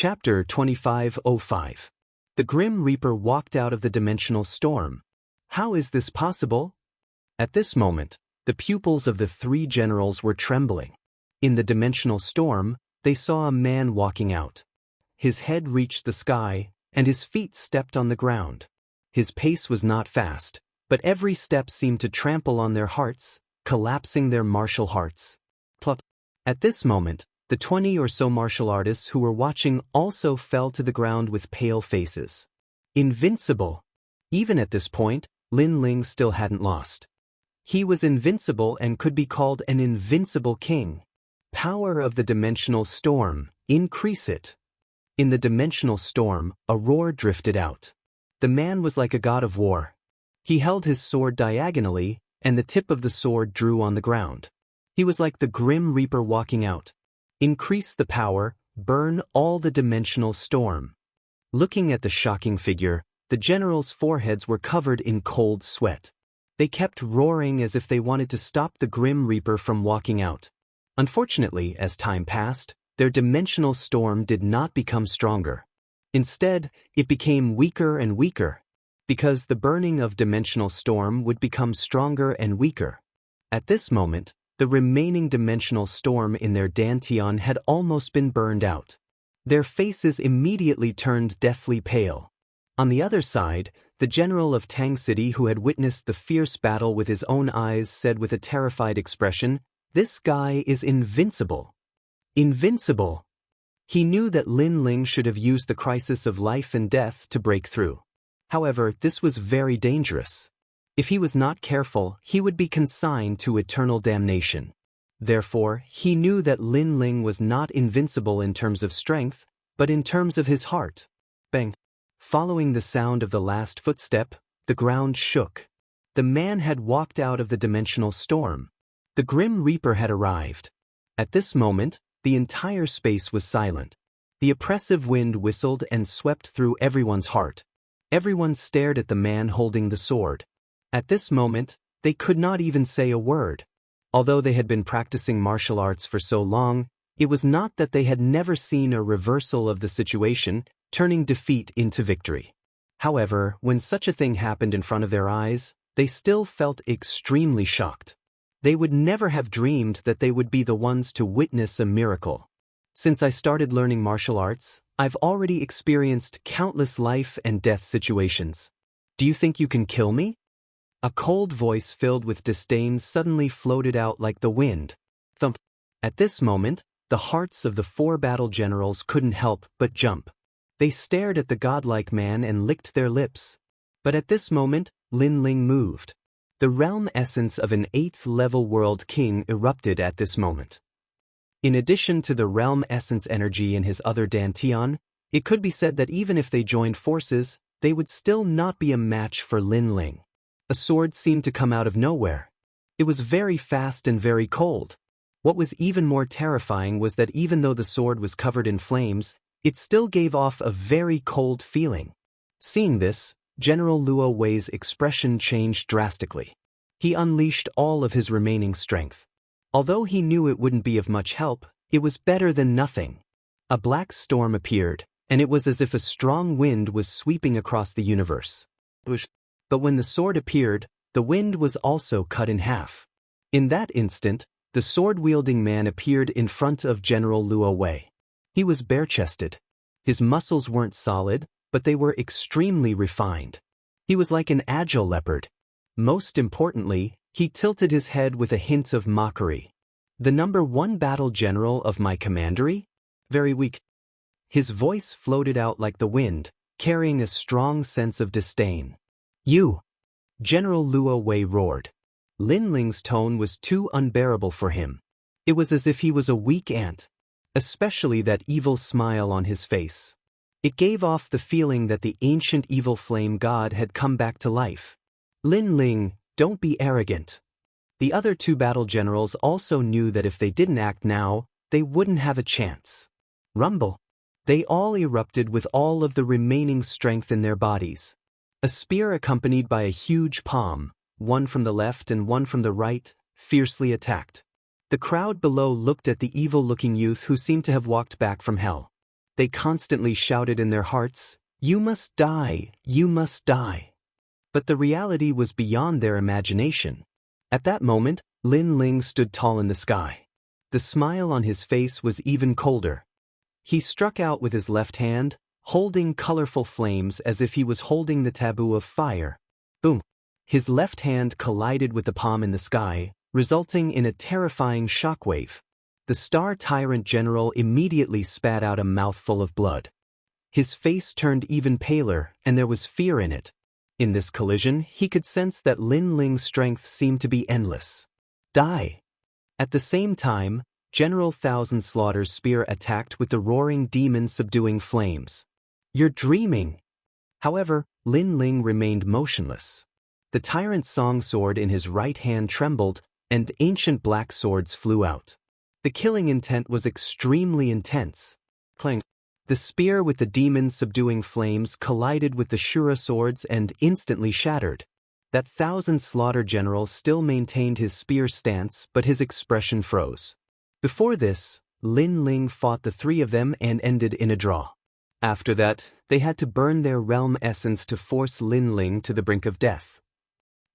Chapter 2505. The Grim Reaper walked out of the dimensional storm. How is this possible? At this moment, the pupils of the three generals were trembling. In the dimensional storm, they saw a man walking out. His head reached the sky, and his feet stepped on the ground. His pace was not fast, but every step seemed to trample on their hearts, collapsing their martial hearts. Plop. At this moment, the 20 or so martial artists who were watching also fell to the ground with pale faces. Invincible! Even at this point, Lin Ling still hadn't lost. He was invincible and could be called an invincible king. Power of the dimensional storm, increase it. In the dimensional storm, a roar drifted out. The man was like a god of war. He held his sword diagonally, and the tip of the sword drew on the ground. He was like the Grim Reaper walking out. Increase the power, burn all the dimensional storm. Looking at the shocking figure, the generals' foreheads were covered in cold sweat. They kept roaring as if they wanted to stop the Grim Reaper from walking out. Unfortunately, as time passed, their dimensional storm did not become stronger. Instead, it became weaker and weaker, because the burning of dimensional storm would become stronger and weaker. At this moment, the remaining dimensional storm in their dantian had almost been burned out. Their faces immediately turned deathly pale. On the other side, the general of Tang City who had witnessed the fierce battle with his own eyes said with a terrified expression, "This guy is invincible." Invincible! He knew that Lin Ling should have used the crisis of life and death to break through. However, this was very dangerous. If he was not careful, he would be consigned to eternal damnation. Therefore, he knew that Lin Ling was not invincible in terms of strength, but in terms of his heart. Bang! Following the sound of the last footstep, the ground shook. The man had walked out of the dimensional storm. The Grim Reaper had arrived. At this moment, the entire space was silent. The oppressive wind whistled and swept through everyone's heart. Everyone stared at the man holding the sword. At this moment, they could not even say a word. Although they had been practicing martial arts for so long, it was not that they had never seen a reversal of the situation, turning defeat into victory. However, when such a thing happened in front of their eyes, they still felt extremely shocked. They would never have dreamed that they would be the ones to witness a miracle. Since I started learning martial arts, I've already experienced countless life and death situations. Do you think you can kill me? A cold voice filled with disdain suddenly floated out like the wind. Thump. At this moment, the hearts of the four battle generals couldn't help but jump. They stared at the godlike man and licked their lips. But at this moment, Lin Ling moved. The realm essence of an 8th-level world king erupted at this moment. In addition to the realm essence energy in his other dantian, it could be said that even if they joined forces, they would still not be a match for Lin Ling. A sword seemed to come out of nowhere. It was very fast and very cold. What was even more terrifying was that even though the sword was covered in flames, it still gave off a very cold feeling. Seeing this, General Luo Wei's expression changed drastically. He unleashed all of his remaining strength. Although he knew it wouldn't be of much help, it was better than nothing. A black storm appeared, and it was as if a strong wind was sweeping across the universe. But when the sword appeared, the wind was also cut in half. In that instant, the sword-wielding man appeared in front of General Luo Wei. He was bare-chested. His muscles weren't solid, but they were extremely refined. He was like an agile leopard. Most importantly, he tilted his head with a hint of mockery. "The number 1 battle general of my commandery? Very weak." His voice floated out like the wind, carrying a strong sense of disdain. "You!" General Luo Wei roared. Lin Ling's tone was too unbearable for him. It was as if he was a weak ant. Especially that evil smile on his face. It gave off the feeling that the ancient evil flame god had come back to life. "Lin Ling, don't be arrogant." The other 2 battle generals also knew that if they didn't act now, they wouldn't have a chance. Rumble. They all erupted with all of the remaining strength in their bodies. A spear accompanied by a huge palm, one from the left and one from the right, fiercely attacked. The crowd below looked at the evil-looking youth who seemed to have walked back from hell. They constantly shouted in their hearts, "You must die, you must die." But the reality was beyond their imagination. At that moment, Lin Ling stood tall in the sky. The smile on his face was even colder. He struck out with his left hand, holding colorful flames as if he was holding the taboo of fire. Boom! His left hand collided with the palm in the sky, resulting in a terrifying shockwave. The Star Tyrant General immediately spat out a mouthful of blood. His face turned even paler, and there was fear in it. In this collision, he could sense that Lin Ling's strength seemed to be endless. Die! At the same time, General Thousand Slaughter's spear attacked with the roaring demon subduing flames. "You're dreaming!" However, Lin Ling remained motionless. The tyrant's song sword in his right hand trembled, and ancient black swords flew out. The killing intent was extremely intense. Clang! The spear with the demon subduing flames collided with the Shura swords and instantly shattered. That Thousand Slaughter general still maintained his spear stance, but his expression froze. Before this, Lin Ling fought the three of them and ended in a draw. After that, they had to burn their realm essence to force Lin Ling to the brink of death.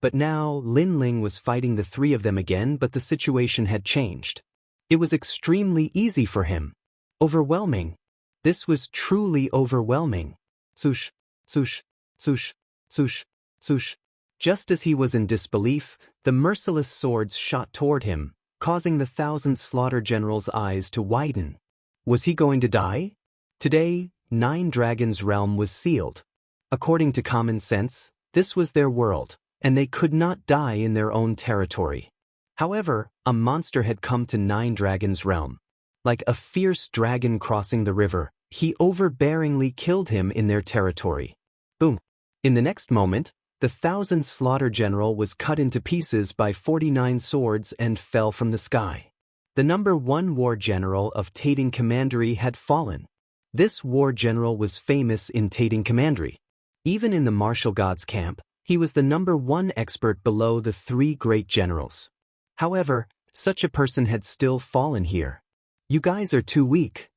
But now, Lin Ling was fighting the three of them again, but the situation had changed. It was extremely easy for him. Overwhelming. This was truly overwhelming. Swoosh, swoosh, swoosh, swoosh, swoosh. Just as he was in disbelief, the merciless swords shot toward him, causing the Thousand Slaughter General's eyes to widen. Was he going to die? Today, Nine Dragons' realm was sealed. According to common sense, this was their world, and they could not die in their own territory. However, a monster had come to Nine Dragons' realm. Like a fierce dragon crossing the river, he overbearingly killed him in their territory. Boom! In the next moment, the Thousand Slaughter General was cut into pieces by 49 swords and fell from the sky. The #1 war general of Tating Commandery had fallen. This war general was famous in Tating Commandery. Even in the martial gods camp, he was the #1 expert below the three great generals. However, such a person had still fallen here. "You guys are too weak."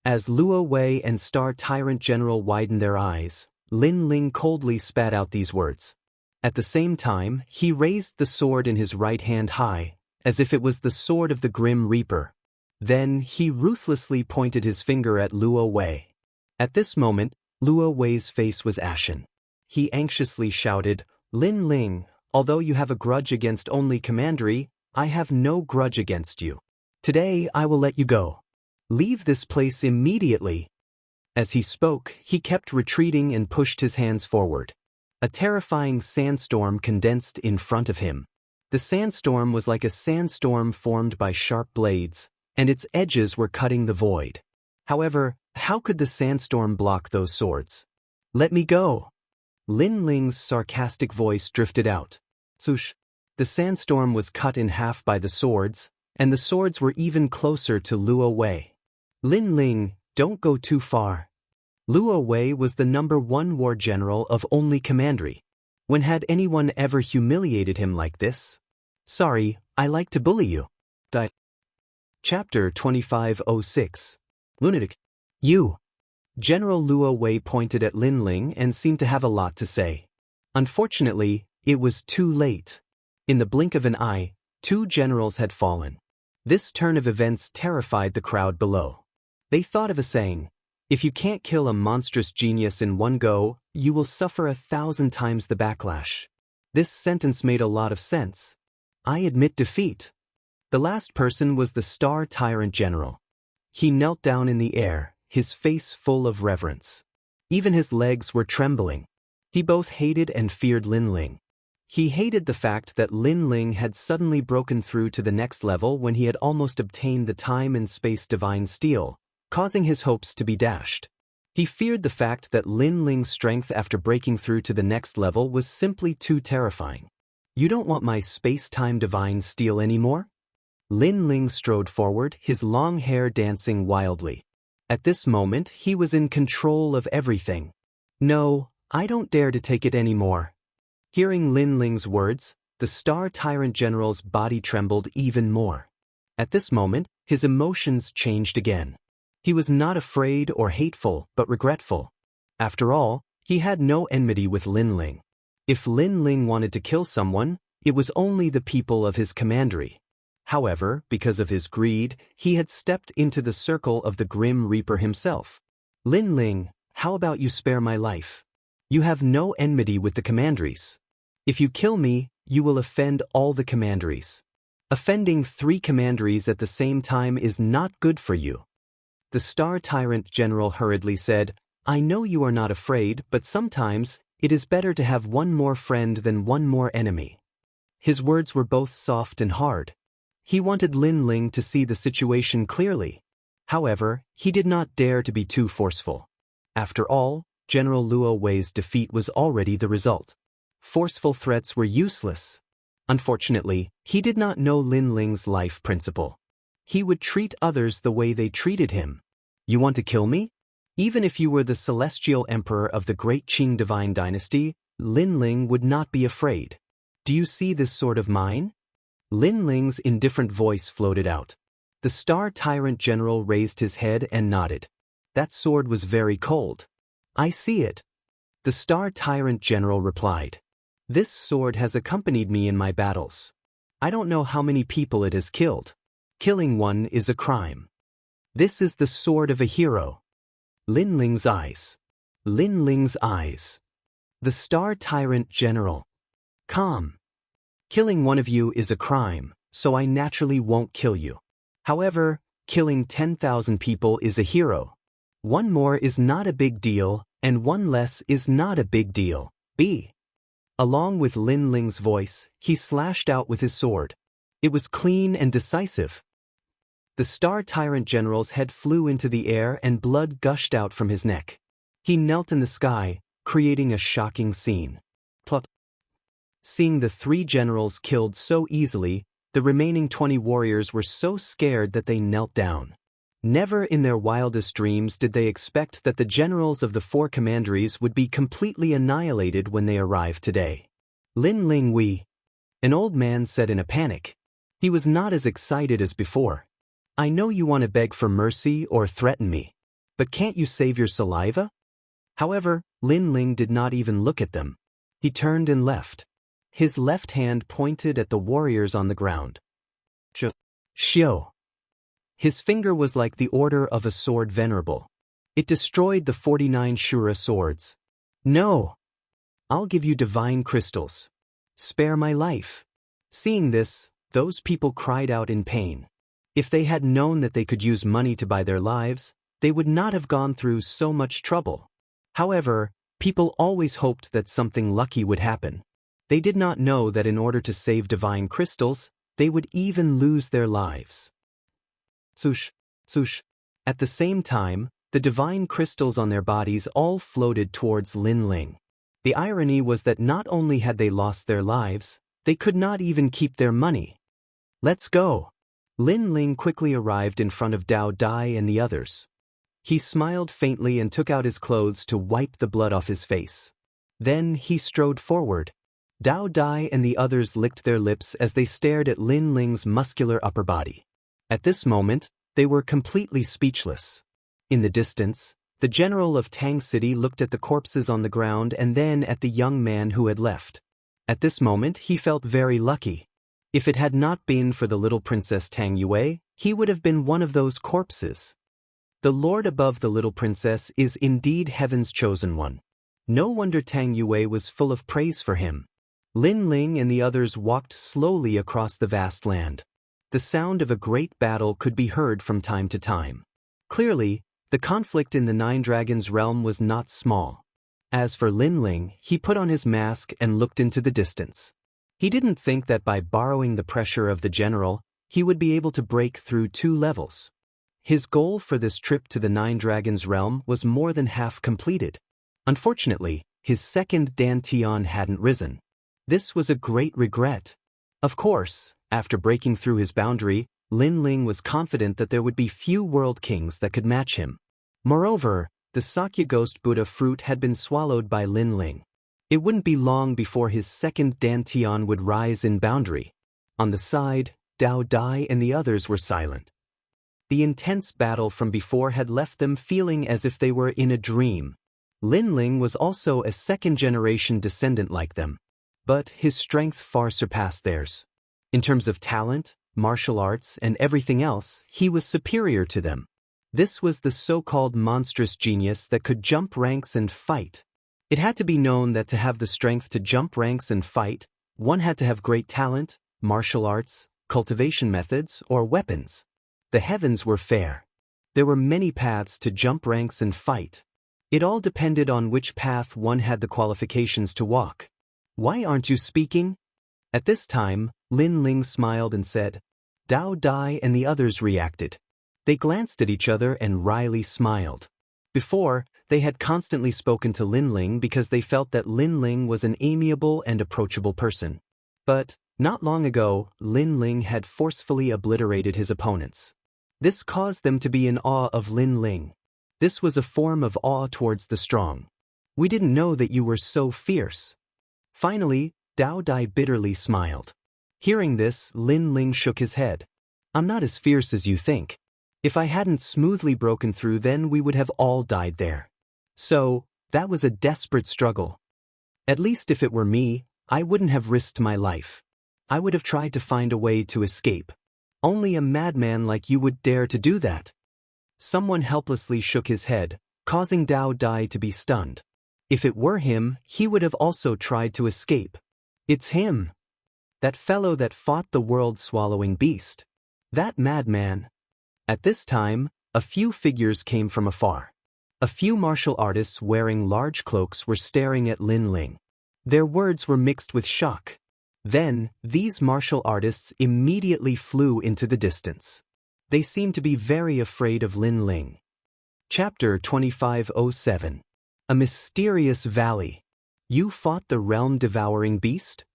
As Luo Wei and Star Tyrant General widened their eyes, Lin Ling coldly spat out these words. At the same time, he raised the sword in his right hand high, as if it was the sword of the Grim Reaper. Then, he ruthlessly pointed his finger at Luo Wei. At this moment, Luo Wei's face was ashen. He anxiously shouted, "Lin Ling, although you have a grudge against only Commandery, I have no grudge against you. Today I will let you go. Leave this place immediately." As he spoke, he kept retreating and pushed his hands forward. A terrifying sandstorm condensed in front of him. The sandstorm was like a sandstorm formed by sharp blades, and its edges were cutting the void. However, how could the sandstorm block those swords? "Let me go." Lin Ling's sarcastic voice drifted out. Swoosh! The sandstorm was cut in half by the swords, and the swords were even closer to Luo Wei. "Lin Ling, don't go too far." Luo Wei was the #1 war general of only Commandery. When had anyone ever humiliated him like this? "Sorry, I like to bully you." Chapter 2506. Lunatic. "You." General Luo Wei pointed at Lin Ling and seemed to have a lot to say. Unfortunately, it was too late. In the blink of an eye, 2 generals had fallen. This turn of events terrified the crowd below. They thought of a saying, "If you can't kill a monstrous genius in one go, you will suffer 1,000 times the backlash." This sentence made a lot of sense. I admit defeat. The last person was the Star Tyrant General. He knelt down in the air, his face full of reverence. Even his legs were trembling. He both hated and feared Lin Ling. He hated the fact that Lin Ling had suddenly broken through to the next level when he had almost obtained the time and space divine steel, causing his hopes to be dashed. He feared the fact that Lin Ling's strength after breaking through to the next level was simply too terrifying. "You don't want my space-time divine steel anymore?" Lin Ling strode forward, his long hair dancing wildly. At this moment, he was in control of everything. "No, I don't dare to take it anymore." Hearing Lin Ling's words, the Star Tyrant General's body trembled even more. At this moment, his emotions changed again. He was not afraid or hateful, but regretful. After all, he had no enmity with Lin Ling. If Lin Ling wanted to kill someone, it was only the people of his commandery. However, because of his greed, he had stepped into the circle of the Grim Reaper himself. Lin Ling, how about you spare my life? You have no enmity with the commanderies. If you kill me, you will offend all the commanderies. Offending 3 commanderies at the same time is not good for you. The Star Tyrant General hurriedly said, I know you are not afraid, but sometimes it is better to have one more friend than one more enemy. His words were both soft and hard. He wanted Lin Ling to see the situation clearly. However, he did not dare to be too forceful. After all, General Luo Wei's defeat was already the result. Forceful threats were useless. Unfortunately, he did not know Lin Ling's life principle. He would treat others the way they treated him. You want to kill me? Even if you were the celestial emperor of the great Qing divine dynasty, Lin Ling would not be afraid. Do you see this sword of mine? Lin Ling's indifferent voice floated out. The Star Tyrant General raised his head and nodded. That sword was very cold. I see it. The Star Tyrant General replied. This sword has accompanied me in my battles. I don't know how many people it has killed. Killing one is a crime. This is the sword of a hero. Lin Ling's eyes. Lin Ling's eyes. The Star Tyrant General. Calm. Killing one of you is a crime, so I naturally won't kill you. However, killing 10,000 people is a hero. One more is not a big deal, and one less is not a big deal. B. Along with Lin Ling's voice, he slashed out with his sword. It was clean and decisive. The Star Tyrant General's head flew into the air and blood gushed out from his neck. He knelt in the sky, creating a shocking scene. Plop. Seeing the 3 generals killed so easily, the remaining 20 warriors were so scared that they knelt down. Never in their wildest dreams did they expect that the generals of the 4 commanderies would be completely annihilated when they arrived today. Lin Ling Wei, an old man said in a panic. He was not as excited as before. I know you want to beg for mercy or threaten me, but can't you save your saliva? However, Lin Ling did not even look at them. He turned and left. His left hand pointed at the warriors on the ground. Xiao. His finger was like the order of a sword venerable. It destroyed the 49 Shura swords. No! I'll give you divine crystals. Spare my life. Seeing this, those people cried out in pain. If they had known that they could use money to buy their lives, they would not have gone through so much trouble. However, people always hoped that something lucky would happen. They did not know that in order to save divine crystals, they would even lose their lives. Swoosh, swoosh. At the same time, the divine crystals on their bodies all floated towards Lin Ling. The irony was that not only had they lost their lives, they could not even keep their money. Let's go. Lin Ling quickly arrived in front of Dao Dai and the others. He smiled faintly and took out his clothes to wipe the blood off his face. Then he strode forward. Dao Dai and the others licked their lips as they stared at Lin Ling's muscular upper body. At this moment, they were completely speechless. In the distance, the general of Tang City looked at the corpses on the ground and then at the young man who had left. At this moment, he felt very lucky. If it had not been for the little Princess Tang Yue, he would have been one of those corpses. The Lord above the little princess is indeed heaven's chosen one. No wonder Tang Yue was full of praise for him. Lin Ling and the others walked slowly across the vast land. The sound of a great battle could be heard from time to time. Clearly, the conflict in the Nine Dragons realm was not small. As for Lin Ling, he put on his mask and looked into the distance. He didn't think that by borrowing the pressure of the general, he would be able to break through 2 levels. His goal for this trip to the Nine Dragons realm was more than half completed. Unfortunately, his second dantian hadn't risen. This was a great regret. Of course, after breaking through his boundary, Lin Ling was confident that there would be few world kings that could match him. Moreover, the Sakya Ghost Buddha fruit had been swallowed by Lin Ling. It wouldn't be long before his second dantian would rise in boundary. On the side, Dao Dai and the others were silent. The intense battle from before had left them feeling as if they were in a dream. Lin Ling was also a second-generation descendant like them, but his strength far surpassed theirs. In terms of talent, martial arts, and everything else, he was superior to them. This was the so-called monstrous genius that could jump ranks and fight. It had to be known that to have the strength to jump ranks and fight, one had to have great talent, martial arts, cultivation methods, or weapons. The heavens were fair. There were many paths to jump ranks and fight. It all depended on which path one had the qualifications to walk. "Why aren't you speaking?" At this time, Lin Ling smiled and said. Dao Dai and the others reacted. They glanced at each other and wryly smiled. Before, they had constantly spoken to Lin Ling because they felt that Lin Ling was an amiable and approachable person. But, not long ago, Lin Ling had forcefully obliterated his opponents. This caused them to be in awe of Lin Ling. This was a form of awe towards the strong. "We didn't know that you were so fierce." Finally, Dao Dai bitterly smiled. Hearing this, Lin Ling shook his head. "I'm not as fierce as you think. If I hadn't smoothly broken through, then we would have all died there. So, that was a desperate struggle. At least if it were me, I wouldn't have risked my life. I would have tried to find a way to escape. Only a madman like you would dare to do that." Someone helplessly shook his head, causing Dao Dai to be stunned. If it were him, he would have also tried to escape. "It's him. That fellow that fought the world-swallowing beast. That madman." At this time, a few figures came from afar. A few martial artists wearing large cloaks were staring at Lin Ling. Their words were mixed with shock. Then, these martial artists immediately flew into the distance. They seemed to be very afraid of Lin Ling. Chapter 2507. A Mysterious Valley. "You fought the realm-devouring beast?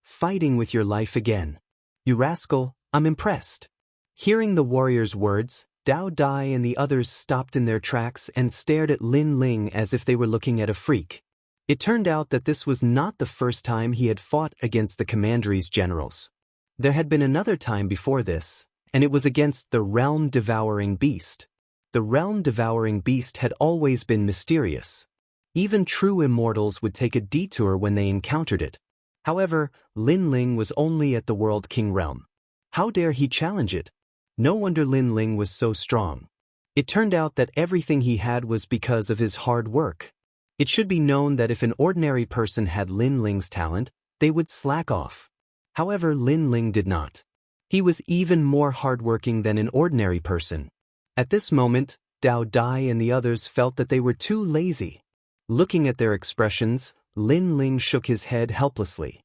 Fighting with your life again. You rascal, I'm impressed." Hearing the warrior's words, Dao Dai and the others stopped in their tracks and stared at Lin Ling as if they were looking at a freak. It turned out that this was not the first time he had fought against the commandery's generals. There had been another time before this, and it was against the realm-devouring beast. The realm-devouring beast had always been mysterious. Even true immortals would take a detour when they encountered it. However, Lin Ling was only at the World King realm. How dare he challenge it? No wonder Lin Ling was so strong. It turned out that everything he had was because of his hard work. It should be known that if an ordinary person had Lin Ling's talent, they would slack off. However, Lin Ling did not. He was even more hardworking than an ordinary person. At this moment, Dao Dai and the others felt that they were too lazy. Looking at their expressions, Lin Ling shook his head helplessly.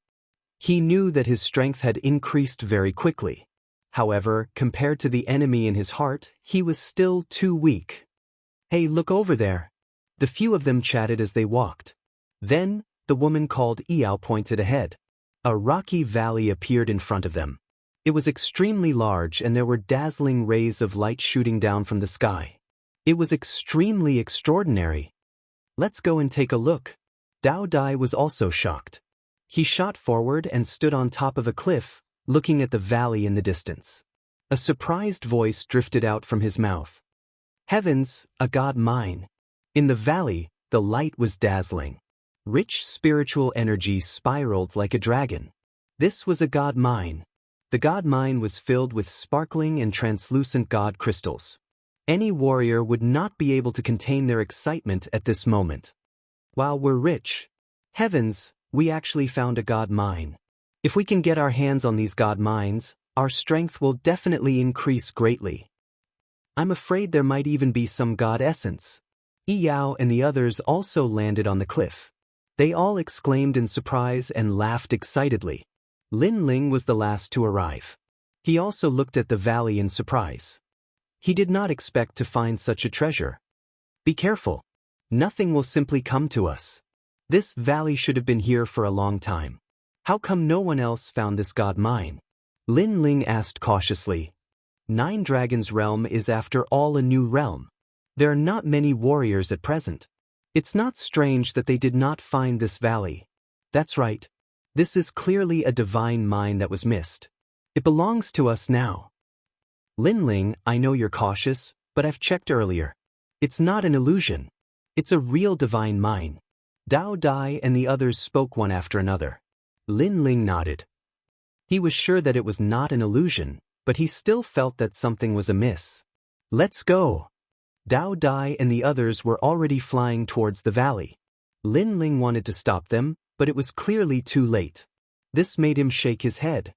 He knew that his strength had increased very quickly. However, compared to the enemy in his heart, he was still too weak. "Hey, look over there." The few of them chatted as they walked. Then, the woman called Yao pointed ahead. A rocky valley appeared in front of them. It was extremely large and there were dazzling rays of light shooting down from the sky. It was extremely extraordinary. "Let's go and take a look." Dao Dai was also shocked. He shot forward and stood on top of a cliff, looking at the valley in the distance. A surprised voice drifted out from his mouth. "Heavens, a god mine." In the valley, the light was dazzling. Rich spiritual energy spiraled like a dragon. This was a god mine. The god mine was filled with sparkling and translucent god crystals. Any warrior would not be able to contain their excitement at this moment. "Wow, we're rich. Heavens, we actually found a god mine. If we can get our hands on these god mines, our strength will definitely increase greatly. I'm afraid there might even be some god essence." Yao and the others also landed on the cliff. They all exclaimed in surprise and laughed excitedly. Lin Ling was the last to arrive. He also looked at the valley in surprise. He did not expect to find such a treasure. "Be careful. Nothing will simply come to us. This valley should have been here for a long time. How come no one else found this god mine?" Lin Ling asked cautiously. Nine Dragons' realm is after all a new realm. There are not many warriors at present. It's not strange that they did not find this valley. That's right. This is clearly a divine mine that was missed. It belongs to us now. Lin Ling, I know you're cautious, but I've checked earlier. It's not an illusion. It's a real divine mine. Dao Dai and the others spoke one after another. Lin Ling nodded. He was sure that it was not an illusion, but he still felt that something was amiss. Let's go. Dao Dai and the others were already flying towards the valley. Lin Ling wanted to stop them, but it was clearly too late. This made him shake his head.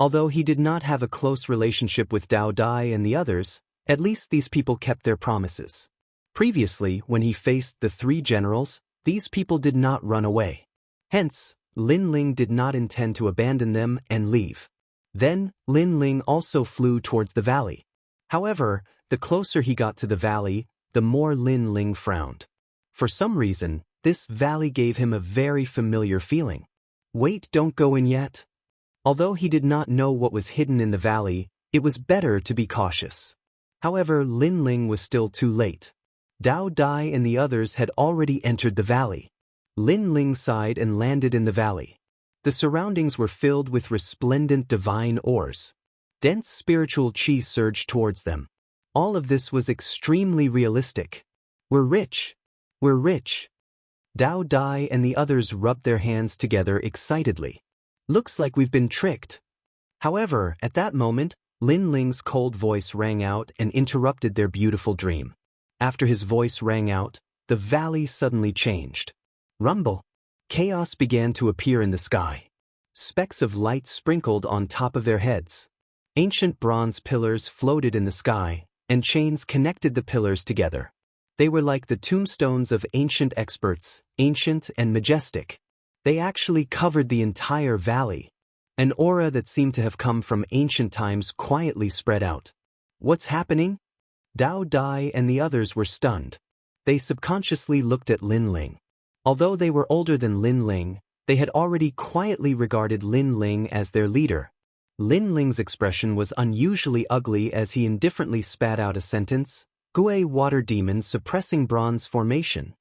Although he did not have a close relationship with Dao Dai and the others, at least these people kept their promises. Previously, when he faced the three generals, these people did not run away. Hence, Lin Ling did not intend to abandon them and leave. Then, Lin Ling also flew towards the valley. However, the closer he got to the valley, the more Lin Ling frowned. For some reason, this valley gave him a very familiar feeling. Wait, don't go in yet. Although he did not know what was hidden in the valley, it was better to be cautious. However, Lin Ling was still too late. Dao Dai and the others had already entered the valley. Lin Ling sighed and landed in the valley. The surroundings were filled with resplendent divine ores. Dense spiritual chi surged towards them. All of this was extremely realistic. We're rich. We're rich. Dao Dai and the others rubbed their hands together excitedly. Looks like we've been tricked. However, at that moment, Lin Ling's cold voice rang out and interrupted their beautiful dream. After his voice rang out, the valley suddenly changed. Rumble. Chaos began to appear in the sky. Specks of light sprinkled on top of their heads. Ancient bronze pillars floated in the sky, and chains connected the pillars together. They were like the tombstones of ancient experts, ancient and majestic. They actually covered the entire valley. An aura that seemed to have come from ancient times quietly spread out. What's happening? Dao Dai and the others were stunned. They subconsciously looked at Lin Ling. Although they were older than Lin Ling, they had already quietly regarded Lin Ling as their leader. Lin Ling's expression was unusually ugly as he indifferently spat out a sentence, Gui water demon suppressing bronze formation.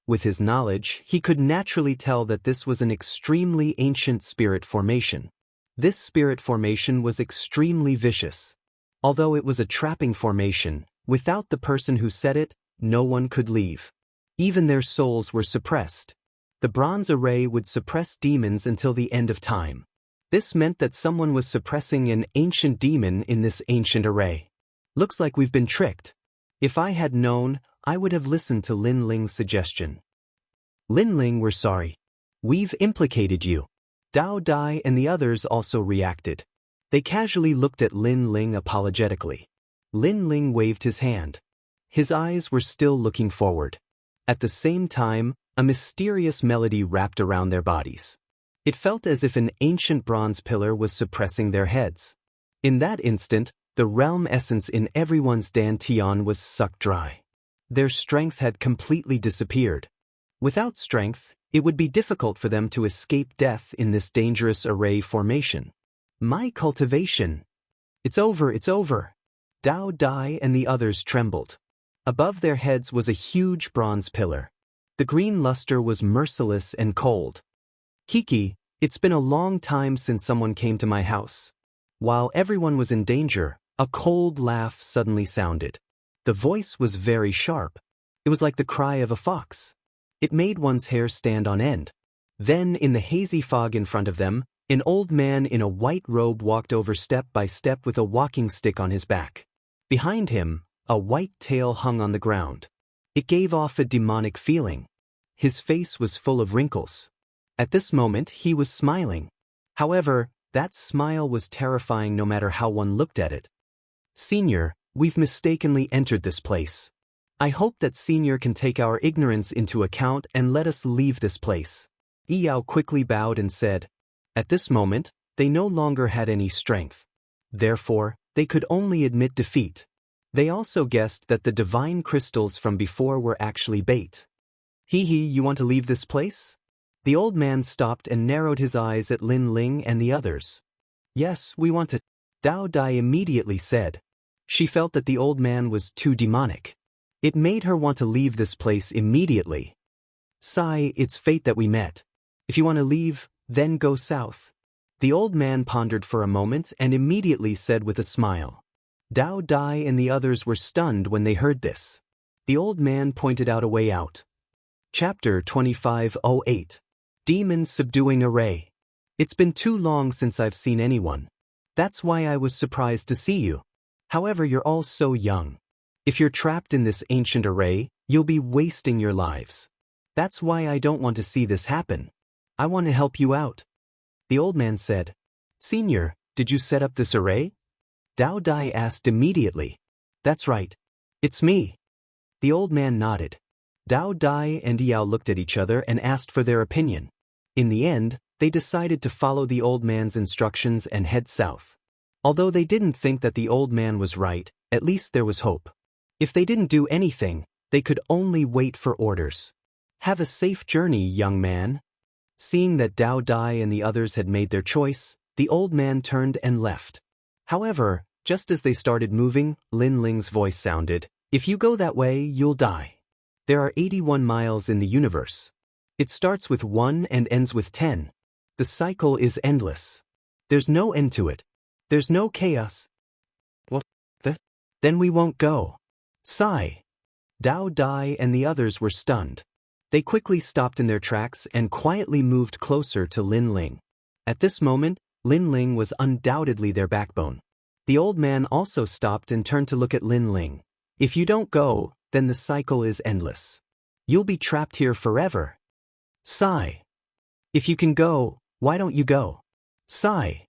With his knowledge, he could naturally tell that this was an extremely ancient spirit formation. This spirit formation was extremely vicious. Although it was a trapping formation, without the person who said it, no one could leave. Even their souls were suppressed. The bronze array would suppress demons until the end of time. This meant that someone was suppressing an ancient demon in this ancient array. Looks like we've been tricked. If I had known, I would have listened to Lin Ling's suggestion. Lin Ling, we're sorry. We've implicated you. Dao Dai and the others also reacted. They casually looked at Lin Ling apologetically. Lin Ling waved his hand. His eyes were still looking forward. At the same time, a mysterious melody wrapped around their bodies. It felt as if an ancient bronze pillar was suppressing their heads. In that instant, the realm essence in everyone's dantian was sucked dry. Their strength had completely disappeared. Without strength, it would be difficult for them to escape death in this dangerous array formation. My cultivation. It's over, it's over. Dao Dai and the others trembled. Above their heads was a huge bronze pillar. The green luster was merciless and cold. Kiki, it's been a long time since someone came to my house. While everyone was in danger, a cold laugh suddenly sounded. The voice was very sharp. It was like the cry of a fox. It made one's hair stand on end. Then, in the hazy fog in front of them, an old man in a white robe walked over step by step with a walking stick on his back. Behind him, a white tail hung on the ground. It gave off a demonic feeling. His face was full of wrinkles. At this moment, he was smiling. However, that smile was terrifying no matter how one looked at it. Senior, we've mistakenly entered this place. I hope that Senior can take our ignorance into account and let us leave this place. Yao quickly bowed and said. At this moment, they no longer had any strength. Therefore, they could only admit defeat. They also guessed that the divine crystals from before were actually bait. Hee, you want to leave this place? The old man stopped and narrowed his eyes at Lin Ling and the others. Yes, we want to. Dao Dai immediately said. She felt that the old man was too demonic. It made her want to leave this place immediately. Sai, it's fate that we met. If you want to leave, then go south. The old man pondered for a moment and immediately said with a smile. Dao Dai and the others were stunned when they heard this. The old man pointed out a way out. Chapter 2508. Demons Subduing Array. It's been too long since I've seen anyone. That's why I was surprised to see you. However, you're all so young. If you're trapped in this ancient array, you'll be wasting your lives. That's why I don't want to see this happen. I want to help you out. The old man said. Senior, did you set up this array? Dao Dai asked immediately. That's right. It's me. The old man nodded. Dao Dai and Yao looked at each other and asked for their opinion. In the end, they decided to follow the old man's instructions and head south. Although they didn't think that the old man was right, at least there was hope. If they didn't do anything, they could only wait for orders. Have a safe journey, young man. Seeing that Dao Dai and the others had made their choice, the old man turned and left. However, just as they started moving, Lin Ling's voice sounded, If you go that way, you'll die. There are 81 miles in the universe. It starts with 1 and ends with 10. The cycle is endless. There's no end to it. There's no chaos. What? Then we won't go. Sigh. Dao Dai and the others were stunned. They quickly stopped in their tracks and quietly moved closer to Lin Ling. At this moment, Lin Ling was undoubtedly their backbone. The old man also stopped and turned to look at Lin Ling. If you don't go, then the cycle is endless. You'll be trapped here forever. Sigh. If you can go, why don't you go? Sigh.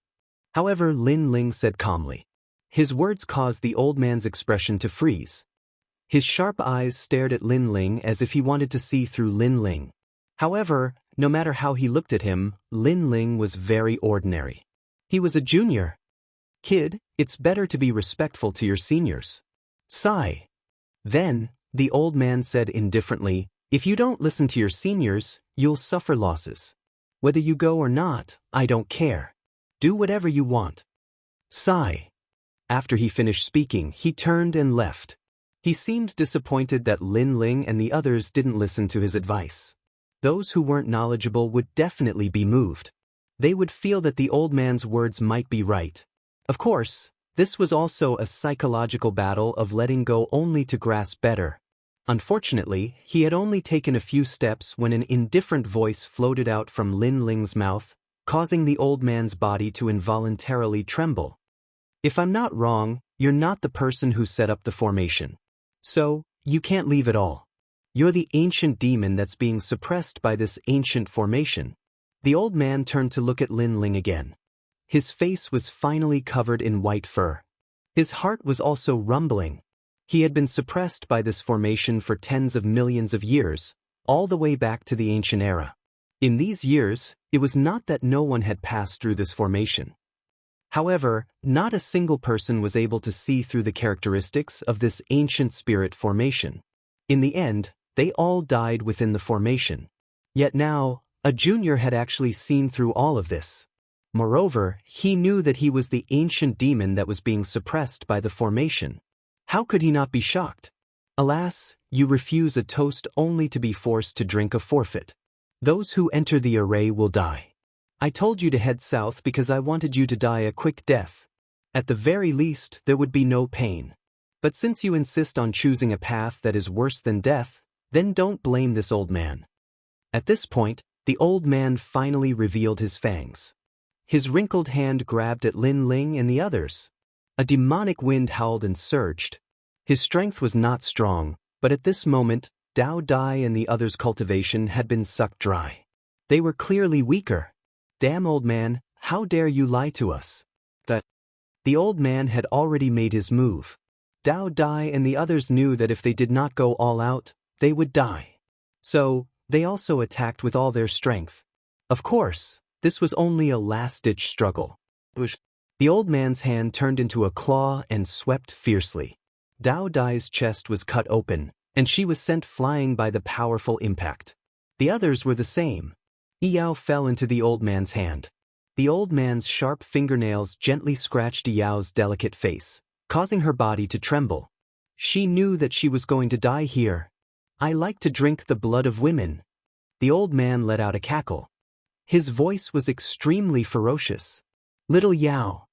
However, Lin Ling said calmly. His words caused the old man's expression to freeze. His sharp eyes stared at Lin Ling as if he wanted to see through Lin Ling. However, no matter how he looked at him, Lin Ling was very ordinary. He was a junior. Kid, it's better to be respectful to your seniors. Sigh. Then, the old man said indifferently, If you don't listen to your seniors, you'll suffer losses. Whether you go or not, I don't care. Do whatever you want. Sigh. After he finished speaking, he turned and left. He seemed disappointed that Lin Ling and the others didn't listen to his advice. Those who weren't knowledgeable would definitely be moved. They would feel that the old man's words might be right. Of course, this was also a psychological battle of letting go only to grasp better. Unfortunately, he had only taken a few steps when an indifferent voice floated out from Lin Ling's mouth, causing the old man's body to involuntarily tremble. If I'm not wrong, you're not the person who set up the formation. So, you can't leave at all. You're the ancient demon that's being suppressed by this ancient formation. The old man turned to look at Lin Ling again. His face was finally covered in white fur. His heart was also rumbling. He had been suppressed by this formation for tens of millions of years, all the way back to the ancient era. In these years, it was not that no one had passed through this formation. However, not a single person was able to see through the characteristics of this ancient spirit formation. In the end, they all died within the formation. Yet now, a junior had actually seen through all of this. Moreover, he knew that he was the ancient demon that was being suppressed by the formation. How could he not be shocked? Alas, you refuse a toast only to be forced to drink a forfeit. Those who enter the array will die. I told you to head south because I wanted you to die a quick death. At the very least, there would be no pain. But since you insist on choosing a path that is worse than death, then don't blame this old man. At this point, the old man finally revealed his fangs. His wrinkled hand grabbed at Lin Ling and the others. A demonic wind howled and surged. His strength was not strong, but at this moment, Dao Dai and the others' cultivation had been sucked dry. They were clearly weaker. Damn old man, how dare you lie to us? The old man had already made his move. Dao Dai and the others knew that if they did not go all out, they would die. So, they also attacked with all their strength. Of course, this was only a last-ditch struggle. The old man's hand turned into a claw and swept fiercely. Dao Dai's chest was cut open, and she was sent flying by the powerful impact. The others were the same. Yao fell into the old man's hand. The old man's sharp fingernails gently scratched Yao's delicate face, causing her body to tremble. She knew that she was going to die here. I like to drink the blood of women. The old man let out a cackle. His voice was extremely ferocious. Little Yao.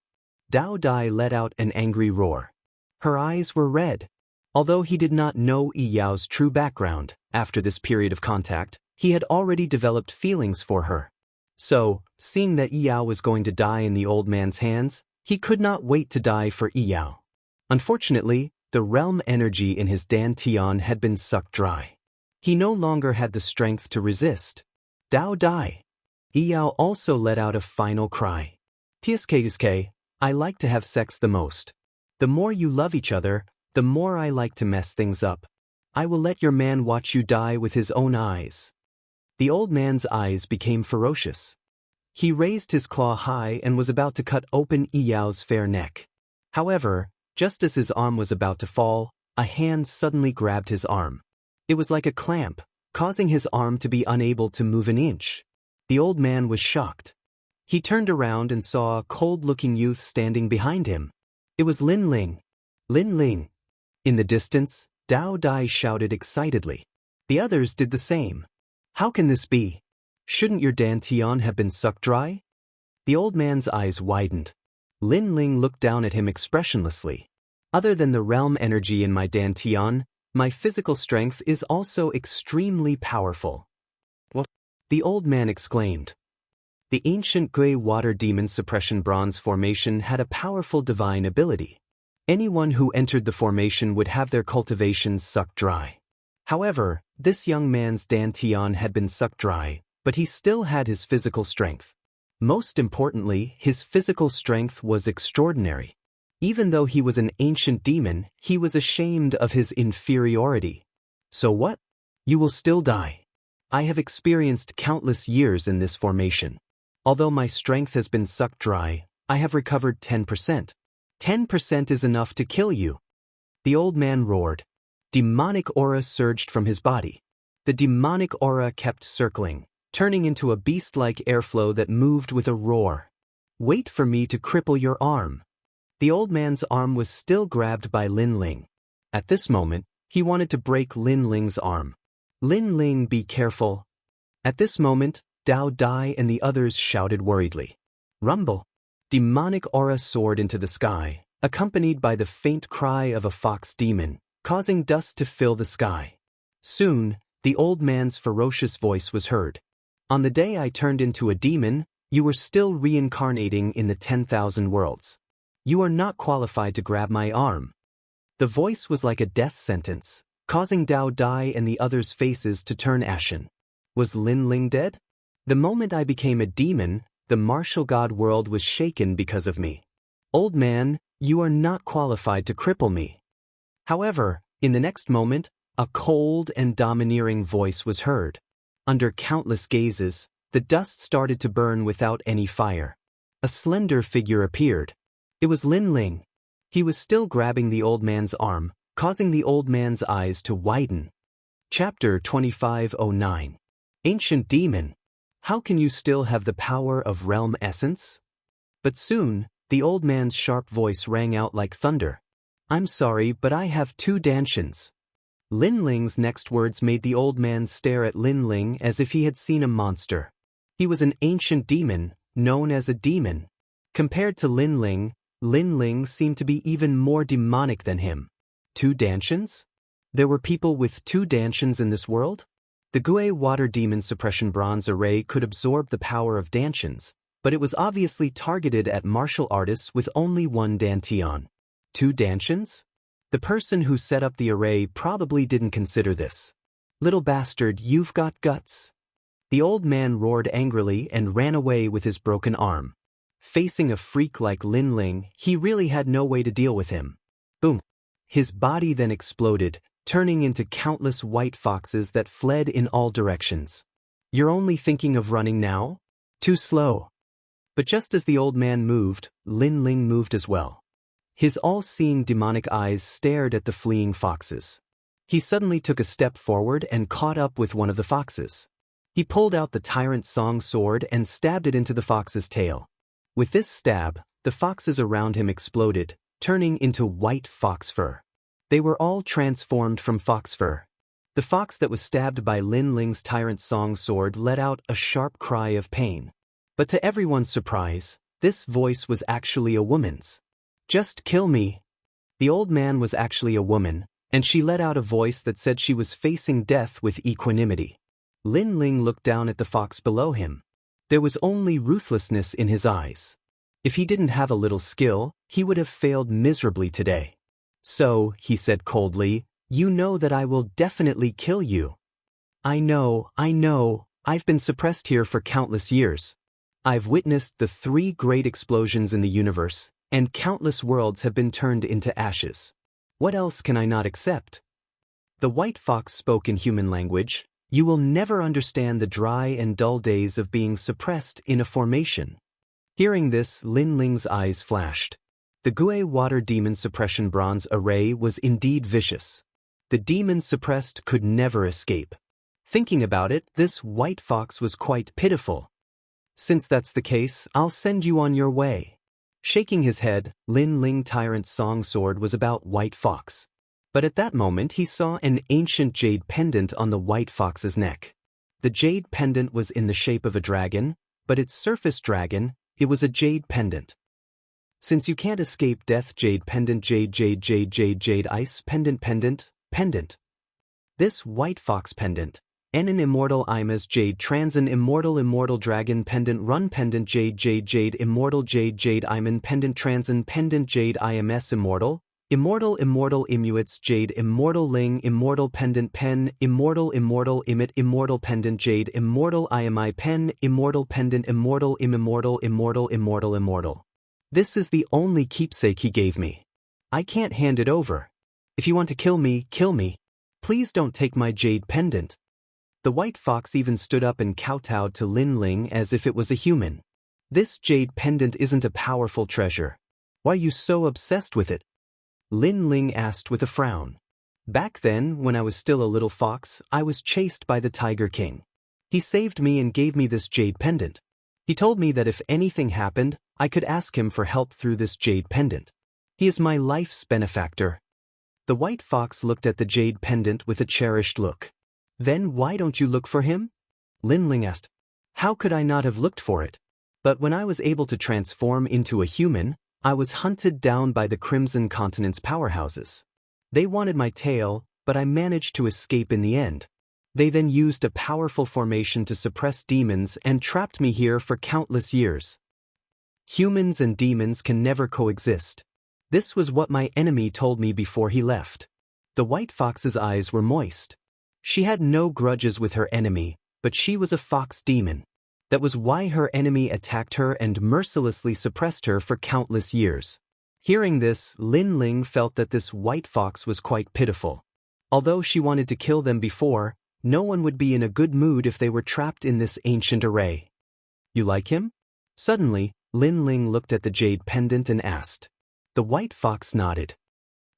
Dao Dai let out an angry roar. Her eyes were red. Although he did not know Yi Yao's true background, after this period of contact, he had already developed feelings for her. So, seeing that Yi Yao was going to die in the old man's hands, he could not wait to die for Yi Yao. Unfortunately, the realm energy in his dantian had been sucked dry. He no longer had the strength to resist. Dao Dai. Yi Yao also let out a final cry. Tsk, I like to have sex the most. The more you love each other, the more I like to mess things up. I will let your man watch you die with his own eyes. The old man's eyes became ferocious. He raised his claw high and was about to cut open Yi Yao's fair neck. However, just as his arm was about to fall, a hand suddenly grabbed his arm. It was like a clamp, causing his arm to be unable to move an inch. The old man was shocked. He turned around and saw a cold-looking youth standing behind him. It was Lin Ling. Lin Ling. In the distance, Dao Dai shouted excitedly. The others did the same. How can this be? Shouldn't your dantian have been sucked dry? The old man's eyes widened. Lin Ling looked down at him expressionlessly. Other than the realm energy in my dantian, my physical strength is also extremely powerful. What? The old man exclaimed. The ancient Gui water demon suppression bronze formation had a powerful divine ability. Anyone who entered the formation would have their cultivations sucked dry. However, this young man's dantian had been sucked dry, but he still had his physical strength. Most importantly, his physical strength was extraordinary. Even though he was an ancient demon, he was ashamed of his inferiority. So what? You will still die. I have experienced countless years in this formation. Although my strength has been sucked dry, I have recovered 10%. 10% is enough to kill you. The old man roared. Demonic aura surged from his body. The demonic aura kept circling, turning into a beast-like airflow that moved with a roar. Wait for me to cripple your arm. The old man's arm was still grabbed by Lin Ling. At this moment, he wanted to break Lin Ling's arm. Lin Ling, be careful. At this moment, Dao Dai and the others shouted worriedly. Rumble. Demonic aura soared into the sky, accompanied by the faint cry of a fox demon, causing dust to fill the sky. Soon, the old man's ferocious voice was heard. On the day I turned into a demon, you were still reincarnating in the 10,000 worlds. You are not qualified to grab my arm. The voice was like a death sentence, causing Dao Dai and the others' faces to turn ashen. Was Lin Ling dead? The moment I became a demon, the martial god world was shaken because of me. Old man, you are not qualified to cripple me. However, in the next moment, a cold and domineering voice was heard. Under countless gazes, the dust started to burn without any fire. A slender figure appeared. It was Lin Ling. He was still grabbing the old man's arm, causing the old man's eyes to widen. Chapter 2509. Ancient Demon. How can you still have the power of realm essence? But soon, the old man's sharp voice rang out like thunder. I'm sorry, but I have 2 dantians. Lin Ling's next words made the old man stare at Lin Ling as if he had seen a monster. He was an ancient demon, known as a demon. Compared to Lin Ling seemed to be even more demonic than him. 2 dantians? There were people with 2 dantians in this world? The Gui water demon suppression bronze array could absorb the power of dantians, but it was obviously targeted at martial artists with only 1 dantian. 2 dantians? The person who set up the array probably didn't consider this. Little bastard, you've got guts. The old man roared angrily and ran away with his broken arm. Facing a freak like Lin Ling, he really had no way to deal with him. Boom. His body then exploded, turning into countless white foxes that fled in all directions. You're only thinking of running now? Too slow. But just as the old man moved, Lin Ling moved as well. His all-seeing demonic eyes stared at the fleeing foxes. He suddenly took a step forward and caught up with one of the foxes. He pulled out the tyrant song sword and stabbed it into the fox's tail. With this stab, the foxes around him exploded, turning into white fox fur. They were all transformed from fox fur. The fox that was stabbed by Lin Ling's tyrant song sword let out a sharp cry of pain. But to everyone's surprise, this voice was actually a woman's. Just kill me. The old man was actually a woman, and she let out a voice that said she was facing death with equanimity. Lin Ling looked down at the fox below him. There was only ruthlessness in his eyes. If he didn't have a little skill, he would have failed miserably today. So, he said coldly, you know that I will definitely kill you. I know, I've been suppressed here for countless years. I've witnessed the 3 great explosions in the universe, and countless worlds have been turned into ashes. What else can I not accept? The white fox spoke in human language. You will never understand the dry and dull days of being suppressed in a formation. Hearing this, Lin Ling's eyes flashed. The Gue Water Demon Suppression Bronze Array was indeed vicious. The demons suppressed could never escape. Thinking about it, this white fox was quite pitiful. Since that's the case, I'll send you on your way. Shaking his head, Lin Ling Tyrant's song sword was about white fox. But at that moment he saw an ancient jade pendant on the white fox's neck. The jade pendant was in the shape of a dragon, but its surface dragon, it was a jade pendant. Since you can't escape death, jade pendant, jade ice pendant. This white fox pendant, an immortal imas jade transan immortal dragon pendant run pendant jade immortal jade iman pendant transan pendant jade ims immortal imuits jade immortal ling immortal pendant pen immortal emit immortal pendant jade immortal imi pen immortal pendant immortal immortal. This is the only keepsake he gave me. I can't hand it over. If you want to kill me, kill me. Please don't take my jade pendant. The white fox even stood up and kowtowed to Lin Ling as if it was a human. This jade pendant isn't a powerful treasure. Why are you so obsessed with it? Lin Ling asked with a frown. Back then, when I was still a little fox, I was chased by the Tiger King. He saved me and gave me this jade pendant. He told me that if anything happened, I could ask him for help through this jade pendant. He is my life's benefactor. The white fox looked at the jade pendant with a cherished look. Then why don't you look for him? Lin Ling asked. How could I not have looked for it? But when I was able to transform into a human, I was hunted down by the Crimson Continent's powerhouses. They wanted my tail, but I managed to escape in the end. They then used a powerful formation to suppress demons and trapped me here for countless years. Humans and demons can never coexist. This was what my enemy told me before he left. The white fox's eyes were moist. She had no grudges with her enemy, but she was a fox demon. That was why her enemy attacked her and mercilessly suppressed her for countless years. Hearing this, Lin Ling felt that this white fox was quite pitiful. Although she wanted to kill them before, no one would be in a good mood if they were trapped in this ancient array. You like him? Suddenly, Lin Ling looked at the jade pendant and asked. The white fox nodded.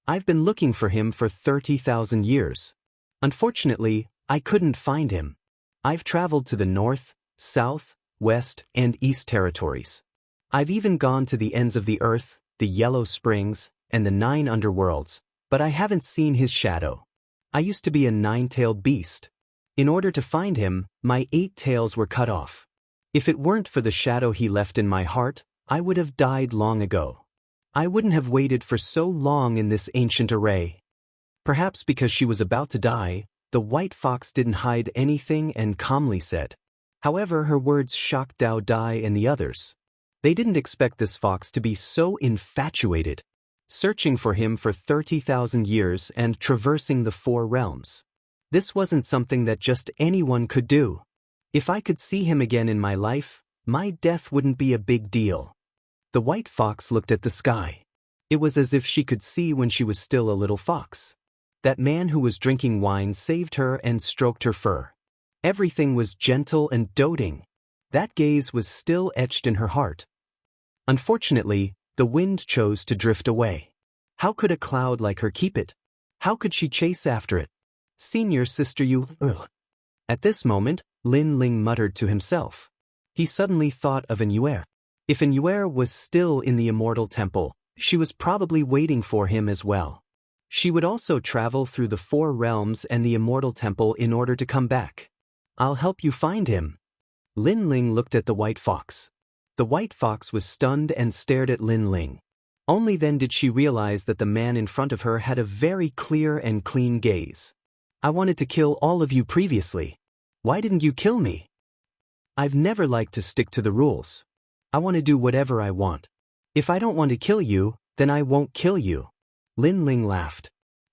I've been looking for him for 30,000 years. Unfortunately, I couldn't find him. I've traveled to the north, south, west, and east territories. I've even gone to the ends of the earth, the Yellow Springs, and the 9 underworlds, but I haven't seen his shadow. I used to be a 9-tailed beast. In order to find him, my 8 tails were cut off. If it weren't for the shadow he left in my heart, I would have died long ago. I wouldn't have waited for so long in this ancient array. Perhaps because she was about to die, the white fox didn't hide anything and calmly said. However, her words shocked Dao Dai and the others. They didn't expect this fox to be so infatuated, searching for him for 30,000 years and traversing the 4 realms. This wasn't something that just anyone could do. If I could see him again in my life, my death wouldn't be a big deal. The white fox looked at the sky. It was as if she could see when she was still a little fox. That man who was drinking wine saved her and stroked her fur. Everything was gentle and doting. That gaze was still etched in her heart. Unfortunately, the wind chose to drift away. How could a cloud like her keep it? How could she chase after it? Senior sister, you... Ugh. At this moment, Lin Ling muttered to himself. He suddenly thought of Anuer. If Anuer was still in the Immortal Temple, she was probably waiting for him as well. She would also travel through the 4 realms and the Immortal Temple in order to come back. I'll help you find him. Lin Ling looked at the white fox. The white fox was stunned and stared at Lin Ling. Only then did she realize that the man in front of her had a very clear and clean gaze. I wanted to kill all of you previously. Why didn't you kill me? I've never liked to stick to the rules. I want to do whatever I want. If I don't want to kill you, then I won't kill you. Lin Ling laughed.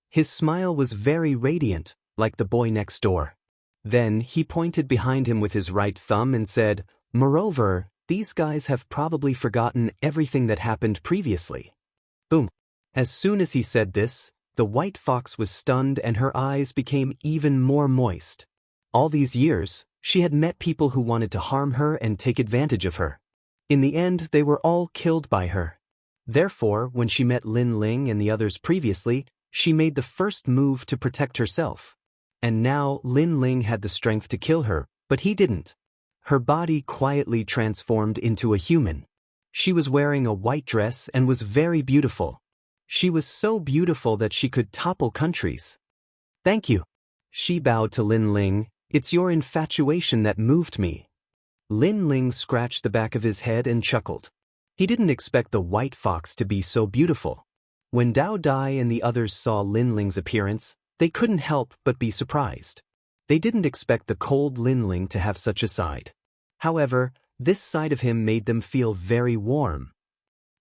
His smile was very radiant, like the boy next door. Then he pointed behind him with his right thumb and said, "Moreover, these guys have probably forgotten everything that happened previously." Boom. As soon as he said this, the white fox was stunned and her eyes became even more moist. All these years, she had met people who wanted to harm her and take advantage of her. In the end, they were all killed by her. Therefore, when she met Lin Ling and the others previously, she made the first move to protect herself. And now Lin Ling had the strength to kill her, but he didn't. Her body quietly transformed into a human. She was wearing a white dress and was very beautiful. She was so beautiful that she could topple countries. "Thank you." She bowed to Lin Ling. "It's your infatuation that moved me." Lin Ling scratched the back of his head and chuckled. He didn't expect the white fox to be so beautiful. When Dao Dai and the others saw Lin Ling's appearance, they couldn't help but be surprised. They didn't expect the cold Lin Ling to have such a side. However, this side of him made them feel very warm.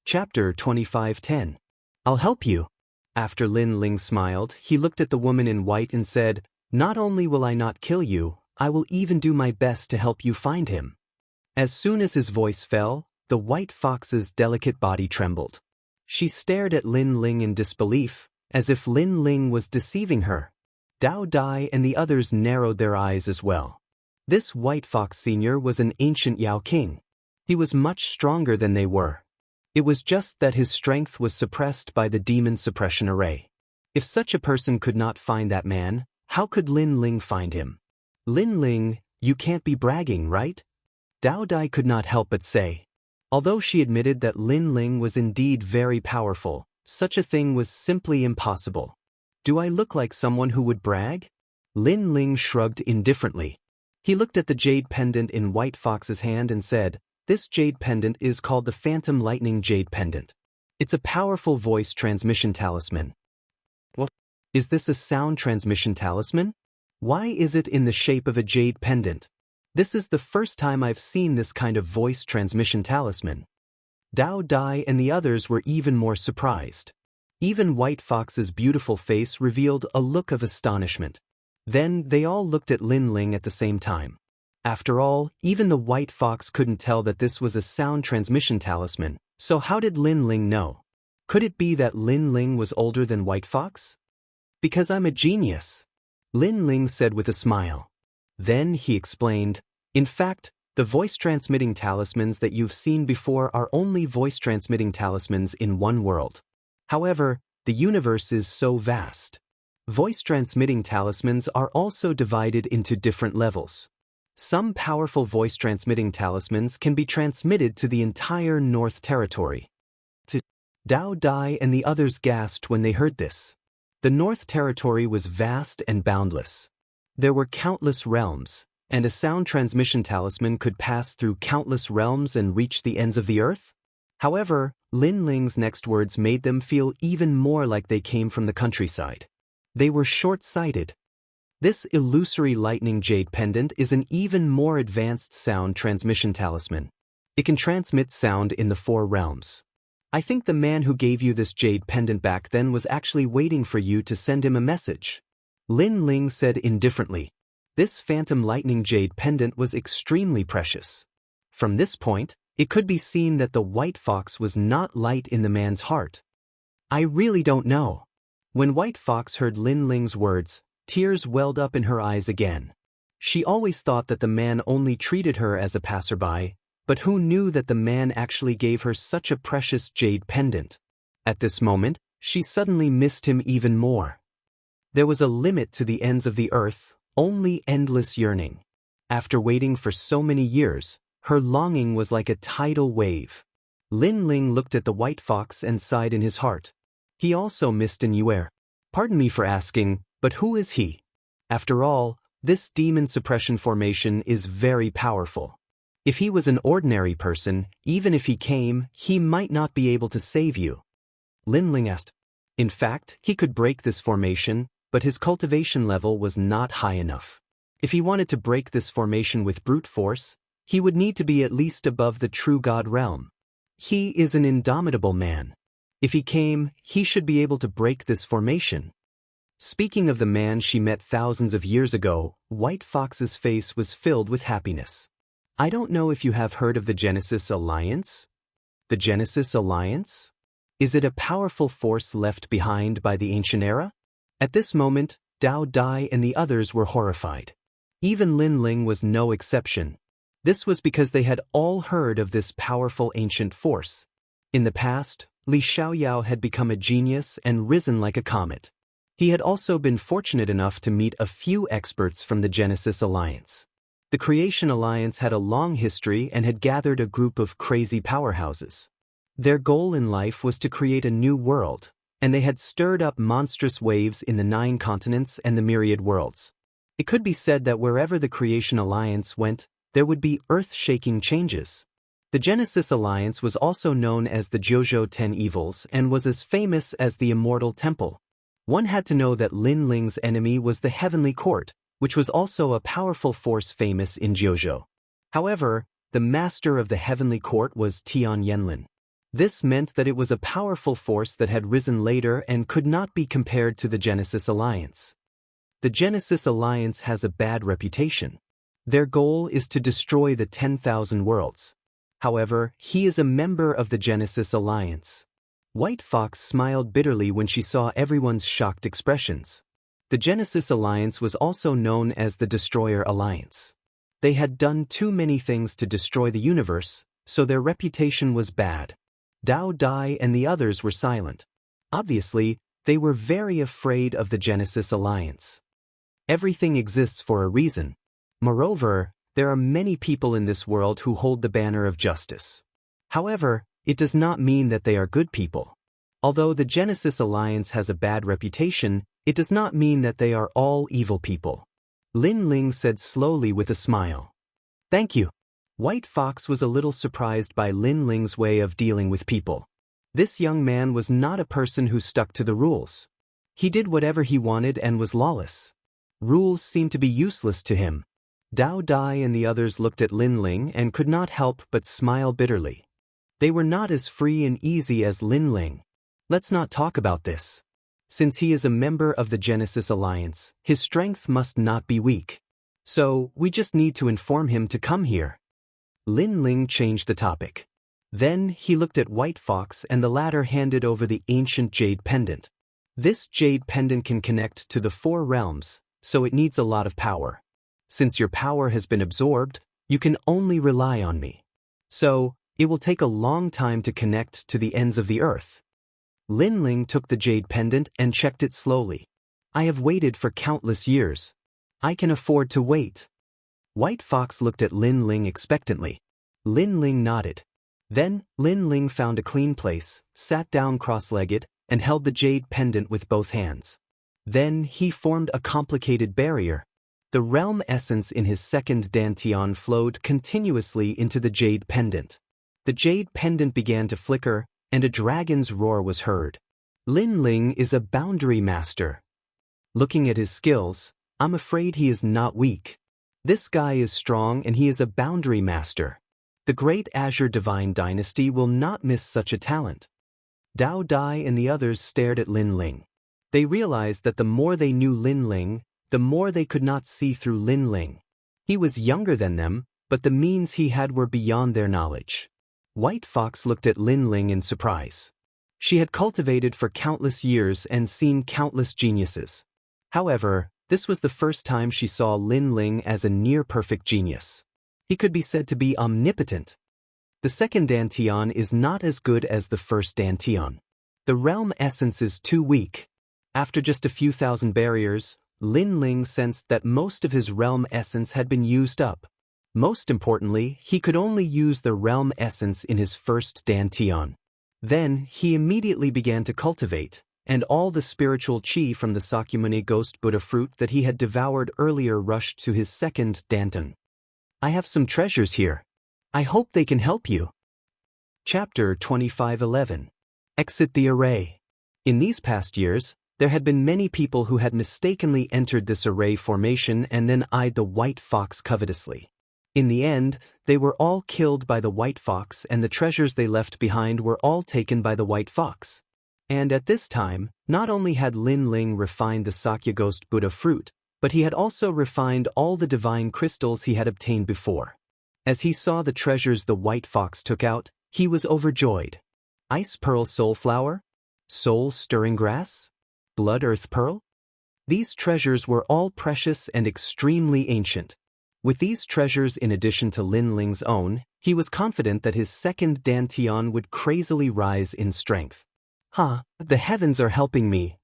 Chapter 25:10. I'll help you. After Lin Ling smiled, he looked at the woman in white and said, "Not only will I not kill you, I will even do my best to help you find him." As soon as his voice fell, the white fox's delicate body trembled. She stared at Lin Ling in disbelief, as if Lin Ling was deceiving her. Dao Dai and the others narrowed their eyes as well. This white fox senior was an ancient Yao king. He was much stronger than they were. It was just that his strength was suppressed by the demon suppression array. If such a person could not find that man, how could Lin Ling find him? "Lin Ling, you can't be bragging, right?" Dao Dai could not help but say. Although she admitted that Lin Ling was indeed very powerful, such a thing was simply impossible. "Do I look like someone who would brag?" Lin Ling shrugged indifferently. He looked at the jade pendant in White Fox's hand and said, "This jade pendant is called the Phantom Lightning Jade Pendant. It's a powerful voice transmission talisman." "What? Is this a sound transmission talisman? Why is it in the shape of a jade pendant? This is the first time I've seen this kind of voice transmission talisman." Dao Dai and the others were even more surprised. Even White Fox's beautiful face revealed a look of astonishment. Then they all looked at Lin Ling at the same time. After all, even the White Fox couldn't tell that this was a sound transmission talisman, so how did Lin Ling know? Could it be that Lin Ling was older than White Fox? "Because I'm a genius," Lin Ling said with a smile. Then he explained, "In fact, the voice-transmitting talismans that you've seen before are only voice-transmitting talismans in one world. However, the universe is so vast. Voice-transmitting talismans are also divided into different levels. Some powerful voice-transmitting talismans can be transmitted to the entire North Territory." Dao Dai and the others gasped when they heard this. The North Territory was vast and boundless. There were countless realms, and a sound transmission talisman could pass through countless realms and reach the ends of the earth? However, Lin Ling's next words made them feel even more like they came from the countryside. They were short-sighted. This illusory lightning jade pendant is an even more advanced sound transmission talisman. It can transmit sound in the 4 realms. I think the man who gave you this jade pendant back then was actually waiting for you to send him a message. Lin Ling said indifferently. This phantom lightning jade pendant was extremely precious. From this point, it could be seen that the White Fox was not light in the man's heart. "I really don't know." When White Fox heard Lin Ling's words, tears welled up in her eyes again. She always thought that the man only treated her as a passerby, but who knew that the man actually gave her such a precious jade pendant? At this moment, she suddenly missed him even more. There was a limit to the ends of the earth, only endless yearning. After waiting for so many years, her longing was like a tidal wave. Lin Ling looked at the White Fox and sighed in his heart. He also missed an Yuer. "Pardon me for asking, but who is he?" After all, this demon suppression formation is very powerful. If he was an ordinary person, even if he came, he might not be able to save you. Lin Ling asked. In fact, he could break this formation, but his cultivation level was not high enough. If he wanted to break this formation with brute force, he would need to be at least above the true god realm. He is an indomitable man. If he came, he should be able to break this formation. Speaking of the man she met thousands of years ago, White Fox's face was filled with happiness. I don't know if you have heard of the Genesis Alliance? The Genesis Alliance? Is it a powerful force left behind by the ancient era? At this moment, Dao Dai and the others were horrified. Even Lin Ling was no exception. This was because they had all heard of this powerful ancient force. In the past, Li Xiaoyao had become a genius and risen like a comet. He had also been fortunate enough to meet a few experts from the Genesis Alliance. The Creation Alliance had a long history and had gathered a group of crazy powerhouses. Their goal in life was to create a new world, and they had stirred up monstrous waves in the 9 continents and the myriad worlds. It could be said that wherever the Creation Alliance went, there would be earth-shaking changes. The Genesis Alliance was also known as the Jiuzhou 10 Evils and was as famous as the Immortal Temple. One had to know that Lin Ling's enemy was the Heavenly Court, which was also a powerful force famous in Jiuzhou. However, the master of the Heavenly Court was Tian Yanlin. This meant that it was a powerful force that had risen later and could not be compared to the Genesis Alliance. The Genesis Alliance has a bad reputation. Their goal is to destroy the 10,000 worlds. However, he is a member of the Genesis Alliance. White Fox smiled bitterly when she saw everyone's shocked expressions. The Genesis Alliance was also known as the Destroyer Alliance. They had done too many things to destroy the universe, so their reputation was bad. Dao Dai and the others were silent. Obviously, they were very afraid of the Genesis Alliance. Everything exists for a reason. Moreover, there are many people in this world who hold the banner of justice. However, it does not mean that they are good people. Although the Genesis Alliance has a bad reputation, it does not mean that they are all evil people. Lin Ling said slowly with a smile. Thank you. White Fox was a little surprised by Lin Ling's way of dealing with people. This young man was not a person who stuck to the rules. He did whatever he wanted and was lawless. Rules seemed to be useless to him. Dao Dai and the others looked at Lin Ling and could not help but smile bitterly. They were not as free and easy as Lin Ling. Let's not talk about this. Since he is a member of the Genesis Alliance, his strength must not be weak. So, we just need to inform him to come here. Lin Ling changed the topic. Then he looked at White Fox and the latter handed over the ancient jade pendant. This jade pendant can connect to the 4 realms, so it needs a lot of power. Since your power has been absorbed, you can only rely on me. So, it will take a long time to connect to the ends of the earth. Lin Ling took the jade pendant and checked it slowly. I have waited for countless years. I can afford to wait. White Fox looked at Lin Ling expectantly. Lin Ling nodded. Then, Lin Ling found a clean place, sat down cross-legged, and held the jade pendant with both hands. Then he formed a complicated barrier. The realm essence in his second dantian flowed continuously into the jade pendant. The jade pendant began to flicker, and a dragon's roar was heard. Lin Ling is a boundary master. Looking at his skills, I'm afraid he is not weak. This guy is strong and he is a boundary master. The great Azure Divine Dynasty will not miss such a talent. Dao Dai and the others stared at Lin Ling. They realized that the more they knew Lin Ling, the more they could not see through Lin Ling. He was younger than them, but the means he had were beyond their knowledge. White Fox looked at Lin Ling in surprise. She had cultivated for countless years and seen countless geniuses. However, this was the first time she saw Lin Ling as a near-perfect genius. He could be said to be omnipotent. The second dantian is not as good as the first dantian. The realm essence is too weak. After just a few thousand barriers, Lin Ling sensed that most of his realm essence had been used up. Most importantly, he could only use the realm essence in his first dantian. Then, he immediately began to cultivate, and all the spiritual chi from the Sakyamuni Ghost Buddha fruit that he had devoured earlier rushed to his second dantian. I have some treasures here. I hope they can help you. Chapter 25:11. Exit the array. In these past years, there had been many people who had mistakenly entered this array formation and then eyed the white fox covetously. In the end, they were all killed by the white fox and the treasures they left behind were all taken by the white fox. And at this time, not only had Lin Ling refined the Sakya Ghost Buddha fruit, but he had also refined all the divine crystals he had obtained before. As he saw the treasures the white fox took out, he was overjoyed. Ice pearl soul flower? Soul stirring grass? Blood earth pearl? These treasures were all precious and extremely ancient. With these treasures in addition to Lin Ling's own, he was confident that his second dantian would crazily rise in strength. The heavens are helping me.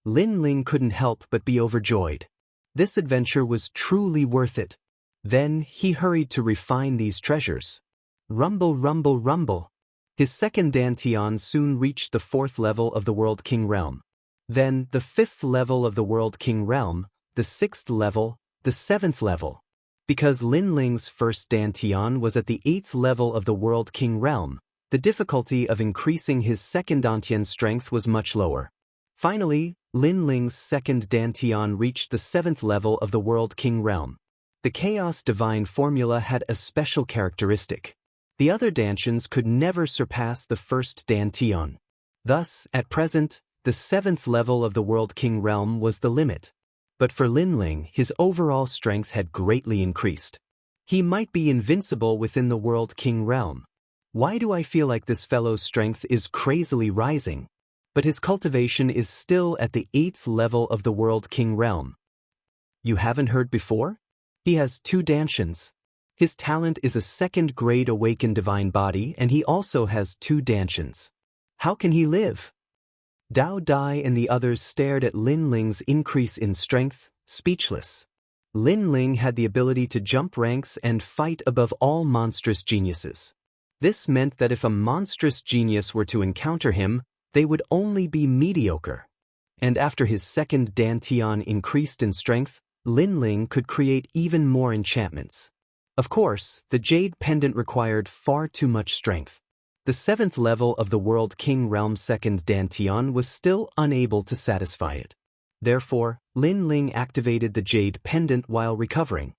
Lin Ling couldn't help but be overjoyed. This adventure was truly worth it. Then he hurried to refine these treasures. Rumble, rumble, rumble. His second dantian soon reached the 4th level of the World King Realm. Then the 5th level of the World King Realm, the 6th level, the 7th level. Because Lin Ling's first dantian was at the 8th level of the World King Realm, the difficulty of increasing his second dantian's strength was much lower. Finally, Lin Ling's second dantian reached the 7th level of the World King Realm. The Chaos Divine formula had a special characteristic. The other dantians could never surpass the first dantian. Thus, at present, the 7th level of the World King Realm was the limit. But for Lin Ling, his overall strength had greatly increased. He might be invincible within the World King Realm. Why do I feel like this fellow's strength is crazily rising? But his cultivation is still at the 8th level of the World King Realm. You haven't heard before? He has 2 dantians. His talent is a 2nd grade awakened divine body and he also has 2 dantians. How can he live? Dao Dai and the others stared at Lin Ling's increase in strength, speechless. Lin Ling had the ability to jump ranks and fight above all monstrous geniuses. This meant that if a monstrous genius were to encounter him, they would only be mediocre. And after his second dantian increased in strength, Lin Ling could create even more enchantments. Of course, the jade pendant required far too much strength. The 7th level of the World King Realm's second dantian was still unable to satisfy it. Therefore, Lin Ling activated the jade pendant while recovering.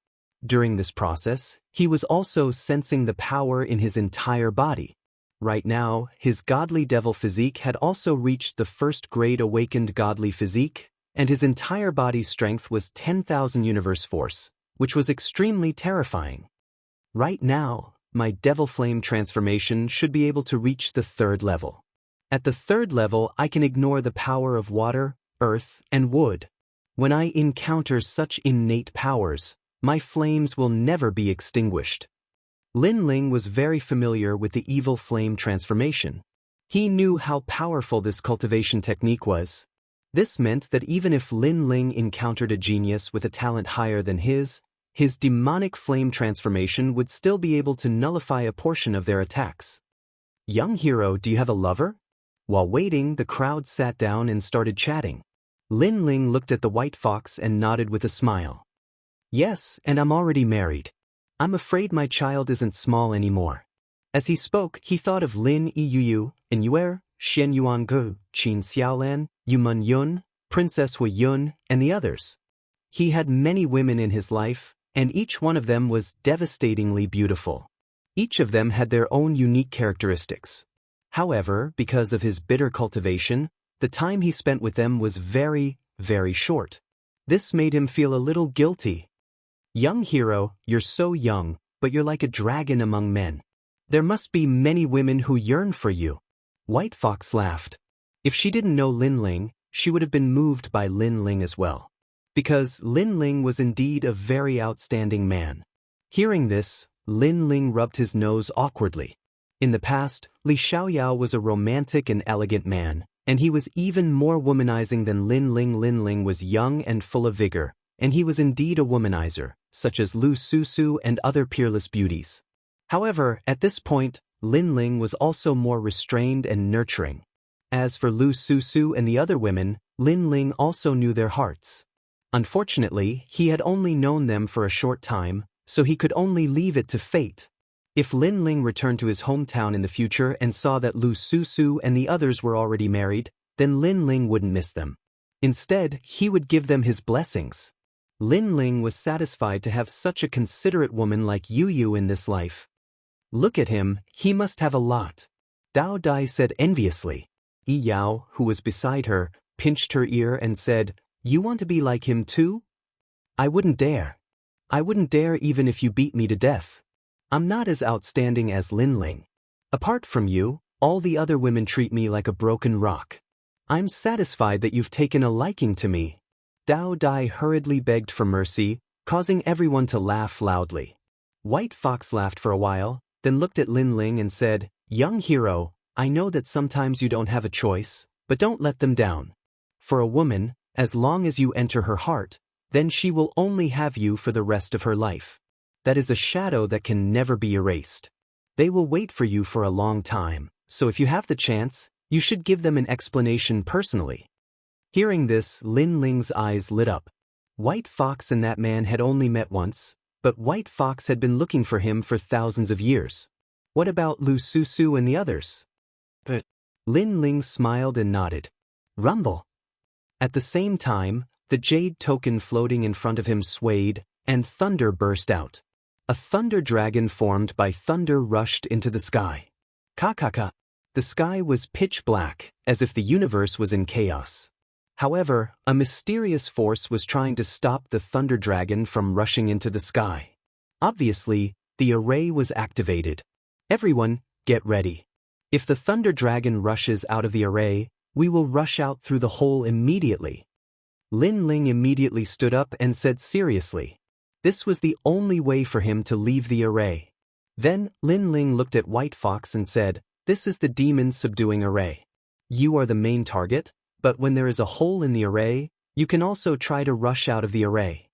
During this process, he was also sensing the power in his entire body. Right now, his godly devil physique had also reached the 1st grade awakened godly physique, and his entire body's strength was 10,000 universe force, which was extremely terrifying. Right now, my devil flame transformation should be able to reach the 3rd level. At the 3rd level, I can ignore the power of water, earth, and wood. When I encounter such innate powers, my flames will never be extinguished. Lin Ling was very familiar with the evil flame transformation. He knew how powerful this cultivation technique was. This meant that even if Lin Ling encountered a genius with a talent higher than his demonic flame transformation would still be able to nullify a portion of their attacks. Young hero, do you have a lover? While waiting, the crowd sat down and started chatting. Lin Ling looked at the white fox and nodded with a smile. Yes, and I'm already married. I'm afraid my child isn't small anymore. As he spoke, he thought of Lin Yiyu, Enyuer, Shen Yuangu, Qin Xiaolan, Yuman Yun, Princess Hui Yun, and the others. He had many women in his life, and each one of them was devastatingly beautiful. Each of them had their own unique characteristics. However, because of his bitter cultivation, the time he spent with them was very, very short. This made him feel a little guilty. Young hero, you're so young, but you're like a dragon among men. There must be many women who yearn for you. White Fox laughed. If she didn't know Lin Ling, she would have been moved by Lin Ling as well. Because Lin Ling was indeed a very outstanding man. Hearing this, Lin Ling rubbed his nose awkwardly. In the past, Li Xiaoyao was a romantic and elegant man, and he was even more womanizing than Lin Ling. Lin Ling was young and full of vigor, and he was indeed a womanizer, such as Lu Susu and other peerless beauties. However, at this point, Lin Ling was also more restrained and nurturing. As for Lu Susu and the other women, Lin Ling also knew their hearts. Unfortunately, he had only known them for a short time, so he could only leave it to fate. If Lin Ling returned to his hometown in the future and saw that Lu Susu and the others were already married, then Lin Ling wouldn't miss them. Instead, he would give them his blessings. Lin Ling was satisfied to have such a considerate woman like Yu Yu in this life. Look at him, he must have a lot. Dao Dai said enviously. Yi Yao, who was beside her, pinched her ear and said, "You want to be like him too?" "I wouldn't dare. I wouldn't dare even if you beat me to death. I'm not as outstanding as Lin Ling. Apart from you, all the other women treat me like a broken rock. I'm satisfied that you've taken a liking to me." Dao Dai hurriedly begged for mercy, causing everyone to laugh loudly. White Fox laughed for a while, then looked at Lin Ling and said, "Young hero, I know that sometimes you don't have a choice, but don't let them down. For a woman, as long as you enter her heart, then she will only have you for the rest of her life. That is a shadow that can never be erased. They will wait for you for a long time, so if you have the chance, you should give them an explanation personally." Hearing this, Lin Ling's eyes lit up. White Fox and that man had only met once, but White Fox had been looking for him for thousands of years. What about Lu Susu and the others? But Lin Ling smiled and nodded. Rumble. At the same time, the jade token floating in front of him swayed, and thunder burst out. A thunder dragon formed by thunder rushed into the sky. Ka. The sky was pitch black, as if the universe was in chaos. However, a mysterious force was trying to stop the thunder dragon from rushing into the sky. Obviously, the array was activated. Everyone, get ready. If the thunder dragon rushes out of the array, we will rush out through the hole immediately. Lin Ling immediately stood up and said seriously. This was the only way for him to leave the array. Then, Lin Ling looked at White Fox and said, "This is the demon subduing array. You are the main target, but when there is a hole in the array, you can also try to rush out of the array."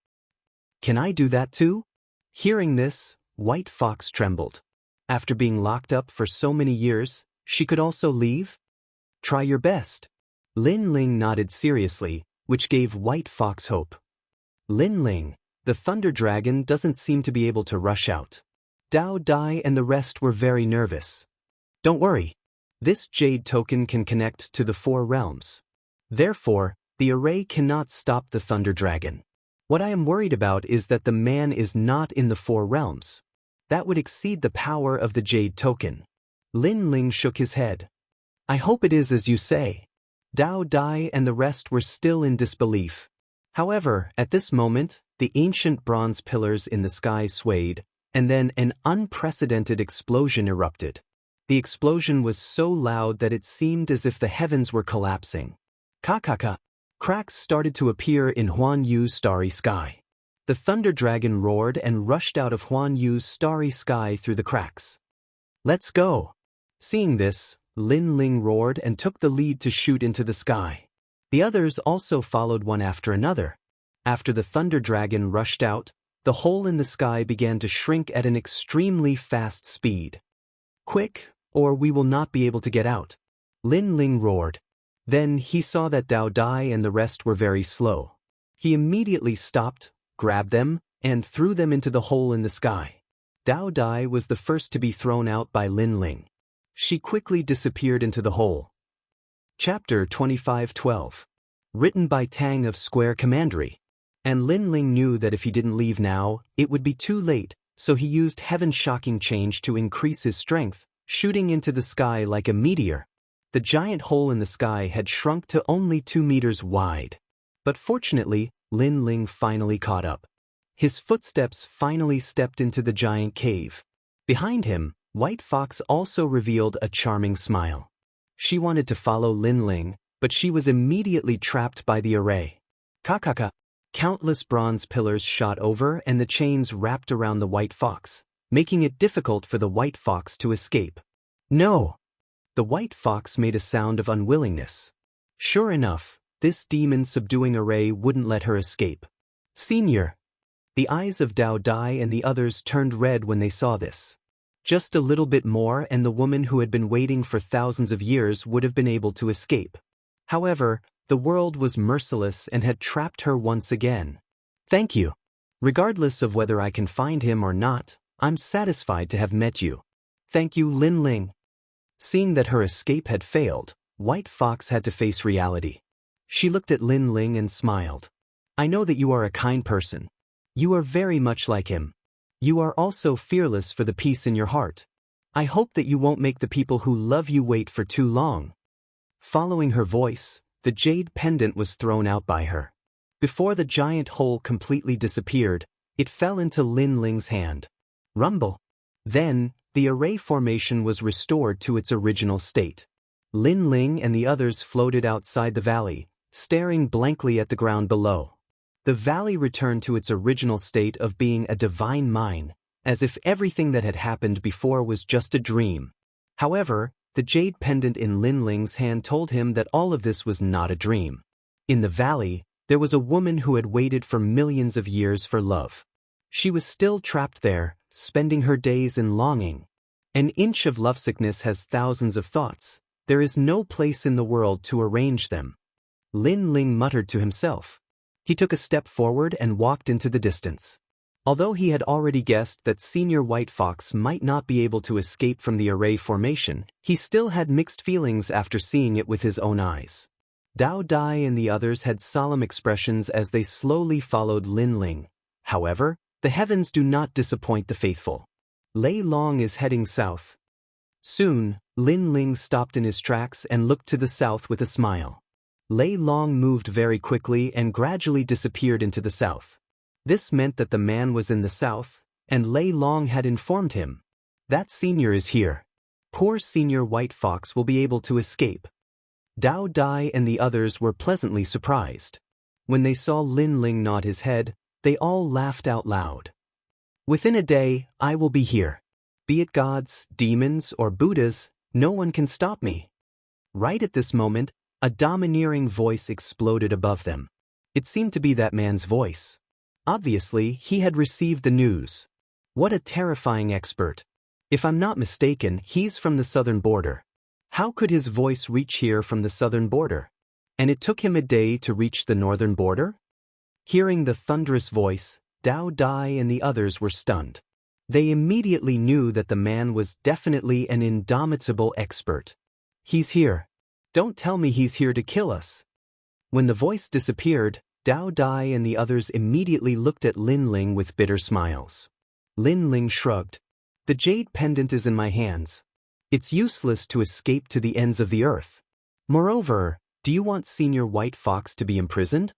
"Can I do that too?" Hearing this, White Fox trembled. After being locked up for so many years, she could also leave? "Try your best." Lin Ling nodded seriously, which gave White Fox hope. "Lin Ling, the thunder dragon doesn't seem to be able to rush out." Dao Dai and the rest were very nervous. "Don't worry. This jade token can connect to the 4 realms. Therefore, the array cannot stop the thunder dragon. What I am worried about is that the man is not in the 4 realms. That would exceed the power of the jade token." Lin Ling shook his head. "I hope it is as you say." Dao Dai and the rest were still in disbelief. However, at this moment, the ancient bronze pillars in the sky swayed, and then an unprecedented explosion erupted. The explosion was so loud that it seemed as if the heavens were collapsing. Ka. Cracks started to appear in Huan Yu's starry sky. The thunder dragon roared and rushed out of Huan Yu's starry sky through the cracks. "Let's go." Seeing this, Lin Ling roared and took the lead to shoot into the sky. The others also followed one after another. After the thunder dragon rushed out, the hole in the sky began to shrink at an extremely fast speed. "Quick, or we will not be able to get out," Lin Ling roared. Then he saw that Dao Dai and the rest were very slow. He immediately stopped, grabbed them, and threw them into the hole in the sky. Dao Dai was the first to be thrown out by Lin Ling. She quickly disappeared into the hole. Chapter 25:12. Written by Tang of Square Commandery. And Lin Ling knew that if he didn't leave now, it would be too late, so he used Heaven's Shocking Change to increase his strength, shooting into the sky like a meteor. The giant hole in the sky had shrunk to only 2 meters wide. But fortunately, Lin Ling finally caught up. His footsteps finally stepped into the giant cave. Behind him, White Fox also revealed a charming smile. She wanted to follow Lin Ling, but she was immediately trapped by the array. Ka. Countless bronze pillars shot over and the chains wrapped around the White Fox, making it difficult for the White Fox to escape. "No!" The White Fox made a sound of unwillingness. Sure enough, this demon subduing array wouldn't let her escape. "Senior!" The eyes of Dao Dai and the others turned red when they saw this. Just a little bit more and the woman who had been waiting for thousands of years would have been able to escape. However, the world was merciless and had trapped her once again. "Thank you. Regardless of whether I can find him or not, I'm satisfied to have met you. Thank you, Lin Ling. Seeing that her escape had failed, White Fox had to face reality. She looked at Lin Ling and smiled. I know that you are a kind person. You are very much like him. You are also fearless for the peace in your heart. I hope that you won't make the people who love you wait for too long. Following her voice, the jade pendant was thrown out by her. Before the giant hole completely disappeared, it fell into Lin Ling's hand. Rumble. Then, the array formation was restored to its original state. Lin Ling and the others floated outside the valley, staring blankly at the ground below. The valley returned to its original state of being a divine mine, as if everything that had happened before was just a dream. However, the jade pendant in Lin Ling's hand told him that all of this was not a dream. In the valley, there was a woman who had waited for millions of years for love. She was still trapped there, spending her days in longing. An inch of lovesickness has thousands of thoughts. There is no place in the world to arrange them. Lin Ling muttered to himself. He took a step forward and walked into the distance. Although he had already guessed that Senior White Fox might not be able to escape from the array formation, he still had mixed feelings after seeing it with his own eyes. Dao Dai and the others had solemn expressions as they slowly followed Lin Ling. However, the heavens do not disappoint the faithful. Lei Long is heading south. Soon, Lin Ling stopped in his tracks and looked to the south with a smile. Lei Long moved very quickly and gradually disappeared into the south. This meant that the man was in the south, and Lei Long had informed him. That senior is here. Poor Senior White Fox will be able to escape. Dao Dai and the others were pleasantly surprised. When they saw Lin Ling nod his head, they all laughed out loud. Within a day, I will be here. Be it gods, demons, or Buddhas, no one can stop me. Right at this moment, a domineering voice exploded above them. It seemed to be that man's voice. Obviously, he had received the news. What a terrifying expert. If I'm not mistaken, he's from the southern border. How could his voice reach here from the southern border? And it took him a day to reach the northern border? Hearing the thunderous voice, Dao Dai and the others were stunned. They immediately knew that the man was definitely an indomitable expert. He's here. Don't tell me he's here to kill us. When the voice disappeared, Dao Dai and the others immediately looked at Lin Ling with bitter smiles. Lin Ling shrugged. The jade pendant is in my hands. It's useless to escape to the ends of the earth. Moreover, do you want Senior White Fox to be imprisoned?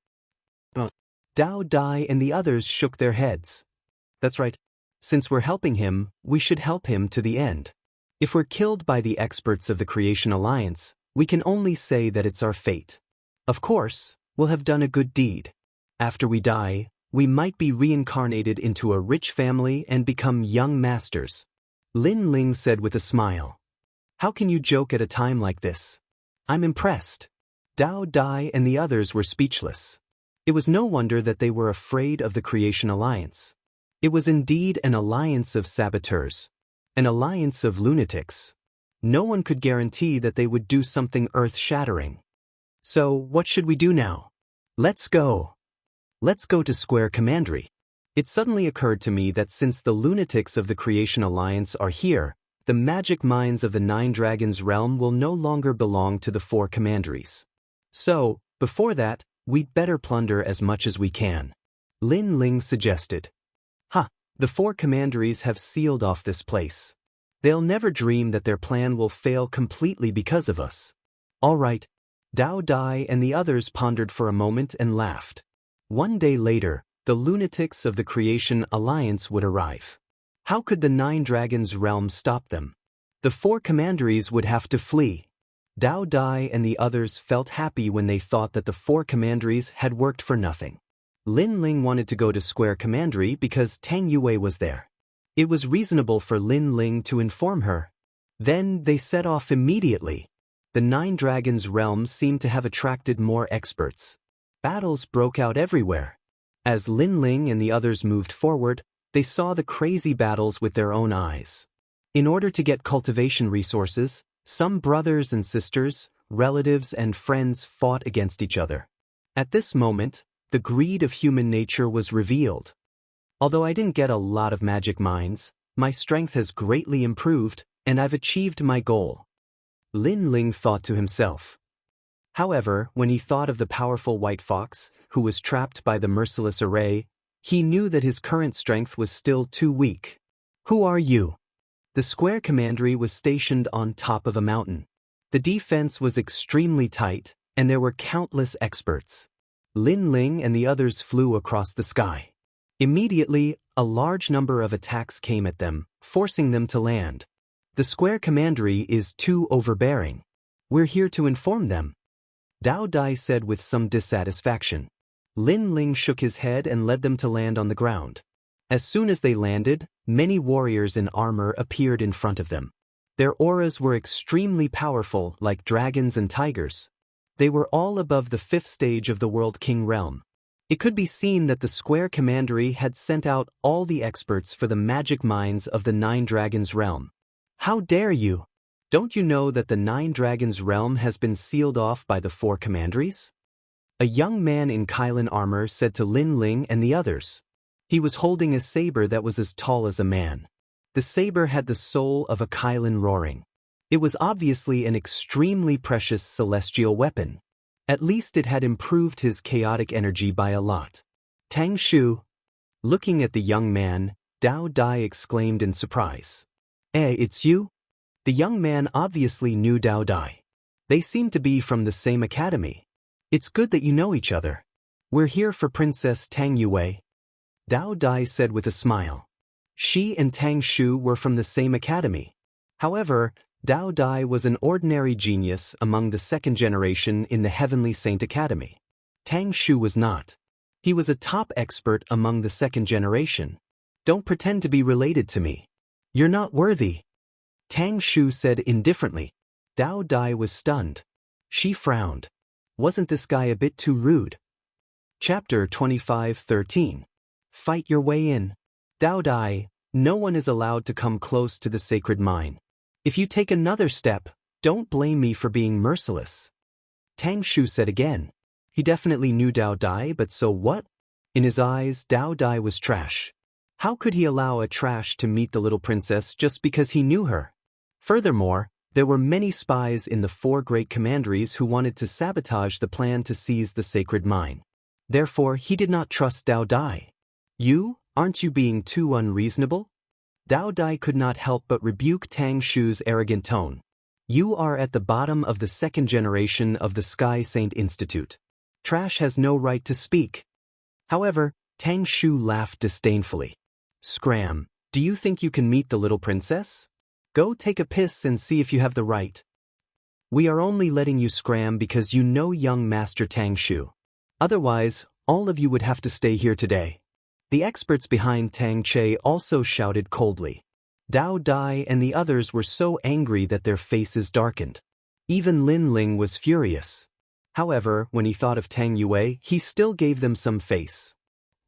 Dao Dai and the others shook their heads. That's right. Since we're helping him, we should help him to the end. If we're killed by the experts of the Creation Alliance, we can only say that it's our fate. Of course, we'll have done a good deed. After we die, we might be reincarnated into a rich family and become young masters. Lin Ling said with a smile. How can you joke at a time like this? I'm impressed. Dao Dai and the others were speechless. It was no wonder that they were afraid of the Creation Alliance. It was indeed an alliance of saboteurs. An alliance of lunatics. No one could guarantee that they would do something earth-shattering. So, what should we do now? Let's go. Let's go to Square Commandery. It suddenly occurred to me that since the lunatics of the Creation Alliance are here, the magic mines of the Nine Dragons realm will no longer belong to the four commanderies. So, before that, we'd better plunder as much as we can. Lin Ling suggested. The four commanderies have sealed off this place. They'll never dream that their plan will fail completely because of us. All right. Dao Dai and the others pondered for a moment and laughed. One day later, the lunatics of the Creation Alliance would arrive. How could the Nine Dragons realm stop them? The four commanderies would have to flee. Dao Dai and the others felt happy when they thought that the four commanderies had worked for nothing. Lin Ling wanted to go to Square Commandery because Tang Yue was there. It was reasonable for Lin Ling to inform her. Then they set off immediately. The Nine Dragons realm seemed to have attracted more experts. Battles broke out everywhere. As Lin Ling and the others moved forward, they saw the crazy battles with their own eyes. In order to get cultivation resources, some brothers and sisters, relatives and friends fought against each other. At this moment, the greed of human nature was revealed. Although I didn't get a lot of magic mines, My strength has greatly improved, and I've achieved my goal. Lin Ling thought to himself. However, when he thought of the powerful white fox, who was trapped by the merciless array, he knew that his current strength was still too weak. Who are you? The square commandery was stationed on top of a mountain. The defense was extremely tight, and there were countless experts. Lin Ling and the others flew across the sky. Immediately, a large number of attacks came at them, forcing them to land. The square commandery is too overbearing. We're here to inform them. Dao Dai said with some dissatisfaction. Lin Ling shook his head and led them to land on the ground. As soon as they landed, many warriors in armor appeared in front of them. Their auras were extremely powerful, like dragons and tigers. They were all above the 5th stage of the World King realm. It could be seen that the square commandery had sent out all the experts for the magic mines of the 9 Dragons realm. How dare you? Don't you know that the 9 Dragons realm has been sealed off by the 4 commanderies? A young man in Kylan armor said to Lin Ling and the others. He was holding a saber that was as tall as a man. The saber had the soul of a Kylan roaring. It was obviously an extremely precious celestial weapon. At least it had improved his chaotic energy by a lot. Tang Shu. Looking at the young man, Dao Dai exclaimed in surprise. It's you? The young man obviously knew Dao Dai. They seemed to be from the same academy. It's good that you know each other. We're here for Princess Tang Yue. Dao Dai said with a smile. She and Tang Shu were from the same academy. However, Dao Dai was an ordinary genius among the 2nd generation in the Heavenly Saint Academy. Tang Shu was not. He was a top expert among the 2nd generation. Don't pretend to be related to me. You're not worthy. Tang Shu said indifferently. Dao Dai was stunned. She frowned. Wasn't this guy a bit too rude? Chapter 25:13. Fight your way in. Dao Dai, no one is allowed to come close to the sacred mine. If you take another step, don't blame me for being merciless. Tang Shu said again. He definitely knew Dao Dai, but so what? In his eyes, Dao Dai was trash. How could he allow a trash to meet the little princess just because he knew her? Furthermore, there were many spies in the 4 great commanderies who wanted to sabotage the plan to seize the sacred mine. Therefore, he did not trust Dao Dai. Aren't you being too unreasonable? Dao Dai could not help but rebuke Tang Shu's arrogant tone. You are at the bottom of the 2nd generation of the Sky Saint Institute. Trash has no right to speak. However, Tang Shu laughed disdainfully. Scram, do you think you can meet the little princess? Go take a piss and see if you have the right. We are only letting you scram because you know young Master Tang Shu. Otherwise, all of you would have to stay here today. The experts behind Tang Che also shouted coldly. Dao Dai and the others were so angry that their faces darkened. Even Lin Ling was furious. However, when he thought of Tang Yue, he still gave them some face.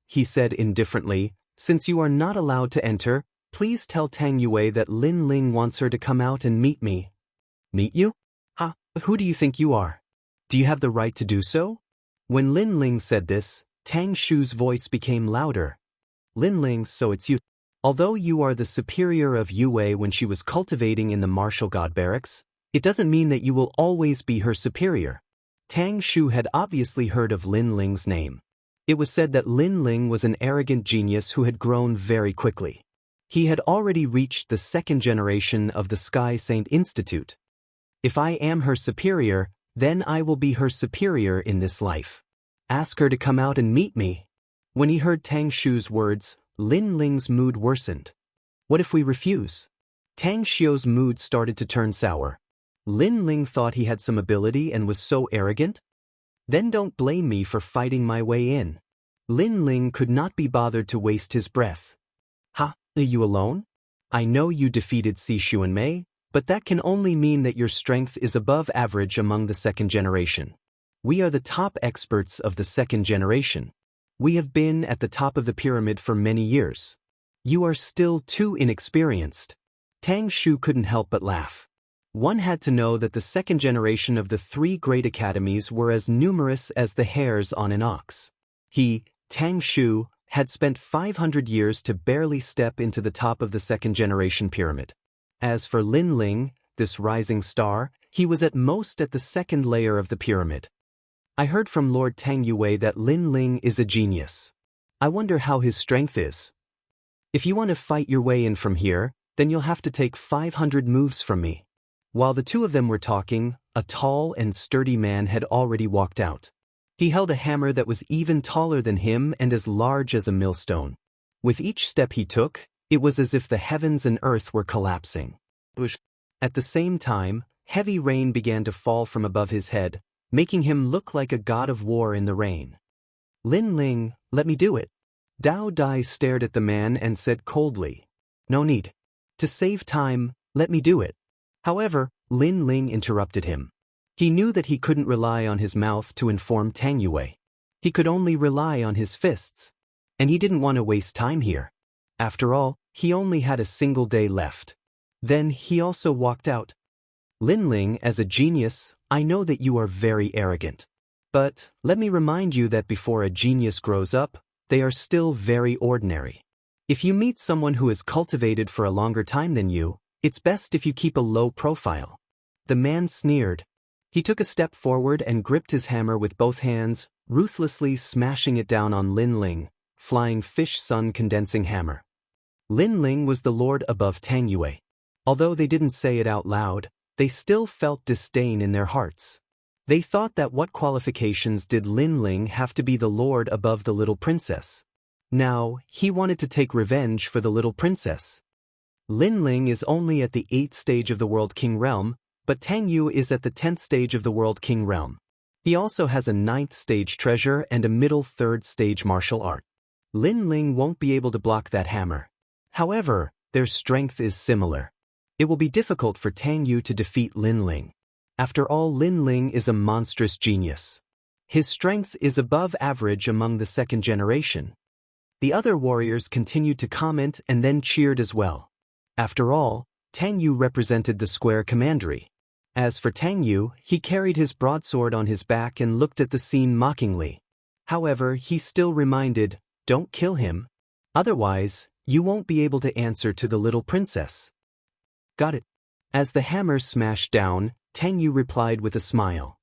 He said indifferently, since you are not allowed to enter, please tell Tang Yue that Lin Ling wants her to come out and meet me. Meet you? Who do you think you are? Do you have the right to do so? When Lin Ling said this, Tang Shu's voice became louder. Lin Ling, so it's you. Although you are the superior of Yue when she was cultivating in the martial god barracks, it doesn't mean that you will always be her superior. Tang Shu had obviously heard of Lin Ling's name. It was said that Lin Ling was an arrogant genius who had grown very quickly. He had already reached the 2nd generation of the Sky Saint Institute. If I am her superior, then I will be her superior in this life. Ask her to come out and meet me. When he heard Tang Shu's words, Lin Ling's mood worsened. What if we refuse? Tang Xiu's mood started to turn sour. Lin Ling thought he had some ability and was so arrogant? Then don't blame me for fighting my way in. Lin Ling could not be bothered to waste his breath. Are you alone? I know you defeated Si Shu and Mei, but that can only mean that your strength is above average among the 2nd generation. We are the top experts of the 2nd generation. We have been at the top of the pyramid for many years. You are still too inexperienced. Tang Shu couldn't help but laugh. One had to know that the 2nd generation of the 3 great academies were as numerous as the hairs on an ox. He, Tang Shu, had spent 500 years to barely step into the top of the second-generation pyramid. As for Lin Ling, this rising star, he was at most at the second layer of the pyramid. I heard from Lord Tang Yue that Lin Ling is a genius. I wonder how his strength is. If you want to fight your way in from here, then you'll have to take 500 moves from me. While the two of them were talking, a tall and sturdy man had already walked out. He held a hammer that was even taller than him and as large as a millstone. With each step he took, it was as if the heavens and earth were collapsing. At the same time, heavy rain began to fall from above his head, making him look like a god of war in the rain. Lin Ling, let me do it. Dao Dai stared at the man and said coldly, "No need. To save time, let me do it." However, Lin Ling interrupted him. He knew that he couldn't rely on his mouth to inform Tang Yue. He could only rely on his fists. And he didn't want to waste time here. After all, he only had a single day left. Then he also walked out. Lin Ling, as a genius, I know that you are very arrogant. But let me remind you that before a genius grows up, they are still very ordinary. If you meet someone who is cultivated for a longer time than you, it's best if you keep a low profile. The man sneered. He took a step forward and gripped his hammer with both hands, ruthlessly smashing it down on Lin Ling, flying fish sun condensing hammer. Lin Ling was the lord above Tang Yue. Although they didn't say it out loud, they still felt disdain in their hearts. They thought that what qualifications did Lin Ling have to be the lord above the little princess? Now, he wanted to take revenge for the little princess. Lin Ling is only at the 8th stage of the World King realm, but Tang Yu is at the 10th stage of the World King realm. He also has a 9th stage treasure and a middle 3rd stage martial art. Lin Ling won't be able to block that hammer. However, their strength is similar. It will be difficult for Tang Yu to defeat Lin Ling. After all, Lin Ling is a monstrous genius. His strength is above average among the second generation. The other warriors continued to comment and then cheered as well. After all, Tang Yu represented the square commandery. As for Tang Yu, he carried his broadsword on his back and looked at the scene mockingly. However, he still reminded, "Don't kill him. Otherwise, you won't be able to answer to the little princess." Got it. As the hammer smashed down, Tang Yu replied with a smile.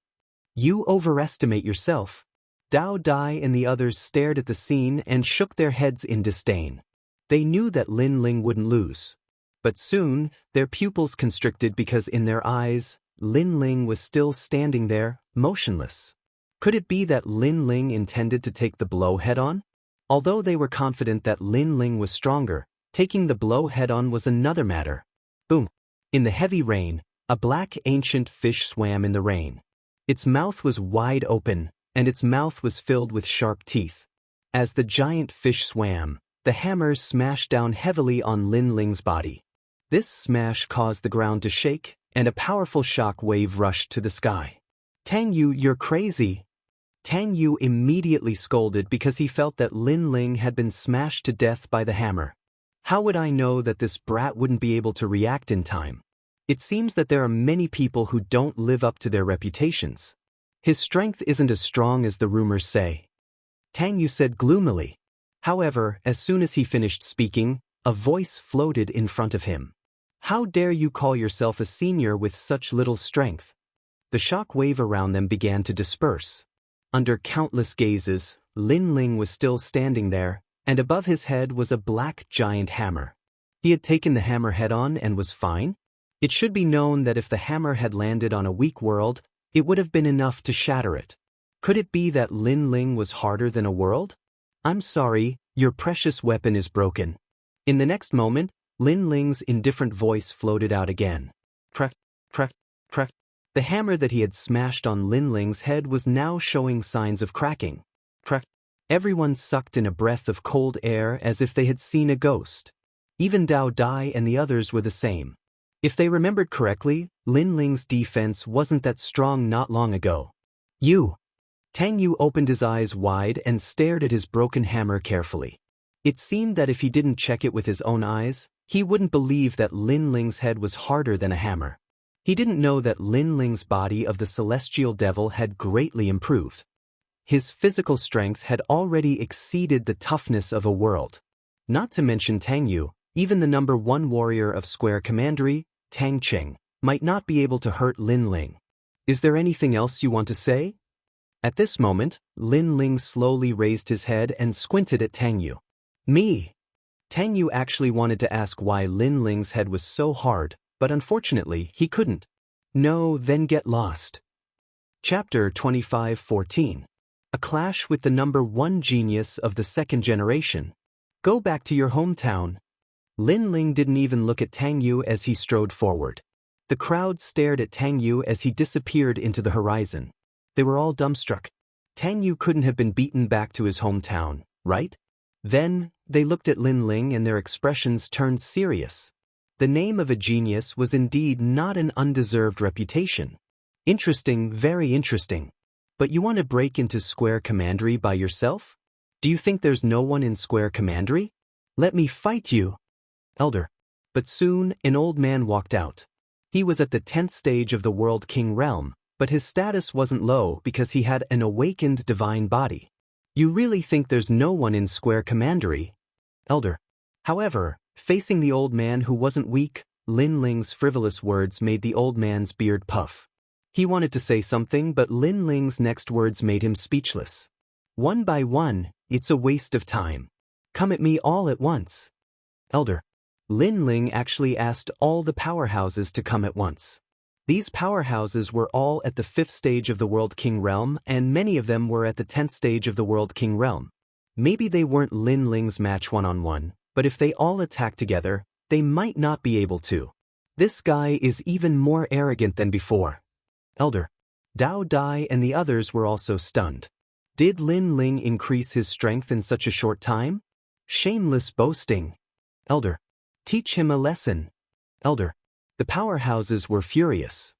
"You overestimate yourself." Dao Dai and the others stared at the scene and shook their heads in disdain. They knew that Lin Ling wouldn't lose. But soon, their pupils constricted because in their eyes, Lin Ling was still standing there, motionless. Could it be that Lin Ling intended to take the blow head-on? Although they were confident that Lin Ling was stronger, taking the blow head-on was another matter. Boom! In the heavy rain, a black ancient fish swam in the rain. Its mouth was wide open, and its mouth was filled with sharp teeth. As the giant fish swam, the hammer smashed down heavily on Lin Ling's body. This smash caused the ground to shake, and a powerful shock wave rushed to the sky. "Tang Yu, you're crazy!" Tang Yu immediately scolded because he felt that Lin Ling had been smashed to death by the hammer. How would I know that this brat wouldn't be able to react in time? It seems that there are many people who don't live up to their reputations. His strength isn't as strong as the rumors say. Tang Yu said gloomily. However, as soon as he finished speaking, a voice floated in front of him. "How dare you call yourself a senior with such little strength?" The shock wave around them began to disperse. Under countless gazes, Lin Ling was still standing there, and above his head was a black giant hammer. He had taken the hammer head-on and was fine? It should be known that if the hammer had landed on a weak world, it would have been enough to shatter it. Could it be that Lin Ling was harder than a world? "I'm sorry, your precious weapon is broken." In the next moment, Lin Ling's indifferent voice floated out again. Crack, crack, crack. The hammer that he had smashed on Lin Ling's head was now showing signs of cracking. Crack. Everyone sucked in a breath of cold air as if they had seen a ghost. Even Dao Dai and the others were the same. If they remembered correctly, Lin Ling's defense wasn't that strong not long ago. "You!" Tang Yu opened his eyes wide and stared at his broken hammer carefully. It seemed that if he didn't check it with his own eyes, he wouldn't believe that Lin Ling's head was harder than a hammer. He didn't know that Lin Ling's body of the celestial devil had greatly improved. His physical strength had already exceeded the toughness of a world. Not to mention Tang Yu, even the #1 warrior of Square Commandery, Tang Cheng, might not be able to hurt Lin Ling. Is there anything else you want to say? At this moment, Lin Ling slowly raised his head and squinted at Tang Yu. Me. Tang Yu actually wanted to ask why Lin Ling's head was so hard, but unfortunately he couldn't. No, then get lost. Chapter 25:14. A clash with the #1 genius of the second generation. Go back to your hometown. Lin Ling didn't even look at Tang Yu as he strode forward. The crowd stared at Tang Yu as he disappeared into the horizon. They were all dumbstruck. Tang Yu couldn't have been beaten back to his hometown, right? Then, they looked at Lin Ling and their expressions turned serious. The name of a genius was indeed not an undeserved reputation. Interesting, very interesting. But you want to break into Square Commandery by yourself? Do you think there's no one in Square Commandery? Let me fight you. Elder. But soon, an old man walked out. He was at the 10th stage of the World King realm, but his status wasn't low because he had an awakened divine body. You really think there's no one in Square Commandery? Elder. However, facing the old man who wasn't weak, Lin Ling's frivolous words made the old man's beard puff. He wanted to say something, but Lin Ling's next words made him speechless. One by one, it's a waste of time. Come at me all at once. Elder. Lin Ling actually asked all the powerhouses to come at once. These powerhouses were all at the 5th stage of the World King realm, and many of them were at the 10th stage of the World King realm. Maybe they weren't Lin Ling's match one-on-one, but if they all attack together, they might not be able to. This guy is even more arrogant than before. Elder. Dao Dai and the others were also stunned. Did Lin Ling increase his strength in such a short time? Shameless boasting. Elder. Teach him a lesson. Elder. The powerhouses were furious.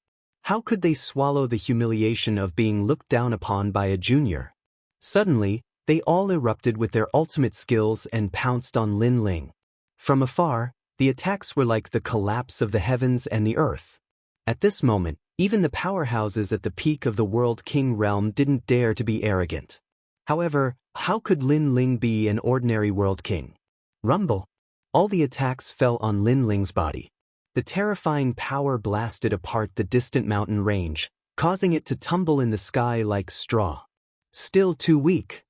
How could they swallow the humiliation of being looked down upon by a junior? Suddenly, they all erupted with their ultimate skills and pounced on Lin Ling. From afar, the attacks were like the collapse of the heavens and the earth. At this moment, even the powerhouses at the peak of the World King realm didn't dare to be arrogant. However, how could Lin Ling be an ordinary World King? Rumble. All the attacks fell on Lin Ling's body. The terrifying power blasted apart the distant mountain range, causing it to tumble in the sky like straw. Still too weak.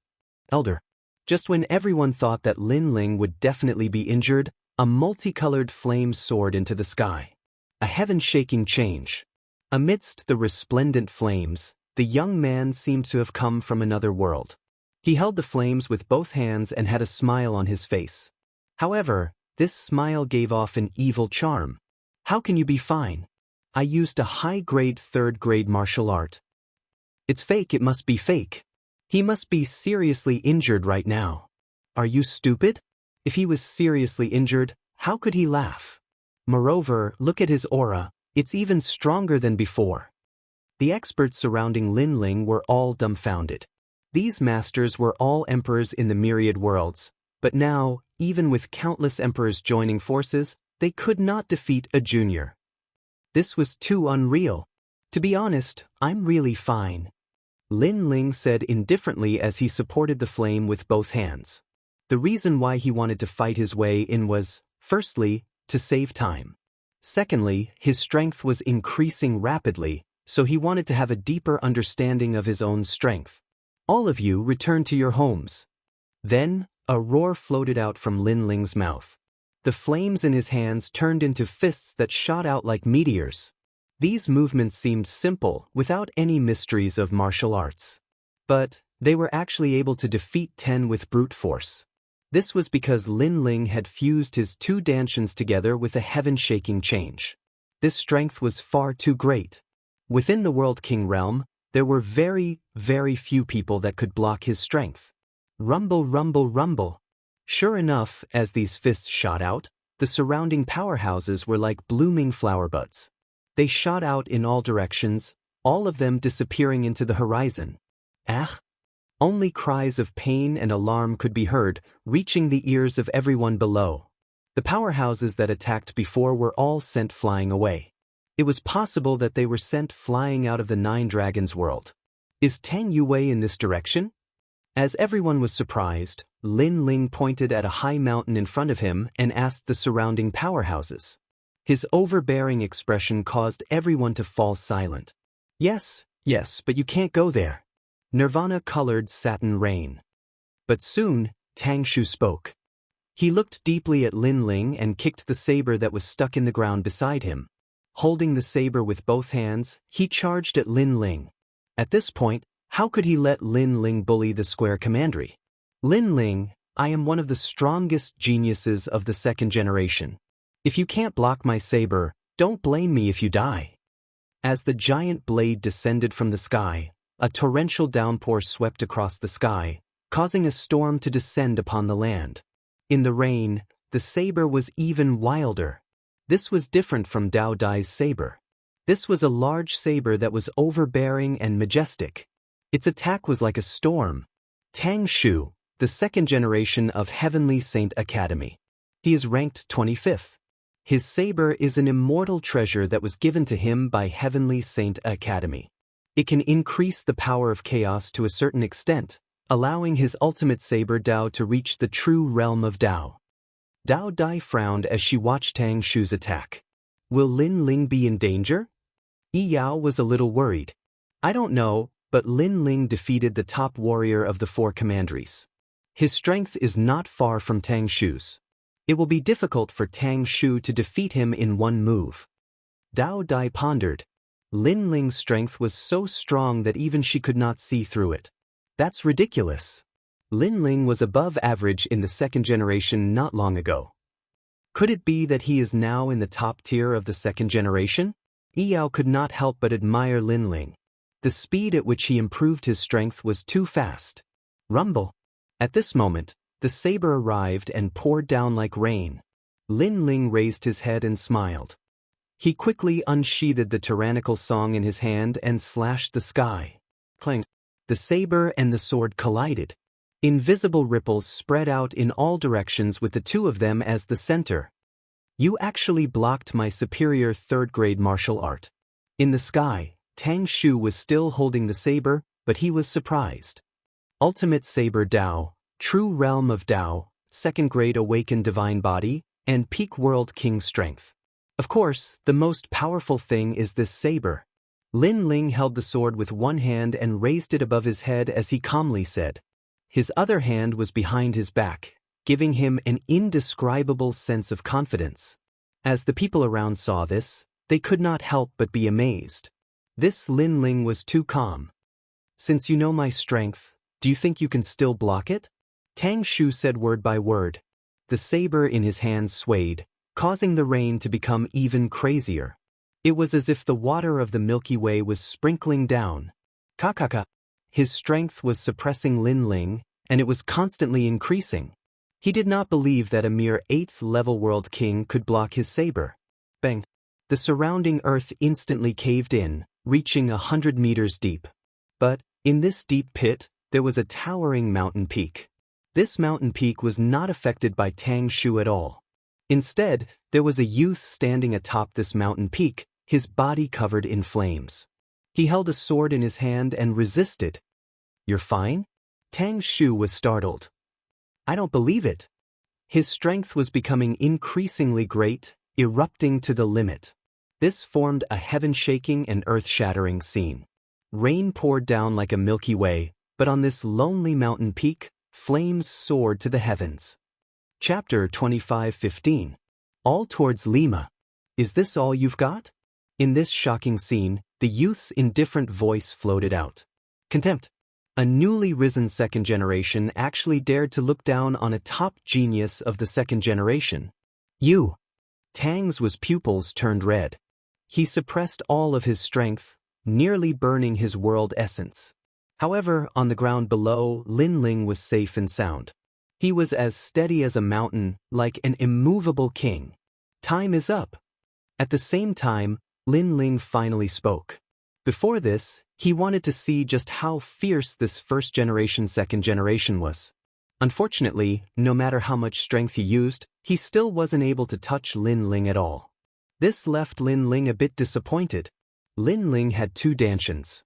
Elder. Just when everyone thought that Lin Ling would definitely be injured, a multicolored flame soared into the sky. A heaven-shaking change. Amidst the resplendent flames, the young man seemed to have come from another world. He held the flames with both hands and had a smile on his face. However, this smile gave off an evil charm. How can you be fine? I used a high-grade 3rd-grade martial art. It's fake, it must be fake. He must be seriously injured right now. Are you stupid? If he was seriously injured, how could he laugh? Moreover, look at his aura, it's even stronger than before. The experts surrounding Lin Ling were all dumbfounded. These masters were all emperors in the myriad worlds, but now, even with countless emperors joining forces, they could not defeat a junior. This was too unreal. To be honest, I'm really fine. Lin Ling said indifferently as he supported the flame with both hands. The reason why he wanted to fight his way in was, firstly, to save time. Secondly, his strength was increasing rapidly, so he wanted to have a deeper understanding of his own strength. All of you return to your homes. Then, a roar floated out from Lin Ling's mouth. The flames in his hands turned into fists that shot out like meteors. These movements seemed simple, without any mysteries of martial arts. But they were actually able to defeat 10 with brute force. This was because Lin Ling had fused his 2 dantians together with a heaven-shaking change. This strength was far too great. Within the World King realm, there were very, very few people that could block his strength. Rumble, rumble, rumble. Sure enough, as these fists shot out, the surrounding powerhouses were like blooming flower buds. They shot out in all directions, all of them disappearing into the horizon. Ah! Only cries of pain and alarm could be heard, reaching the ears of everyone below. The powerhouses that attacked before were all sent flying away. It was possible that they were sent flying out of the 9 Dragons world. Is Tang Yue in this direction? As everyone was surprised, Lin Ling pointed at a high mountain in front of him and asked the surrounding powerhouses. His overbearing expression caused everyone to fall silent. Yes, but you can't go there. Nirvana-colored satin rain. But soon, Tang Shu spoke. He looked deeply at Lin Ling and kicked the saber that was stuck in the ground beside him. Holding the saber with both hands, he charged at Lin Ling. At this point, how could he let Lin Ling bully the square commandery? Lin Ling, I am one of the strongest geniuses of the second generation. If you can't block my saber, don't blame me if you die. As the giant blade descended from the sky, a torrential downpour swept across the sky, causing a storm to descend upon the land. In the rain, the saber was even wilder. This was different from Dao Dai's saber. This was a large saber that was overbearing and majestic. Its attack was like a storm. Tang Shu, the second generation of Heavenly Saint Academy. He is ranked 25th. His saber is an immortal treasure that was given to him by Heavenly Saint Academy. It can increase the power of chaos to a certain extent, allowing his ultimate saber Dao to reach the true realm of Dao. Dao Dai frowned as she watched Tang Shu's attack. Will Lin Ling be in danger? Yi Yao was a little worried. I don't know, but Lin Ling defeated the top warrior of the four commanderies. His strength is not far from Tang Shu's. It will be difficult for Tang Shu to defeat him in one move. Dao Dai pondered. Lin Ling's strength was so strong that even she could not see through it. That's ridiculous. Lin Ling was above average in the second generation not long ago. Could it be that he is now in the top tier of the second generation? Yi Yao could not help but admire Lin Ling. The speed at which he improved his strength was too fast. Rumble. At this moment, the saber arrived and poured down like rain. Lin Ling raised his head and smiled. He quickly unsheathed the tyrannical song in his hand and slashed the sky. Clang. The saber and the sword collided. Invisible ripples spread out in all directions with the two of them as the center. You actually blocked my superior third-grade martial art. In the sky, Tang Shu was still holding the saber, but he was surprised. Ultimate Saber Dao, True Realm of Dao, Second Grade Awakened Divine Body, and Peak World King Strength. Of course, the most powerful thing is this saber. Lin Ling held the sword with one hand and raised it above his head as he calmly said. His other hand was behind his back, giving him an indescribable sense of confidence. As the people around saw this, they could not help but be amazed. This Lin Ling was too calm. Since you know my strength, do you think you can still block it? Tang Shu said word by word. The saber in his hand swayed, causing the rain to become even crazier. It was as if the water of the Milky Way was sprinkling down. Kakaka. His strength was suppressing Lin Ling, and it was constantly increasing. He did not believe that a mere 8th-level world king could block his saber. Bang! The surrounding earth instantly caved in, reaching 100 meters deep. But, in this deep pit, there was a towering mountain peak. This mountain peak was not affected by Tang Shu at all. Instead, there was a youth standing atop this mountain peak, his body covered in flames. He held a sword in his hand and resisted. You're fine? Tang Shu was startled. I don't believe it. His strength was becoming increasingly great, erupting to the limit. This formed a heaven-shaking and earth-shattering scene. Rain poured down like a Milky Way, but on this lonely mountain peak, flames soared to the heavens. Chapter 25:15. All towards Lima. Is this all you've got? In this shocking scene, the youth's indifferent voice floated out. Contempt. A newly risen second generation actually dared to look down on a top genius of the second generation. You. Tang's pupils turned red. He suppressed all of his strength, nearly burning his world essence. However, on the ground below, Lin Ling was safe and sound. He was as steady as a mountain, like an immovable king. Time is up. At the same time, Lin Ling finally spoke. Before this, he wanted to see just how fierce this first generation second generation was. Unfortunately, no matter how much strength he used, he still wasn't able to touch Lin Ling at all. This left Lin Ling a bit disappointed. Lin Ling had two dantians.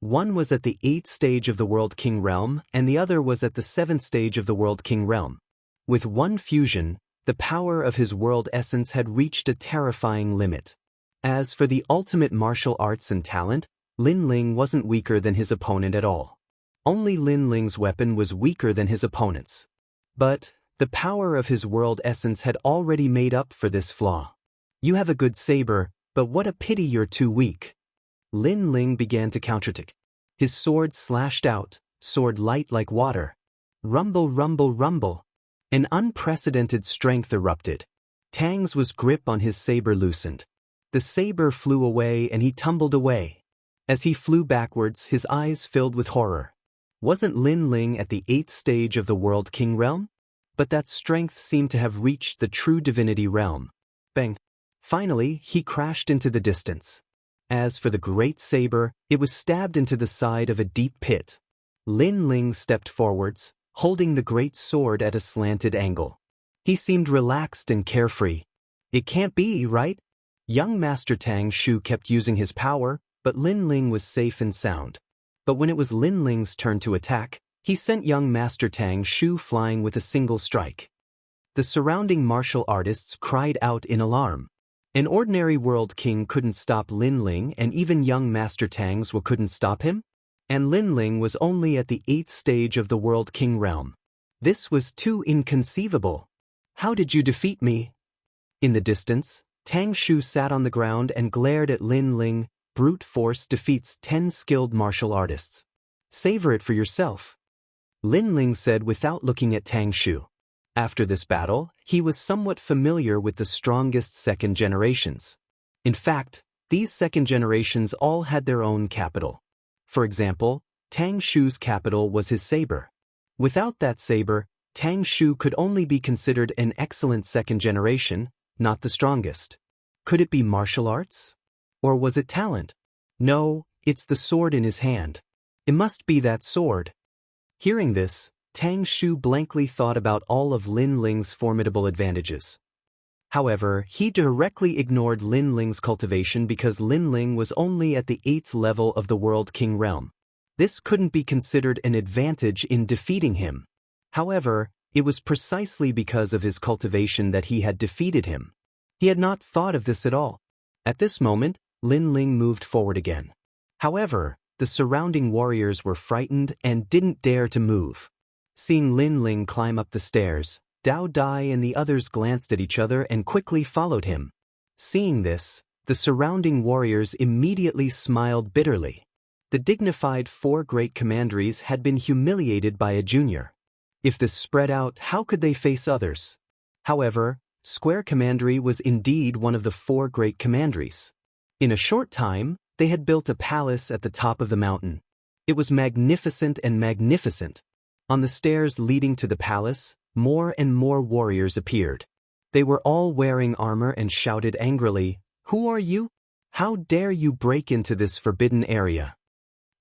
One was at the 8th stage of the World King realm, and the other was at the 7th stage of the World King realm. With one fusion, the power of his world essence had reached a terrifying limit. As for the ultimate martial arts and talent, Lin Ling wasn't weaker than his opponent at all. Only Lin Ling's weapon was weaker than his opponent's. But the power of his world essence had already made up for this flaw. You have a good saber, but what a pity you're too weak. Lin Ling began to counterattack. His sword slashed out, sword light like water. Rumble, rumble, rumble. An unprecedented strength erupted. Tang's grip on his saber loosened. The saber flew away and he tumbled away. As he flew backwards, his eyes filled with horror. Wasn't Lin Ling at the 8th stage of the World King realm? But that strength seemed to have reached the true divinity realm. Bang! Finally, he crashed into the distance. As for the great saber, it was stabbed into the side of a deep pit. Lin Ling stepped forwards, holding the great sword at a slanted angle. He seemed relaxed and carefree. It can't be, right? Young Master Tang Shu kept using his power, but Lin Ling was safe and sound. But when it was Lin Ling's turn to attack, he sent young Master Tang Shu flying with a single strike. The surrounding martial artists cried out in alarm. An ordinary world king couldn't stop Lin Ling, and even young Master Tang's couldn't stop him? And Lin Ling was only at the 8th stage of the World King realm. This was too inconceivable. How did you defeat me? In the distance, Tang Shu sat on the ground and glared at Lin Ling. Brute force defeats 10 skilled martial artists. Savor it for yourself. Lin Ling said without looking at Tang Shu. After this battle, he was somewhat familiar with the strongest second generations. In fact, these second generations all had their own capital. For example, Tang Shu's capital was his saber. Without that saber, Tang Shu could only be considered an excellent second generation, not the strongest. Could it be martial arts? Or was it talent? No, it's the sword in his hand. It must be that sword. Hearing this, Tang Shu blankly thought about all of Lin Ling's formidable advantages. However, he directly ignored Lin Ling's cultivation because Lin Ling was only at the 8th level of the World King realm. This couldn't be considered an advantage in defeating him. However, it was precisely because of his cultivation that he had defeated him. He had not thought of this at all. At this moment, Lin Ling moved forward again. However, the surrounding warriors were frightened and didn't dare to move. Seeing Lin Ling climb up the stairs, Dao Dai and the others glanced at each other and quickly followed him. Seeing this, the surrounding warriors immediately smiled bitterly. The dignified 4 great commanderies had been humiliated by a junior. If this spread out, how could they face others? However, Square Commandery was indeed one of the 4 great commanderies. In a short time, they had built a palace at the top of the mountain. It was magnificent and magnificent. On the stairs leading to the palace, more and more warriors appeared. They were all wearing armor and shouted angrily, "Who are you? How dare you break into this forbidden area?"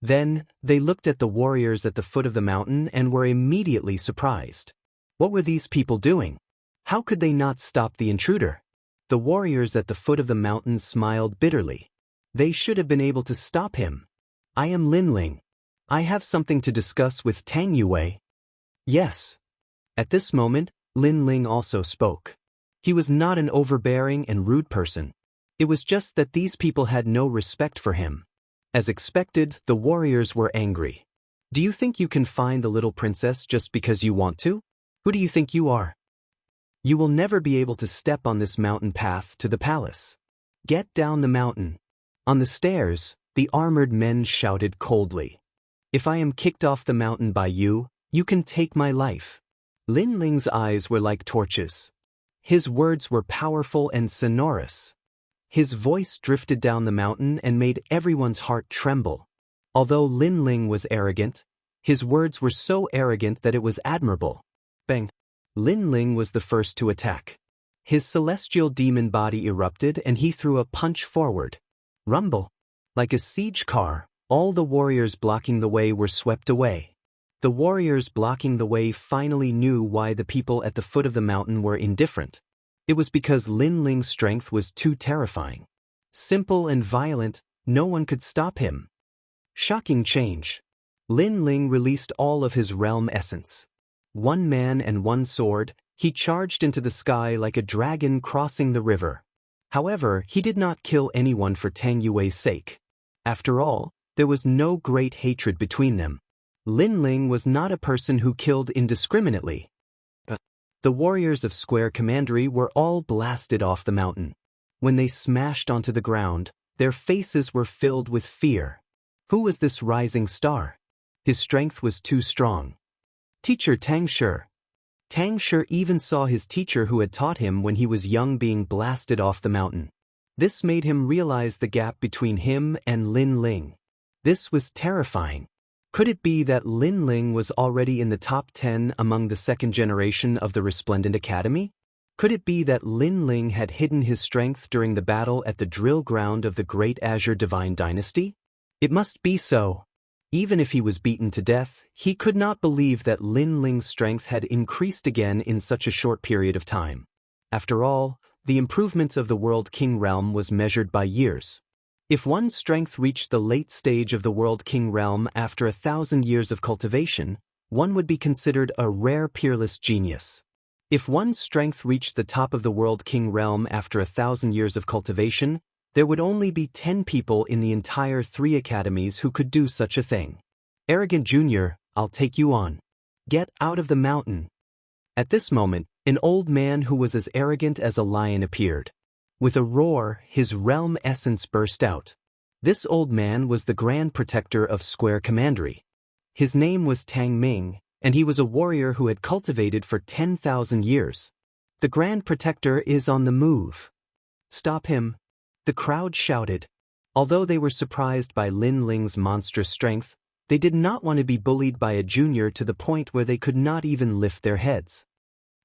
Then, they looked at the warriors at the foot of the mountain and were immediately surprised. What were these people doing? How could they not stop the intruder? The warriors at the foot of the mountain smiled bitterly. They should have been able to stop him. I am Lin Ling. I have something to discuss with Tang Yue. Yes. At this moment, Lin Ling also spoke. He was not an overbearing and rude person. It was just that these people had no respect for him. As expected, the warriors were angry. Do you think you can find the little princess just because you want to? Who do you think you are? You will never be able to step on this mountain path to the palace. Get down the mountain. On the stairs, the armored men shouted coldly. If I am kicked off the mountain by you, you can take my life. Lin Ling's eyes were like torches. His words were powerful and sonorous. His voice drifted down the mountain and made everyone's heart tremble. Although Lin Ling was arrogant, his words were so arrogant that it was admirable. Bang! Lin Ling was the first to attack. His celestial demon body erupted and he threw a punch forward. Rumble! Like a siege car, all the warriors blocking the way were swept away. The warriors blocking the way finally knew why the people at the foot of the mountain were indifferent. It was because Lin Ling's strength was too terrifying. Simple and violent, no one could stop him. Shocking change. Lin Ling released all of his realm essence. One man and one sword, he charged into the sky like a dragon crossing the river. However, he did not kill anyone for Tang Yue's sake. After all, there was no great hatred between them. Lin Ling was not a person who killed indiscriminately. The warriors of Square Commandery were all blasted off the mountain. When they smashed onto the ground, their faces were filled with fear. Who was this rising star? His strength was too strong. Teacher Tang Shi. Tang Shi even saw his teacher who had taught him when he was young being blasted off the mountain. This made him realize the gap between him and Lin Ling. This was terrifying. Could it be that Lin Ling was already in the top 10 among the second generation of the Resplendent Academy? Could it be that Lin Ling had hidden his strength during the battle at the drill ground of the Great Azure Divine Dynasty? It must be so. Even if he was beaten to death, he could not believe that Lin Ling's strength had increased again in such a short period of time. After all, the improvement of the World King realm was measured by years. If one's strength reached the late stage of the World King realm after 1,000 years of cultivation, one would be considered a rare peerless genius. If one's strength reached the top of the World King realm after 1,000 years of cultivation, there would only be 10 people in the entire 3 academies who could do such a thing. Arrogant Junior, I'll take you on. Get out of the mountain. At this moment, an old man who was as arrogant as a lion appeared. With a roar, his realm essence burst out. This old man was the Grand Protector of Square Commandery. His name was Tang Ming, and he was a warrior who had cultivated for 10,000 years. The Grand Protector is on the move. Stop him. The crowd shouted. Although they were surprised by Lin Ling's monstrous strength, they did not want to be bullied by a junior to the point where they could not even lift their heads.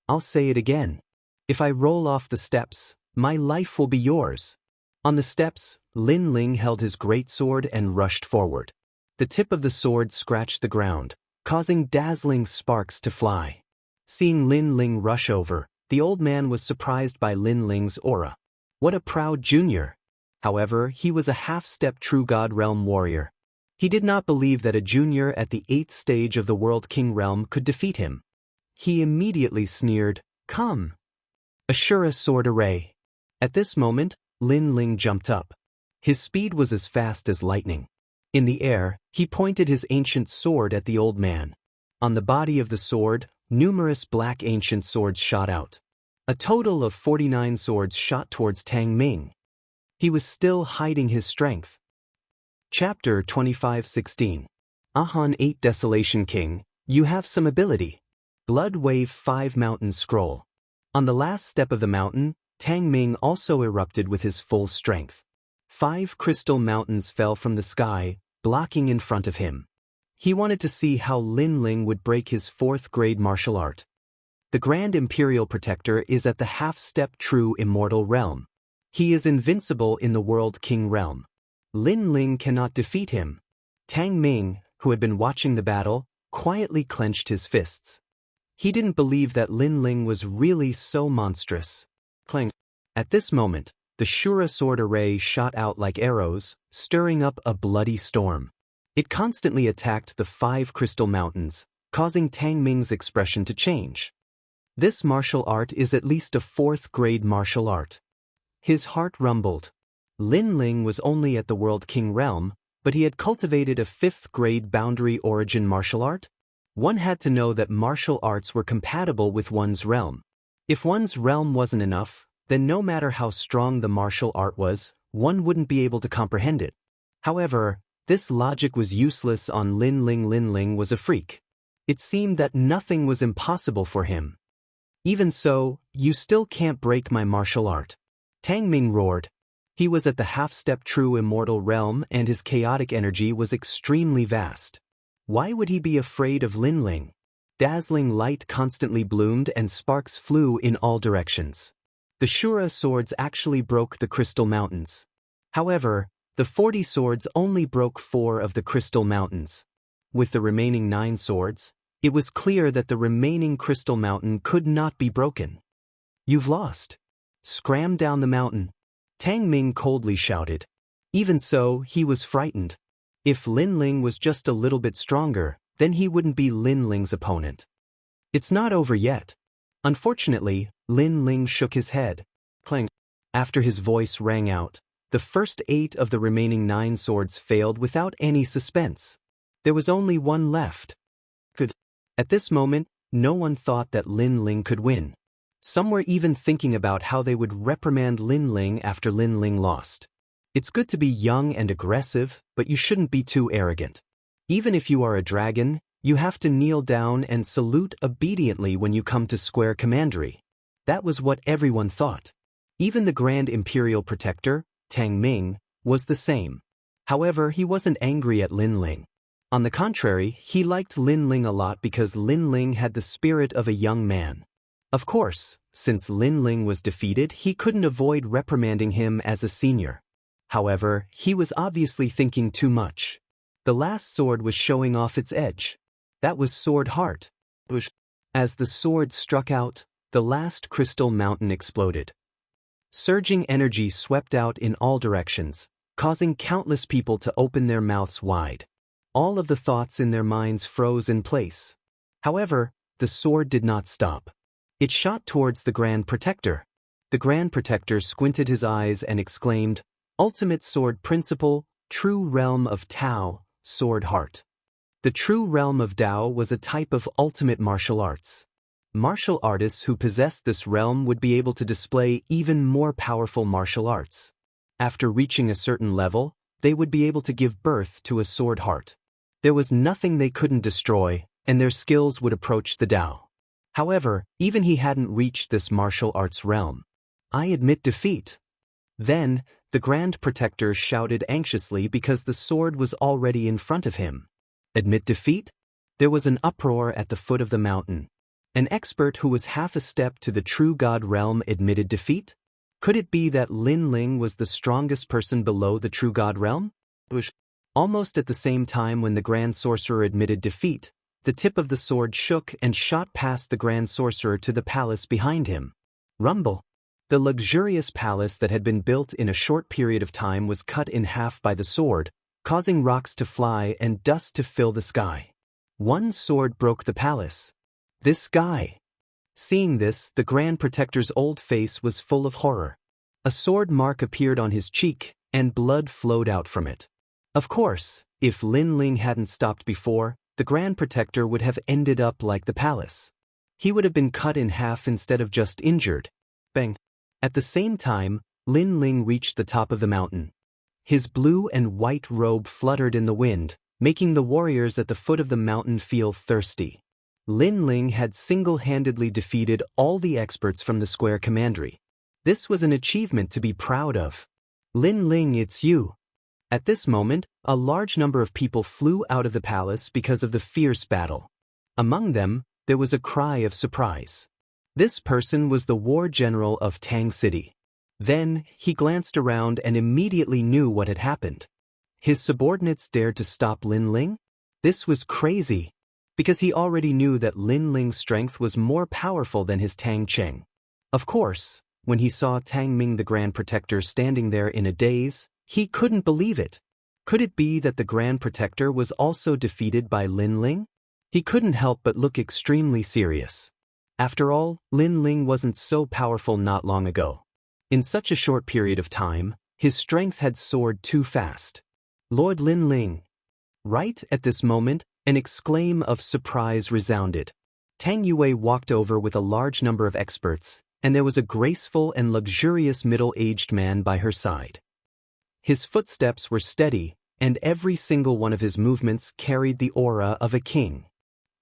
I'll say it again. If I roll off the steps, my life will be yours. On the steps, Lin Ling held his great sword and rushed forward. The tip of the sword scratched the ground, causing dazzling sparks to fly. Seeing Lin Ling rush over, the old man was surprised by Lin Ling's aura. What a proud junior! However, he was a half-step true God realm warrior. He did not believe that a junior at the 8th stage of the World King realm could defeat him. He immediately sneered, "Come!" Ashura sword array. At this moment, Lin Ling jumped up. His speed was as fast as lightning. In the air, he pointed his ancient sword at the old man. On the body of the sword, numerous black ancient swords shot out. A total of 49 swords shot towards Tang Ming. He was still hiding his strength. Chapter 25:16. Ahan 8 Desolation King, you have some ability. Blood Wave 5 Mountain Scroll. On the last step of the mountain, Tang Ming also erupted with his full strength. 5 crystal mountains fell from the sky, blocking in front of him. He wanted to see how Lin Ling would break his 4th grade martial art. The Grand Imperial Protector is at the half-step true immortal realm. He is invincible in the World King realm. Lin Ling cannot defeat him. Tang Ming, who had been watching the battle, quietly clenched his fists. He didn't believe that Lin Ling was really so monstrous. Clang. At this moment, the Shura sword array shot out like arrows, stirring up a bloody storm. It constantly attacked the 5 crystal mountains, causing Tang Ming's expression to change. This martial art is at least a 4th grade martial art. His heart rumbled. Lin Ling was only at the World King realm, but he had cultivated a 5th grade boundary origin martial art. One had to know that martial arts were compatible with one's realm. If one's realm wasn't enough, then no matter how strong the martial art was, one wouldn't be able to comprehend it. However, this logic was useless on Lin Ling. Lin Ling was a freak. It seemed that nothing was impossible for him. Even so, you still can't break my martial art. Tang Ming roared. He was at the half-step true immortal realm and his chaotic energy was extremely vast. Why would he be afraid of Lin Ling? Dazzling light constantly bloomed and sparks flew in all directions. The Shura swords actually broke the crystal mountains. However, the 40 swords only broke 4 of the crystal mountains. With the remaining 9 swords, it was clear that the remaining crystal mountain could not be broken. You've lost. Scram down the mountain. Tang Ming coldly shouted. Even so, he was frightened. If Lin Ling was just a little bit stronger, then he wouldn't be Lin Ling's opponent. It's not over yet. Unfortunately, Lin Ling shook his head. Clang. After his voice rang out, the first 8 of the remaining 9 swords failed without any suspense. There was only one left. At this moment, no one thought that Lin Ling could win. Some were even thinking about how they would reprimand Lin Ling after Lin Ling lost. It's good to be young and aggressive, but you shouldn't be too arrogant. Even if you are a dragon, you have to kneel down and salute obediently when you come to square commandery. That was what everyone thought. Even the Grand Imperial Protector, Tang Ming, was the same. However, he wasn't angry at Lin Ling. On the contrary, he liked Lin Ling a lot because Lin Ling had the spirit of a young man. Of course, since Lin Ling was defeated, he couldn't avoid reprimanding him as a senior. However, he was obviously thinking too much. The last sword was showing off its edge. That was Sword Heart. As the sword struck out, the last crystal mountain exploded. Surging energy swept out in all directions, causing countless people to open their mouths wide. All of the thoughts in their minds froze in place. However, the sword did not stop. It shot towards the Grand Protector. The Grand Protector squinted his eyes and exclaimed, "Ultimate Sword Principle, True Realm of Tao, Sword Heart." The True Realm of Tao was a type of ultimate martial arts. Martial artists who possessed this realm would be able to display even more powerful martial arts. After reaching a certain level, they would be able to give birth to a sword heart. There was nothing they couldn't destroy, and their skills would approach the Tao. However, even he hadn't reached this martial arts realm. "I admit defeat." Then, the Grand Protector shouted anxiously because the sword was already in front of him. Admit defeat? There was an uproar at the foot of the mountain. An expert who was half a step to the true God realm admitted defeat? Could it be that Lin Ling was the strongest person below the true God realm? Almost at the same time when the Grand Sorcerer admitted defeat, the tip of the sword shook and shot past the Grand Sorcerer to the palace behind him. Rumble! The luxurious palace that had been built in a short period of time was cut in half by the sword, causing rocks to fly and dust to fill the sky. One sword broke the palace. This guy. Seeing this, the Grand Protector's old face was full of horror. A sword mark appeared on his cheek, and blood flowed out from it. Of course, if Lin Ling hadn't stopped before, the Grand Protector would have ended up like the palace. He would have been cut in half instead of just injured. Bang! At the same time, Lin Ling reached the top of the mountain. His blue and white robe fluttered in the wind, making the warriors at the foot of the mountain feel thirsty. Lin Ling had single-handedly defeated all the experts from the Square Commandery. This was an achievement to be proud of. "Lin Ling, it's you." At this moment, a large number of people flew out of the palace because of the fierce battle. Among them, there was a cry of surprise. This person was the war general of Tang City. Then, he glanced around and immediately knew what had happened. His subordinates dared to stop Lin Ling? This was crazy, because he already knew that Lin Ling's strength was more powerful than his Tang Cheng. Of course, when he saw Tang Ming the Grand Protector standing there in a daze, he couldn't believe it. Could it be that the Grand Protector was also defeated by Lin Ling? He couldn't help but look extremely serious. After all, Lin Ling wasn't so powerful not long ago. In such a short period of time, his strength had soared too fast. "Lord Lin Ling." Right at this moment, an exclaim of surprise resounded. Tang Yue walked over with a large number of experts, and there was a graceful and luxurious middle-aged man by her side. His footsteps were steady, and every single one of his movements carried the aura of a king.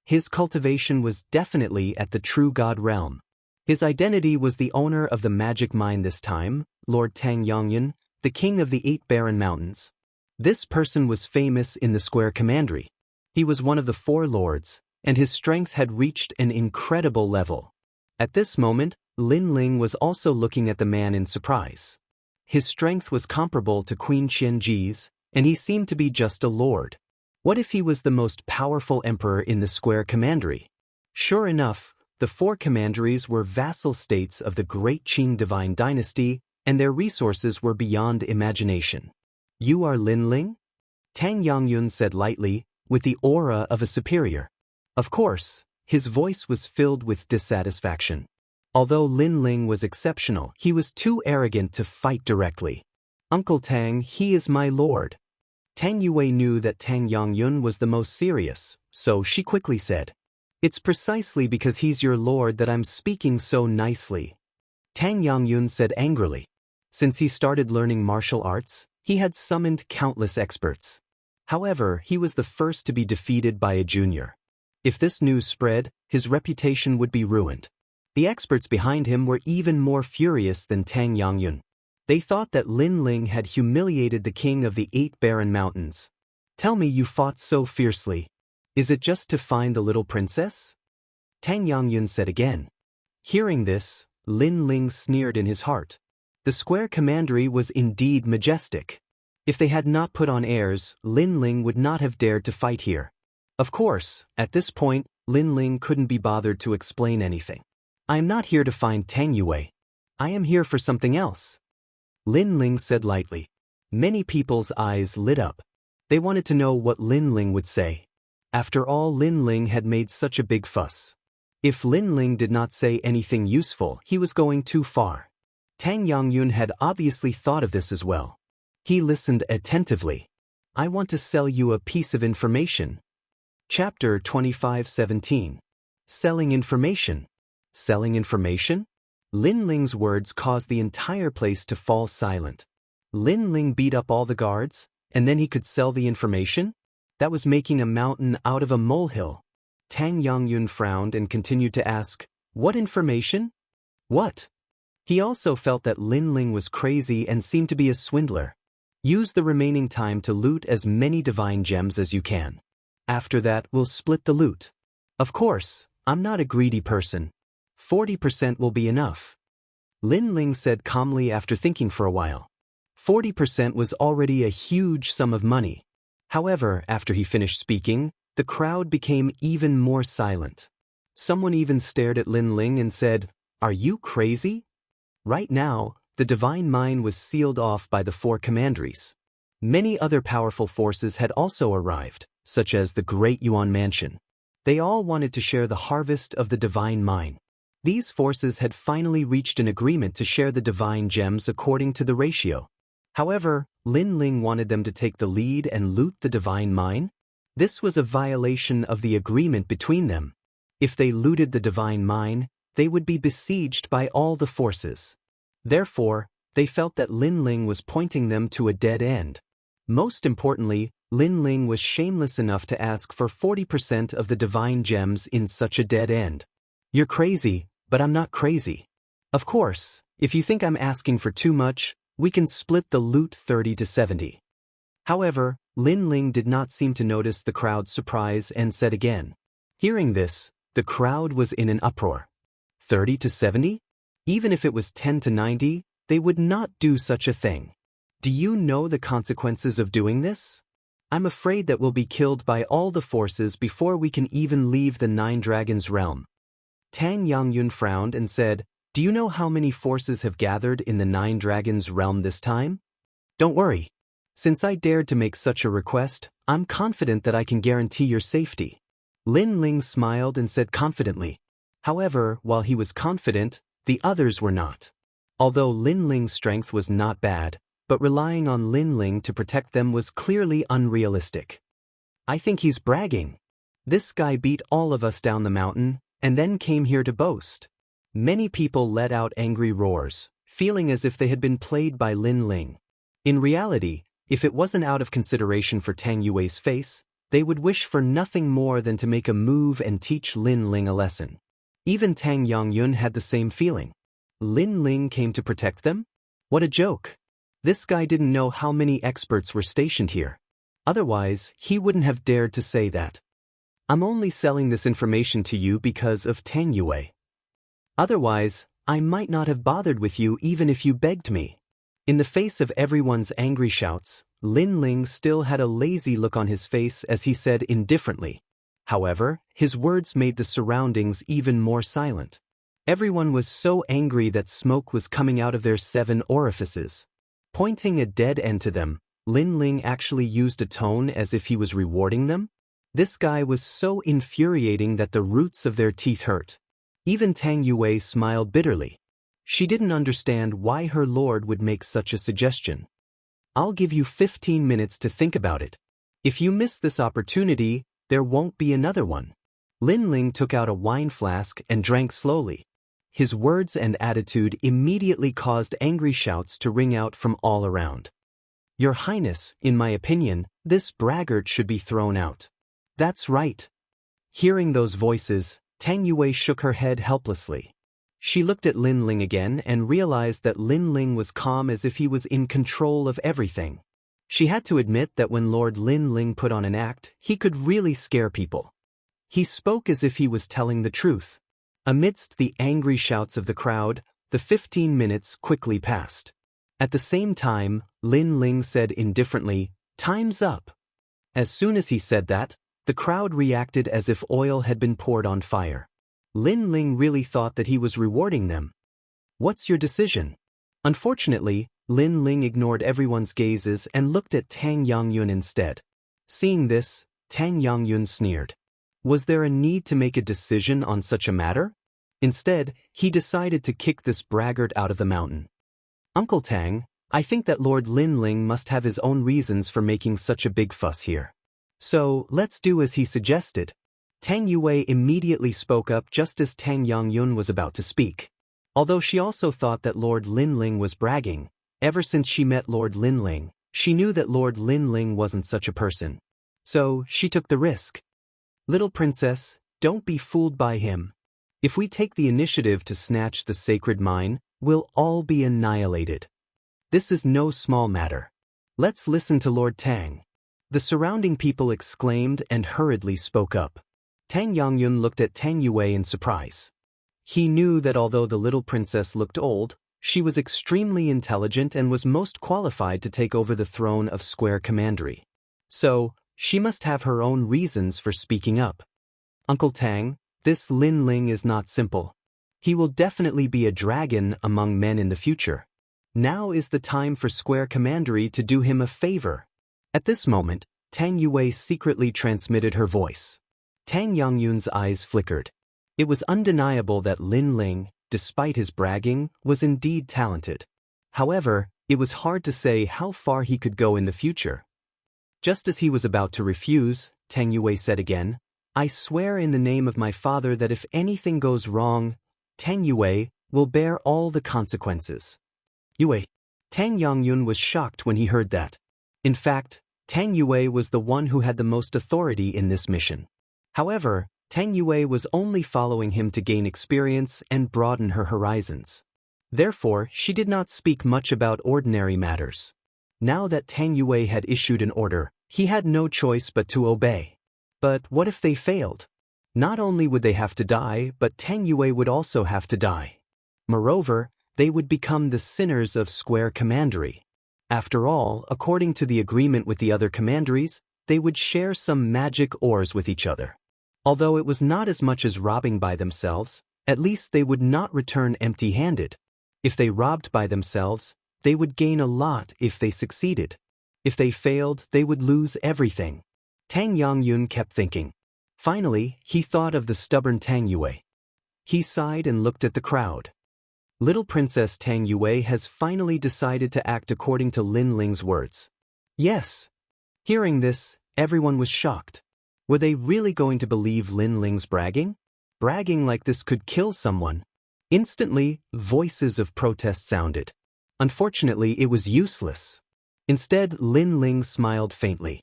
His cultivation was definitely at the true God realm. His identity was the owner of the magic mine this time, Lord Tang Yongyan, the king of the 8 barren mountains. This person was famous in the Square Commandery. He was one of the 4 lords, and his strength had reached an incredible level. At this moment, Lin Ling was also looking at the man in surprise. His strength was comparable to Queen Qianji's, and he seemed to be just a lord. What if he was the most powerful emperor in the Square Commandery? Sure enough, the 4 commanderies were vassal states of the great Qing divine dynasty, and their resources were beyond imagination. "You are Lin Ling?" Tang Yangyun said lightly, with the aura of a superior. Of course, his voice was filled with dissatisfaction. Although Lin Ling was exceptional, he was too arrogant to fight directly. Uncle Tang, he is my lord. Tang Yue knew that Tang Yangyun was the most serious, so she quickly said, "It's precisely because he's your lord that I'm speaking so nicely." Tang Yangyun said angrily. Since he started learning martial arts, he had summoned countless experts. However, he was the first to be defeated by a junior. If this news spread, his reputation would be ruined. The experts behind him were even more furious than Tang Yangyun. They thought that Lin Ling had humiliated the king of the 8 barren mountains. "Tell me you fought so fiercely. Is it just to find the little princess?" Tang Yangyun said again. Hearing this, Lin Ling sneered in his heart. The square commandery was indeed majestic. If they had not put on airs, Lin Ling would not have dared to fight here. Of course, at this point, Lin Ling couldn't be bothered to explain anything. "I am not here to find Tang Yue. I am here for something else," Lin Ling said lightly. Many people's eyes lit up. They wanted to know what Lin Ling would say. After all, Lin Ling had made such a big fuss. If Lin Ling did not say anything useful, he was going too far. Tang Yangyun had obviously thought of this as well. He listened attentively. "I want to sell you a piece of information." Chapter 25:17. Selling information. Selling information? Lin Ling's words caused the entire place to fall silent. Lin Ling beat up all the guards, and then he could sell the information? That was making a mountain out of a molehill. Tang Yangyun frowned and continued to ask, "What information? What?" He also felt that Lin Ling was crazy and seemed to be a swindler. "Use the remaining time to loot as many divine gems as you can. After that, we'll split the loot. Of course, I'm not a greedy person. 40% will be enough," Lin Ling said calmly after thinking for a while. 40% was already a huge sum of money. However, after he finished speaking, the crowd became even more silent. Someone even stared at Lin Ling and said, "Are you crazy?" Right now, the divine mine was sealed off by the 4 commanderies. Many other powerful forces had also arrived, such as the Great Yuan Mansion. They all wanted to share the harvest of the divine mine. These forces had finally reached an agreement to share the divine gems according to the ratio. However, Lin Ling wanted them to take the lead and loot the divine mine. This was a violation of the agreement between them. If they looted the divine mine, they would be besieged by all the forces. Therefore, they felt that Lin Ling was pointing them to a dead end. Most importantly, Lin Ling was shameless enough to ask for 40% of the divine gems in such a dead end. "You're crazy, but I'm not crazy. Of course, if you think I'm asking for too much, we can split the loot 30-70. However, Lin Ling did not seem to notice the crowd's surprise and said again. Hearing this, the crowd was in an uproar. 30-70? Even if it was 10-90, they would not do such a thing. Do you know the consequences of doing this? I'm afraid that we'll be killed by all the forces before we can even leave the 9 Dragons' realm. Tang Yangyun frowned and said, "Do you know how many forces have gathered in the 9 Dragons' realm this time? Don't worry. Since I dared to make such a request, I'm confident that I can guarantee your safety." Lin Ling smiled and said confidently. However, while he was confident, the others were not. Although Lin Ling's strength was not bad, but relying on Lin Ling to protect them was clearly unrealistic. "I think he's bragging. This guy beat all of us down the mountain, and then came here to boast." Many people let out angry roars, feeling as if they had been played by Lin Ling. In reality, if it wasn't out of consideration for Tang Yue's face, they would wish for nothing more than to make a move and teach Lin Ling a lesson. Even Tang Yangyun had the same feeling. Lin Ling came to protect them? What a joke. This guy didn't know how many experts were stationed here. Otherwise, he wouldn't have dared to say that. "I'm only selling this information to you because of Tang Yue. Otherwise, I might not have bothered with you even if you begged me." In the face of everyone's angry shouts, Lin Ling still had a lazy look on his face as he said indifferently. However, his words made the surroundings even more silent. Everyone was so angry that smoke was coming out of their 7 orifices. Pointing a dead end to them, Lin Ling actually used a tone as if he was rewarding them? This guy was so infuriating that the roots of their teeth hurt. Even Tang Yue smiled bitterly. She didn't understand why her lord would make such a suggestion. I'll give you 15 minutes to think about it. If you miss this opportunity, there won't be another one. Lin Ling took out a wine flask and drank slowly. His words and attitude immediately caused angry shouts to ring out from all around. Your Highness, in my opinion, this braggart should be thrown out. That's right. Hearing those voices, Tang Yue shook her head helplessly. She looked at Lin Ling again and realized that Lin Ling was calm as if he was in control of everything. She had to admit that when Lord Lin Ling put on an act, he could really scare people. He spoke as if he was telling the truth. Amidst the angry shouts of the crowd, the 15 minutes quickly passed. At the same time, Lin Ling said indifferently, "Time's up." As soon as he said that, the crowd reacted as if oil had been poured on fire. Lin Ling really thought that he was rewarding them. What's your decision? Unfortunately, Lin Ling ignored everyone's gazes and looked at Tang Yangyun instead. Seeing this, Tang Yangyun sneered. Was there a need to make a decision on such a matter? Instead, he decided to kick this braggart out of the mountain. Uncle Tang, I think that Lord Lin Ling must have his own reasons for making such a big fuss here. So, let's do as he suggested. Tang Yue immediately spoke up just as Tang Yangyun was about to speak. Although she also thought that Lord Lin Ling was bragging, ever since she met Lord Lin Ling, she knew that Lord Lin Ling wasn't such a person. So, she took the risk. Little princess, don't be fooled by him. If we take the initiative to snatch the sacred mine, we'll all be annihilated. This is no small matter. Let's listen to Lord Tang. The surrounding people exclaimed and hurriedly spoke up. Tang Yangyun looked at Tang Yue in surprise. He knew that although the little princess looked old, she was extremely intelligent and was most qualified to take over the throne of Square Commandery. So, she must have her own reasons for speaking up. Uncle Tang, this Lin Ling is not simple. He will definitely be a dragon among men in the future. Now is the time for Square Commandery to do him a favor. At this moment, Tang Yue secretly transmitted her voice. Tang Yangyun's eyes flickered. It was undeniable that Lin Ling, despite his bragging, was indeed talented. However, it was hard to say how far he could go in the future. Just as he was about to refuse, Tang Yue said again, I swear in the name of my father that if anything goes wrong, Tang Yue will bear all the consequences. Yue. Tang Yangyun was shocked when he heard that. In fact, Tang Yue was the one who had the most authority in this mission. However, Tang Yue was only following him to gain experience and broaden her horizons. Therefore, she did not speak much about ordinary matters. Now that Tang Yue had issued an order, he had no choice but to obey. But what if they failed? Not only would they have to die, but Tang Yue would also have to die. Moreover, they would become the sinners of Square Commandery. After all, according to the agreement with the other commanderies, they would share some magic ores with each other. Although it was not as much as robbing by themselves, at least they would not return empty-handed. If they robbed by themselves, they would gain a lot if they succeeded. If they failed, they would lose everything. Tang Yangyun kept thinking. Finally, he thought of the stubborn Tang Yue. He sighed and looked at the crowd. Little Princess Tang Yue has finally decided to act according to Lin Ling's words. Yes. Hearing this, everyone was shocked. Were they really going to believe Lin Ling's bragging? Bragging like this could kill someone. Instantly, voices of protest sounded. Unfortunately, it was useless. Instead, Lin Ling smiled faintly.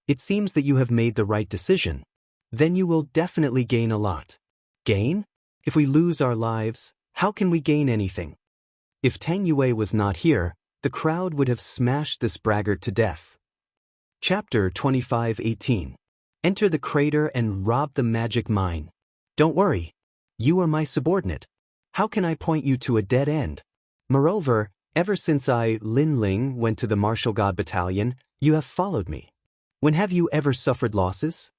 It seems that you have made the right decision. Then you will definitely gain a lot. Gain? If we lose our lives, how can we gain anything? If Tang Yue was not here, the crowd would have smashed this braggart to death. Chapter 25:18. Enter the crater and rob the magic mine. Don't worry. You are my subordinate. How can I point you to a dead end? Moreover, ever since I, Lin Ling, went to the Martial God Battalion, you have followed me. When have you ever suffered losses?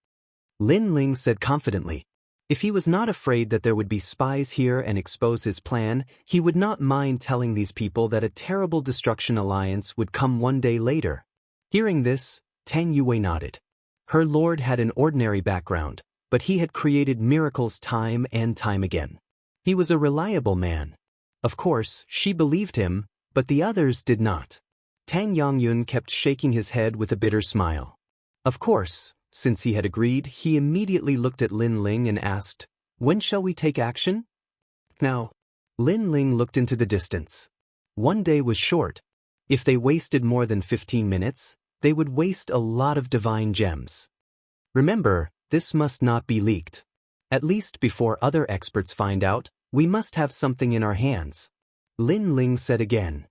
Lin Ling said confidently. If he was not afraid that there would be spies here and expose his plan, he would not mind telling these people that a terrible destruction alliance would come one day later. Hearing this, Tang Yue nodded. Her lord had an ordinary background, but he had created miracles time and time again. He was a reliable man. Of course, she believed him, but the others did not. Tang Yongyun kept shaking his head with a bitter smile. Of course, since he had agreed, he immediately looked at Lin Ling and asked, "When shall we take action?" Now, Lin Ling looked into the distance. One day was short. If they wasted more than 15 minutes, they would waste a lot of divine gems. Remember, this must not be leaked. At least before other experts find out, we must have something in our hands. Lin Ling said again.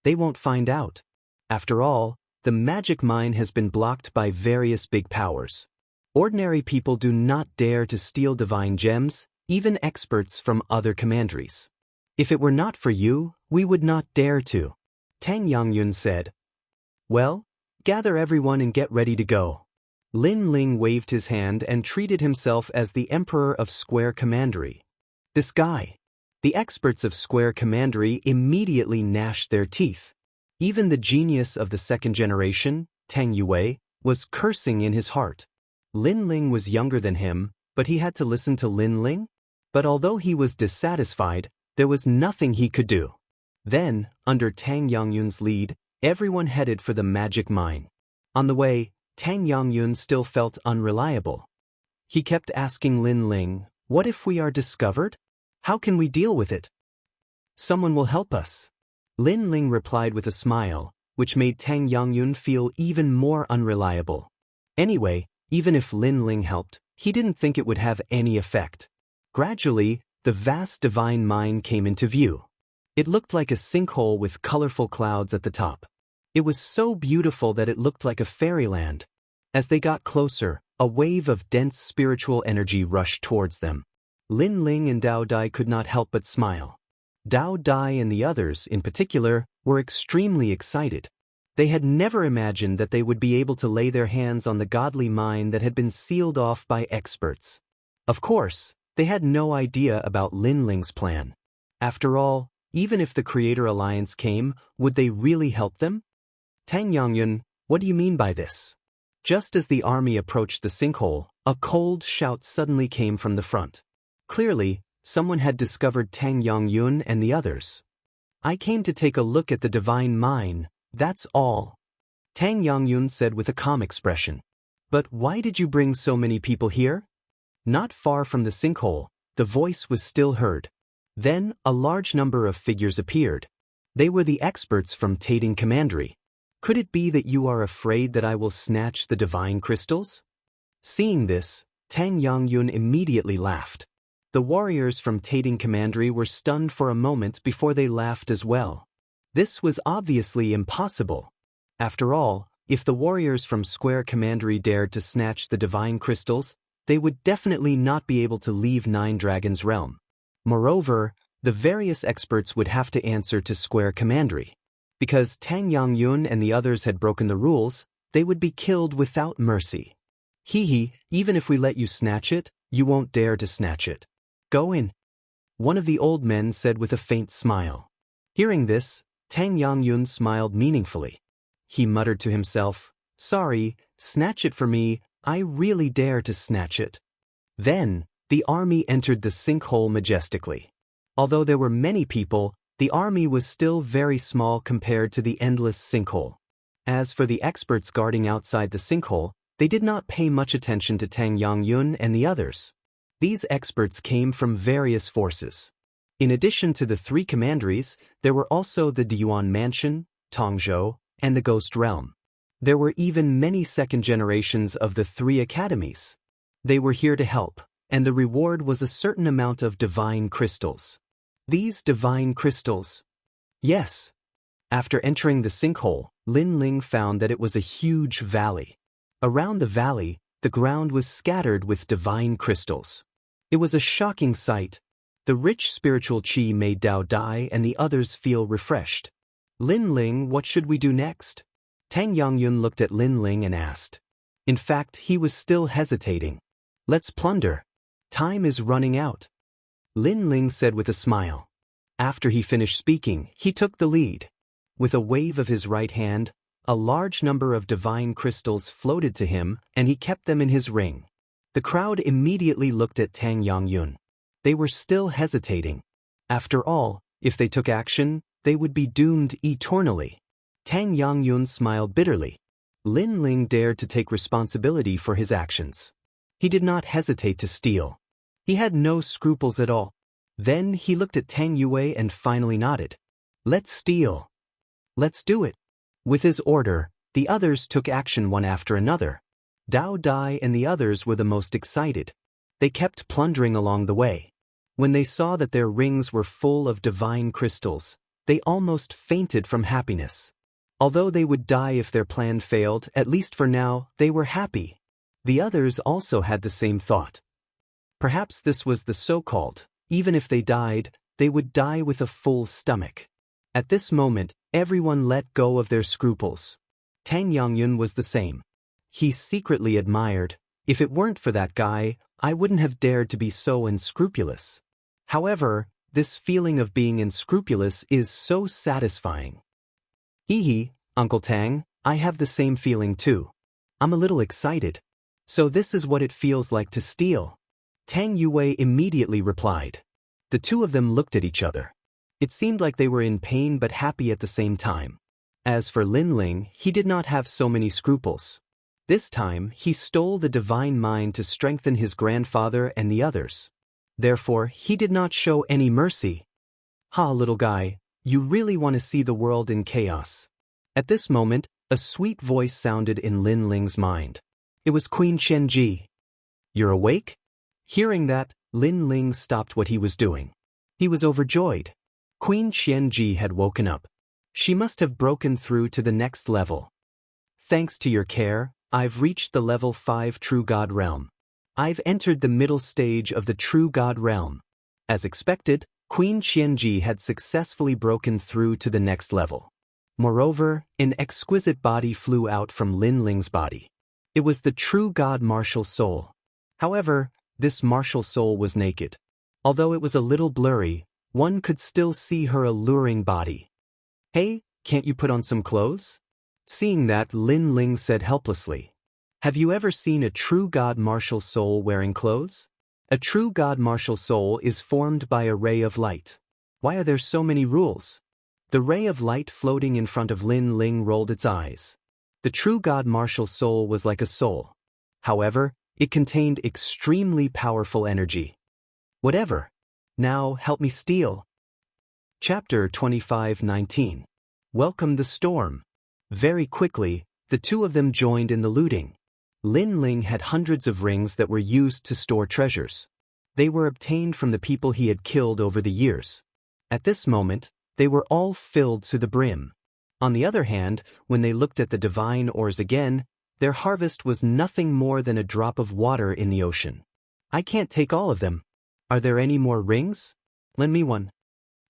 They won't find out. After all, the magic mine has been blocked by various big powers. Ordinary people do not dare to steal divine gems, even experts from other commanderies. If it were not for you, we would not dare to. Tang Yongyun said. Well, gather everyone and get ready to go. Lin Ling waved his hand and treated himself as the Emperor of Square Commandery. This guy. The experts of Square Commandery immediately gnashed their teeth. Even the genius of the second generation, Tang Yue, was cursing in his heart. Lin Ling was younger than him, but he had to listen to Lin Ling? But although he was dissatisfied, there was nothing he could do. Then, under Tang Yongyun's lead, everyone headed for the magic mine. On the way, Tang Yongyun still felt unreliable. He kept asking Lin Ling, "What if we are discovered? How can we deal with it?" "Someone will help us." Lin Ling replied with a smile, which made Tang Yongyun feel even more unreliable. Anyway, even if Lin Ling helped, he didn't think it would have any effect. Gradually, the vast divine mine came into view. It looked like a sinkhole with colorful clouds at the top. It was so beautiful that it looked like a fairyland. As they got closer, a wave of dense spiritual energy rushed towards them. Lin Ling and Dao Dai could not help but smile. Dao Dai and the others, in particular, were extremely excited. They had never imagined that they would be able to lay their hands on the godly mine that had been sealed off by experts. Of course, they had no idea about Lin Ling's plan. After all, even if the Creator Alliance came, would they really help them? Tang Yongyun, what do you mean by this? Just as the army approached the sinkhole, a cold shout suddenly came from the front. Clearly, someone had discovered Tang Yongyun and the others. I came to take a look at the divine mine, that's all. Tang Yongyun said with a calm expression. But why did you bring so many people here? Not far from the sinkhole, the voice was still heard. Then, a large number of figures appeared. They were the experts from Tating Commandery. Could it be that you are afraid that I will snatch the divine crystals? Seeing this, Tang Yongyun immediately laughed. The warriors from Tating Commandery were stunned for a moment before they laughed as well. This was obviously impossible. After all, if the warriors from Square Commandery dared to snatch the divine crystals, they would definitely not be able to leave Nine Dragons' realm. Moreover, the various experts would have to answer to Square Commandery. Because Tang Yongyun and the others had broken the rules, they would be killed without mercy. Even if we let you snatch it, you won't dare to snatch it. Go in. One of the old men said with a faint smile. Hearing this, Tang Yongyun smiled meaningfully. He muttered to himself, "Sorry, snatch it for me, I really dare to snatch it." Then, the army entered the sinkhole majestically. Although there were many people, the army was still very small compared to the endless sinkhole. As for the experts guarding outside the sinkhole, they did not pay much attention to Tang Yongyun and the others. These experts came from various forces. In addition to the three commanderies, there were also the Deyuan Mansion, Tongzhou, and the Ghost Realm. There were even many second generations of the three academies. They were here to help, and the reward was a certain amount of divine crystals. These divine crystals? Yes. After entering the sinkhole, Lin Ling found that it was a huge valley. Around the valley, the ground was scattered with divine crystals. It was a shocking sight. The rich spiritual qi made Dao Dai and the others feel refreshed. Lin Ling, what should we do next? Tang Yongyun looked at Lin Ling and asked. In fact, he was still hesitating. Let's plunder. Time is running out. Lin Ling said with a smile. After he finished speaking, he took the lead. With a wave of his right hand, A large number of divine crystals floated to him, and he kept them in his ring. The crowd immediately looked at Tang Yangyun. They were still hesitating. After all, if they took action, they would be doomed eternally. Tang Yangyun smiled bitterly. Lin Ling dared to take responsibility for his actions. He did not hesitate to steal. He had no scruples at all. Then he looked at Tang Yue and finally nodded. Let's steal. Let's do it. With his order, the others took action one after another. Dao Dai and the others were the most excited. They kept plundering along the way. When they saw that their rings were full of divine crystals, they almost fainted from happiness. Although they would die if their plan failed, at least for now, they were happy. The others also had the same thought. Perhaps this was the so-called, even if they died, they would die with a full stomach. At this moment, everyone let go of their scruples. Tang Yangyun was the same. He secretly admired, if it weren't for that guy, I wouldn't have dared to be so unscrupulous. However, this feeling of being unscrupulous is so satisfying. Hee, Uncle Tang, I have the same feeling too. I'm a little excited. So this is what it feels like to steal. Tang Yue immediately replied. The two of them looked at each other. It seemed like they were in pain but happy at the same time. As for Lin Ling, he did not have so many scruples. This time, he stole the divine mind to strengthen his grandfather and the others. Therefore, he did not show any mercy. Ha, little guy, you really want to see the world in chaos. At this moment, a sweet voice sounded in Lin Ling's mind. It was Queen Qianji. You're awake? Hearing that, Lin Ling stopped what he was doing. He was overjoyed. Queen Qianji had woken up. She must have broken through to the next level. Thanks to your care, I've reached the level 5 True God Realm. I've entered the middle stage of the True God Realm. As expected, Queen Qianji had successfully broken through to the next level. Moreover, an exquisite body flew out from Lin Ling's body. It was the True God Martial Soul. However, this martial soul was naked. Although it was a little blurry, one could still see her alluring body. Hey, can't you put on some clothes? Seeing that, Lin Ling said helplessly. Have you ever seen a true God martial soul wearing clothes? A true God martial soul is formed by a ray of light. Why are there so many rules? The ray of light floating in front of Lin Ling rolled its eyes. The true God martial soul was like a soul. However, it contained extremely powerful energy. Whatever. Now help me steal. Chapter 25:19. Welcome the storm. Very quickly, the two of them joined in the looting. Lin Ling had hundreds of rings that were used to store treasures. They were obtained from the people he had killed over the years. At this moment, they were all filled to the brim. On the other hand, when they looked at the divine ores again, their harvest was nothing more than a drop of water in the ocean. I can't take all of them. Are there any more rings? Lend me one.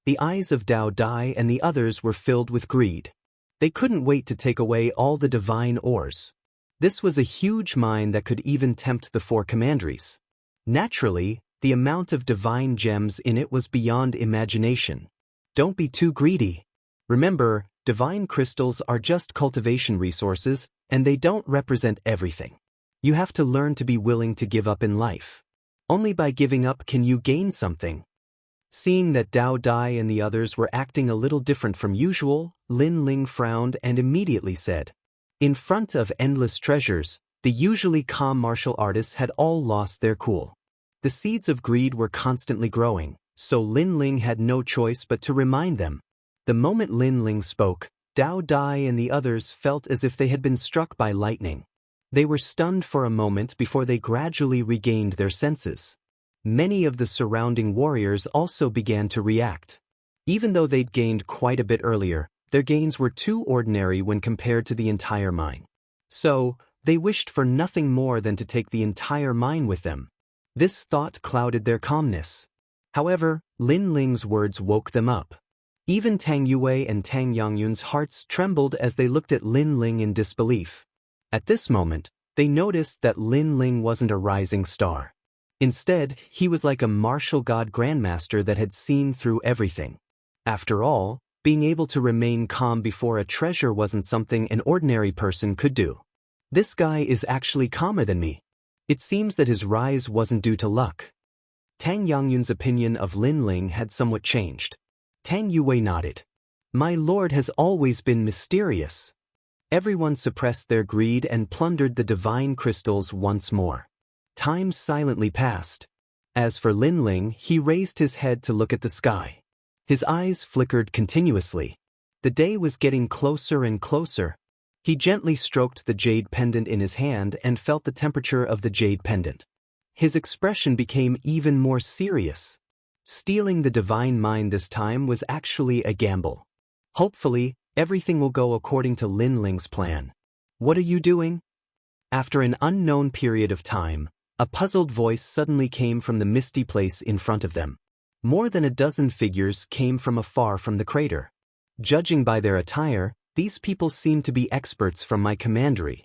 The eyes of Dao Dai and the others were filled with greed. They couldn't wait to take away all the divine ores. This was a huge mine that could even tempt the four commanderies. Naturally, the amount of divine gems in it was beyond imagination. Don't be too greedy. Remember, divine crystals are just cultivation resources, and they don't represent everything. You have to learn to be willing to give up in life. Only by giving up can you gain something. Seeing that Dao Dai and the others were acting a little different from usual, Lin Ling frowned and immediately said, in front of endless treasures, the usually calm martial artists had all lost their cool. The seeds of greed were constantly growing, so Lin Ling had no choice but to remind them. The moment Lin Ling spoke, Dao Dai and the others felt as if they had been struck by lightning. They were stunned for a moment before they gradually regained their senses. Many of the surrounding warriors also began to react. Even though they'd gained quite a bit earlier, their gains were too ordinary when compared to the entire mine. So, they wished for nothing more than to take the entire mine with them. This thought clouded their calmness. However, Lin Ling's words woke them up. Even Tang Yue and Tang Yangyun's hearts trembled as they looked at Lin Ling in disbelief. At this moment, they noticed that Lin Ling wasn't a rising star. Instead, he was like a martial god grandmaster that had seen through everything. After all, Being able to remain calm before a treasure wasn't something an ordinary person could do. This guy is actually calmer than me. It seems that his rise wasn't due to luck. Tang Yangyun's opinion of Lin Ling had somewhat changed. Tang Yue nodded. My lord has always been mysterious. Everyone suppressed their greed and plundered the divine crystals once more. Time silently passed. As for Lin Ling, he raised his head to look at the sky. His eyes flickered continuously. The day was getting closer and closer. He gently stroked the jade pendant in his hand and felt the temperature of the jade pendant. His expression became even more serious. Stealing the divine mind this time was actually a gamble. Hopefully, everything will go according to Lin Ling's plan. What are you doing? After an unknown period of time, a puzzled voice suddenly came from the misty place in front of them. More than a dozen figures came from afar from the crater. Judging by their attire, these people seemed to be experts from my commandery.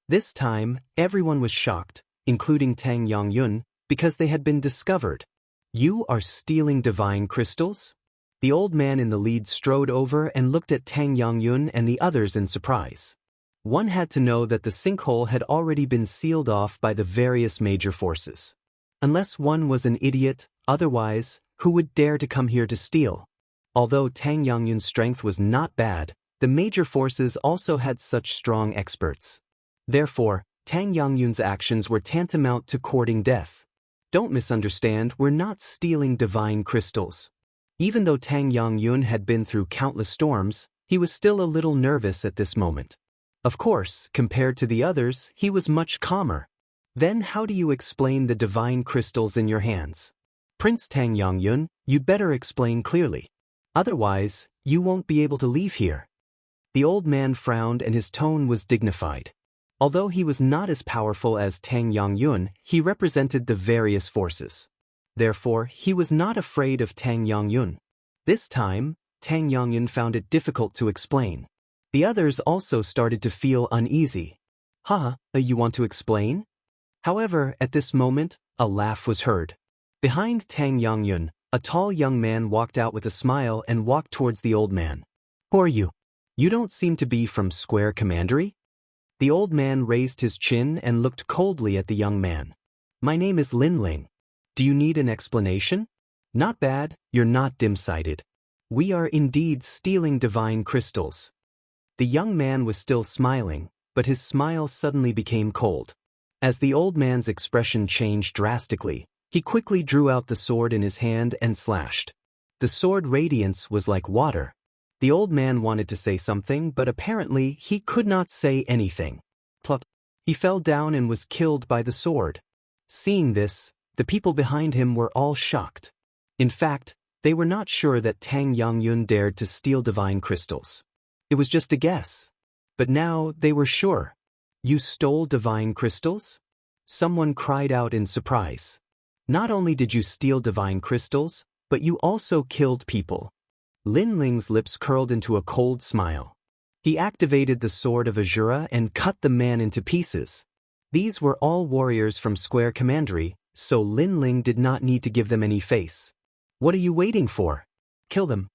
This time, everyone was shocked, including Tang Yangyun, because they had been discovered. You are stealing divine crystals? The old man in the lead strode over and looked at Tang Yangyun and the others in surprise. One had to know that the sinkhole had already been sealed off by the various major forces. Unless one was an idiot, otherwise, who would dare to come here to steal? Although Tang Yangyun's strength was not bad, the major forces also had such strong experts. Therefore, Tang Yangyun's actions were tantamount to courting death. Don't misunderstand, we're not stealing divine crystals. Even though Tang Yangyun had been through countless storms, he was still a little nervous at this moment. Of course, compared to the others, he was much calmer. Then how do you explain the divine crystals in your hands? Prince Tang Yangyun, you'd better explain clearly. Otherwise, you won't be able to leave here. The old man frowned and his tone was dignified. Although he was not as powerful as Tang Yangyun, he represented the various forces. Therefore, he was not afraid of Tang Yangyun. This time, Tang Yangyun found it difficult to explain. The others also started to feel uneasy. You want to explain? However, at this moment, a laugh was heard. Behind Tang Yangyun, a tall young man walked out with a smile and walked towards the old man. Who are you? You don't seem to be from Square Commandery? The old man raised his chin and looked coldly at the young man. My name is Lin Ling. Do you need an explanation? Not bad, you're not dim-sighted. We are indeed stealing divine crystals. The young man was still smiling, but his smile suddenly became cold. As the old man's expression changed drastically, he quickly drew out the sword in his hand and slashed. The sword radiance was like water. The old man wanted to say something, but apparently he could not say anything. Plop. He fell down and was killed by the sword. Seeing this, the people behind him were all shocked. In fact, they were not sure that Tang Yangyun dared to steal divine crystals. It was just a guess. But now they were sure. You stole divine crystals? Someone cried out in surprise. Not only did you steal divine crystals, but you also killed people. Lin Ling's lips curled into a cold smile. He activated the sword of Azura and cut the man into pieces. These were all warriors from Square Commandery, so Lin Ling did not need to give them any face. What are you waiting for? Kill them.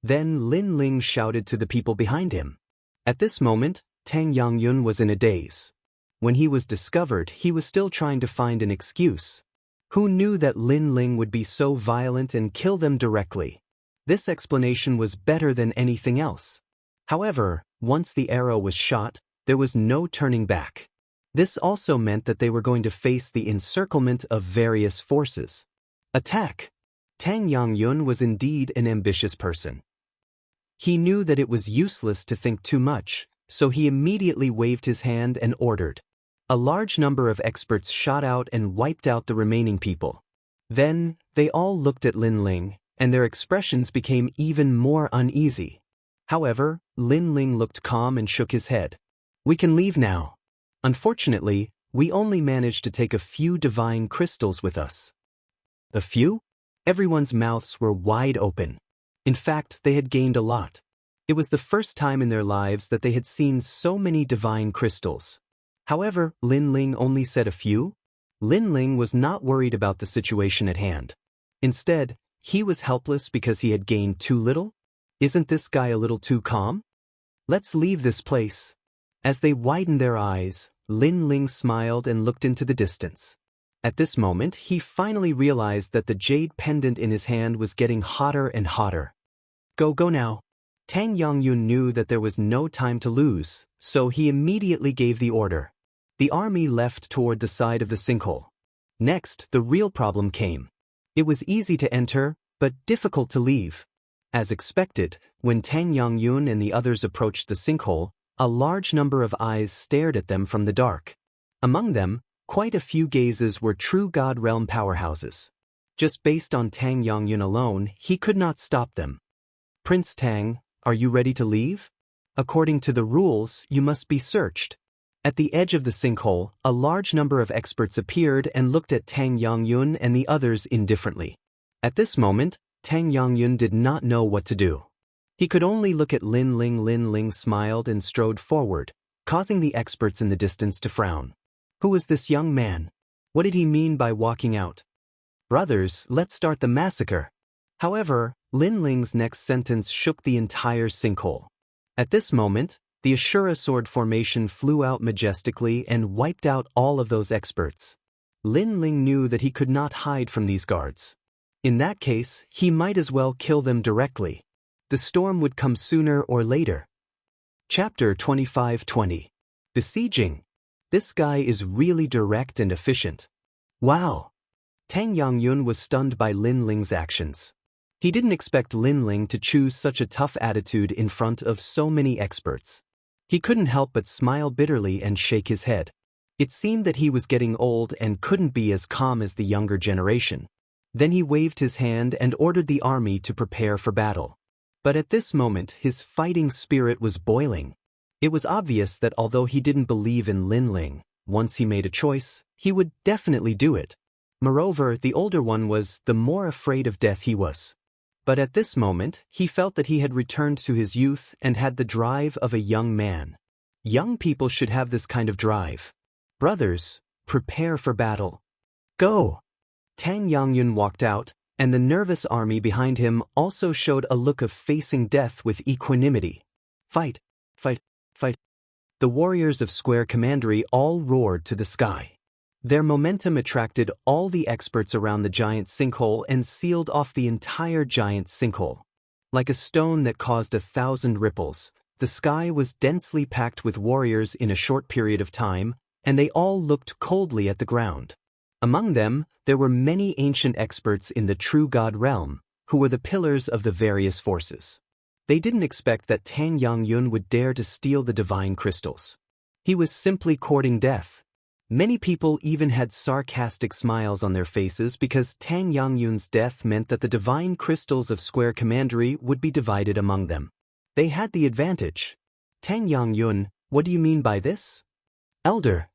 Then Lin Ling shouted to the people behind him. At this moment, Tang Yangyun was in a daze. When he was discovered, he was still trying to find an excuse. Who knew that Lin Ling would be so violent and kill them directly? This explanation was better than anything else. However, once the arrow was shot, there was no turning back. This also meant that they were going to face the encirclement of various forces. Attack! Tang Yangyun was indeed an ambitious person. He knew that it was useless to think too much, so he immediately waved his hand and ordered. A large number of experts shot out and wiped out the remaining people. Then, they all looked at Lin Ling, and their expressions became even more uneasy. However, Lin Ling looked calm and shook his head. We can leave now. Unfortunately, we only managed to take a few divine crystals with us. A few? Everyone's mouths were wide open. In fact, they had gained a lot. It was the first time in their lives that they had seen so many divine crystals. However, Lin Ling only said a few. Lin Ling was not worried about the situation at hand. Instead, he was helpless because he had gained too little. Isn't this guy a little too calm? Let's leave this place. As they widened their eyes, Lin Ling smiled and looked into the distance. At this moment, he finally realized that the jade pendant in his hand was getting hotter and hotter. Go now. Tang Yongyun knew that there was no time to lose, so he immediately gave the order. The army left toward the side of the sinkhole. Next, the real problem came. It was easy to enter, but difficult to leave. As expected, when Tang Yongyun and the others approached the sinkhole, a large number of eyes stared at them from the dark. Among them, quite a few gazes were true God Realm powerhouses. Just based on Tang Yongyun alone, he could not stop them. Prince Tang, are you ready to leave? According to the rules, you must be searched. At the edge of the sinkhole, a large number of experts appeared and looked at Tang Yongyun and the others indifferently. At this moment, Tang Yongyun did not know what to do. He could only look at Lin Ling. Lin Ling smiled and strode forward, causing the experts in the distance to frown. Who was this young man? What did he mean by walking out? Brothers, let's start the massacre. However, Lin Ling's next sentence shook the entire sinkhole. At this moment, the Ashura sword formation flew out majestically and wiped out all of those experts. Lin Ling knew that he could not hide from these guards. In that case, he might as well kill them directly. The storm would come sooner or later. Chapter 25-20. Besieging. This guy is really direct and efficient. Wow! Tang Yongyun was stunned by Lin Ling's actions. He didn't expect Lin Ling to choose such a tough attitude in front of so many experts. He couldn't help but smile bitterly and shake his head. It seemed that he was getting old and couldn't be as calm as the younger generation. Then he waved his hand and ordered the army to prepare for battle. But at this moment, his fighting spirit was boiling. It was obvious that although he didn't believe in Lin Ling, once he made a choice, he would definitely do it. Moreover, the older one was, the more afraid of death he was. But at this moment, he felt that he had returned to his youth and had the drive of a young man. Young people should have this kind of drive. Brothers, prepare for battle. Go! Tang Yongyun walked out, and the nervous army behind him also showed a look of facing death with equanimity. Fight! Fight! Fight! The warriors of Square Commandery all roared to the sky. Their momentum attracted all the experts around the giant sinkhole and sealed off the entire giant sinkhole. Like a stone that caused 1,000 ripples, the sky was densely packed with warriors in a short period of time, and they all looked coldly at the ground. Among them, there were many ancient experts in the true God realm, who were the pillars of the various forces. They didn't expect that Tang Yongyun would dare to steal the divine crystals. He was simply courting death. Many people even had sarcastic smiles on their faces because Tang Yongyun's death meant that the divine crystals of Square Commandery would be divided among them. They had the advantage. Tang Yongyun, what do you mean by this? Elder.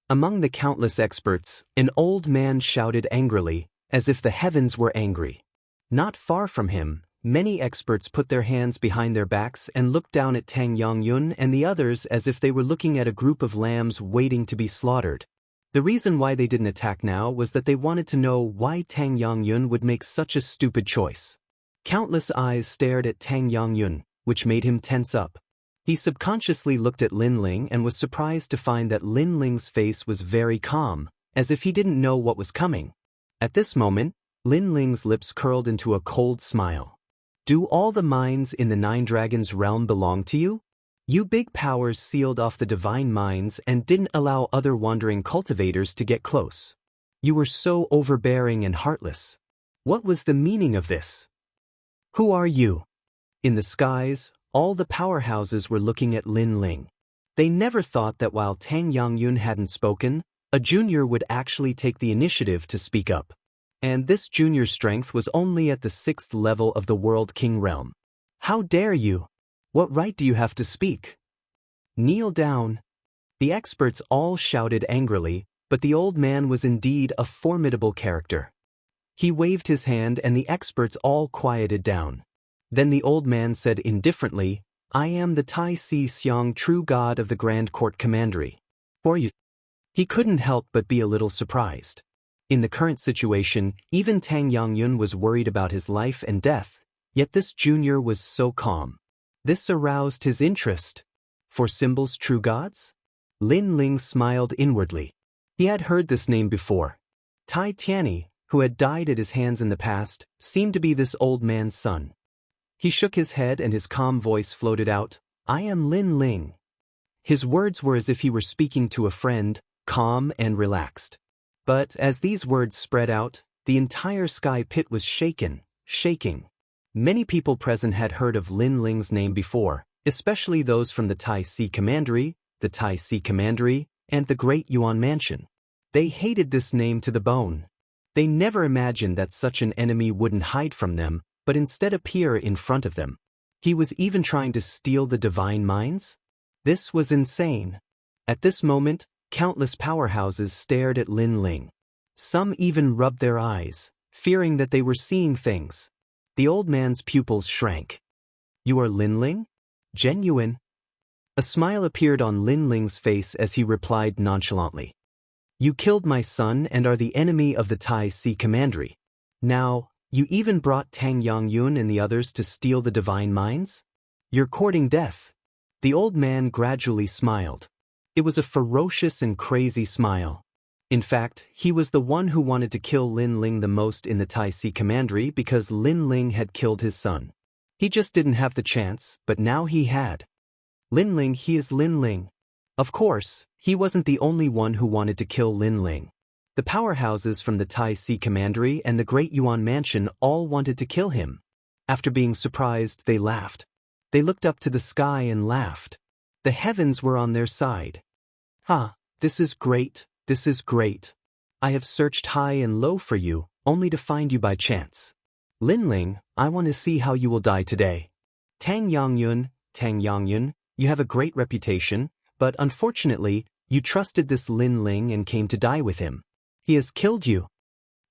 Among the countless experts, an old man shouted angrily, as if the heavens were angry. Not far from him, many experts put their hands behind their backs and looked down at Tang Yongyun and the others as if they were looking at a group of lambs waiting to be slaughtered. The reason why they didn't attack now was that they wanted to know why Tang Yongyun would make such a stupid choice. Countless eyes stared at Tang Yongyun, which made him tense up. He subconsciously looked at Lin Ling and was surprised to find that Lin Ling's face was very calm, as if he didn't know what was coming. At this moment, Lin Ling's lips curled into a cold smile. Do all the mines in the Nine Dragons realm belong to you? You big powers sealed off the divine mines and didn't allow other wandering cultivators to get close. You were so overbearing and heartless. What was the meaning of this? Who are you? In the skies, all the powerhouses were looking at Lin Ling. They never thought that while Tang Yongyun hadn't spoken, a junior would actually take the initiative to speak up. And this junior's strength was only at the 6th level of the World King realm. How dare you? What right do you have to speak? Kneel down. The experts all shouted angrily, but the old man was indeed a formidable character. He waved his hand and the experts all quieted down. Then the old man said indifferently, I am the Tai Si Xiang true god of the Grand Court Commandery. For you. He couldn't help but be a little surprised. In the current situation, even Tang Yongyun was worried about his life and death, Yet this junior was so calm. This aroused his interest. For symbols true gods? Lin Ling smiled inwardly. He had heard this name before. Tai Tianyi, who had died at his hands in the past, seemed to be this old man's son. He shook his head and his calm voice floated out, "I am Lin Ling." His words were as if he were speaking to a friend, calm and relaxed. But as these words spread out, the entire sky pit was shaking. Many people present had heard of Lin Ling's name before, especially those from the Tai Si Commandery, and the Great Yuan Mansion. They hated this name to the bone. They never imagined that such an enemy wouldn't hide from them, but instead appear in front of them. He was even trying to steal the divine minds? This was insane. At this moment, countless powerhouses stared at Lin Ling. Some even rubbed their eyes, fearing that they were seeing things. The old man's pupils shrank. "You are Lin Ling? Genuine?" A smile appeared on Lin Ling's face as he replied nonchalantly. "You killed my son and are the enemy of the Tai Si Commandery. Now, you even brought Tang Yongyun and the others to steal the divine minds? You're courting death." The old man gradually smiled. It was a ferocious and crazy smile. In fact, he was the one who wanted to kill Lin Ling the most in the Tai Si Commandery because Lin Ling had killed his son. He just didn't have the chance, but now he had. Lin Ling, he is Lin Ling. Of course, he wasn't the only one who wanted to kill Lin Ling. The powerhouses from the Tai Si Commandery and the Great Yuan Mansion all wanted to kill him. After being surprised, they laughed. They looked up to the sky and laughed. The heavens were on their side. This is great, this is great. I have searched high and low for you, only to find you by chance. Lin Ling, I want to see how you will die today. Tang Yongyun, you have a great reputation, but unfortunately, you trusted this Lin Ling and came to die with him. He has killed you."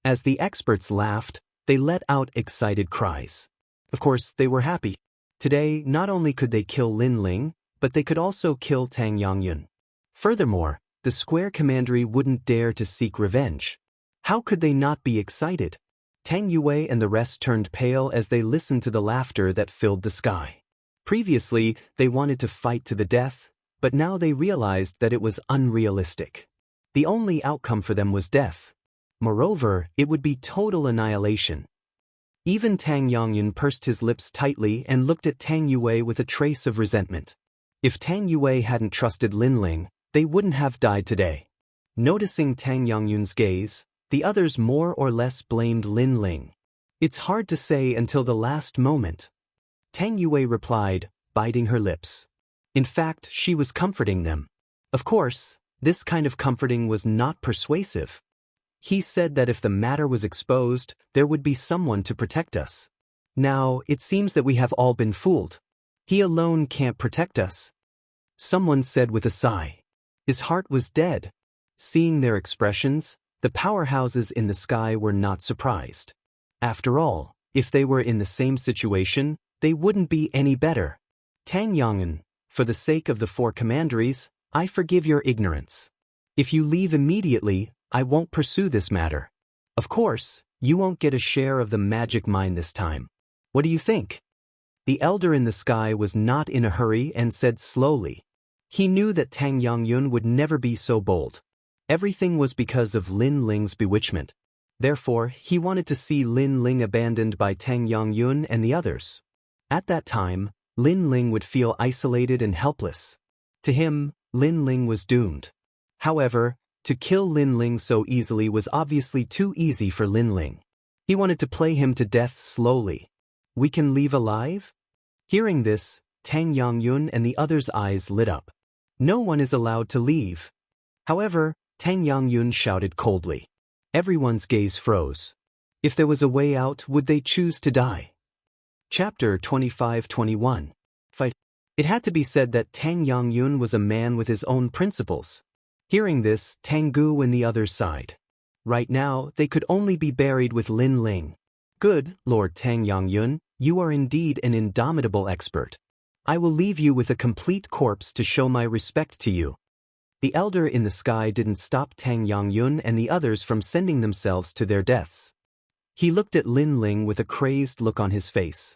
As the experts laughed, they let out excited cries. Of course, they were happy. Today, not only could they kill Lin Ling, but they could also kill Tang Yongyun. Furthermore, the Square Commandery wouldn't dare to seek revenge. How could they not be excited? Tang Yue and the rest turned pale as they listened to the laughter that filled the sky. Previously, they wanted to fight to the death, but now they realized that it was unrealistic. The only outcome for them was death. Moreover, it would be total annihilation. Even Tang Yongyun pursed his lips tightly and looked at Tang Yue with a trace of resentment. If Tang Yue hadn't trusted Lin Ling, they wouldn't have died today. Noticing Tang Yongyun's gaze, the others more or less blamed Lin Ling. "It's hard to say until the last moment." Tang Yue replied, biting her lips. In fact, she was comforting them. Of course, this kind of comforting was not persuasive. He said that if the matter was exposed, there would be someone to protect us. Now, it seems that we have all been fooled. He alone can't protect us. Someone said with a sigh. His heart was dead. Seeing their expressions, the powerhouses in the sky were not surprised. After all, if they were in the same situation, they wouldn't be any better. Tang Yongyun, for the sake of the four commanderies, I forgive your ignorance. If you leave immediately, I won't pursue this matter. Of course, you won't get a share of the magic mine this time. What do you think? The elder in the sky was not in a hurry and said slowly. He knew that Tang Yongyun would never be so bold. Everything was because of Lin Ling's bewitchment. Therefore, he wanted to see Lin Ling abandoned by Tang Yongyun and the others. At that time, Lin Ling would feel isolated and helpless. To him, Lin Ling was doomed. However, to kill Lin Ling so easily was obviously too easy for Lin Ling. He wanted to play him to death slowly. "We can leave alive?" Hearing this, Tang Yongyun and the others' eyes lit up. No one is allowed to leave. However, Tang Yongyun shouted coldly. Everyone's gaze froze. If there was a way out, would they choose to die? Chapter 25-21. Fight. It had to be said that Tang Yongyun was a man with his own principles. Hearing this, Tang Gu and the others sighed. Right now, they could only be buried with Lin Ling. "Good, Lord Tang Yongyun, you are indeed an indomitable expert. I will leave you with a complete corpse to show my respect to you." The elder in the sky didn't stop Tang Yongyun and the others from sending themselves to their deaths. He looked at Lin Ling with a crazed look on his face.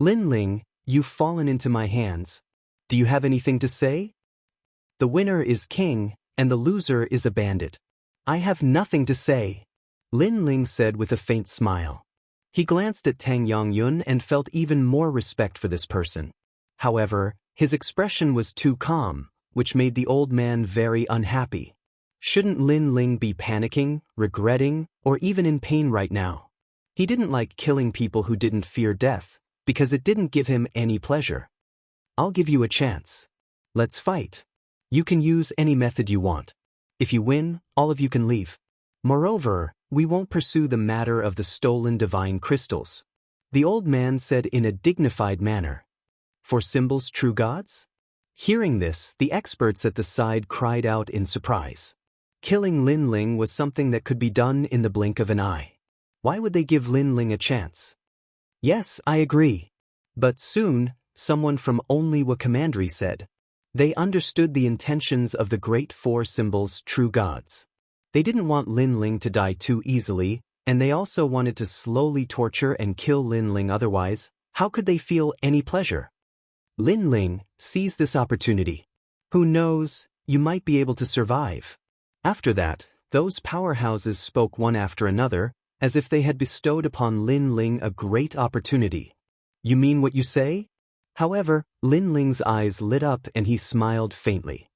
Lin Ling, you've fallen into my hands. Do you have anything to say? The winner is king, and the loser is a bandit. I have nothing to say, Lin Ling said with a faint smile. He glanced at Tang Yongyun and felt even more respect for this person. However, his expression was too calm, which made the old man very unhappy. Shouldn't Lin Ling be panicking, regretting, or even in pain right now? He didn't like killing people who didn't fear death, because it didn't give him any pleasure. I'll give you a chance. Let's fight. You can use any method you want. If you win, all of you can leave. Moreover, we won't pursue the matter of the stolen divine crystals, the old man said in a dignified manner. For symbols true gods? Hearing this, the experts at the side cried out in surprise. Killing Lin Ling was something that could be done in the blink of an eye. Why would they give Lin Ling a chance? Yes, I agree. But soon, someone from Only Wa Commandery said. They understood the intentions of the great four symbols true gods. They didn't want Lin Ling to die too easily, and they also wanted to slowly torture and kill Lin Ling, otherwise, how could they feel any pleasure? Lin Ling, seize this opportunity. Who knows, you might be able to survive. After that, those powerhouses spoke one after another, as if they had bestowed upon Lin Ling a great opportunity. You mean what you say? However, Lin Ling's eyes lit up and he smiled faintly.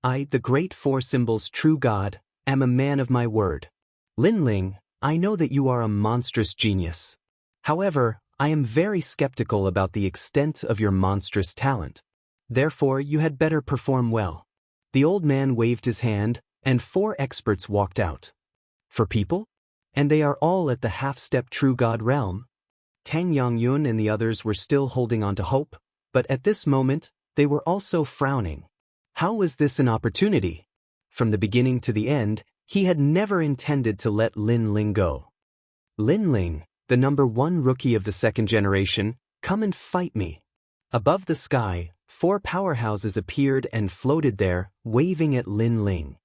I, the great four symbols true god, am a man of my word. Lin Ling, I know that you are a monstrous genius. However, I am very skeptical about the extent of your monstrous talent. Therefore, you had better perform well. The old man waved his hand, and four experts walked out. For people? And they are all at the half-step true god realm? Tang Yongyun and the others were still holding on to hope, but at this moment, they were also frowning. How was this an opportunity? From the beginning to the end, he had never intended to let Lin Ling go. Lin Ling, the #1 rookie of the second generation, come and fight me. Above the sky, four powerhouses appeared and floated there, waving at Lin Ling.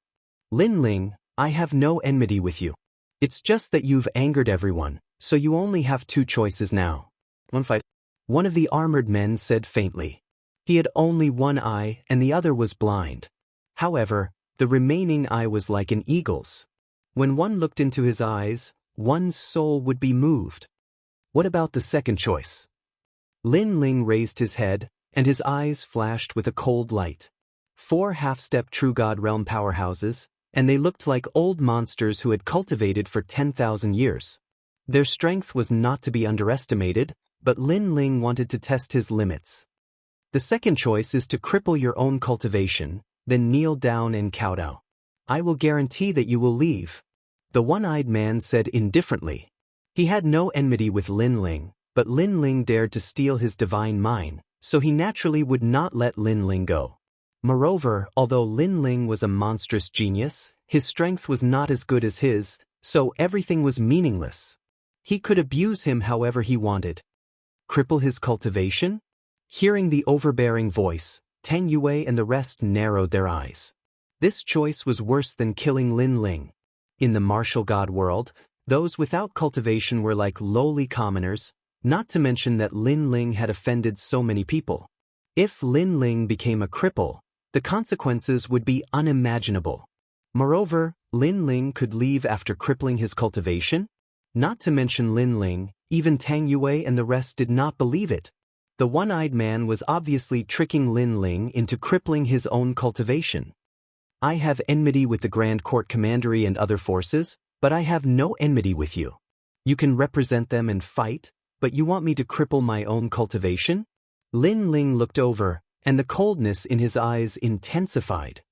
Lin Ling, I have no enmity with you. It's just that you've angered everyone, so you only have two choices now. One fight. One of the armored men said faintly. He had only one eye and the other was blind. However, the remaining eye was like an eagle's. When one looked into his eyes, one's soul would be moved. What about the second choice? Lin Ling raised his head, and his eyes flashed with a cold light. Four half-step true god realm powerhouses, and they looked like old monsters who had cultivated for 10,000 years. Their strength was not to be underestimated, but Lin Ling wanted to test his limits. The second choice is to cripple your own cultivation, then kneel down and kowtow. I will guarantee that you will leave. The one-eyed man said indifferently. He had no enmity with Lin Ling, but Lin Ling dared to steal his divine mind, so he naturally would not let Lin Ling go. Moreover, although Lin Ling was a monstrous genius, his strength was not as good as his, so everything was meaningless. He could abuse him however he wanted. Cripple his cultivation? Hearing the overbearing voice, Tang Yue and the rest narrowed their eyes. This choice was worse than killing Lin Ling. In the martial god world, those without cultivation were like lowly commoners, not to mention that Lin Ling had offended so many people. If Lin Ling became a cripple, the consequences would be unimaginable. Moreover, Lin Ling could leave after crippling his cultivation? Not to mention Lin Ling, even Tang Yue and the rest did not believe it. The one-eyed man was obviously tricking Lin Ling into crippling his own cultivation. I have enmity with the Grand Court Commandery and other forces, but I have no enmity with you. You can represent them and fight, but you want me to cripple my own cultivation? Lin Ling looked over, and the coldness in his eyes intensified.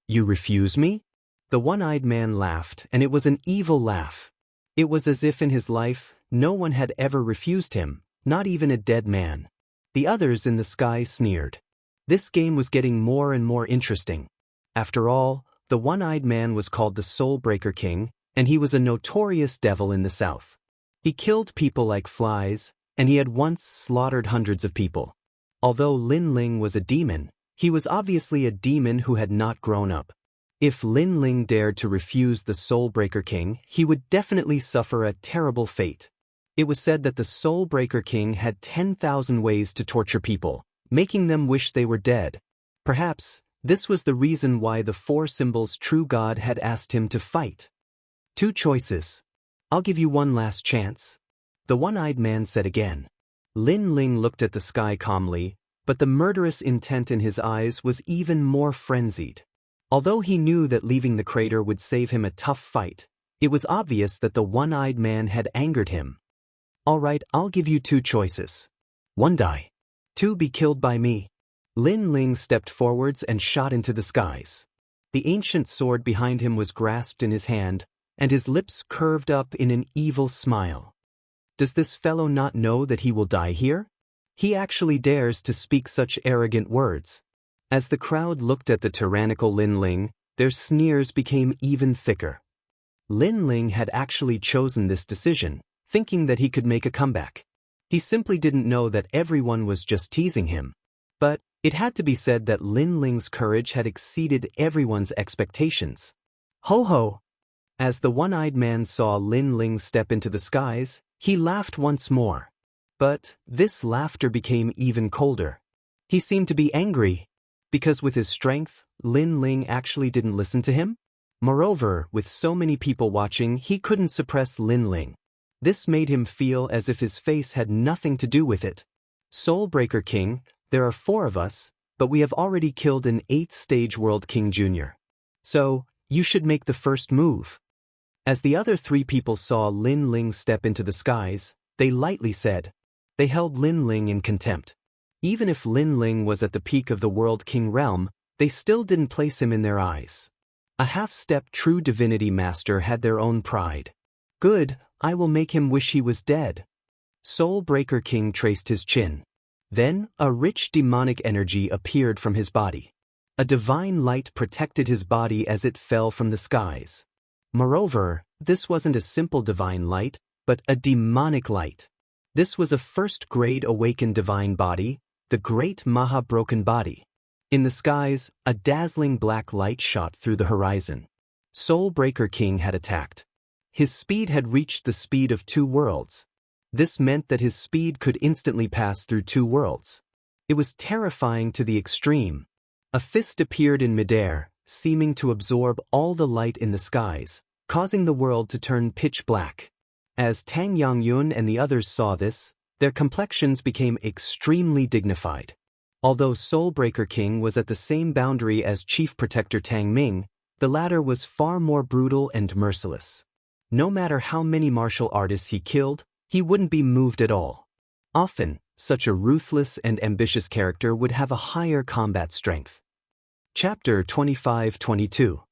You refuse me? The one-eyed man laughed, and it was an evil laugh. It was as if in his life, no one had ever refused him, not even a dead man. The others in the sky sneered. This game was getting more and more interesting. After all, the one-eyed man was called the Soul Breaker King, and he was a notorious devil in the south. He killed people like flies, and he had once slaughtered hundreds of people. Although Lin Ling was a demon, he was obviously a demon who had not grown up. If Lin Ling dared to refuse the Soul Breaker King, he would definitely suffer a terrible fate. It was said that the Soul Breaker King had 10,000 ways to torture people, making them wish they were dead. Perhaps, this was the reason why the Four Symbols' true god had asked him to fight. 2 choices. I'll give you one last chance. The one-eyed man said again. Lin Ling looked at the sky calmly, but the murderous intent in his eyes was even more frenzied. Although he knew that leaving the crater would save him a tough fight, it was obvious that the one-eyed man had angered him. All right, I'll give you 2 choices. 1 die. 2 be killed by me. Lin Ling stepped forwards and shot into the skies. The ancient sword behind him was grasped in his hand, and his lips curved up in an evil smile. Does this fellow not know that he will die here? He actually dares to speak such arrogant words. As the crowd looked at the tyrannical Lin Ling, their sneers became even thicker. Lin Ling had actually chosen this decision, thinking that he could make a comeback. He simply didn't know that everyone was just teasing him. But it had to be said that Lin Ling's courage had exceeded everyone's expectations. Ho ho! As the one-eyed man saw Lin Ling step into the skies, he laughed once more. But this laughter became even colder. He seemed to be angry, because with his strength, Lin Ling actually didn't listen to him. Moreover, with so many people watching, he couldn't suppress Lin Ling. This made him feel as if his face had nothing to do with it. Soul Breaker King, there are 4 of us, but we have already killed an 8th stage World King Jr. So, you should make the first move. As the other 3 people saw Lin Ling step into the skies, they lightly said. They held Lin Ling in contempt. Even if Lin Ling was at the peak of the World King realm, they still didn't place him in their eyes. A half-step true divinity master had their own pride. Good, I will make him wish he was dead. Soul Breaker King traced his chin. Then, a rich demonic energy appeared from his body. A divine light protected his body as it fell from the skies. Moreover, this wasn't a simple divine light, but a demonic light. This was a first-grade awakened divine body, the Great Maha-Broken Body. In the skies, a dazzling black light shot through the horizon. Soul Breaker King had attacked. His speed had reached the speed of 2 worlds. This meant that his speed could instantly pass through 2 worlds. It was terrifying to the extreme. A fist appeared in midair, seeming to absorb all the light in the skies, causing the world to turn pitch black. As Tang Yangyun and the others saw this, their complexions became extremely dignified. Although Soul Breaker King was at the same boundary as Chief Protector Tang Ming, the latter was far more brutal and merciless. No matter how many martial artists he killed, he wouldn't be moved at all. Often, such a ruthless and ambitious character would have a higher combat strength. Chapter 25-22.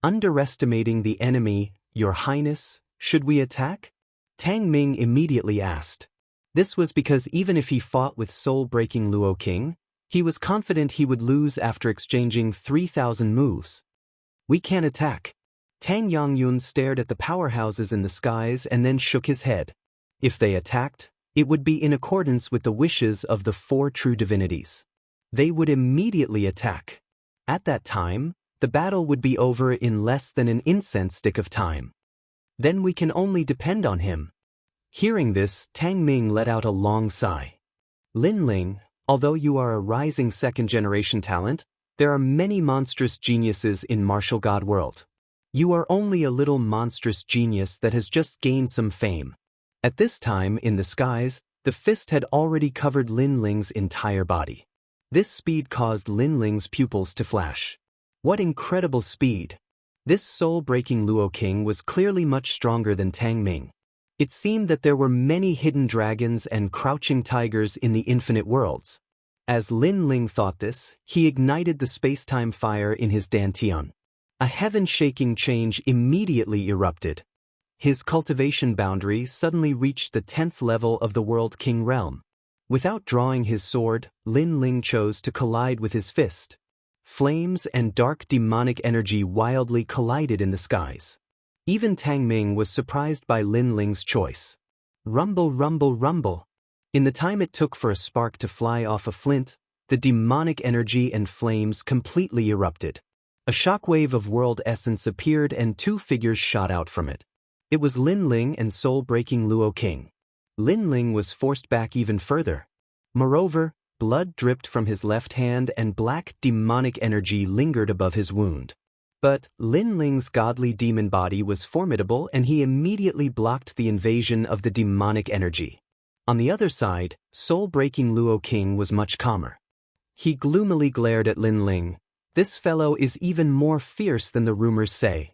Underestimating the enemy, Your Highness, should we attack? Tang Ming immediately asked. This was because even if he fought with soul-breaking Luo King, he was confident he would lose after exchanging 3,000 moves. We can't attack. Tang Yangyun stared at the powerhouses in the skies and then shook his head. If they attacked, it would be in accordance with the wishes of the 4 true divinities. They would immediately attack. At that time, the battle would be over in less than an incense stick of time. Then we can only depend on him. Hearing this, Tang Ming let out a long sigh. Lin Ling, although you are a rising 2nd-generation talent, there are many monstrous geniuses in Martial God World. You are only a little monstrous genius that has just gained some fame. At this time, in the skies, the fist had already covered Lin Ling's entire body. This speed caused Lin Ling's pupils to flash. What incredible speed! This soul-breaking Luo King was clearly much stronger than Tang Ming. It seemed that there were many hidden dragons and crouching tigers in the infinite worlds. As Lin Ling thought this, he ignited the space-time fire in his dantian. A heaven-shaking change immediately erupted. His cultivation boundary suddenly reached the 10th level of the World King realm. Without drawing his sword, Lin Ling chose to collide with his fist. Flames and dark demonic energy wildly collided in the skies. Even Tang Ming was surprised by Lin Ling's choice. Rumble, rumble, rumble. In the time it took for a spark to fly off a flint, the demonic energy and flames completely erupted. A shockwave of world essence appeared and 2 figures shot out from it. It was Lin Ling and soul-breaking Luo King. Lin Ling was forced back even further. Moreover, blood dripped from his left hand and black demonic energy lingered above his wound. But Lin Ling's godly demon body was formidable and he immediately blocked the invasion of the demonic energy. On the other side, soul-breaking Luo King was much calmer. He gloomily glared at Lin Ling. This fellow is even more fierce than the rumors say.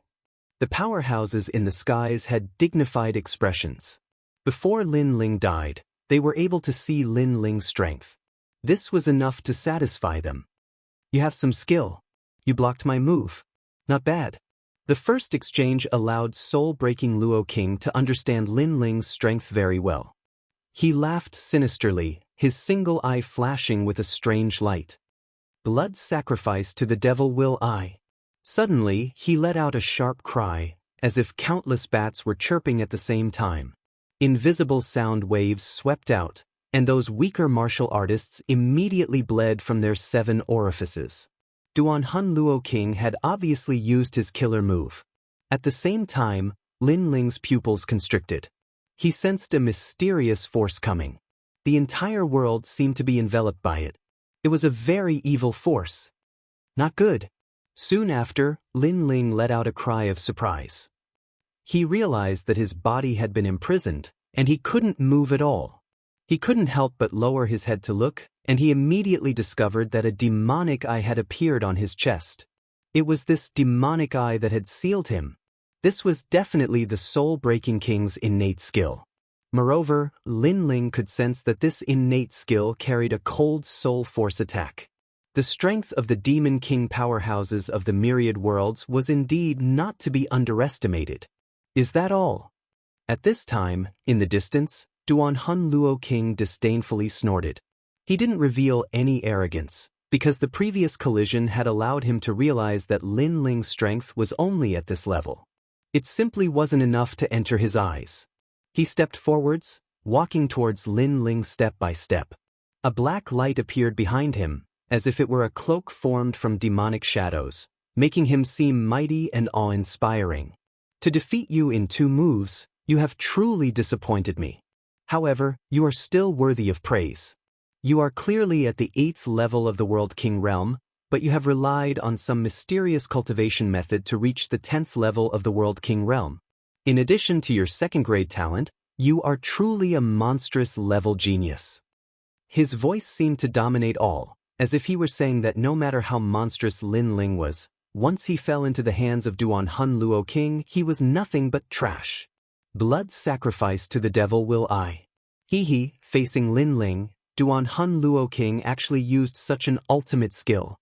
The powerhouses in the skies had dignified expressions. Before Lin Ling died, they were able to see Lin Ling's strength. This was enough to satisfy them. You have some skill. You blocked my move. Not bad. The first exchange allowed soul-breaking Luo King to understand Lin Ling's strength very well. He laughed sinisterly, his single eye flashing with a strange light. Blood sacrifice to the devil will I. Suddenly, he let out a sharp cry, as if countless bats were chirping at the same time. Invisible sound waves swept out, and those weaker martial artists immediately bled from their 7 orifices. Duan Hun Luo King had obviously used his killer move. At the same time, Lin Ling's pupils constricted. He sensed a mysterious force coming. The entire world seemed to be enveloped by it. It was a very evil force. Not good. Soon after, Lin Ling let out a cry of surprise. He realized that his body had been imprisoned, and he couldn't move at all. He couldn't help but lower his head to look, and he immediately discovered that a demonic eye had appeared on his chest. It was this demonic eye that had sealed him. This was definitely the soul-breaking king's innate skill. Moreover, Lin Ling could sense that this innate skill carried a cold soul force attack. The strength of the Demon King powerhouses of the myriad worlds was indeed not to be underestimated. Is that all? At this time, in the distance, Duan Hun Luo King disdainfully snorted. He didn't reveal any arrogance, because the previous collision had allowed him to realize that Lin Ling's strength was only at this level. It simply wasn't enough to enter his eyes. He stepped forwards, walking towards Lin Ling step by step. A black light appeared behind him, as if it were a cloak formed from demonic shadows, making him seem mighty and awe-inspiring. To defeat you in 2 moves, you have truly disappointed me. However, you are still worthy of praise. You are clearly at the 8th level of the World King realm, but you have relied on some mysterious cultivation method to reach the 10th level of the World King realm. In addition to your 2nd-grade talent, you are truly a monstrous level genius. His voice seemed to dominate all, as if he were saying that no matter how monstrous Lin Ling was, once he fell into the hands of Duan Hun Luo King, he was nothing but trash. Blood sacrifice to the devil will I. Facing Lin Ling, Duan Hun Luo King actually used such an ultimate skill.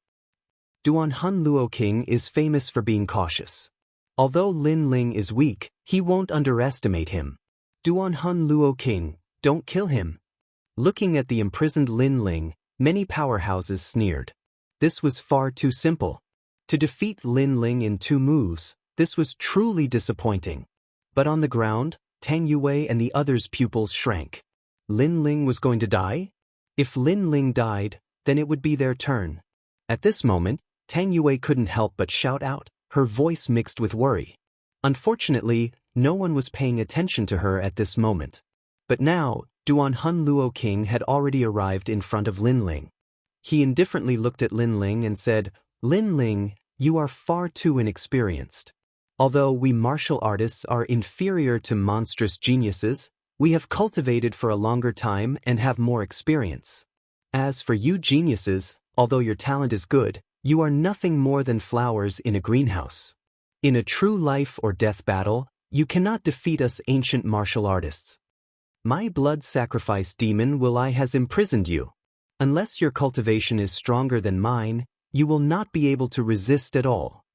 Duan Hun Luo King is famous for being cautious. Although Lin Ling is weak, he won't underestimate him. Duan Hun Luo King, don't kill him. Looking at the imprisoned Lin Ling, many powerhouses sneered. This was far too simple. To defeat Lin Ling in 2 moves, this was truly disappointing. But on the ground, Tang Yue and the others' pupils shrank. Lin Ling was going to die? If Lin Ling died, then it would be their turn. At this moment, Tang Yue couldn't help but shout out, her voice mixed with worry. Unfortunately, no one was paying attention to her at this moment. But now, Duan Hun Luo King had already arrived in front of Lin Ling. He indifferently looked at Lin Ling and said, Lin Ling, you are far too inexperienced. Although we martial artists are inferior to monstrous geniuses, we have cultivated for a longer time and have more experience. As for you geniuses, although your talent is good, you are nothing more than flowers in a greenhouse. In a true life or death battle, you cannot defeat us ancient martial artists. My blood sacrifice demon will I has imprisoned you. Unless your cultivation is stronger than mine, you will not be able to resist at all.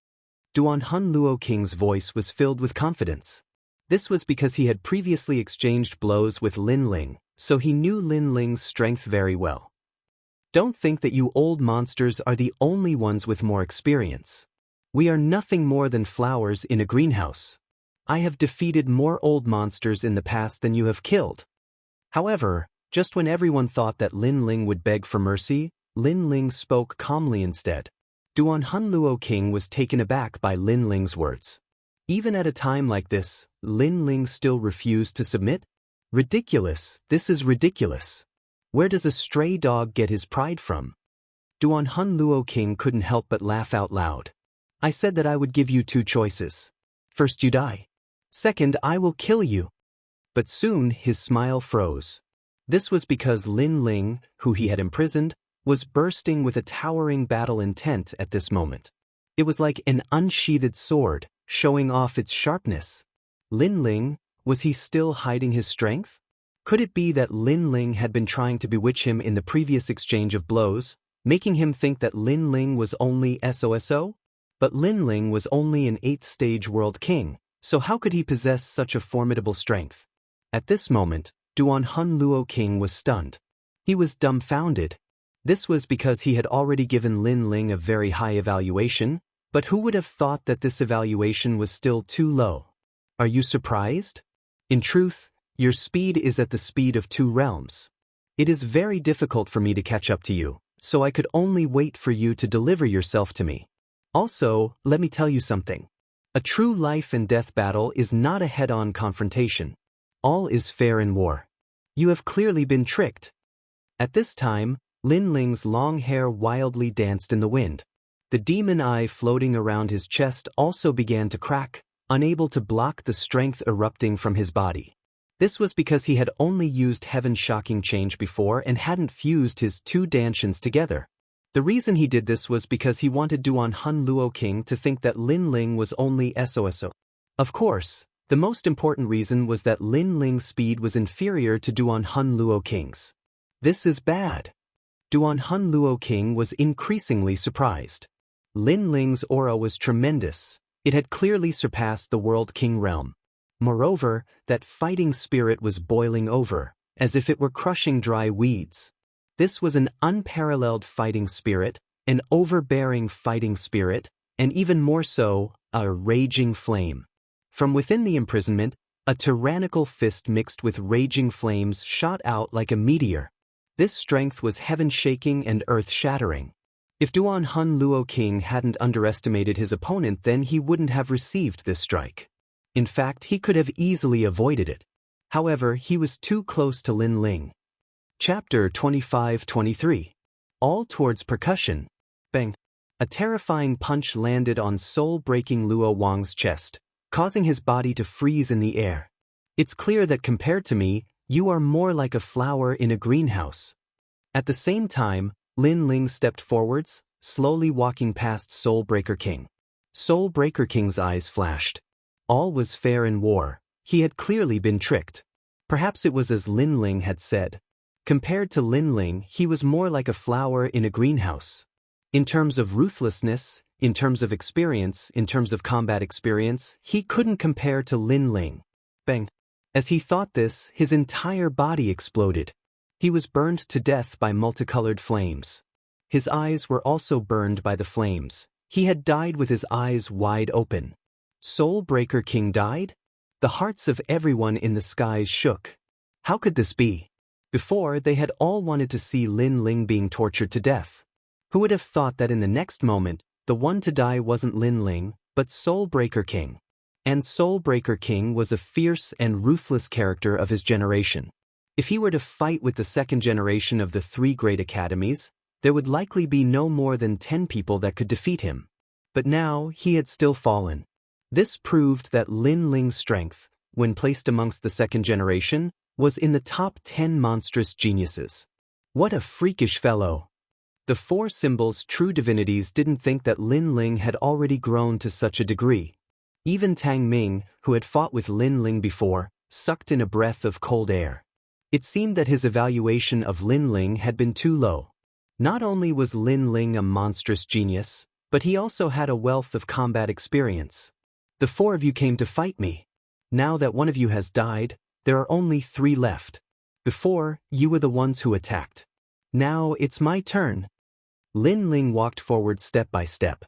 Duan Hun Luo King's voice was filled with confidence. This was because he had previously exchanged blows with Lin Ling, so he knew Lin Ling's strength very well. Don't think that you old monsters are the only ones with more experience. We are nothing more than flowers in a greenhouse. I have defeated more old monsters in the past than you have killed. However, just when everyone thought that Lin Ling would beg for mercy, Lin Ling spoke calmly instead. Duan Hun Luo King was taken aback by Lin Ling's words. Even at a time like this, Lin Ling still refused to submit? Ridiculous, this is ridiculous. Where does a stray dog get his pride from? Duan Hun Luo King couldn't help but laugh out loud. I said that I would give you two choices. First you die. Second, I will kill you. But soon his smile froze. This was because Lin Ling, who he had imprisoned, was bursting with a towering battle intent at this moment. It was like an unsheathed sword, showing off its sharpness. Lin Ling, was he still hiding his strength? Could it be that Lin Ling had been trying to bewitch him in the previous exchange of blows, making him think that Lin Ling was only SOSO? But Lin Ling was only an 8th stage world king, so how could he possess such a formidable strength? At this moment, Duan Hun Luo King was stunned. He was dumbfounded. This was because he had already given Lin Ling a very high evaluation, but who would have thought that this evaluation was still too low? Are you surprised? In truth, your speed is at the speed of 2 realms. It is very difficult for me to catch up to you, so I could only wait for you to deliver yourself to me. Also, let me tell you something. A true life and death battle is not a head-on confrontation. All is fair in war. You have clearly been tricked. At this time, Lin Ling's long hair wildly danced in the wind. The demon eye floating around his chest also began to crack, unable to block the strength erupting from his body. This was because he had only used Heaven's Shocking Change before and hadn't fused his 2 Danshians together. The reason he did this was because he wanted Duan Hun Luo King to think that Lin Ling was only SOSO. Of course, the most important reason was that Lin Ling's speed was inferior to Duan Hun Luo King's. This is bad. Duan Hun Luo King was increasingly surprised. Lin Ling's aura was tremendous. It had clearly surpassed the World King realm. Moreover, that fighting spirit was boiling over, as if it were crushing dry weeds. This was an unparalleled fighting spirit, an overbearing fighting spirit, and even more so, a raging flame. From within the imprisonment, a tyrannical fist mixed with raging flames shot out like a meteor. This strength was heaven-shaking and earth-shattering. If Duan Hun Luo King hadn't underestimated his opponent, then he wouldn't have received this strike. In fact, he could have easily avoided it. However, he was too close to Lin Ling. Chapter 25-23. All towards percussion. Bang! A terrifying punch landed on soul-breaking Luo Wang's chest, causing his body to freeze in the air. It's clear that compared to me, you are more like a flower in a greenhouse. At the same time, Lin Ling stepped forwards, slowly walking past Soulbreaker King. Soulbreaker King's eyes flashed. All was fair in war. He had clearly been tricked. Perhaps it was as Lin Ling had said. Compared to Lin Ling, he was more like a flower in a greenhouse. In terms of ruthlessness, in terms of experience, in terms of combat experience, he couldn't compare to Lin Ling. Bang! As he thought this, his entire body exploded. He was burned to death by multicolored flames. His eyes were also burned by the flames. He had died with his eyes wide open. Soulbreaker King died? The hearts of everyone in the skies shook. How could this be? Before, they had all wanted to see Lin Ling being tortured to death. Who would have thought that in the next moment, the one to die wasn't Lin Ling, but Soulbreaker King? And Soulbreaker King was a fierce and ruthless character of his generation. If he were to fight with the second generation of the 3 great academies, there would likely be no more than 10 people that could defeat him. But now, he had still fallen. This proved that Lin Ling's strength, when placed amongst the second generation, was in the top 10 monstrous geniuses. What a freakish fellow! The 4 symbols' true divinities didn't think that Lin Ling had already grown to such a degree. Even Tang Ming, who had fought with Lin Ling before, sucked in a breath of cold air. It seemed that his evaluation of Lin Ling had been too low. Not only was Lin Ling a monstrous genius, but he also had a wealth of combat experience. The 4 of you came to fight me. Now that one of you has died, there are only 3 left. Before, you were the ones who attacked. Now it's my turn. Lin Ling walked forward step by step.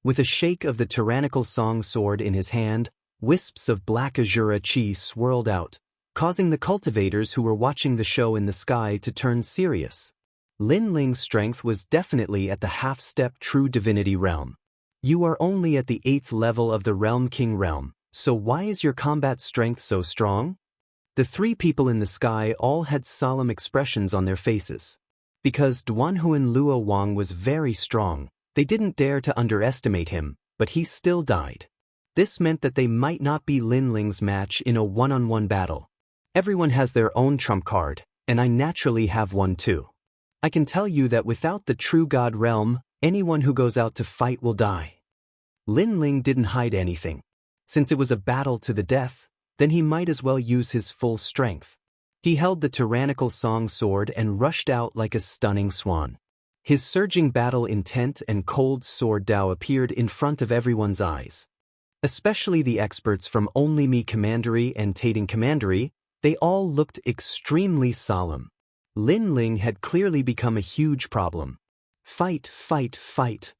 With a shake of the tyrannical song sword in his hand, wisps of black azura chi swirled out, causing the cultivators who were watching the show in the sky to turn serious. Lin Ling's strength was definitely at the half-step true divinity realm. You are only at the 8th level of the Realm King realm, so why is your combat strength so strong? The three people in the sky all had solemn expressions on their faces. Because Duanhuan Luo Wang was very strong, they didn't dare to underestimate him, but he still died. This meant that they might not be Lin Ling's match in a one-on-one battle. Everyone has their own trump card, and I naturally have one too. I can tell you that without the true God realm, anyone who goes out to fight will die. Lin Ling didn't hide anything. Since it was a battle to the death, then he might as well use his full strength. He held the tyrannical song sword and rushed out like a stunning swan. His surging battle intent and cold sword Dao appeared in front of everyone's eyes. Especially the experts from Only Me Commandery and Tating Commandery, they all looked extremely solemn. Lin Ling had clearly become a huge problem. Fight, fight, fight.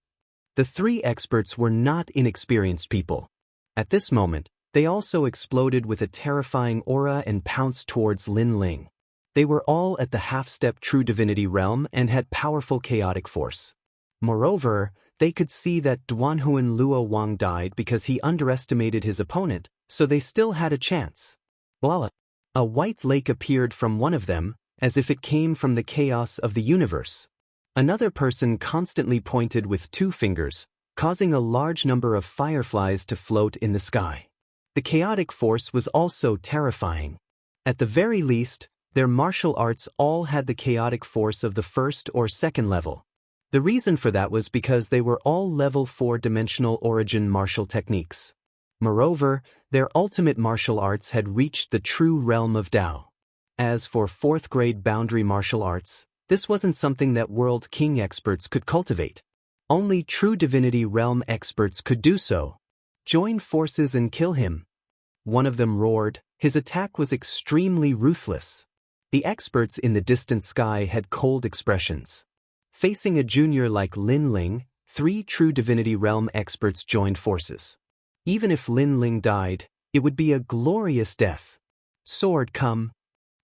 The three experts were not inexperienced people. At this moment, they also exploded with a terrifying aura and pounced towards Lin Ling. They were all at the half-step true divinity realm and had powerful chaotic force. Moreover, they could see that Duanhuan Luo Wang died because he underestimated his opponent, so they still had a chance. Voila! A white lake appeared from one of them, as if it came from the chaos of the universe. Another person constantly pointed with 2 fingers, causing a large number of fireflies to float in the sky. The chaotic force was also terrifying. At the very least, their martial arts all had the chaotic force of the first or second level. The reason for that was because they were all level 4-dimensional origin martial techniques. Moreover, their ultimate martial arts had reached the true realm of Tao. As for 4th-grade boundary martial arts, this wasn't something that World King experts could cultivate. Only true divinity realm experts could do so. Join forces and kill him. One of them roared. His attack was extremely ruthless. The experts in the distant sky had cold expressions. Facing a junior like Lin Ling, 3 true divinity realm experts joined forces. Even if Lin Ling died, it would be a glorious death. Sword come.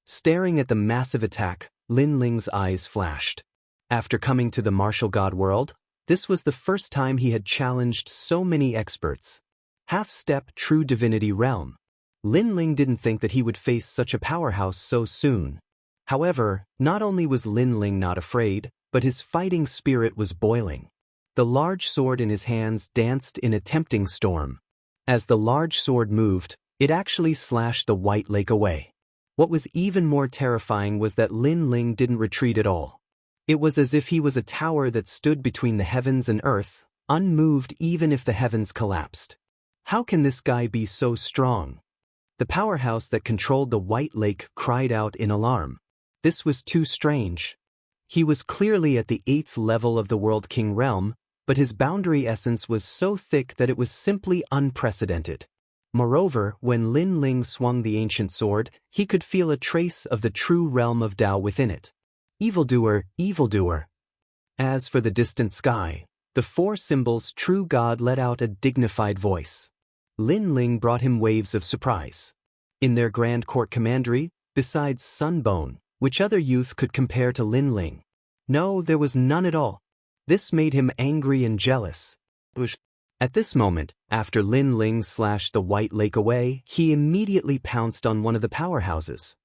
Staring at the massive attack, Lin Ling's eyes flashed. After coming to the martial god world, this was the first time he had challenged so many experts. Half-step true divinity realm. Lin Ling didn't think that he would face such a powerhouse so soon. However, not only was Lin Ling not afraid, but his fighting spirit was boiling. The large sword in his hands danced in a tempting storm. As the large sword moved, it actually slashed the white lake away. What was even more terrifying was that Lin Ling didn't retreat at all. It was as if he was a tower that stood between the heavens and earth, unmoved even if the heavens collapsed. How can this guy be so strong? The powerhouse that controlled the White Lake cried out in alarm. This was too strange. He was clearly at the 8th level of the World King realm, but his boundary essence was so thick that it was simply unprecedented. Moreover, when Lin Ling swung the ancient sword, he could feel a trace of the true realm of Tao within it. Evildoer, evildoer. As for the distant sky, the 4 symbols' true god let out a dignified voice. Lin Ling brought him waves of surprise. In their grand court commandery, besides Sunbone, which other youth could compare to Lin Ling? No, there was none at all. This made him angry and jealous. At this moment, after Lin Ling slashed the White Lake away, he immediately pounced on one of the powerhouses.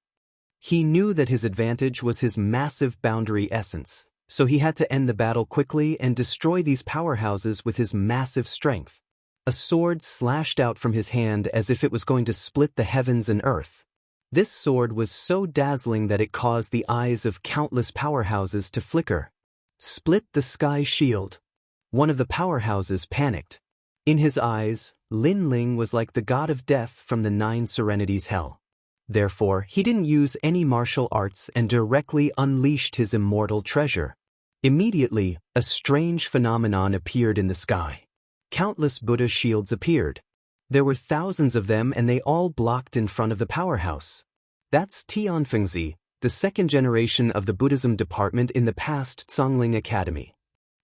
He knew that his advantage was his massive boundary essence, so he had to end the battle quickly and destroy these powerhouses with his massive strength. A sword slashed out from his hand as if it was going to split the heavens and earth. This sword was so dazzling that it caused the eyes of countless powerhouses to flicker. Split the sky shield. One of the powerhouses panicked. In his eyes, Lin Ling was like the god of death from the 9 Serenities hell. Therefore, he didn't use any martial arts and directly unleashed his immortal treasure. Immediately, a strange phenomenon appeared in the sky. Countless Buddha shields appeared. There were thousands of them and they all blocked in front of the powerhouse. That's Tianfengzi, the 2nd generation of the Buddhism department in the past Tsongling Academy.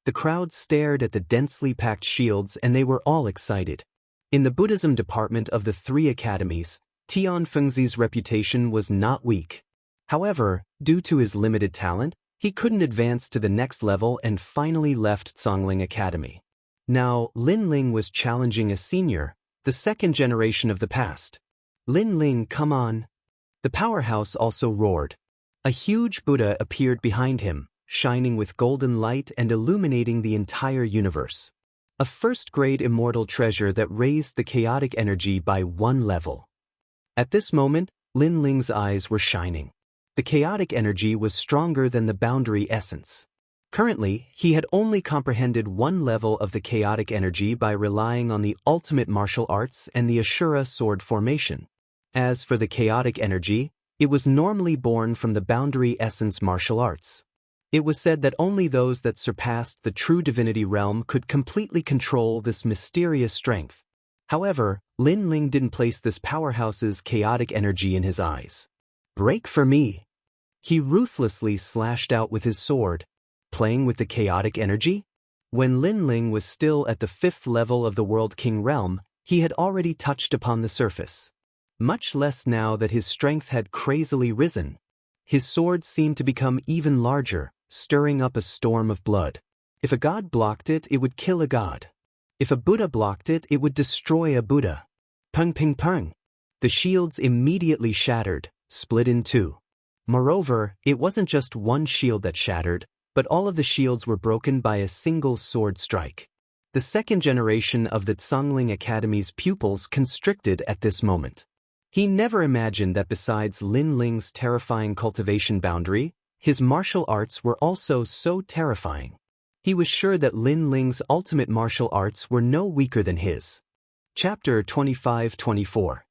The crowd stared at the densely packed shields and they were all excited. In the Buddhism department of the 3 academies, Tianfengzi's reputation was not weak. However, due to his limited talent, he couldn't advance to the next level and finally left Tsongling Academy. Now, Lin Ling was challenging a senior, the 2nd generation of the past. Lin Ling, come on. The powerhouse also roared. A huge Buddha appeared behind him, shining with golden light and illuminating the entire universe. A first-grade immortal treasure that raised the chaotic energy by 1 level. At this moment, Lin Ling's eyes were shining. The chaotic energy was stronger than the boundary essence. Currently, he had only comprehended 1 level of the chaotic energy by relying on the ultimate martial arts and the Ashura sword formation. As for the chaotic energy, it was normally born from the boundary essence martial arts. It was said that only those that surpassed the true divinity realm could completely control this mysterious strength. However, Lin Ling didn't place this powerhouse's chaotic energy in his eyes. "Break for me!" He ruthlessly slashed out with his sword, playing with the chaotic energy. When Lin Ling was still at the 5th level of the World King realm, he had already touched upon the surface. Much less now that his strength had crazily risen. His sword seemed to become even larger, stirring up a storm of blood. If a god blocked it, it would kill a god. If a Buddha blocked it, it would destroy a Buddha. Pung ping pung. The shields immediately shattered, split in 2. Moreover, it wasn't just one shield that shattered, but all of the shields were broken by a single sword strike. The 2nd generation of the Tsangling Academy's pupils constricted at this moment. He never imagined that besides Lin Ling's terrifying cultivation boundary, his martial arts were also so terrifying. He was sure that Lin Ling's ultimate martial arts were no weaker than his. Chapter 25-24.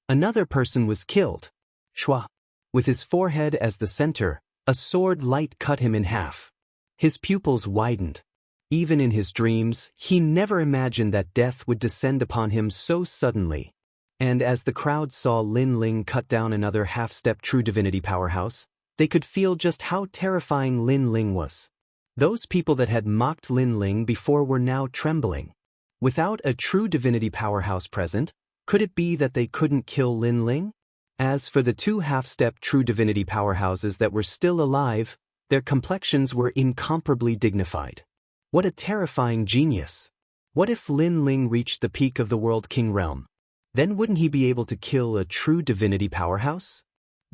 Another person was killed. Shua. With his forehead as the center, a sword light cut him in half. His pupils widened. Even in his dreams, he never imagined that death would descend upon him so suddenly. And as the crowd saw Lin Ling cut down another half-step true divinity powerhouse, they could feel just how terrifying Lin Ling was. Those people that had mocked Lin Ling before were now trembling. Without a true divinity powerhouse present, could it be that they couldn't kill Lin Ling? As for the 2 half-step true divinity powerhouses that were still alive, their complexions were incomparably dignified. What a terrifying genius! What if Lin Ling reached the peak of the World King realm? Then wouldn't he be able to kill a true divinity powerhouse?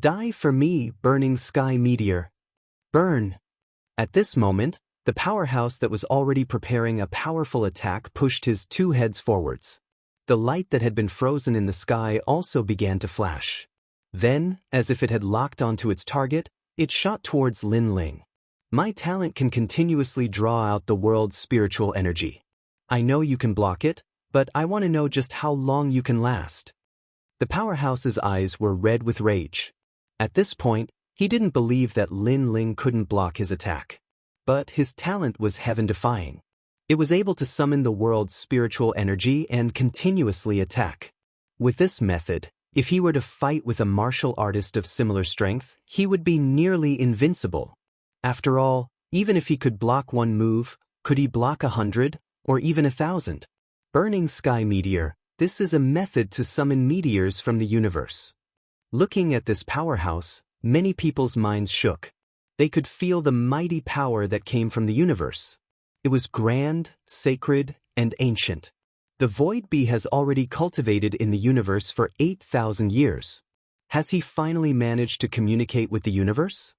Die for me, burning sky meteor. Burn! At this moment, the powerhouse that was already preparing a powerful attack pushed his 2 heads forwards. The light that had been frozen in the sky also began to flash. Then, as if it had locked onto its target, it shot towards Lin Ling. My talent can continuously draw out the world's spiritual energy. I know you can block it, but I want to know just how long you can last. The powerhouse's eyes were red with rage. At this point, he didn't believe that Lin Ling couldn't block his attack. But his talent was heaven-defying. It was able to summon the world's spiritual energy and continuously attack. With this method, if he were to fight with a martial artist of similar strength, he would be nearly invincible. After all, even if he could block 1 move, could he block 100, or even 1,000? Burning sky meteor, this is a method to summon meteors from the universe. Looking at this powerhouse, many people's minds shook. They could feel the mighty power that came from the universe. It was grand, sacred, and ancient. The Void Bee has already cultivated in the universe for 8,000 years. Has he finally managed to communicate with the universe?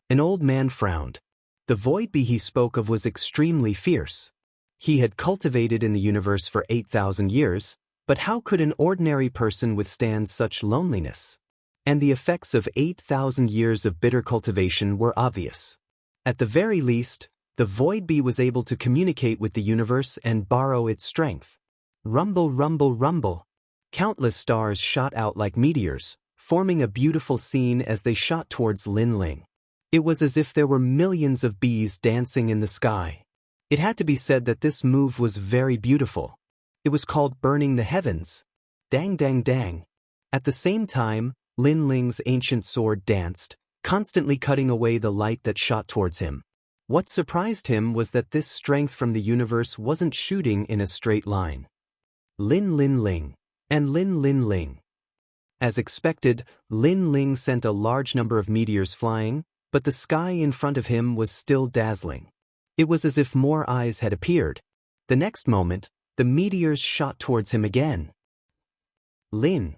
An old man frowned. The Void Bee he spoke of was extremely fierce. He had cultivated in the universe for 8,000 years, but how could an ordinary person withstand such loneliness? And the effects of 8,000 years of bitter cultivation were obvious. At the very least, the Void Bee was able to communicate with the universe and borrow its strength. Rumble, rumble, rumble. Countless stars shot out like meteors, forming a beautiful scene as they shot towards Lin Ling. It was as if there were millions of bees dancing in the sky. It had to be said that this move was very beautiful. It was called burning the heavens. Dang, dang, dang. At the same time, Lin Ling's ancient sword danced, constantly cutting away the light that shot towards him. What surprised him was that this strength from the universe wasn't shooting in a straight line. Lin Lin Ling, and Lin Lin Ling. As expected, Lin Ling sent a large number of meteors flying, but the sky in front of him was still dazzling. It was as if more eyes had appeared. The next moment, the meteors shot towards him again. Lin.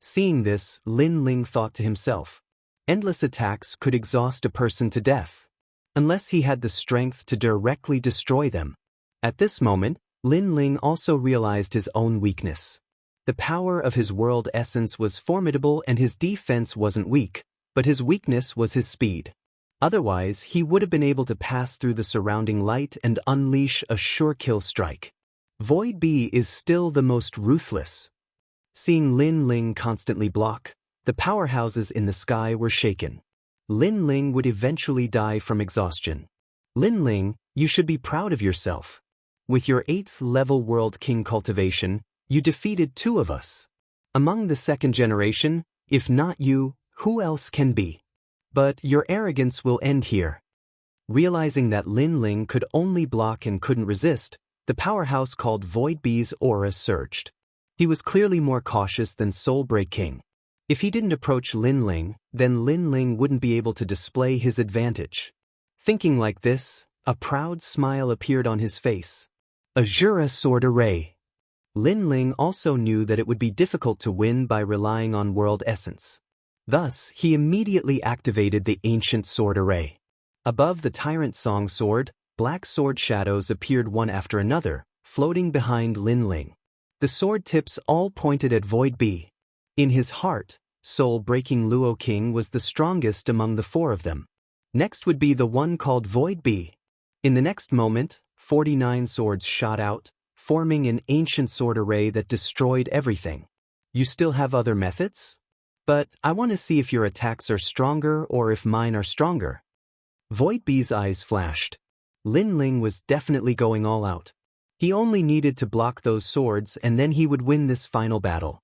Seeing this, Lin Ling thought to himself, endless attacks could exhaust a person to death, unless he had the strength to directly destroy them. At this moment, Lin Ling also realized his own weakness. The power of his world essence was formidable and his defense wasn't weak, but his weakness was his speed. Otherwise, he would have been able to pass through the surrounding light and unleash a sure kill strike. Void B is still the most ruthless. Seeing Lin Ling constantly block, the powerhouses in the sky were shaken. Lin Ling would eventually die from exhaustion. Lin Ling, you should be proud of yourself. With your 8th level World King cultivation, you defeated 2 of us. Among the 2nd generation, if not you, who else can be? But your arrogance will end here. Realizing that Lin Ling could only block and couldn't resist, the powerhouse called Void B's aura surged. He was clearly more cautious than Soulbreak King. If he didn't approach Lin Ling, then Lin Ling wouldn't be able to display his advantage. Thinking like this, a proud smile appeared on his face. Azura Sword Array. Lin Ling also knew that it would be difficult to win by relying on world essence. Thus, he immediately activated the Ancient Sword Array. Above the Tyrant Song Sword, black sword shadows appeared one after another, floating behind Lin Ling. The sword tips all pointed at Void B. In his heart, Soul-Breaking Luo King was the strongest among the 4 of them. Next would be the one called Void B. In the next moment, 49 swords shot out, forming an ancient sword array that destroyed everything. You still have other methods? But I want to see if your attacks are stronger or if mine are stronger. Void B's eyes flashed. Lin Ling was definitely going all out. He only needed to block those swords and then he would win this final battle.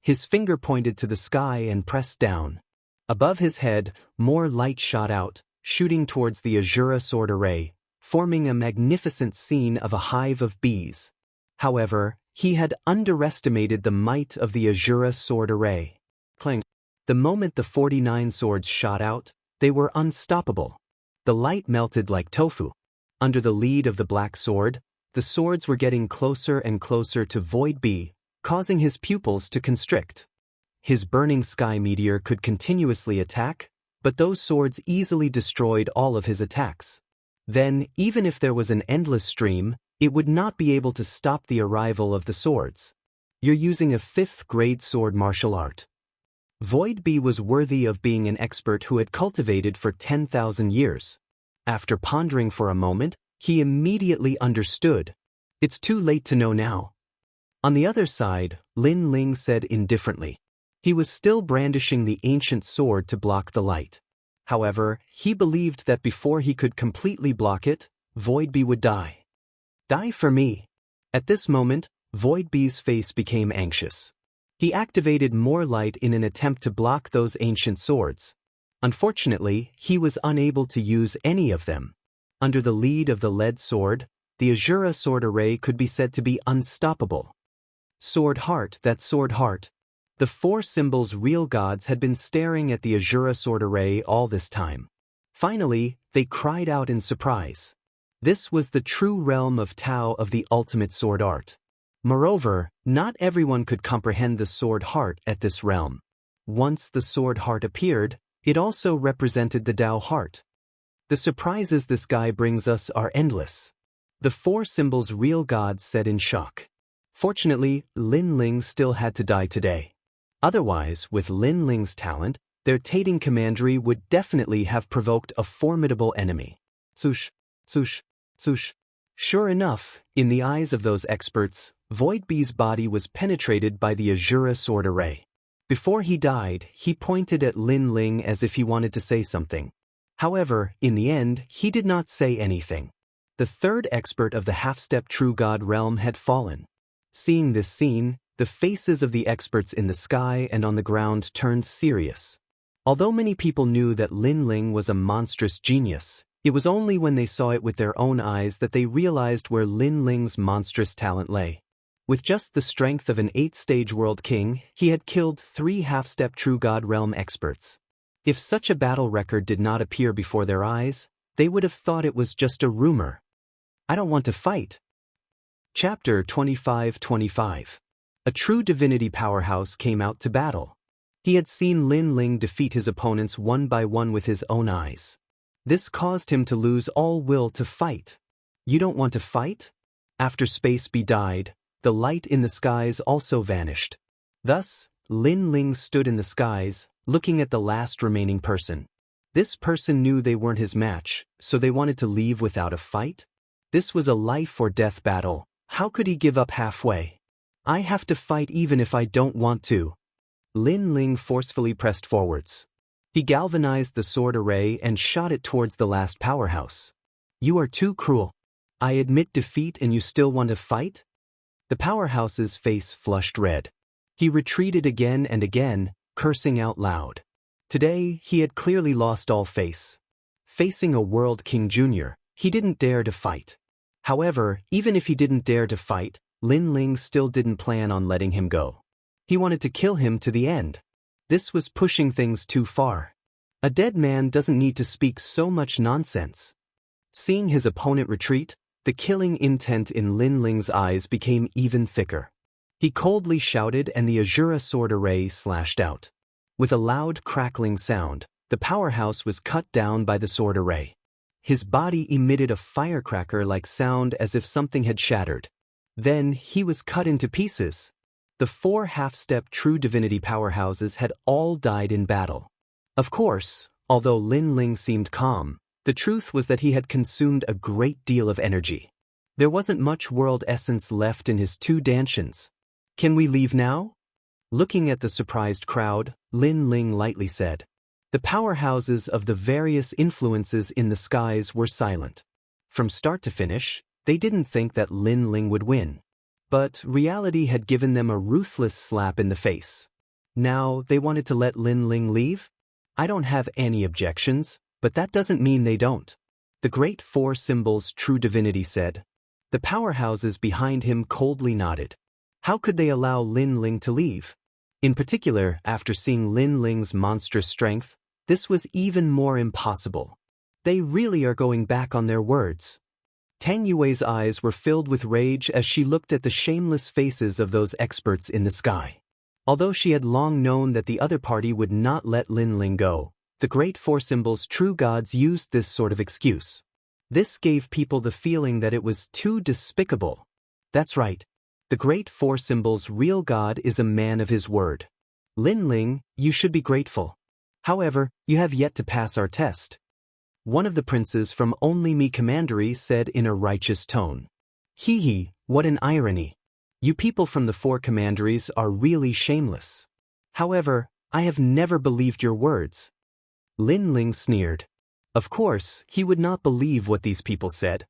His finger pointed to the sky and pressed down. Above his head, more light shot out, shooting towards the Azura sword array, forming a magnificent scene of a hive of bees. However, he had underestimated the might of the Azura sword array. Clang. The moment the 49 swords shot out, they were unstoppable. The light melted like tofu. Under the lead of the black sword, the swords were getting closer and closer to Void B, causing his pupils to constrict. His burning sky meteor could continuously attack, but those swords easily destroyed all of his attacks. Then, even if there was an endless stream, it would not be able to stop the arrival of the swords. You're using a 5th grade sword martial art. Void B was worthy of being an expert who had cultivated for 10,000 years. After pondering for a moment, he immediately understood. It's too late to know now. On the other side, Lin Ling said indifferently. He was still brandishing the ancient sword to block the light. However, he believed that before he could completely block it, Void B would die. Die for me. At this moment, Void B's face became anxious. He activated more light in an attempt to block those ancient swords. Unfortunately, he was unable to use any of them. Under the lead of the lead sword, the Azura sword array could be said to be unstoppable. Sword Heart, that Sword Heart. The 4 symbols real gods had been staring at the Azura sword array all this time. Finally, they cried out in surprise. This was the true realm of Tao of the ultimate sword art. Moreover, not everyone could comprehend the Sword Heart at this realm. Once the Sword Heart appeared, it also represented the Tao Heart. The surprises this guy brings us are endless. The 4 symbols real gods said in shock. Fortunately, Lin Ling still had to die today. Otherwise, with Lin Ling's talent, their Tating commandery would definitely have provoked a formidable enemy. Swoosh, swoosh, swoosh. Sure enough, in the eyes of those experts, Void B's body was penetrated by the Azura sword array. Before he died, he pointed at Lin Ling as if he wanted to say something. However, in the end, he did not say anything. The 3rd expert of the half-step true god realm had fallen. Seeing this scene, the faces of the experts in the sky and on the ground turned serious. Although many people knew that Lin Ling was a monstrous genius, it was only when they saw it with their own eyes that they realized where Lin Ling's monstrous talent lay. With just the strength of an 8th-stage world king, he had killed 3 half-step true god realm experts. If such a battle record did not appear before their eyes, they would have thought it was just a rumor. I don't want to fight. Chapter 25-25. A true divinity powerhouse came out to battle. He had seen Lin Ling defeat his opponents one by one with his own eyes. This caused him to lose all will to fight. You don't want to fight? After Space Bee died, the light in the skies also vanished. Thus, Lin Ling stood in the skies, looking at the last remaining person. This person knew they weren't his match, so they wanted to leave without a fight? This was a life or death battle. How could he give up halfway? I have to fight even if I don't want to. Lin Ling forcefully pressed forwards. He galvanized the sword array and shot it towards the last powerhouse. You are too cruel. I admit defeat and you still want to fight? The powerhouse's face flushed red. He retreated again and again, cursing out loud. Today, he had clearly lost all face. Facing a World King Jr., he didn't dare to fight. However, even if he didn't dare to fight, Lin Ling still didn't plan on letting him go. He wanted to kill him to the end. This was pushing things too far. A dead man doesn't need to speak so much nonsense. Seeing his opponent retreat, the killing intent in Lin Ling's eyes became even thicker. He coldly shouted and the Azura sword array slashed out. With a loud crackling sound, the powerhouse was cut down by the sword array. His body emitted a firecracker-like sound as if something had shattered. Then he was cut into pieces. The 4 half-step true divinity powerhouses had all died in battle. Of course, although Lin Ling seemed calm, the truth was that he had consumed a great deal of energy. There wasn't much world essence left in his 2 dantians. Can we leave now? Looking at the surprised crowd, Lin Ling lightly said. The powerhouses of the various influences in the skies were silent. From start to finish, they didn't think that Lin Ling would win. But reality had given them a ruthless slap in the face. Now they wanted to let Lin Ling leave? I don't have any objections, but that doesn't mean they don't. The Great 4 Symbols True Divinity said. The powerhouses behind him coldly nodded. How could they allow Lin Ling to leave? In particular, after seeing Lin Ling's monstrous strength, this was even more impossible. They really are going back on their words. Tang Yue's eyes were filled with rage as she looked at the shameless faces of those experts in the sky. Although she had long known that the other party would not let Lin Ling go, the Great 4 Symbols True Gods used this sort of excuse. This gave people the feeling that it was too despicable. That's right. The Great 4 Symbols' real god is a man of his word. Lin Ling, you should be grateful. However, you have yet to pass our test. One of the princes from Only Me Commandery said in a righteous tone. Hee hee, what an irony. You people from the 4 commanderies are really shameless. However, I have never believed your words. Lin Ling sneered. Of course, he would not believe what these people said.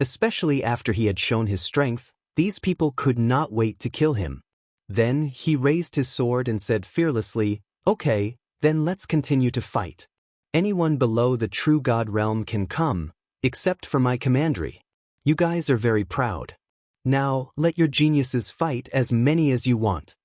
Especially after he had shown his strength, these people could not wait to kill him. Then he raised his sword and said fearlessly, Okay, then let's continue to fight. Anyone below the true god realm can come, except for my commandery. You guys are very proud. Now, let your geniuses fight as many as you want.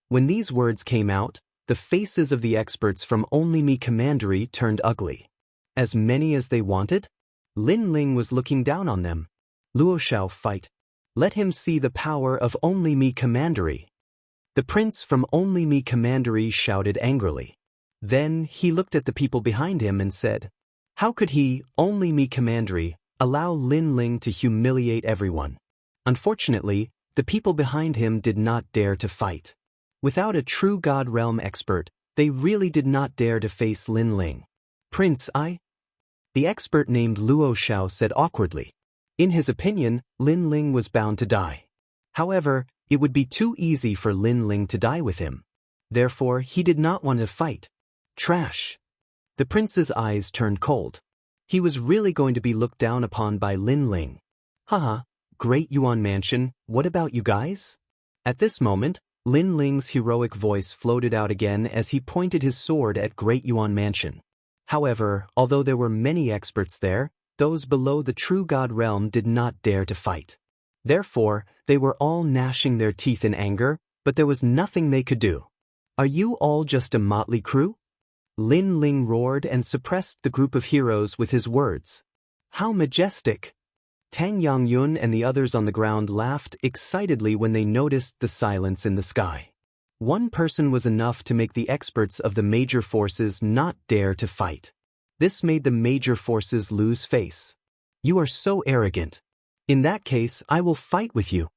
When these words came out, the faces of the experts from Only Me Commandery turned ugly. As many as they wanted? Lin Ling was looking down on them. Luo Shao, fight. Let him see the power of Only Me Commandery. The prince from Only Me Commandery shouted angrily. Then he looked at the people behind him and said, How could he, Only Me Commandery, allow Lin Ling to humiliate everyone? Unfortunately, the people behind him did not dare to fight. Without a true God Realm expert, they really did not dare to face Lin Ling. Prince, The expert named Luo Shao said awkwardly. In his opinion, Lin Ling was bound to die. However, it would be too easy for Lin Ling to die with him. Therefore, he did not want to fight. Trash. The prince's eyes turned cold. He was really going to be looked down upon by Lin Ling. Haha, Great Yuan Mansion, what about you guys? At this moment, Lin Ling's heroic voice floated out again as he pointed his sword at Great Yuan Mansion. However, although there were many experts there, those below the true god realm did not dare to fight. Therefore, they were all gnashing their teeth in anger, but there was nothing they could do. Are you all just a motley crew? Lin Ling roared and suppressed the group of heroes with his words. How majestic! Tang Yangyun and the others on the ground laughed excitedly when they noticed the silence in the sky. One person was enough to make the experts of the major forces not dare to fight. This made the major forces lose face. You are so arrogant. In that case, I will fight with you.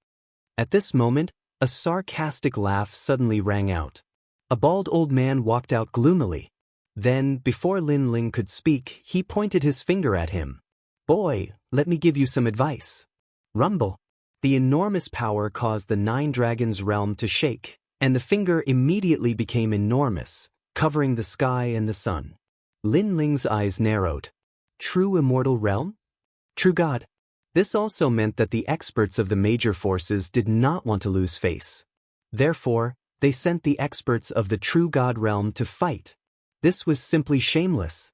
At this moment, a sarcastic laugh suddenly rang out. A bald old man walked out gloomily. Then, before Lin Ling could speak, he pointed his finger at him. Boy, let me give you some advice. Rumble. The enormous power caused the Nine Dragons' realm to shake, and the finger immediately became enormous, covering the sky and the sun. Lin Ling's eyes narrowed. True immortal realm? True God. This also meant that the experts of the major forces did not want to lose face. Therefore, they sent the experts of the true God realm to fight. This was simply shameless.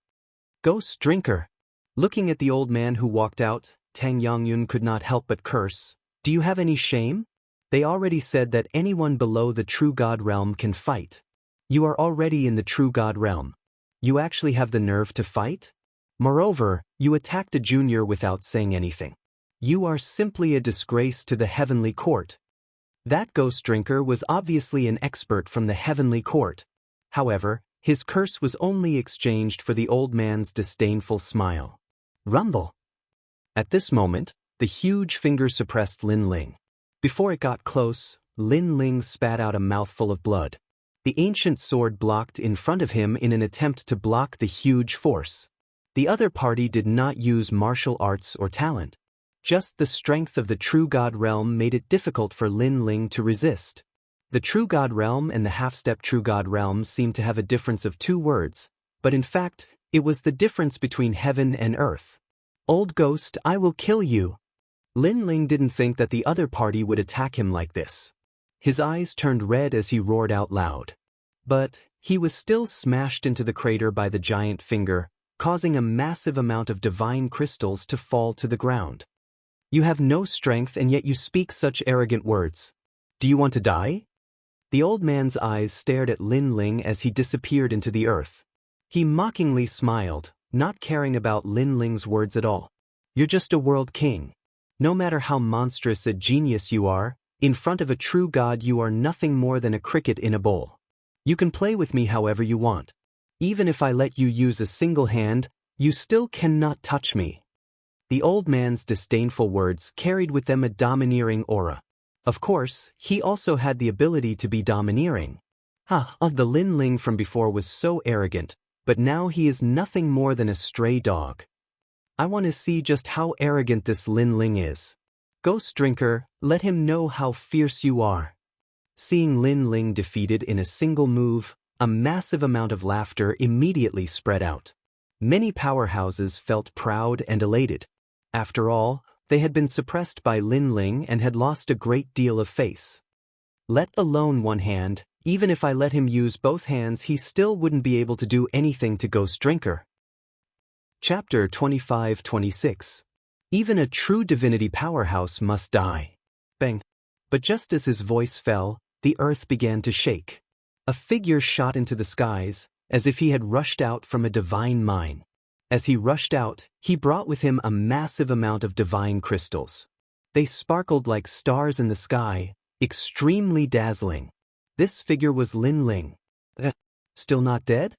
Ghost drinker. Looking at the old man who walked out, Tang Yongyun could not help but curse. Do you have any shame? They already said that anyone below the true God realm can fight. You are already in the true God realm. You actually have the nerve to fight? Moreover, you attacked a junior without saying anything. You are simply a disgrace to the heavenly court. That ghost drinker was obviously an expert from the heavenly court. However, his curse was only exchanged for the old man's disdainful smile. Rumble. At this moment, the huge finger suppressed Lin Ling. Before it got close, Lin Ling spat out a mouthful of blood. The ancient sword blocked in front of him in an attempt to block the huge force. The other party did not use martial arts or talent. Just the strength of the true God realm made it difficult for Lin Ling to resist. The true God realm and the half-step true God realm seemed to have a difference of 2 words, but in fact, it was the difference between heaven and earth. Old ghost, I will kill you. Lin Ling didn't think that the other party would attack him like this. His eyes turned red as he roared out loud. But he was still smashed into the crater by the giant finger, causing a massive amount of divine crystals to fall to the ground. You have no strength and yet you speak such arrogant words. Do you want to die? The old man's eyes stared at Lin Ling as he disappeared into the earth. He mockingly smiled, not caring about Lin Ling's words at all. You're just a world king. No matter how monstrous a genius you are, in front of a true God you are nothing more than a cricket in a bowl. You can play with me however you want. Even if I let you use a single hand, you still cannot touch me. The old man's disdainful words carried with them a domineering aura. Of course, he also had the ability to be domineering. The Lin Ling from before was so arrogant, but now he is nothing more than a stray dog. I want to see just how arrogant this Lin Ling is. Ghost drinker, let him know how fierce you are. Seeing Lin Ling defeated in a single move, a massive amount of laughter immediately spread out. Many powerhouses felt proud and elated. After all, they had been suppressed by Lin Ling and had lost a great deal of face. Let alone one hand, even if I let him use both hands he still wouldn't be able to do anything to Ghost Drinker. Chapter 25-26. Even a true divinity powerhouse must die. Bang. But just as his voice fell, the earth began to shake. A figure shot into the skies, as if he had rushed out from a divine mine. As he rushed out, he brought with him a massive amount of divine crystals. They sparkled like stars in the sky, extremely dazzling. This figure was Lin Ling. Still not dead?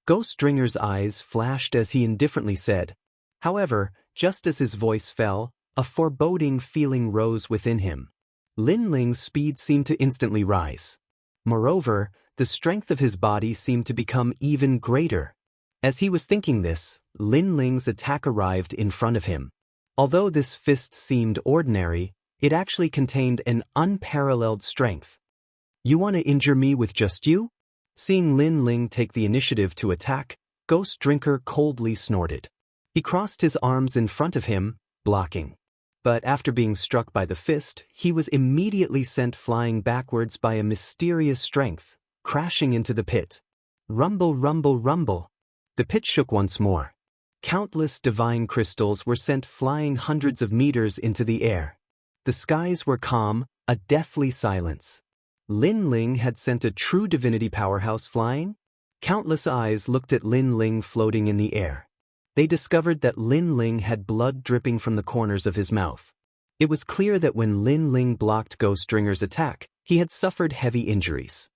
Ghost Dringer's eyes flashed as he indifferently said. However, just as his voice fell, a foreboding feeling rose within him. Lin Ling's speed seemed to instantly rise. Moreover, the strength of his body seemed to become even greater. As he was thinking this, Lin Ling's attack arrived in front of him. Although this fist seemed ordinary, it actually contained an unparalleled strength. You want to injure me with just you? Seeing Lin Ling take the initiative to attack, Ghost Drinker coldly snorted. He crossed his arms in front of him, blocking. But after being struck by the fist, he was immediately sent flying backwards by a mysterious strength, crashing into the pit. Rumble, rumble, rumble. The pit shook once more. Countless divine crystals were sent flying hundreds of meters into the air. The skies were calm, a deathly silence. Lin Ling had sent a true divinity powerhouse flying? Countless eyes looked at Lin Ling floating in the air. They discovered that Lin Ling had blood dripping from the corners of his mouth. It was clear that when Lin Ling blocked Ghostringer's attack, he had suffered heavy injuries.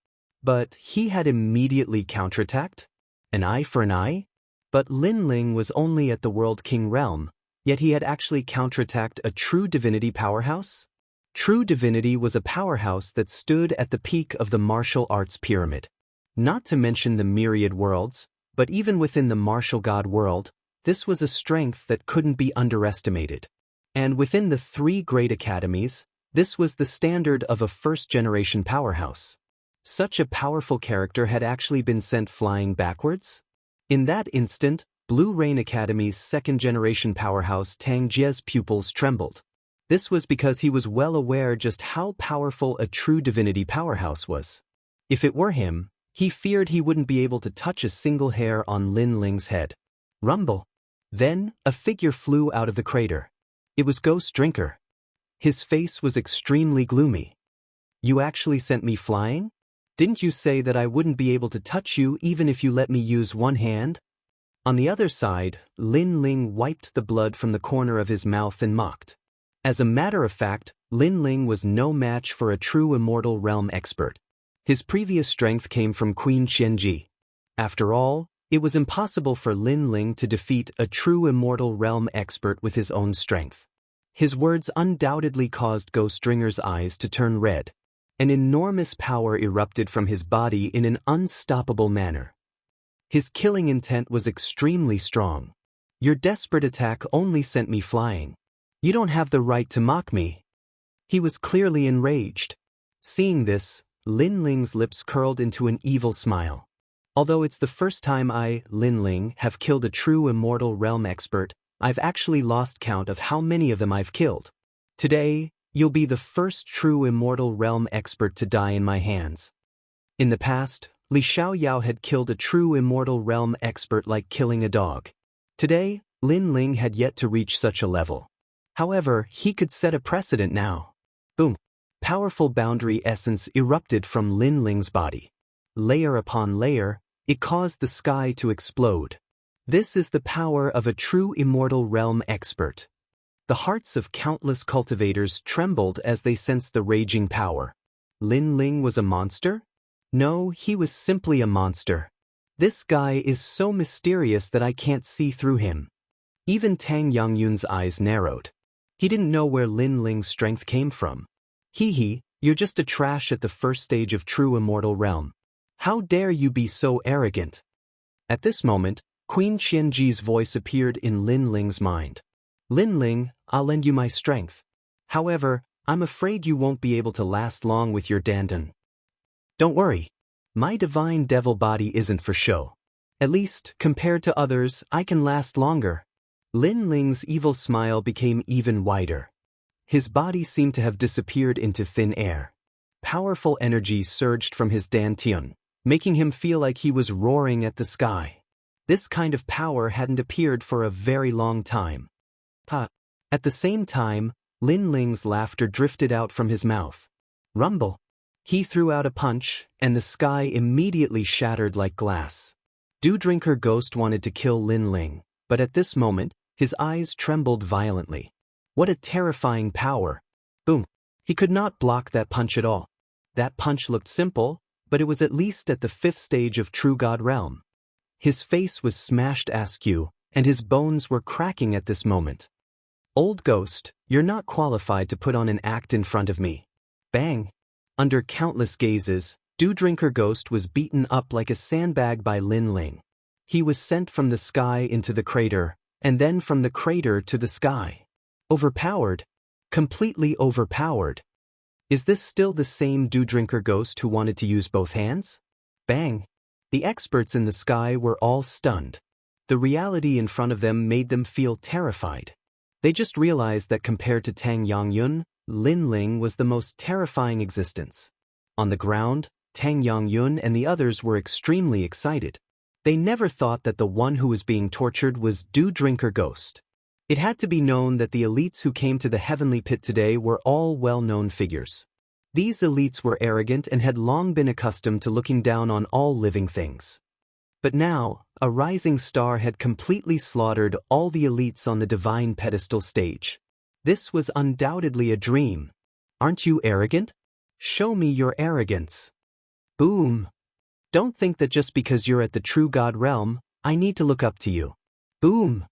But he had immediately counterattacked? An eye for an eye? But Lin Ling was only at the World King realm, yet he had actually counterattacked a true divinity powerhouse? True divinity was a powerhouse that stood at the peak of the martial arts pyramid. Not to mention the myriad worlds, but even within the martial god world, this was a strength that couldn't be underestimated. And within the 3 great academies, this was the standard of a first-generation powerhouse. Such a powerful character had actually been sent flying backwards? In that instant, Blue Rain Academy's second-generation powerhouse Tang Jie's pupils trembled. This was because he was well aware just how powerful a true divinity powerhouse was. If it were him, he feared he wouldn't be able to touch a single hair on Lin Ling's head. Rumble. Then, a figure flew out of the crater. It was Ghost Drinker. His face was extremely gloomy. You actually sent me flying? Didn't you say that I wouldn't be able to touch you even if you let me use one hand? On the other side, Lin Ling wiped the blood from the corner of his mouth and mocked. As a matter of fact, Lin Ling was no match for a true immortal realm expert. His previous strength came from Queen Qianji. After all, it was impossible for Lin Ling to defeat a true immortal realm expert with his own strength. His words undoubtedly caused Ghostringer's eyes to turn red. An enormous power erupted from his body in an unstoppable manner. His killing intent was extremely strong. Your desperate attack only sent me flying. You don't have the right to mock me. He was clearly enraged. Seeing this, Lin Ling's lips curled into an evil smile. Although it's the first time I, Lin Ling, have killed a true immortal realm expert, I've actually lost count of how many of them I've killed. Today, you'll be the first true immortal realm expert to die in my hands. In the past, Li Xiaoyao had killed a true immortal realm expert like killing a dog. Today, Lin Ling had yet to reach such a level. However, he could set a precedent now. Boom! Powerful boundary essence erupted from Lin Ling's body. Layer upon layer, it caused the sky to explode. This is the power of a true immortal realm expert. The hearts of countless cultivators trembled as they sensed the raging power. Lin Ling was a monster? No, he was simply a monster. This guy is so mysterious that I can't see through him. Even Tang Yangyun's eyes narrowed. He didn't know where Lin Ling's strength came from. Hee, you're just a trash at the first stage of true immortal realm. How dare you be so arrogant? At this moment, Queen Qianji's voice appeared in Lin Ling's mind. Lin Ling, I'll lend you my strength. However, I'm afraid you won't be able to last long with your dandan. Don't worry. My divine devil body isn't for show. At least, compared to others, I can last longer. Lin Ling's evil smile became even wider. His body seemed to have disappeared into thin air. Powerful energy surged from his dantian, making him feel like he was roaring at the sky. This kind of power hadn't appeared for a very long time. At the same time, Lin Ling's laughter drifted out from his mouth. Rumble. He threw out a punch, and the sky immediately shattered like glass. Dew Drinker Ghost wanted to kill Lin Ling, but at this moment, his eyes trembled violently. What a terrifying power. Boom. He could not block that punch at all. That punch looked simple, but it was at least at the 5th stage of True God Realm. His face was smashed askew, and his bones were cracking at this moment. Old Ghost, you're not qualified to put on an act in front of me. Bang! Under countless gazes, Dew Drinker Ghost was beaten up like a sandbag by Lin Ling. He was sent from the sky into the crater, and then from the crater to the sky. Overpowered. Completely overpowered. Is this still the same Dew Drinker Ghost who wanted to use both hands? Bang! The experts in the sky were all stunned. The reality in front of them made them feel terrified. They just realized that compared to Tang Yangyun, Lin Ling was the most terrifying existence. On the ground, Tang Yangyun and the others were extremely excited. They never thought that the one who was being tortured was Dew Drinker Ghost. It had to be known that the elites who came to the heavenly pit today were all well-known figures. These elites were arrogant and had long been accustomed to looking down on all living things. But now, a rising star had completely slaughtered all the elites on the divine pedestal stage. This was undoubtedly a dream. Aren't you arrogant? Show me your arrogance. Boom. Don't think that just because you're at the true God realm, I need to look up to you. Boom.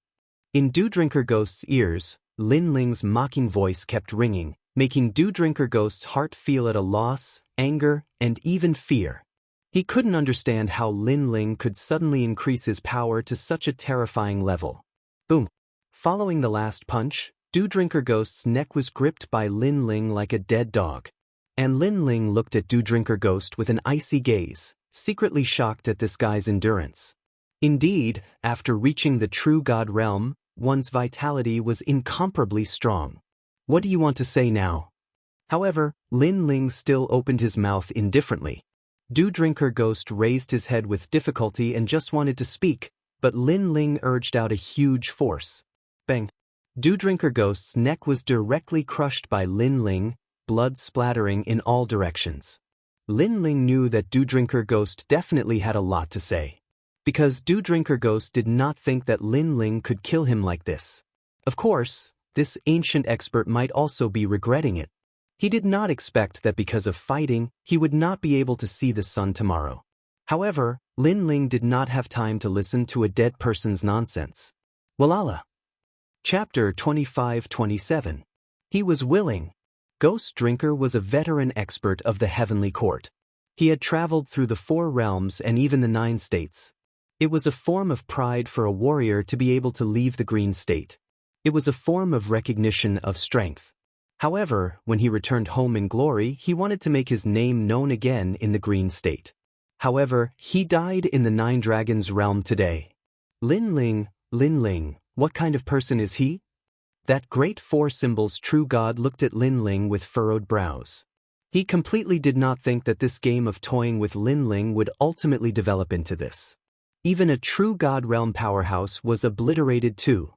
In Dew Drinker Ghost's ears, Lin Ling's mocking voice kept ringing, making Dew Drinker Ghost's heart feel at a loss, anger, and even fear. He couldn't understand how Lin Ling could suddenly increase his power to such a terrifying level. Boom. Following the last punch, Dew Drinker Ghost's neck was gripped by Lin Ling like a dead dog. And Lin Ling looked at Dew Drinker Ghost with an icy gaze, secretly shocked at this guy's endurance. Indeed, after reaching the true God realm, one's vitality was incomparably strong. What do you want to say now? However, Lin Ling still opened his mouth indifferently. Dew Drinker Ghost raised his head with difficulty and just wanted to speak, but Lin Ling urged out a huge force. Bang! Dew Drinker Ghost's neck was directly crushed by Lin Ling, blood splattering in all directions. Lin Ling knew that Dew Drinker Ghost definitely had a lot to say. Because Dew Drinker Ghost did not think that Lin Ling could kill him like this. Of course, this ancient expert might also be regretting it. He did not expect that because of fighting, he would not be able to see the sun tomorrow. However, Lin Ling did not have time to listen to a dead person's nonsense. Walala. Chapter 25-27. He was willing. Ghost Drinker was a veteran expert of the Heavenly Court. He had traveled through the 4 realms and even the 9 states. It was a form of pride for a warrior to be able to leave the Green State. It was a form of recognition of strength. However, when he returned home in glory, he wanted to make his name known again in the Green State. However, he died in the 9 Dragons realm today. Lin Ling, what kind of person is he? That great 4 symbols true God looked at Lin Ling with furrowed brows. He completely did not think that this game of toying with Lin Ling would ultimately develop into this. Even a true God realm powerhouse was obliterated too.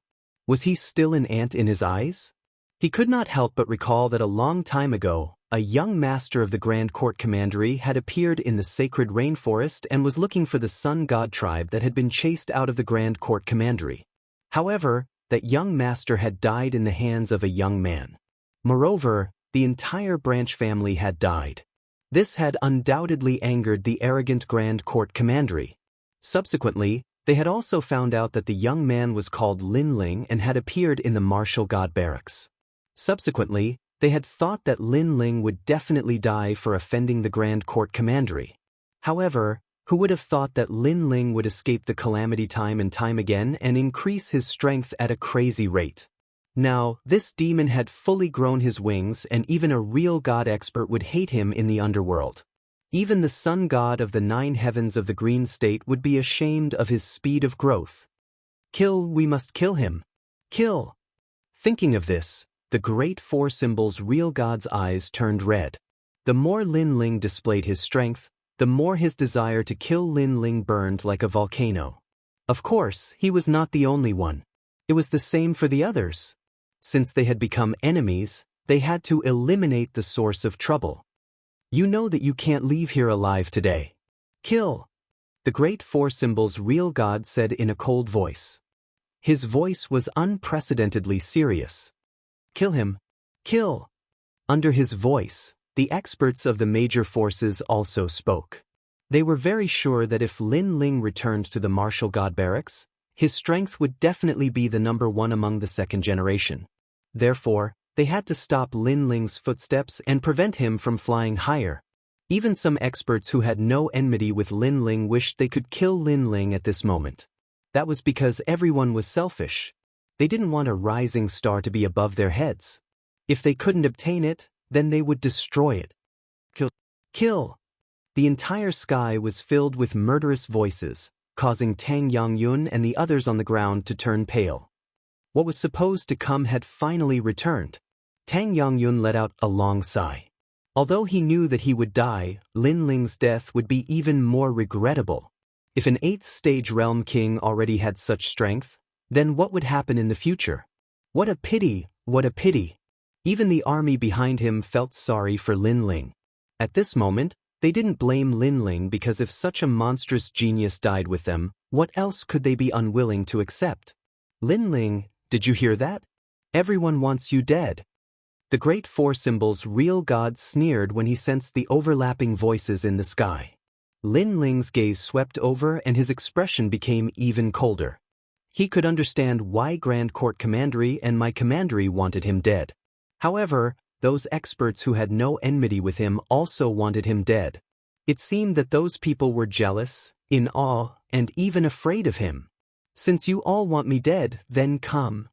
Was he still an ant in his eyes? He could not help but recall that a long time ago, a young master of the Grand Court Commandery had appeared in the sacred rainforest and was looking for the Sun God tribe that had been chased out of the Grand Court Commandery. However, that young master had died in the hands of a young man. Moreover, the entire branch family had died. This had undoubtedly angered the arrogant Grand Court Commandery. Subsequently, they had also found out that the young man was called Lin Ling and had appeared in the Martial God Barracks. Subsequently, they had thought that Lin Ling would definitely die for offending the Grand Court Commandery. However, who would have thought that Lin Ling would escape the calamity time and time again and increase his strength at a crazy rate? Now, this demon had fully grown his wings, and even a real god expert would hate him in the underworld. Even the sun god of the 9 heavens of the Green State would be ashamed of his speed of growth. Kill, we must kill him. Kill. Thinking of this, the great 4 symbols real god's eyes turned red. The more Lin Ling displayed his strength, the more his desire to kill Lin Ling burned like a volcano. Of course, he was not the only one. It was the same for the others. Since they had become enemies, they had to eliminate the source of trouble. You know that you can't leave here alive today. Kill. The great 4 symbols real god said in a cold voice. His voice was unprecedentedly serious. Kill him. Kill. Under his voice, the experts of the major forces also spoke. They were very sure that if Lin Ling returned to the Martial God Barracks, his strength would definitely be the number 1 among the 2nd generation. Therefore, they had to stop Lin Ling's footsteps and prevent him from flying higher. Even some experts who had no enmity with Lin Ling wished they could kill Lin Ling at this moment. That was because everyone was selfish. They didn't want a rising star to be above their heads. If they couldn't obtain it, then they would destroy it. Kill. Kill. The entire sky was filled with murderous voices, causing Tang Yongyun and the others on the ground to turn pale. What was supposed to come had finally returned. Tang Yongyun let out a long sigh. Although he knew that he would die, Lin Ling's death would be even more regrettable. If an 8th stage realm king already had such strength, then what would happen in the future? What a pity, what a pity. Even the army behind him felt sorry for Lin Ling. At this moment, they didn't blame Lin Ling because if such a monstrous genius died with them, what else could they be unwilling to accept? Lin Ling, did you hear that? Everyone wants you dead. The great four symbols' real god sneered when he sensed the overlapping voices in the sky. Lin Ling's gaze swept over and his expression became even colder. He could understand why Grand Court Commandery and my commandery wanted him dead. However, those experts who had no enmity with him also wanted him dead. It seemed that those people were jealous, in awe, and even afraid of him. Since you all want me dead, then come.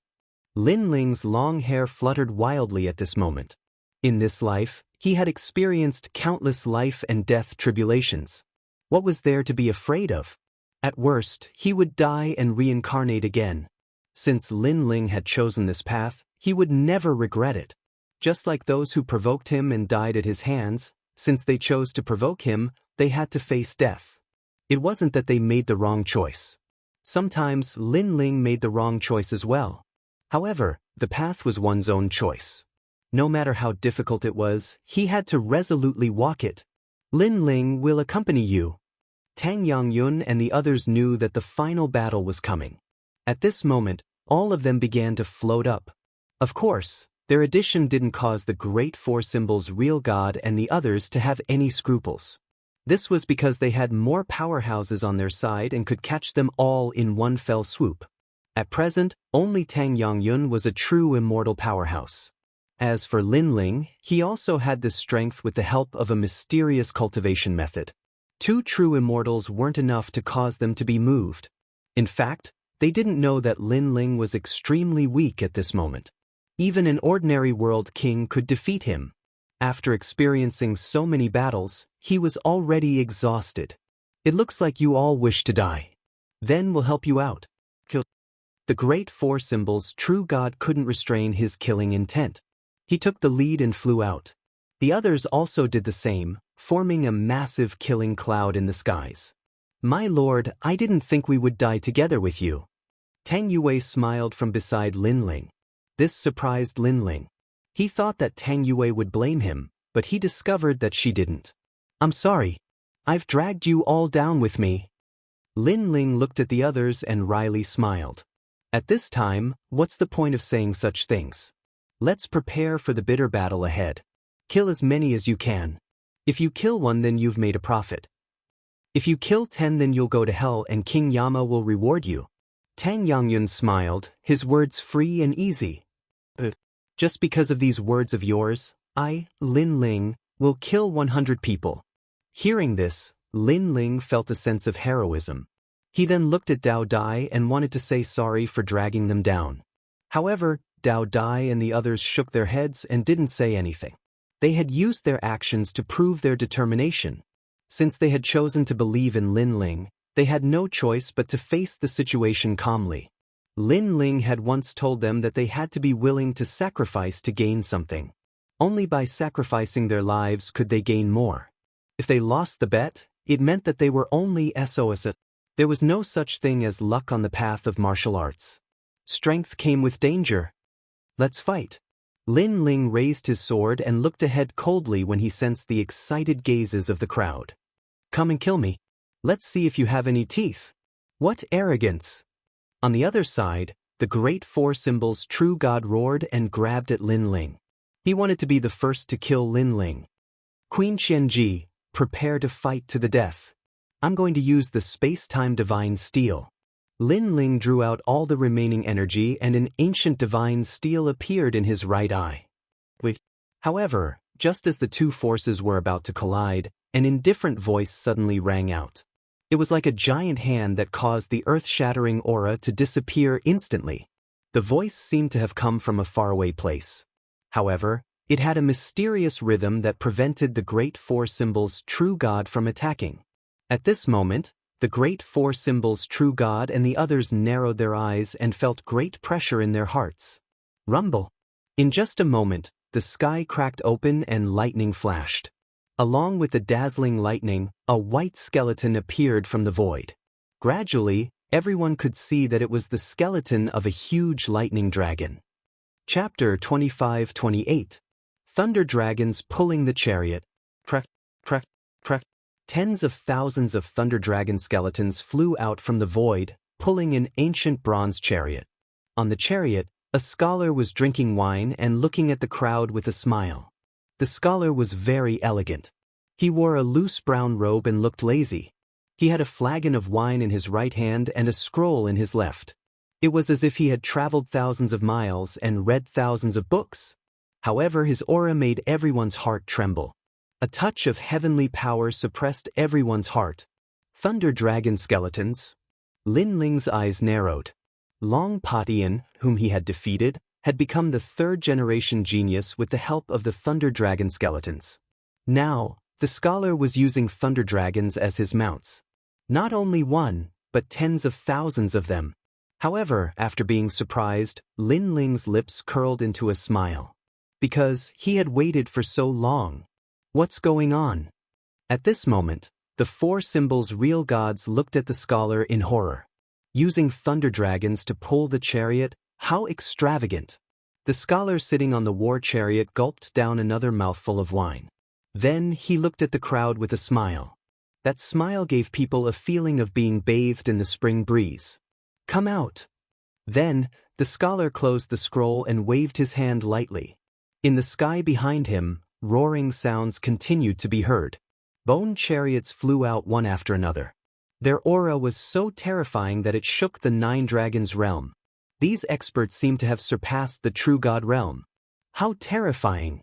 Lin Ling's long hair fluttered wildly at this moment. In this life, he had experienced countless life and death tribulations. What was there to be afraid of? At worst, he would die and reincarnate again. Since Lin Ling had chosen this path, he would never regret it. Just like those who provoked him and died at his hands, since they chose to provoke him, they had to face death. It wasn't that they made the wrong choice. Sometimes Lin Ling made the wrong choice as well. However, the path was one's own choice. No matter how difficult it was, he had to resolutely walk it. Lin Ling will accompany you. Tang Yangyun and the others knew that the final battle was coming. At this moment, all of them began to float up. Of course, their addition didn't cause the great four symbols' real god and the others to have any scruples. This was because they had more powerhouses on their side and could catch them all in one fell swoop. At present, only Tang Yangyun was a true immortal powerhouse. As for Lin Ling, he also had this strength with the help of a mysterious cultivation method. Two true immortals weren't enough to cause them to be moved. In fact, they didn't know that Lin Ling was extremely weak at this moment. Even an ordinary world king could defeat him. After experiencing so many battles, he was already exhausted. It looks like you all wish to die. Then we'll help you out. Kill. The great four symbols' true god couldn't restrain his killing intent. He took the lead and flew out. The others also did the same, forming a massive killing cloud in the skies. My lord, I didn't think we would die together with you. Tang Yue smiled from beside Lin Ling. This surprised Lin Ling. He thought that Tang Yue would blame him, but he discovered that she didn't. I'm sorry. I've dragged you all down with me. Lin Ling looked at the others and wryly smiled. At this time, what's the point of saying such things? Let's prepare for the bitter battle ahead. Kill as many as you can. If you kill one, then you've made a profit. If you kill 10, then you'll go to hell and King Yama will reward you. Tang Yangyun smiled, his words free and easy. Just because of these words of yours, I, Lin Ling, will kill 100 people. Hearing this, Lin Ling felt a sense of heroism. He then looked at Dao Dai and wanted to say sorry for dragging them down. However, Dao Dai and the others shook their heads and didn't say anything. They had used their actions to prove their determination. Since they had chosen to believe in Lin Ling, they had no choice but to face the situation calmly. Lin Ling had once told them that they had to be willing to sacrifice to gain something. Only by sacrificing their lives could they gain more. If they lost the bet, it meant that they were only SOS. There was no such thing as luck on the path of martial arts. Strength came with danger. Let's fight. Lin Ling raised his sword and looked ahead coldly when he sensed the excited gazes of the crowd. Come and kill me. Let's see if you have any teeth. What arrogance! On the other side, the great four symbols' true god roared and grabbed at Lin Ling. He wanted to be the first to kill Lin Ling. Queen Qianji, prepare to fight to the death. I'm going to use the space-time divine steel. Lin Ling drew out all the remaining energy and an ancient divine steel appeared in his right eye. However, just as the two forces were about to collide, an indifferent voice suddenly rang out. It was like a giant hand that caused the earth-shattering aura to disappear instantly. The voice seemed to have come from a faraway place. However, it had a mysterious rhythm that prevented the great four symbols' true god from attacking. At this moment, the great four symbols' true god and the others narrowed their eyes and felt great pressure in their hearts. Rumble! In just a moment, the sky cracked open and lightning flashed. Along with the dazzling lightning, a white skeleton appeared from the void. Gradually, everyone could see that it was the skeleton of a huge lightning dragon. Chapter 25-28. Thunder Dragons Pulling the Chariot. Crack, crack, crack. Tens of thousands of thunder dragon skeletons flew out from the void, pulling an ancient bronze chariot. On the chariot, A scholar was drinking wine and looking at the crowd with a smile. The scholar was very elegant. He wore a loose brown robe and looked lazy. He had a flagon of wine in his right hand and a scroll in his left. It was as if he had traveled thousands of miles and read thousands of books. However, his aura made everyone's heart tremble. A touch of heavenly power suppressed everyone's heart. Thunder dragon skeletons. Lin Ling's eyes narrowed. Long Patian, whom he had defeated, had become the third-generation genius with the help of the thunder dragon skeletons. Now, the scholar was using thunder dragons as his mounts. Not only one, but tens of thousands of them. However, after being surprised, Lin Ling's lips curled into a smile. Because he had waited for so long. What's going on? At this moment, the four symbols' real gods looked at the scholar in horror. Using thunder dragons to pull the chariot, how extravagant! The scholar sitting on the war chariot gulped down another mouthful of wine. Then he looked at the crowd with a smile. That smile gave people a feeling of being bathed in the spring breeze. Come out! Then, the scholar closed the scroll and waved his hand lightly. In the sky behind him, roaring sounds continued to be heard. Bone chariots flew out one after another. Their aura was so terrifying that it shook the Nine Dragons' realm. These experts seemed to have surpassed the true god realm. How terrifying!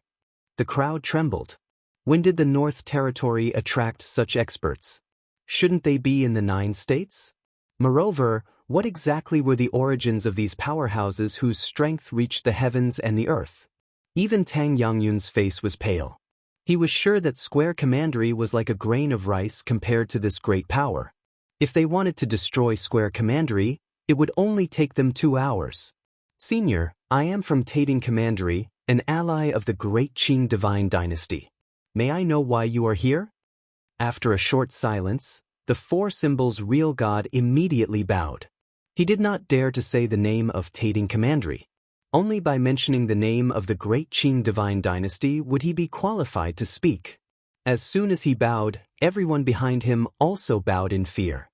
The crowd trembled. When did the North Territory attract such experts? Shouldn't they be in the 9 states? Moreover, what exactly were the origins of these powerhouses whose strength reached the heavens and the earth? Even Tang Yangyun's face was pale. He was sure that Square Commandery was like a grain of rice compared to this great power. If they wanted to destroy Square Commandery, it would only take them 2 hours. Senior, I am from Tating Commandery, an ally of the Great Qing Divine Dynasty. May I know why you are here? After a short silence, the four symbols' real god immediately bowed. He did not dare to say the name of Tating Commandery. Only by mentioning the name of the Great Qing Divine Dynasty would he be qualified to speak. As soon as he bowed, everyone behind him also bowed in fear.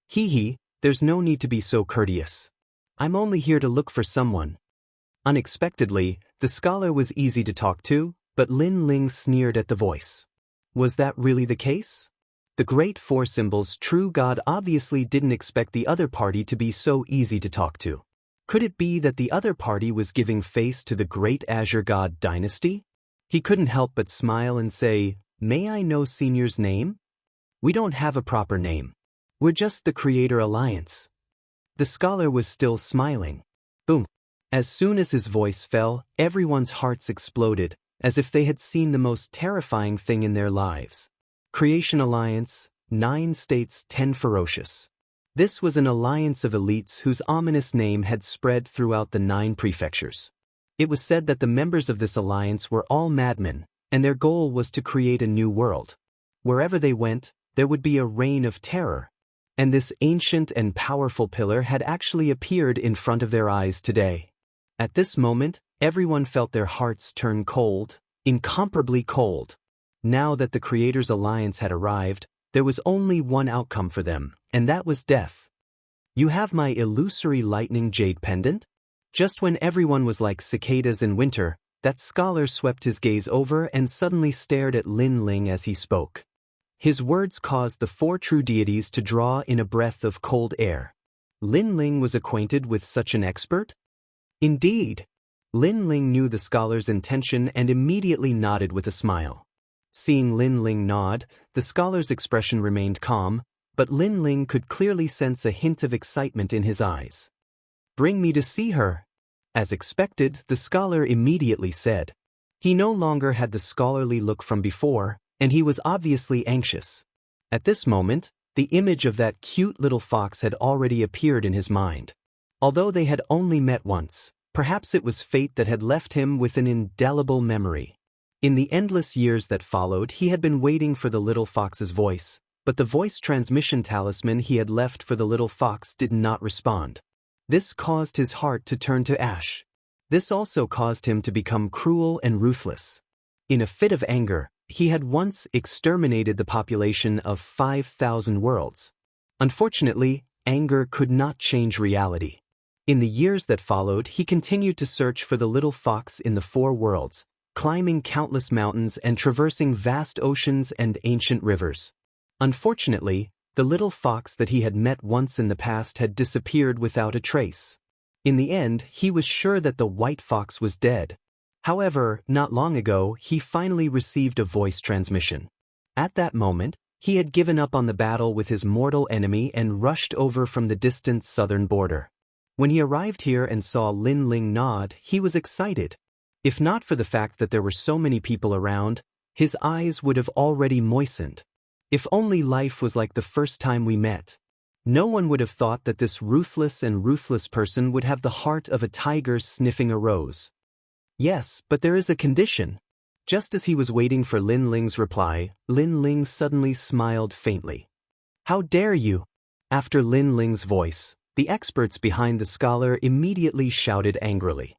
Hee, there's no need to be so courteous. I'm only here to look for someone. Unexpectedly, the scholar was easy to talk to, but Lin Ling sneered at the voice. Was that really the case? The Great Four Symbols' true god obviously didn't expect the other party to be so easy to talk to. Could it be that the other party was giving face to the Great Azure God Dynasty? He couldn't help but smile and say, "May I know Senior's name?" "We don't have a proper name. We're just the Creator Alliance." The scholar was still smiling. Boom! As soon as his voice fell, everyone's hearts exploded, as if they had seen the most terrifying thing in their lives. Creation Alliance, 9 states, 10 ferocious. This was an alliance of elites whose ominous name had spread throughout the 9 prefectures. It was said that the members of this alliance were all madmen, and their goal was to create a new world. Wherever they went, there would be a reign of terror. And this ancient and powerful pillar had actually appeared in front of their eyes today. At this moment, everyone felt their hearts turn cold, incomparably cold. Now that the Creator's Alliance had arrived, there was only one outcome for them, and that was death. You have my illusory lightning jade pendant? Just when everyone was like cicadas in winter, that scholar swept his gaze over and suddenly stared at Lin Ling as he spoke. His words caused the 4 true deities to draw in a breath of cold air. Lin Ling was acquainted with such an expert? Indeed. Lin Ling knew the scholar's intention and immediately nodded with a smile. Seeing Lin Ling nod, the scholar's expression remained calm, but Lin Ling could clearly sense a hint of excitement in his eyes. "Bring me to see her." As expected, the scholar immediately said. He no longer had the scholarly look from before, and he was obviously anxious. At this moment, the image of that cute little fox had already appeared in his mind. Although they had only met once, perhaps it was fate that had left him with an indelible memory. In the endless years that followed, he had been waiting for the little fox's voice, but the voice transmission talisman he had left for the little fox did not respond. This caused his heart to turn to ash. This also caused him to become cruel and ruthless. In a fit of anger, he had once exterminated the population of 5,000 worlds. Unfortunately, anger could not change reality. In the years that followed, he continued to search for the little fox in the four worlds, climbing countless mountains and traversing vast oceans and ancient rivers. Unfortunately, the little fox that he had met once in the past had disappeared without a trace. In the end, he was sure that the white fox was dead. However, not long ago, he finally received a voice transmission. At that moment, he had given up on the battle with his mortal enemy and rushed over from the distant southern border. When he arrived here and saw Lin Ling nod, he was excited. If not for the fact that there were so many people around, his eyes would have already moistened. If only life was like the first time we met. No one would have thought that this ruthless and ruthless person would have the heart of a tiger sniffing a rose. Yes, but there is a condition. Just as he was waiting for Lin Ling's reply, Lin Ling suddenly smiled faintly. How dare you? After Lin Ling's voice, the experts behind the scholar immediately shouted angrily.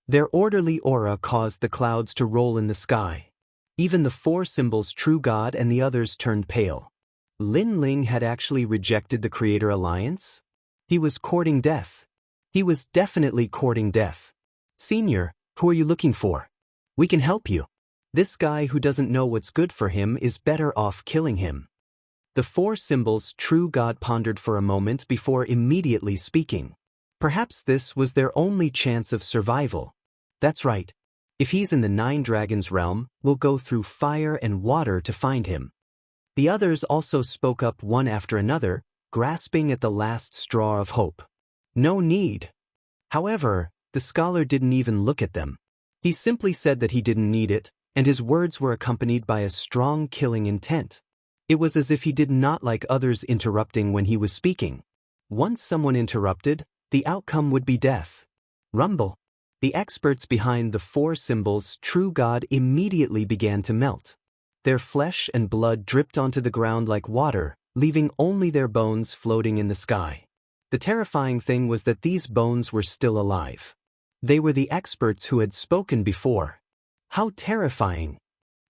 Their orderly aura caused the clouds to roll in the sky. Even the four symbols True God and the others turned pale. Lin Ling had actually rejected the Creator Alliance? He was courting death. He was definitely courting death. Senior, who are you looking for? We can help you. This guy who doesn't know what's good for him is better off killing him. The four symbols True God pondered for a moment before immediately speaking. Perhaps this was their only chance of survival. That's right. If he's in the Nine Dragons realm, we'll go through fire and water to find him. The others also spoke up one after another, grasping at the last straw of hope. No need. However, the scholar didn't even look at them. He simply said that he didn't need it, and his words were accompanied by a strong killing intent. It was as if he did not like others interrupting when he was speaking. Once someone interrupted, the outcome would be death. Rumble. The experts behind the four symbols True God immediately began to melt. Their flesh and blood dripped onto the ground like water, leaving only their bones floating in the sky. The terrifying thing was that these bones were still alive. They were the experts who had spoken before. How terrifying!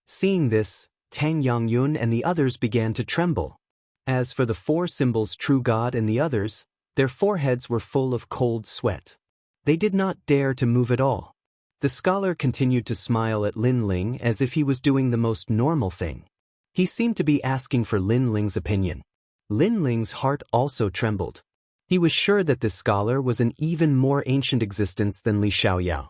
Seeing this, Tang Yongyun and the others began to tremble. As for the four symbols True God and the others, their foreheads were full of cold sweat. They did not dare to move at all. The scholar continued to smile at Lin Ling as if he was doing the most normal thing. He seemed to be asking for Lin Ling's opinion. Lin Ling's heart also trembled. He was sure that this scholar was an even more ancient existence than Li Xiaoyao.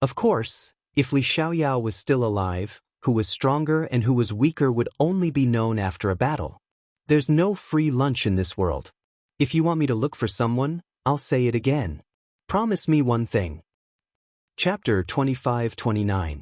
Of course, if Li Xiaoyao was still alive, who was stronger and who was weaker would only be known after a battle. There's no free lunch in this world. If you want me to look for someone, I'll say it again. Promise me one thing. Chapter 25-29.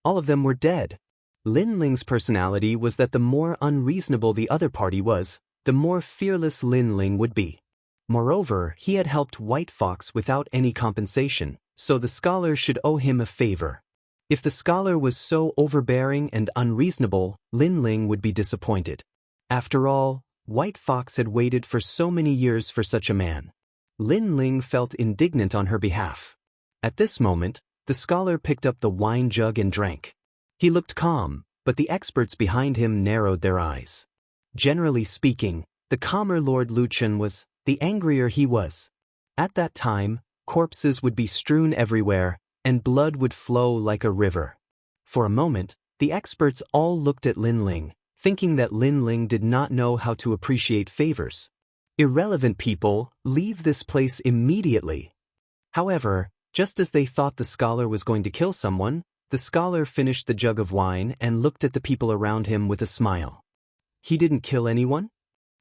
All of them were dead. Lin Ling's personality was that the more unreasonable the other party was, the more fearless Lin Ling would be. Moreover, he had helped White Fox without any compensation, so the scholar should owe him a favor. If the scholar was so overbearing and unreasonable, Lin Ling would be disappointed. After all, White Fox had waited for so many years for such a man. Lin Ling felt indignant on her behalf. At this moment, the scholar picked up the wine jug and drank. He looked calm, but the experts behind him narrowed their eyes. Generally speaking, the calmer Lord Luchen was, the angrier he was. At that time, corpses would be strewn everywhere, and blood would flow like a river. For a moment, the experts all looked at Lin Ling, thinking that Lin Ling did not know how to appreciate favors. Irrelevant people, leave this place immediately. However, just as they thought the scholar was going to kill someone, the scholar finished the jug of wine and looked at the people around him with a smile. He didn't kill anyone?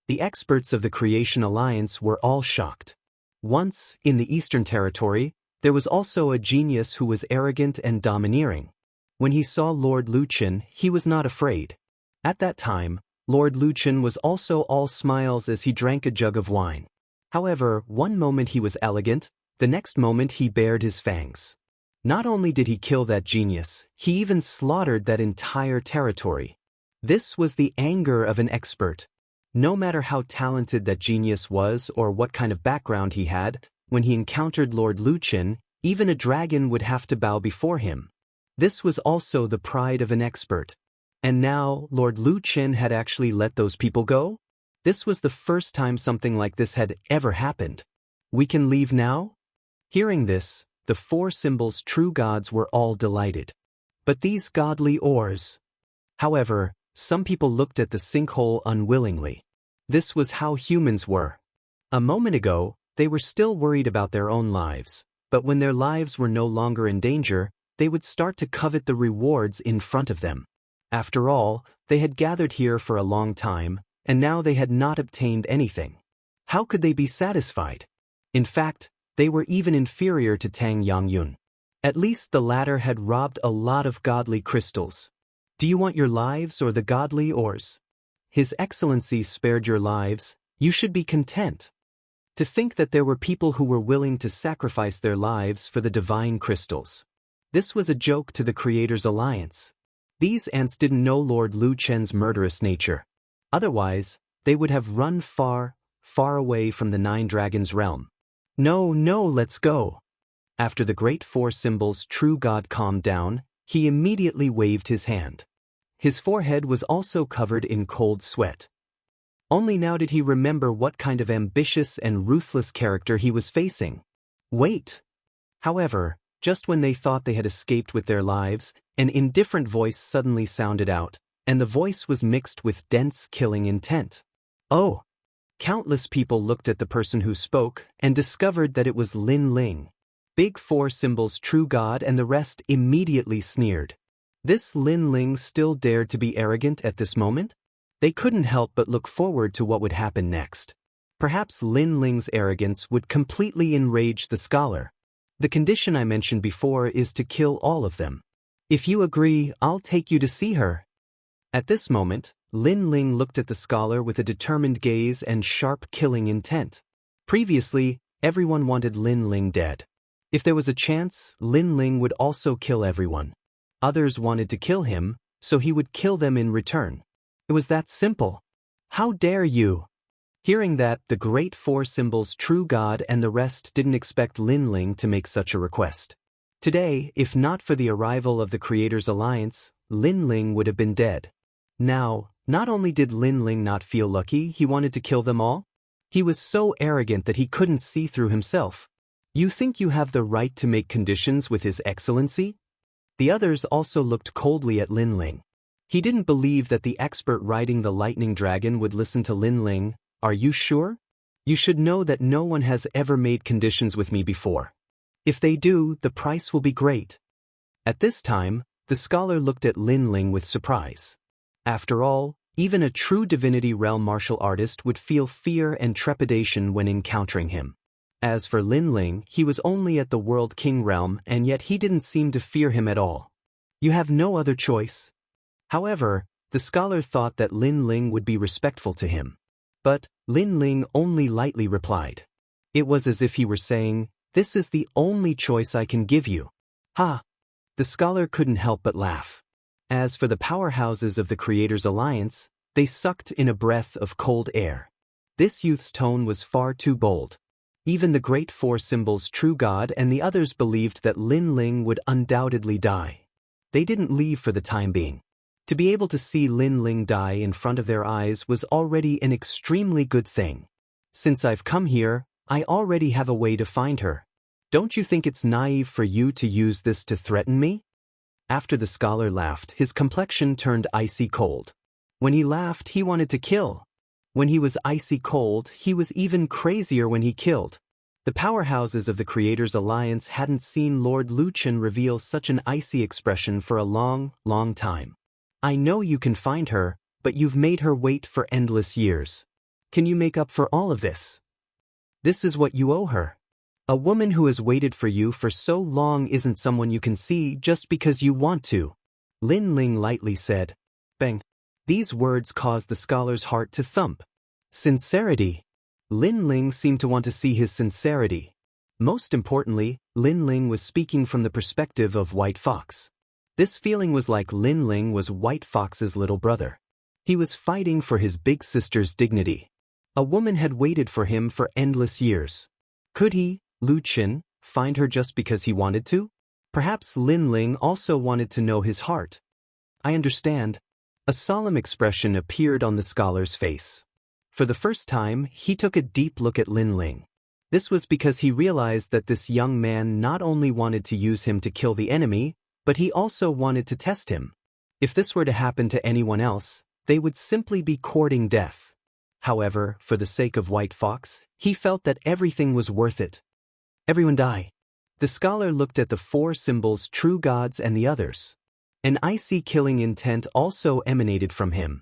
The experts of the Creation Alliance were all shocked. Once, in the Eastern Territory, there was also a genius who was arrogant and domineering. When he saw Lord Luchen, he was not afraid. At that time, Lord Luchen was also all smiles as he drank a jug of wine. However, one moment he was elegant, the next moment he bared his fangs. Not only did he kill that genius, he even slaughtered that entire territory. This was the anger of an expert. No matter how talented that genius was or what kind of background he had, when he encountered Lord Luchen, even a dragon would have to bow before him. This was also the pride of an expert. And now, Lord Luchen had actually let those people go? This was the first time something like this had ever happened. We can leave now? Hearing this, the four symbols' true gods were all delighted. But these godly oars. However, some people looked at the sinkhole unwillingly. This was how humans were. A moment ago, they were still worried about their own lives, but when their lives were no longer in danger, they would start to covet the rewards in front of them. After all, they had gathered here for a long time, and now they had not obtained anything. How could they be satisfied? In fact, they were even inferior to Tang Yangyun. At least the latter had robbed a lot of godly crystals. Do you want your lives or the godly ores? His Excellency spared your lives, you should be content. To think that there were people who were willing to sacrifice their lives for the divine crystals. This was a joke to the Creators' Alliance. These ants didn't know Lord Lu Chen's murderous nature. Otherwise, they would have run far, far away from the Nine Dragons' realm. No, let's go. After the great four symbols' true god calmed down, he immediately waved his hand. His forehead was also covered in cold sweat. Only now did he remember what kind of ambitious and ruthless character he was facing. Wait! However, just when they thought they had escaped with their lives, an indifferent voice suddenly sounded out, and the voice was mixed with dense killing intent. Oh! Countless people looked at the person who spoke and discovered that it was Lin Ling. Big Four symbols' true god and the rest immediately sneered. This Lin Ling still dared to be arrogant at this moment? They couldn't help but look forward to what would happen next. Perhaps Lin Ling's arrogance would completely enrage the scholar. The condition I mentioned before is to kill all of them. If you agree, I'll take you to see her. At this moment, Lin Ling looked at the scholar with a determined gaze and sharp killing intent. Previously, everyone wanted Lin Ling dead. If there was a chance, Lin Ling would also kill everyone. Others wanted to kill him, so he would kill them in return. It was that simple. How dare you? Hearing that, the great four symbols' true god and the rest didn't expect Lin Ling to make such a request. Today, if not for the arrival of the Creators' Alliance, Lin Ling would have been dead. Now, not only did Lin Ling not feel lucky, he wanted to kill them all. He was so arrogant that he couldn't see through himself. You think you have the right to make conditions with His Excellency? The others also looked coldly at Lin Ling. He didn't believe that the expert riding the lightning dragon would listen to Lin Ling. Are you sure? You should know that no one has ever made conditions with me before. If they do, the price will be great. At this time, the scholar looked at Lin Ling with surprise. After all, even a true divinity realm martial artist would feel fear and trepidation when encountering him. As for Lin Ling, he was only at the World King realm and yet he didn't seem to fear him at all. You have no other choice. However, the scholar thought that Lin Ling would be respectful to him. But Lin Ling only lightly replied. It was as if he were saying, "This is the only choice I can give you." Ha! The scholar couldn't help but laugh. As for the powerhouses of the Creators' Alliance, they sucked in a breath of cold air. This youth's tone was far too bold. Even the great four symbols' true god and the others believed that Lin Ling would undoubtedly die. They didn't leave for the time being. To be able to see Lin Ling die in front of their eyes was already an extremely good thing. Since I've come here, I already have a way to find her. Don't you think it's naive for you to use this to threaten me? After the scholar laughed, his complexion turned icy cold. When he laughed, he wanted to kill. When he was icy cold, he was even crazier when he killed. The powerhouses of the Creators' Alliance hadn't seen Lord Lu Chen reveal such an icy expression for a long, long time. I know you can find her, but you've made her wait for endless years. Can you make up for all of this? This is what you owe her. A woman who has waited for you for so long isn't someone you can see just because you want to. Lin Ling lightly said. Bang. These words caused the scholar's heart to thump. Sincerity. Lin Ling seemed to want to see his sincerity. Most importantly, Lin Ling was speaking from the perspective of White Fox. This feeling was like Lin Ling was White Fox's little brother. He was fighting for his big sister's dignity. A woman had waited for him for endless years. Could he, Lu Chen, find her just because he wanted to? Perhaps Lin Ling also wanted to know his heart. I understand. A solemn expression appeared on the scholar's face. For the first time, he took a deep look at Lin Ling. This was because he realized that this young man not only wanted to use him to kill the enemy, but he also wanted to test him. If this were to happen to anyone else, they would simply be courting death. However, for the sake of White Fox, he felt that everything was worth it. Everyone die. The scholar looked at the four symbols, true gods and the others. An icy killing intent also emanated from him.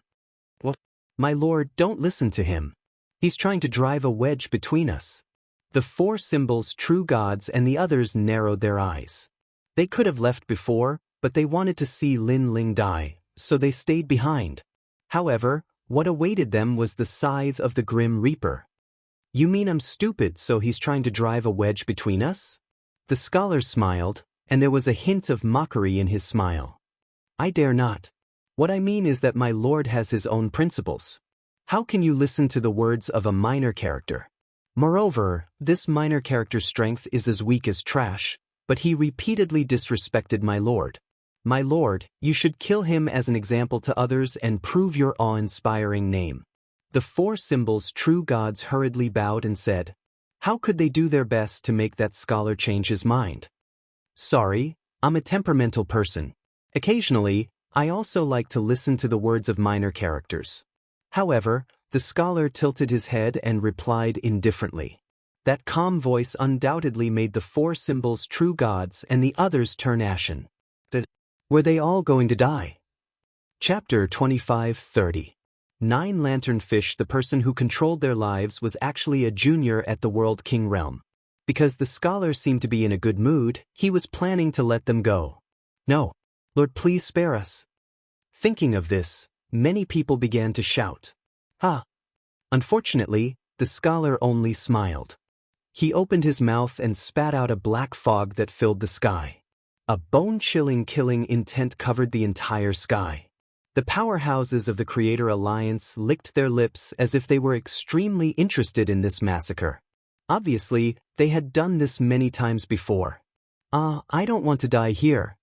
What? My lord, don't listen to him. He's trying to drive a wedge between us. The four symbols, true gods and the others, narrowed their eyes. They could have left before, but they wanted to see Lin Ling die, so they stayed behind. However, what awaited them was the scythe of the Grim Reaper. You mean I'm stupid, so he's trying to drive a wedge between us? The scholar smiled, and there was a hint of mockery in his smile. I dare not. What I mean is that my lord has his own principles. How can you listen to the words of a minor character? Moreover, this minor character's strength is as weak as trash, but he repeatedly disrespected my lord. My lord, you should kill him as an example to others and prove your awe-inspiring name. The four symbols, true gods, hurriedly bowed and said, how could they do their best to make that scholar change his mind? Sorry, I'm a temperamental person. Occasionally, I also like to listen to the words of minor characters. However, the scholar tilted his head and replied indifferently. That calm voice undoubtedly made the four symbols, true gods, and the others turn ashen. Were they all going to die? Chapter 25:30. Nine Lanternfish. The person who controlled their lives was actually a junior at the World King realm. Because the scholar seemed to be in a good mood, he was planning to let them go. No. Lord, please spare us. Thinking of this, many people began to shout. Ha! Unfortunately, the scholar only smiled. He opened his mouth and spat out a black fog that filled the sky. A bone-chilling killing intent covered the entire sky. The powerhouses of the Creator Alliance licked their lips as if they were extremely interested in this massacre. Obviously, they had done this many times before. I don't want to die here.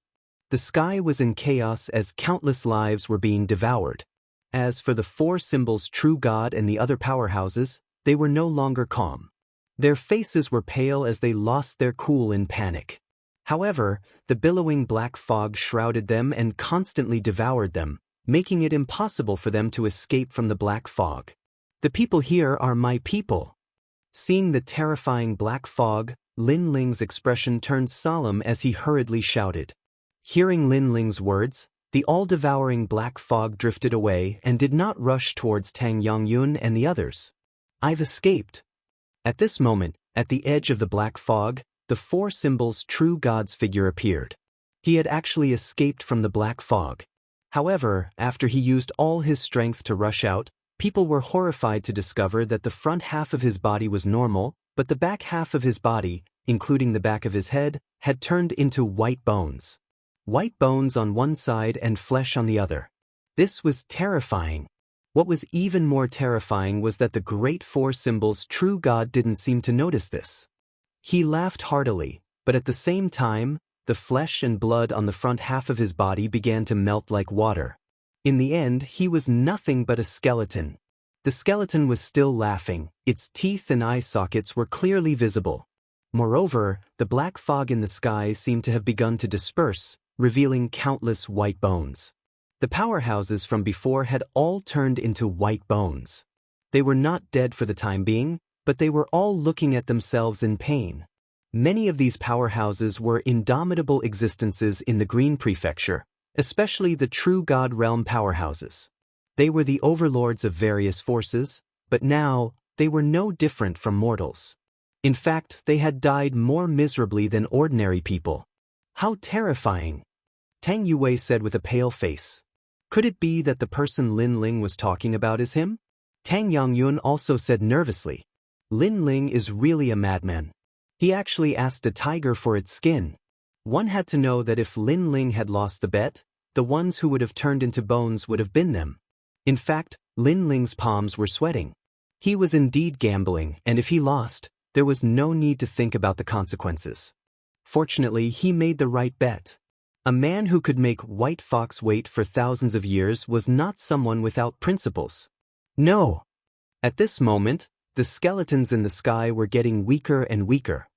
The sky was in chaos as countless lives were being devoured. As for the four symbols, true god and the other powerhouses, they were no longer calm. Their faces were pale as they lost their cool in panic. However, the billowing black fog shrouded them and constantly devoured them, making it impossible for them to escape from the black fog. The people here are my people. Seeing the terrifying black fog, Lin Ling's expression turned solemn as he hurriedly shouted. Hearing Lin Ling's words, the all-devouring black fog drifted away and did not rush towards Tang Yongyun and the others. I've escaped. At this moment, at the edge of the black fog, the four symbols, true god's figure appeared. He had actually escaped from the black fog. However, after he used all his strength to rush out, people were horrified to discover that the front half of his body was normal, but the back half of his body, including the back of his head, had turned into white bones. White bones on one side and flesh on the other. This was terrifying. What was even more terrifying was that the great four symbols, true god, didn't seem to notice this. He laughed heartily, but at the same time, the flesh and blood on the front half of his body began to melt like water. In the end, he was nothing but a skeleton. The skeleton was still laughing, its teeth and eye sockets were clearly visible. Moreover, the black fog in the sky seemed to have begun to disperse, revealing countless white bones. The powerhouses from before had all turned into white bones. They were not dead for the time being, but they were all looking at themselves in pain. Many of these powerhouses were indomitable existences in the Green Prefecture, especially the True God Realm powerhouses. They were the overlords of various forces, but now, they were no different from mortals. In fact, they had died more miserably than ordinary people. How terrifying! Tang Yue said with a pale face. Could it be that the person Lin Ling was talking about is him? Tang Yongyun also said nervously. Lin Ling is really a madman. He actually asked a tiger for its skin. One had to know that if Lin Ling had lost the bet, the ones who would have turned into bones would have been them. In fact, Lin Ling's palms were sweating. He was indeed gambling, and if he lost, there was no need to think about the consequences. Fortunately, he made the right bet. A man who could make White Fox wait for thousands of years was not someone without principles. No! At this moment, the skeletons in the sky were getting weaker and weaker.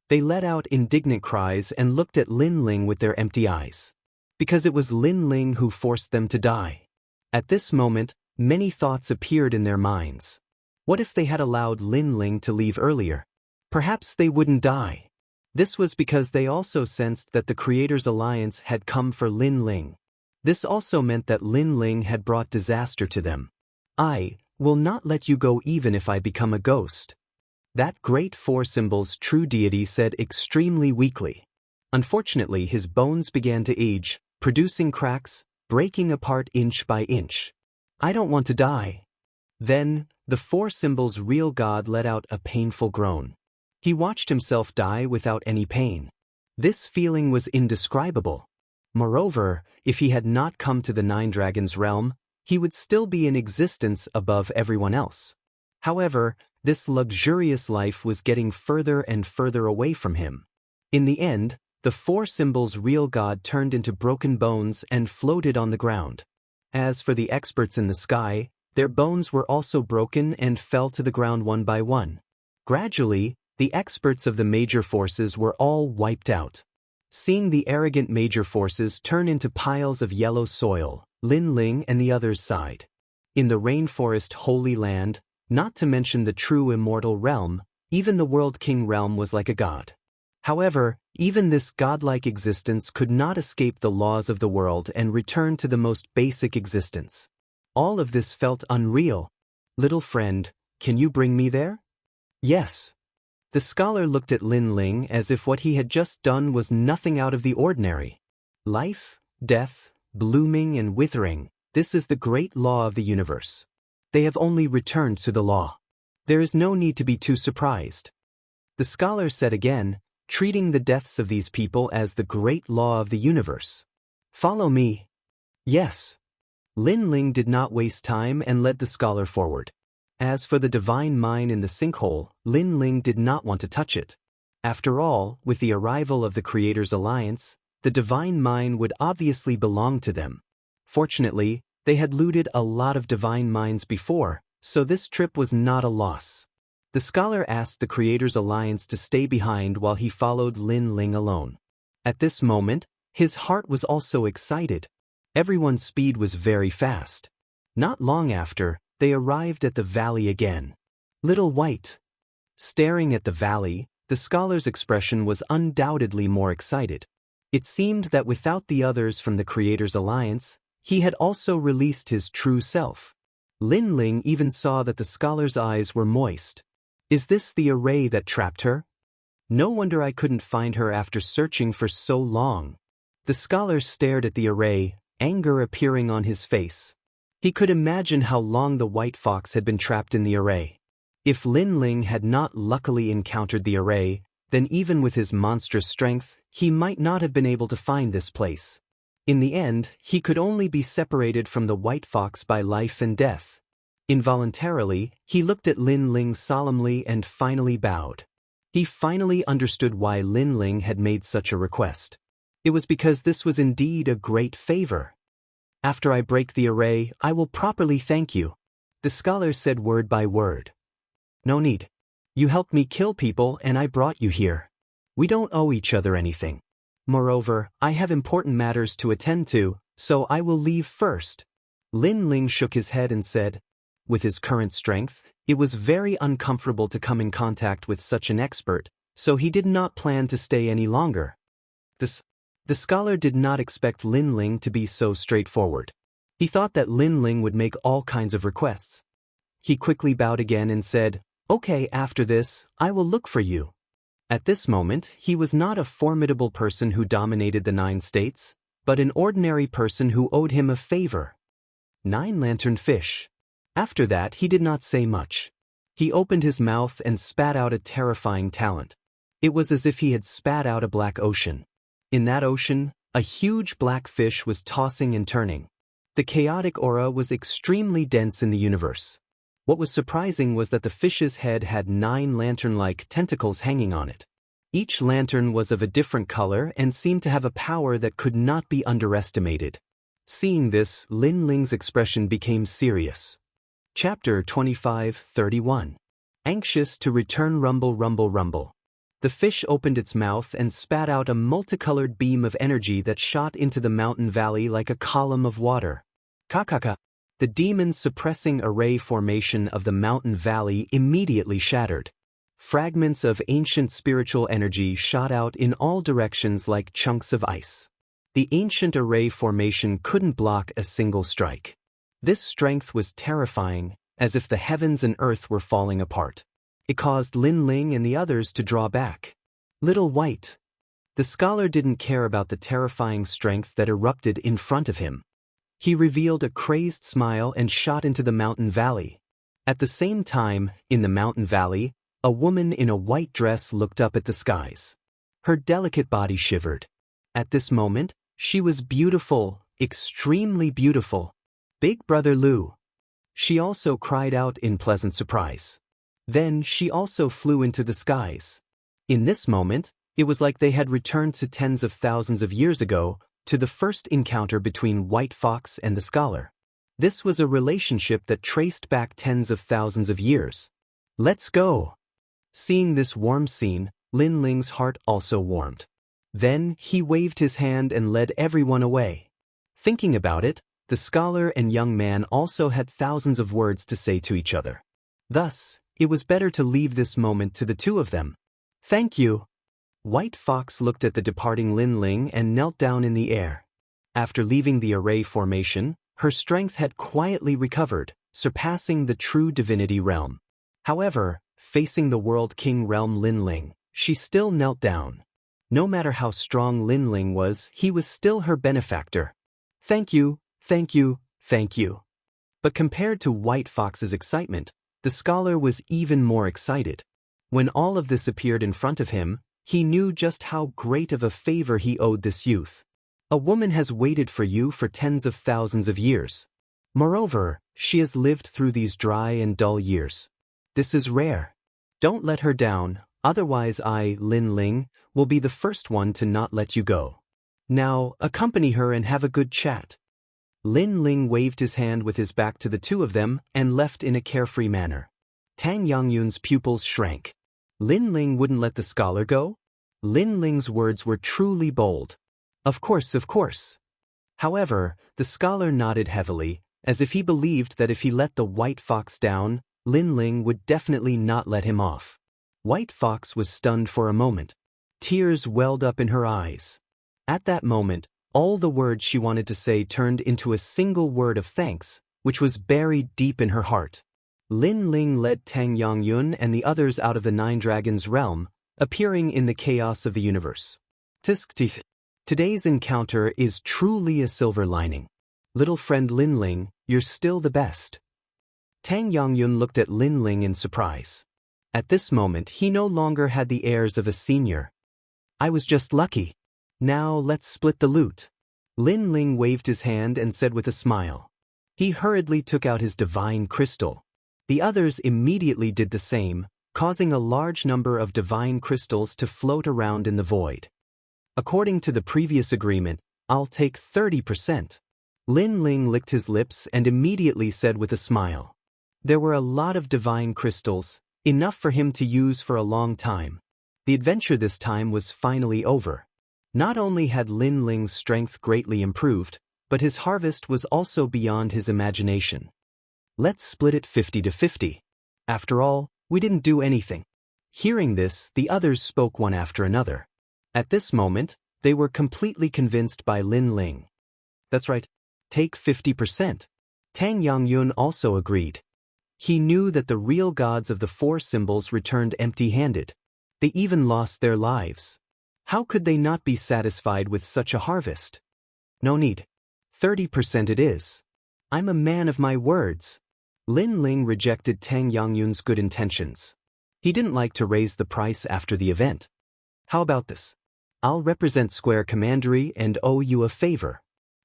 They let out indignant cries and looked at Lin Ling with their empty eyes. Because it was Lin Ling who forced them to die. At this moment, many thoughts appeared in their minds. What if they had allowed Lin Ling to leave earlier? Perhaps they wouldn't die. This was because they also sensed that the Creators' Alliance had come for Lin Ling. This also meant that Lin Ling had brought disaster to them. I will not let you go even if I become a ghost. That great four symbols true deity said extremely weakly. Unfortunately, his bones began to age, producing cracks, breaking apart inch by inch. I don't want to die. Then, the four symbols real God let out a painful groan. He watched himself die without any pain. This feeling was indescribable. Moreover, if he had not come to the Nine Dragons realm, he would still be in existence above everyone else. However, this luxurious life was getting further and further away from him. In the end, the four symbols real God turned into broken bones and floated on the ground. As for the experts in the sky, their bones were also broken and fell to the ground one by one. Gradually, the experts of the major forces were all wiped out. Seeing the arrogant major forces turn into piles of yellow soil, Lin Ling and the others sighed. In the rainforest Holy Land, not to mention the true immortal realm, even the World King realm was like a god. However, even this godlike existence could not escape the laws of the world and return to the most basic existence. All of this felt unreal. Little friend, can you bring me there? Yes. The scholar looked at Lin Ling as if what he had just done was nothing out of the ordinary. Life, death, blooming and withering, this is the great law of the universe. They have only returned to the law. There is no need to be too surprised. The scholar said again, treating the deaths of these people as the great law of the universe. Follow me. Yes. Lin Ling did not waste time and led the scholar forward. As for the divine mine in the sinkhole, Lin Ling did not want to touch it. After all, with the arrival of the Creators' Alliance, the divine mine would obviously belong to them. Fortunately, they had looted a lot of divine mines before, so this trip was not a loss. The scholar asked the Creators' Alliance to stay behind while he followed Lin Ling alone. At this moment, his heart was also excited. Everyone's speed was very fast. Not long after, they arrived at the valley again. Little White. Staring at the valley, the scholar's expression was undoubtedly more excited. It seemed that without the others from the Creators' Alliance, he had also released his true self. Lin Ling even saw that the scholar's eyes were moist. Is this the array that trapped her? No wonder I couldn't find her after searching for so long. The scholar stared at the array, anger appearing on his face. He could imagine how long the white fox had been trapped in the array. If Lin Ling had not luckily encountered the array, then even with his monstrous strength, he might not have been able to find this place. In the end, he could only be separated from the white fox by life and death. Involuntarily, he looked at Lin Ling solemnly and finally bowed. He finally understood why Lin Ling had made such a request. It was because this was indeed a great favor. After I break the array, I will properly thank you. The scholar said word by word. No need. You helped me kill people and I brought you here. We don't owe each other anything. Moreover, I have important matters to attend to, so I will leave first. Lin Ling shook his head and said, with his current strength, it was very uncomfortable to come in contact with such an expert, so he did not plan to stay any longer. The scholar did not expect Lin Ling to be so straightforward. He thought that Lin Ling would make all kinds of requests. He quickly bowed again and said, "Okay, after this, I will look for you." At this moment, he was not a formidable person who dominated the 9 states, but an ordinary person who owed him a favor. 9-lantern fish. After that, he did not say much. He opened his mouth and spat out a terrifying talent. It was as if he had spat out a black ocean. In that ocean, a huge black fish was tossing and turning. The chaotic aura was extremely dense in the universe. What was surprising was that the fish's head had 9 lantern-like tentacles hanging on it. Each lantern was of a different color and seemed to have a power that could not be underestimated. Seeing this, Lin Ling's expression became serious. Chapter 25:31. Anxious to return, rumble, rumble, rumble. The fish opened its mouth and spat out a multicolored beam of energy that shot into the mountain valley like a column of water. Kakaka. The demon's suppressing array formation of the mountain valley immediately shattered. Fragments of ancient spiritual energy shot out in all directions like chunks of ice. The ancient array formation couldn't block a single strike. This strength was terrifying, as if the heavens and earth were falling apart. It caused Lin Ling and the others to draw back. Little White. The scholar didn't care about the terrifying strength that erupted in front of him. He revealed a crazed smile and shot into the mountain valley. At the same time, in the mountain valley, a woman in a white dress looked up at the skies. Her delicate body shivered. At this moment, she was beautiful, extremely beautiful. Big Brother Lu. She also cried out in pleasant surprise. Then she also flew into the skies. In this moment, it was like they had returned to tens of thousands of years ago, to the first encounter between White Fox and the scholar. This was a relationship that traced back tens of thousands of years. Let's go. Seeing this warm scene, Lin Ling's heart also warmed. Then he waved his hand and led everyone away. Thinking about it, the scholar and young man also had thousands of words to say to each other. Thus, it was better to leave this moment to the two of them. Thank you. White Fox looked at the departing Lin Ling and knelt down in the air. After leaving the array formation, her strength had quietly recovered, surpassing the true divinity realm. However, facing the World King realm Lin Ling, she still knelt down. No matter how strong Lin Ling was, he was still her benefactor. Thank you, thank you, thank you. But compared to White Fox's excitement, the scholar was even more excited. When all of this appeared in front of him, he knew just how great of a favor he owed this youth. A woman has waited for you for tens of thousands of years. Moreover, she has lived through these dry and dull years. This is rare. Don't let her down, otherwise I, Lin Ling, will be the first one to not let you go. Now, accompany her and have a good chat. Lin Ling waved his hand with his back to the two of them and left in a carefree manner. Tang Yangyun's pupils shrank. Lin Ling wouldn't let the scholar go? Lin Ling's words were truly bold. Of course, of course. However, the scholar nodded heavily, as if he believed that if he let the White Fox down, Lin Ling would definitely not let him off. White Fox was stunned for a moment. Tears welled up in her eyes. At that moment, all the words she wanted to say turned into a single word of thanks, which was buried deep in her heart. Lin Ling led Tang Yangyun and the others out of the Nine Dragons realm, appearing in the chaos of the universe. Today's encounter is truly a silver lining. Little friend Lin Ling, you're still the best. Tang Yangyun looked at Lin Ling in surprise. At this moment he no longer had the airs of a senior. I was just lucky. Now let's split the loot. Lin Ling waved his hand and said with a smile. He hurriedly took out his divine crystal. The others immediately did the same, causing a large number of divine crystals to float around in the void. According to the previous agreement, I'll take 30%. Lin Ling licked his lips and immediately said with a smile. There were a lot of divine crystals, enough for him to use for a long time. The adventure this time was finally over. Not only had Lin Ling's strength greatly improved, but his harvest was also beyond his imagination. Let's split it 50-50. After all, we didn't do anything. Hearing this, the others spoke one after another. At this moment, they were completely convinced by Lin Ling. That's right. Take 50%. Tang Yangyun also agreed. He knew that the real gods of the four symbols returned empty-handed. They even lost their lives. How could they not be satisfied with such a harvest? No need. 30% it is. I'm a man of my words. Lin Ling rejected Tang Yangyun's good intentions. He didn't like to raise the price after the event. How about this? I'll represent Square Commandery and owe you a favor.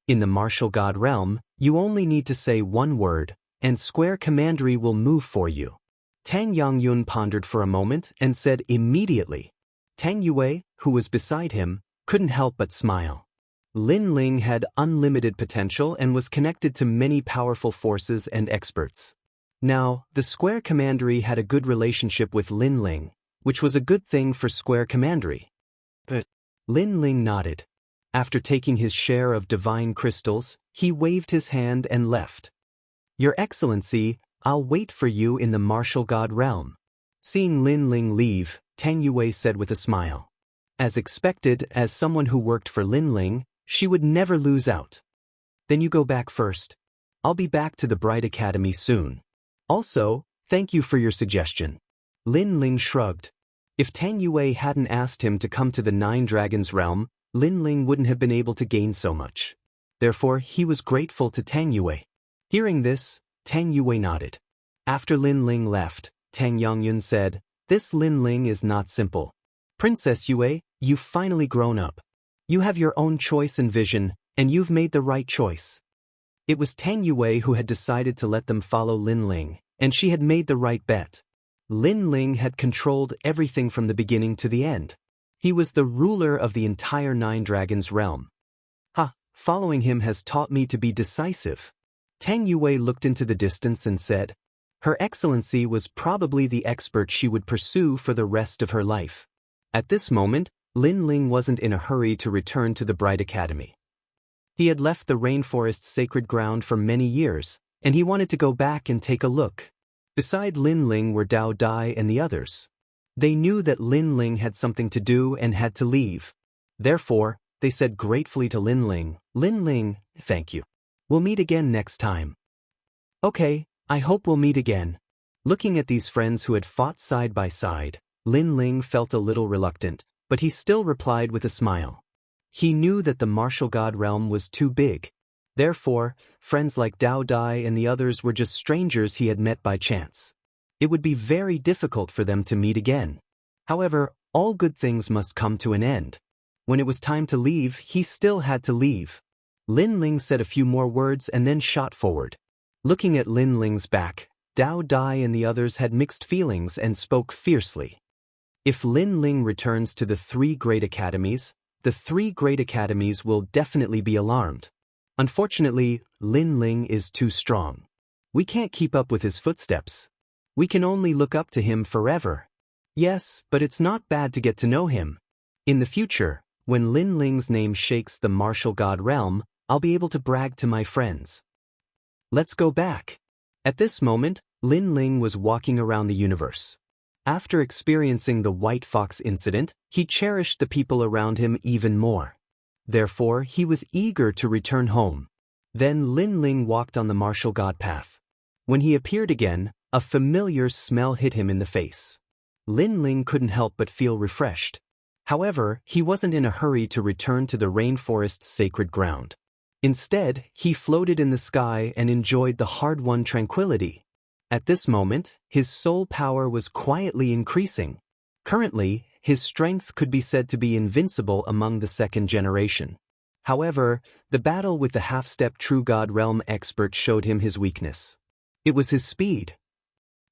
In the martial god realm, you only need to say one word, and Square Commandery will move for you. Tang Yangyun pondered for a moment and said immediately. Tang Yue, who was beside him, couldn't help but smile. Lin Ling had unlimited potential and was connected to many powerful forces and experts. Now, the Square Commandery had a good relationship with Lin Ling, which was a good thing for Square Commandery. But Lin Ling nodded. After taking his share of divine crystals, he waved his hand and left. Your Excellency, I'll wait for you in the martial god realm. Seeing Lin Ling leave, Tang Yue said with a smile. As expected, as someone who worked for Lin Ling, she would never lose out. Then you go back first. I'll be back to the Bright Academy soon. Also, thank you for your suggestion. Lin Ling shrugged. If Tang Yue hadn't asked him to come to the Nine Dragons realm, Lin Ling wouldn't have been able to gain so much. Therefore, he was grateful to Tang Yue. Hearing this, Tang Yue nodded. After Lin Ling left, Tang Yongyun said, "This Lin Ling is not simple. Princess Yue, you've finally grown up. You have your own choice and vision, and you've made the right choice." It was Tang Yue who had decided to let them follow Lin Ling, and she had made the right bet. Lin Ling had controlled everything from the beginning to the end. He was the ruler of the entire Nine Dragons realm. Following him has taught me to be decisive. Tang Yue looked into the distance and said, Her Excellency was probably the expert she would pursue for the rest of her life. At this moment, Lin Ling wasn't in a hurry to return to the Bright Academy. He had left the rainforest's sacred ground for many years, and he wanted to go back and take a look. Beside Lin Ling were Dao Dai and the others. They knew that Lin Ling had something to do and had to leave. Therefore, they said gratefully to Lin Ling, thank you. We'll meet again next time. Okay, I hope we'll meet again. Looking at these friends who had fought side by side, Lin Ling felt a little reluctant, but he still replied with a smile. He knew that the martial god realm was too big. Therefore, friends like Dao Dai and the others were just strangers he had met by chance. It would be very difficult for them to meet again. However, all good things must come to an end. When it was time to leave, he still had to leave. Lin Ling said a few more words and then shot forward. Looking at Lin Ling's back, Dao Dai and the others had mixed feelings and spoke fiercely. If Lin Ling returns to the three great academies, the three great academies will definitely be alarmed. Unfortunately, Lin Ling is too strong. We can't keep up with his footsteps. We can only look up to him forever. Yes, but it's not bad to get to know him. In the future, when Lin Ling's name shakes the martial god realm, I'll be able to brag to my friends. Let's go back. At this moment, Lin Ling was walking around the universe. After experiencing the White Fox incident, he cherished the people around him even more. Therefore, he was eager to return home. Then Lin Ling walked on the martial god path. When he appeared again, a familiar smell hit him in the face. Lin Ling couldn't help but feel refreshed. However, he wasn't in a hurry to return to the rainforest's sacred ground. Instead, he floated in the sky and enjoyed the hard-won tranquility. At this moment, his soul power was quietly increasing. Currently, his strength could be said to be invincible among the second generation. However, the battle with the half-step true god realm expert showed him his weakness. It was his speed.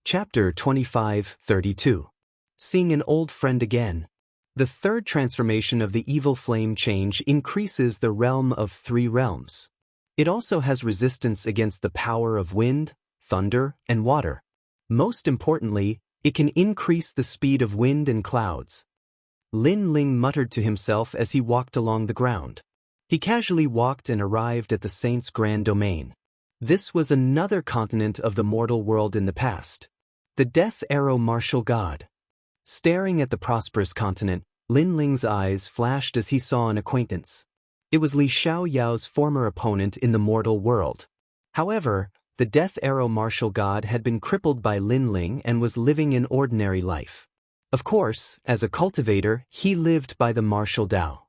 Chapter 25:32. Seeing an old friend again. The third transformation of the evil flame change increases the realm of three realms. It also has resistance against the power of wind, thunder, and water. Most importantly, it can increase the speed of wind and clouds. Lin Ling muttered to himself as he walked along the ground. He casually walked and arrived at the Saint's grand domain. This was another continent of the mortal world in the past. The Death Arrow martial god. Staring at the prosperous continent, Lin Ling's eyes flashed as he saw an acquaintance. It was Li Xiaoyao's former opponent in the mortal world. However, the Death Arrow martial god had been crippled by Lin Ling and was living an ordinary life. Of course, as a cultivator, he lived by the martial Dao.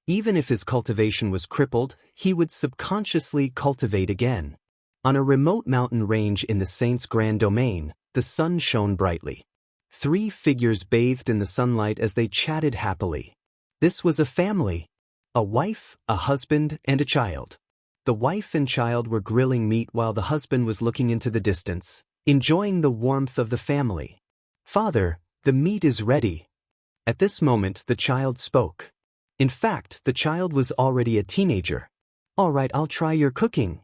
Even if his cultivation was crippled, he would subconsciously cultivate again. On a remote mountain range in the Saint's grand domain, the sun shone brightly. Three figures bathed in the sunlight as they chatted happily. This was a family. A wife, a husband, and a child. The wife and child were grilling meat while the husband was looking into the distance, enjoying the warmth of the family. "Father, the meat is ready." At this moment, the child spoke. In fact, the child was already a teenager. "All right, I'll try your cooking."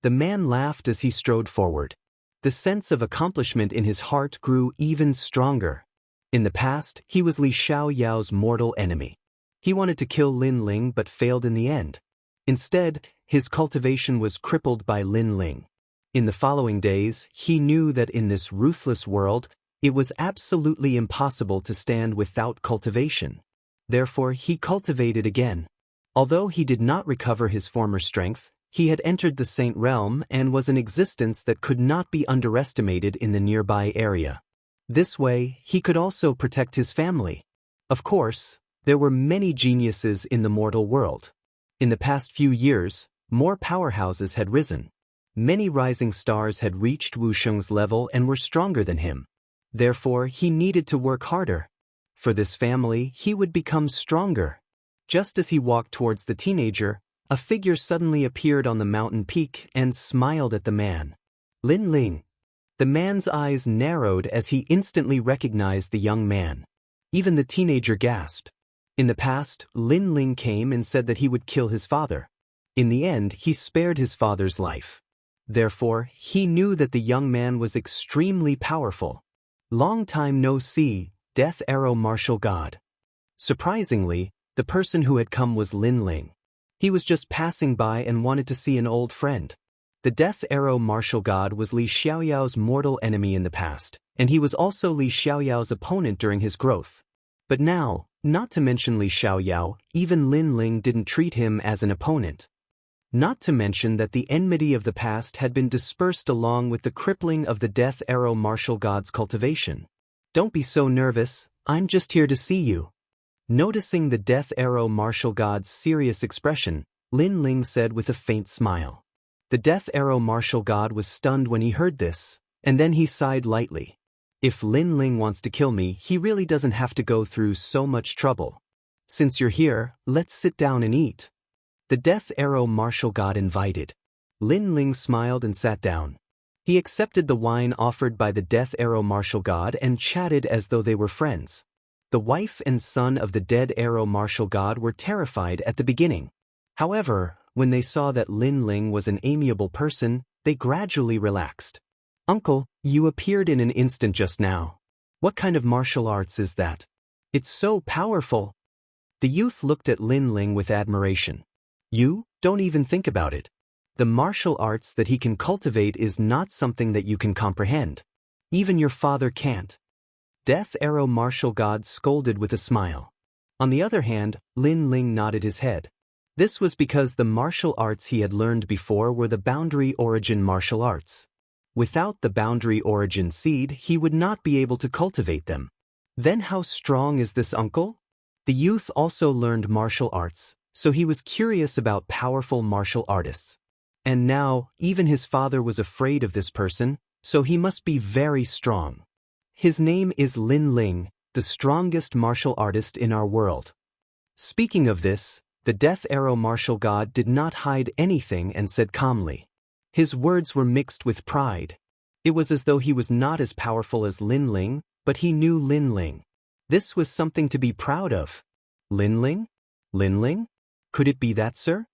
The man laughed as he strode forward. The sense of accomplishment in his heart grew even stronger. In the past, he was Li Xiaoyao's mortal enemy. He wanted to kill Lin Ling but failed in the end. Instead, his cultivation was crippled by Lin Ling. In the following days, he knew that in this ruthless world, it was absolutely impossible to stand without cultivation. Therefore, he cultivated again. Although he did not recover his former strength, he had entered the Saint Realm and was an existence that could not be underestimated in the nearby area. This way, he could also protect his family. Of course, there were many geniuses in the mortal world. In the past few years, more powerhouses had risen. Many rising stars had reached Wu Sheng's level and were stronger than him. Therefore, he needed to work harder. For this family, he would become stronger. Just as he walked towards the teenager, a figure suddenly appeared on the mountain peak and smiled at the man. Lin Ling. The man's eyes narrowed as he instantly recognized the young man. Even the teenager gasped. In the past, Lin Ling came and said that he would kill his father. In the end, he spared his father's life. Therefore, he knew that the young man was extremely powerful. Long time no see, Death Arrow Martial God. Surprisingly, the person who had come was Lin Ling. He was just passing by and wanted to see an old friend. The Death Arrow Martial God was Li Xiaoyao's mortal enemy in the past, and he was also Li Xiaoyao's opponent during his growth. But now, not to mention Li Xiaoyao, even Lin Ling didn't treat him as an opponent. Not to mention that the enmity of the past had been dispersed along with the crippling of the Death Arrow Martial God's cultivation. Don't be so nervous, I'm just here to see you. Noticing the Death Arrow Martial God's serious expression, Lin Ling said with a faint smile. The Death Arrow Martial God was stunned when he heard this, and then he sighed lightly. If Lin Ling wants to kill me, he really doesn't have to go through so much trouble. Since you're here, let's sit down and eat. The Death Arrow Martial God invited. Lin Ling smiled and sat down. He accepted the wine offered by the Death Arrow Martial God and chatted as though they were friends. The wife and son of the Dead Arrow Martial God were terrified at the beginning. However, when they saw that Lin Ling was an amiable person, they gradually relaxed. Uncle, you appeared in an instant just now. What kind of martial arts is that? It's so powerful. The youth looked at Lin Ling with admiration. You don't even think about it. The martial arts that he can cultivate is not something that you can comprehend. Even your father can't. Death Arrow Martial God scolded with a smile. On the other hand, Lin Ling nodded his head. This was because the martial arts he had learned before were the boundary origin martial arts. Without the boundary origin seed, he would not be able to cultivate them. Then how strong is this uncle? The youth also learned martial arts, so he was curious about powerful martial artists. And now, even his father was afraid of this person, so he must be very strong. His name is Lin Ling, the strongest martial artist in our world. Speaking of this, the Death Arrow Martial God did not hide anything and said calmly. His words were mixed with pride. It was as though he was not as powerful as Lin Ling, but he knew Lin Ling. This was something to be proud of. Lin Ling? Lin Ling? Could it be that, sir?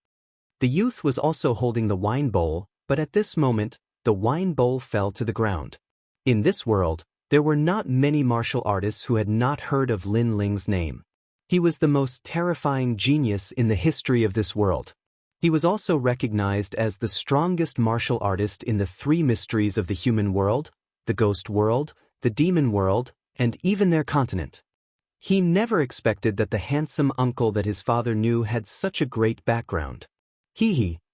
The youth was also holding the wine bowl, but at this moment, the wine bowl fell to the ground. In this world, there were not many martial artists who had not heard of Lin Ling's name. He was the most terrifying genius in the history of this world. He was also recognized as the strongest martial artist in the three mysteries of the human world, the ghost world, the demon world, and even their continent. He never expected that the handsome uncle that his father knew had such a great background.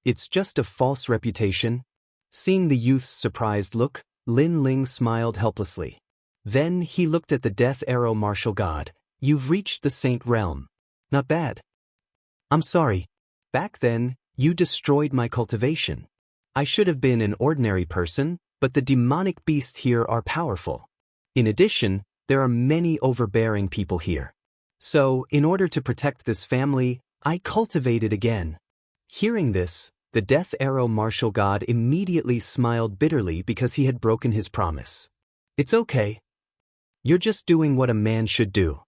It's just a false reputation. Seeing the youth's surprised look, Lin Ling smiled helplessly. Then he looked at the Death Arrow Martial God. You've reached the Saint Realm. Not bad. I'm sorry. Back then, you destroyed my cultivation. I should have been an ordinary person, but the demonic beasts here are powerful. In addition, there are many overbearing people here. So, in order to protect this family, I cultivated again. Hearing this, the Death Arrow Martial God immediately smiled bitterly because he had broken his promise. It's okay. You're just doing what a man should do.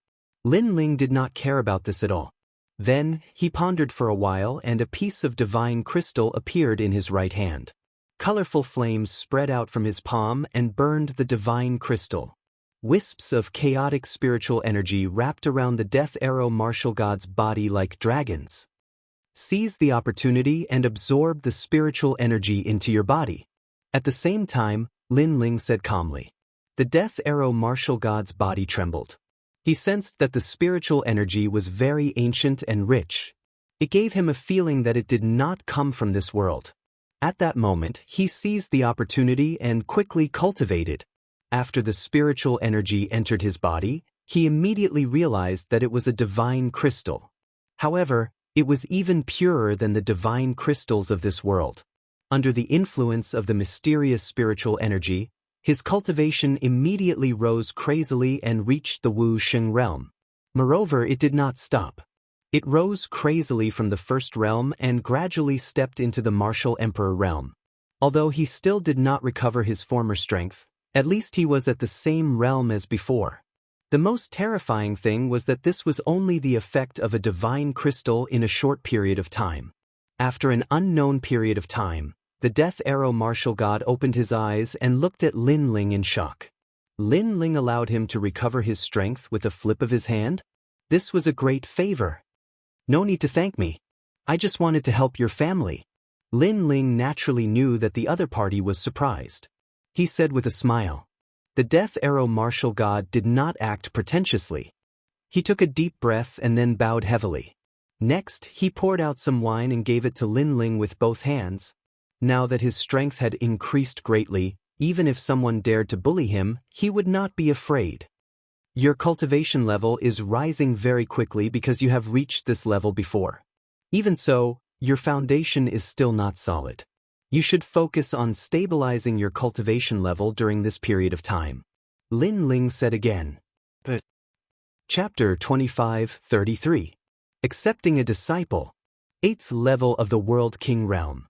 Lin Ling did not care about this at all. Then, he pondered for a while and a piece of divine crystal appeared in his right hand. Colorful flames spread out from his palm and burned the divine crystal. Wisps of chaotic spiritual energy wrapped around the Death Arrow martial god's body like dragons. Seize the opportunity and absorb the spiritual energy into your body. At the same time, Lin Ling said calmly. The Death Arrow martial god's body trembled. He sensed that the spiritual energy was very ancient and rich. It gave him a feeling that it did not come from this world. At that moment, he seized the opportunity and quickly cultivated. After the spiritual energy entered his body, he immediately realized that it was a divine crystal. However, it was even purer than the divine crystals of this world. Under the influence of the mysterious spiritual energy, his cultivation immediately rose crazily and reached the Wu Sheng realm. Moreover, it did not stop. It rose crazily from the first realm and gradually stepped into the martial emperor realm. Although he still did not recover his former strength, at least he was at the same realm as before. The most terrifying thing was that this was only the effect of a divine crystal in a short period of time. After an unknown period of time, the Death Arrow martial god opened his eyes and looked at Lin Ling in shock. Lin Ling allowed him to recover his strength with a flip of his hand? This was a great favor. No need to thank me. I just wanted to help your family. Lin Ling naturally knew that the other party was surprised. He said with a smile. The Death Arrow martial god did not act pretentiously. He took a deep breath and then bowed heavily. Next, he poured out some wine and gave it to Lin Ling with both hands. Now that his strength had increased greatly, even if someone dared to bully him, he would not be afraid. Your cultivation level is rising very quickly because you have reached this level before. Even so, your foundation is still not solid. You should focus on stabilizing your cultivation level during this period of time. Lin Ling said again. But Chapter 25-33. Accepting a disciple. 8th level of the World King Realm.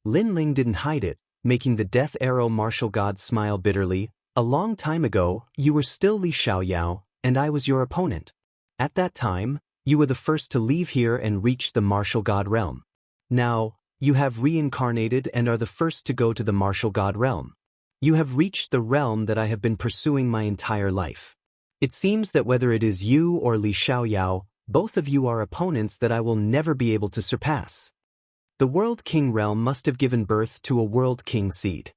Lin Ling didn't hide it, making the Death Arrow martial god smile bitterly. A long time ago, you were still Li Xiaoyao, and I was your opponent. At that time, you were the first to leave here and reach the martial god realm. Now, you have reincarnated and are the first to go to the martial god realm. You have reached the realm that I have been pursuing my entire life. It seems that whether it is you or Li Xiaoyao, both of you are opponents that I will never be able to surpass. The World King realm must have given birth to a World King seed.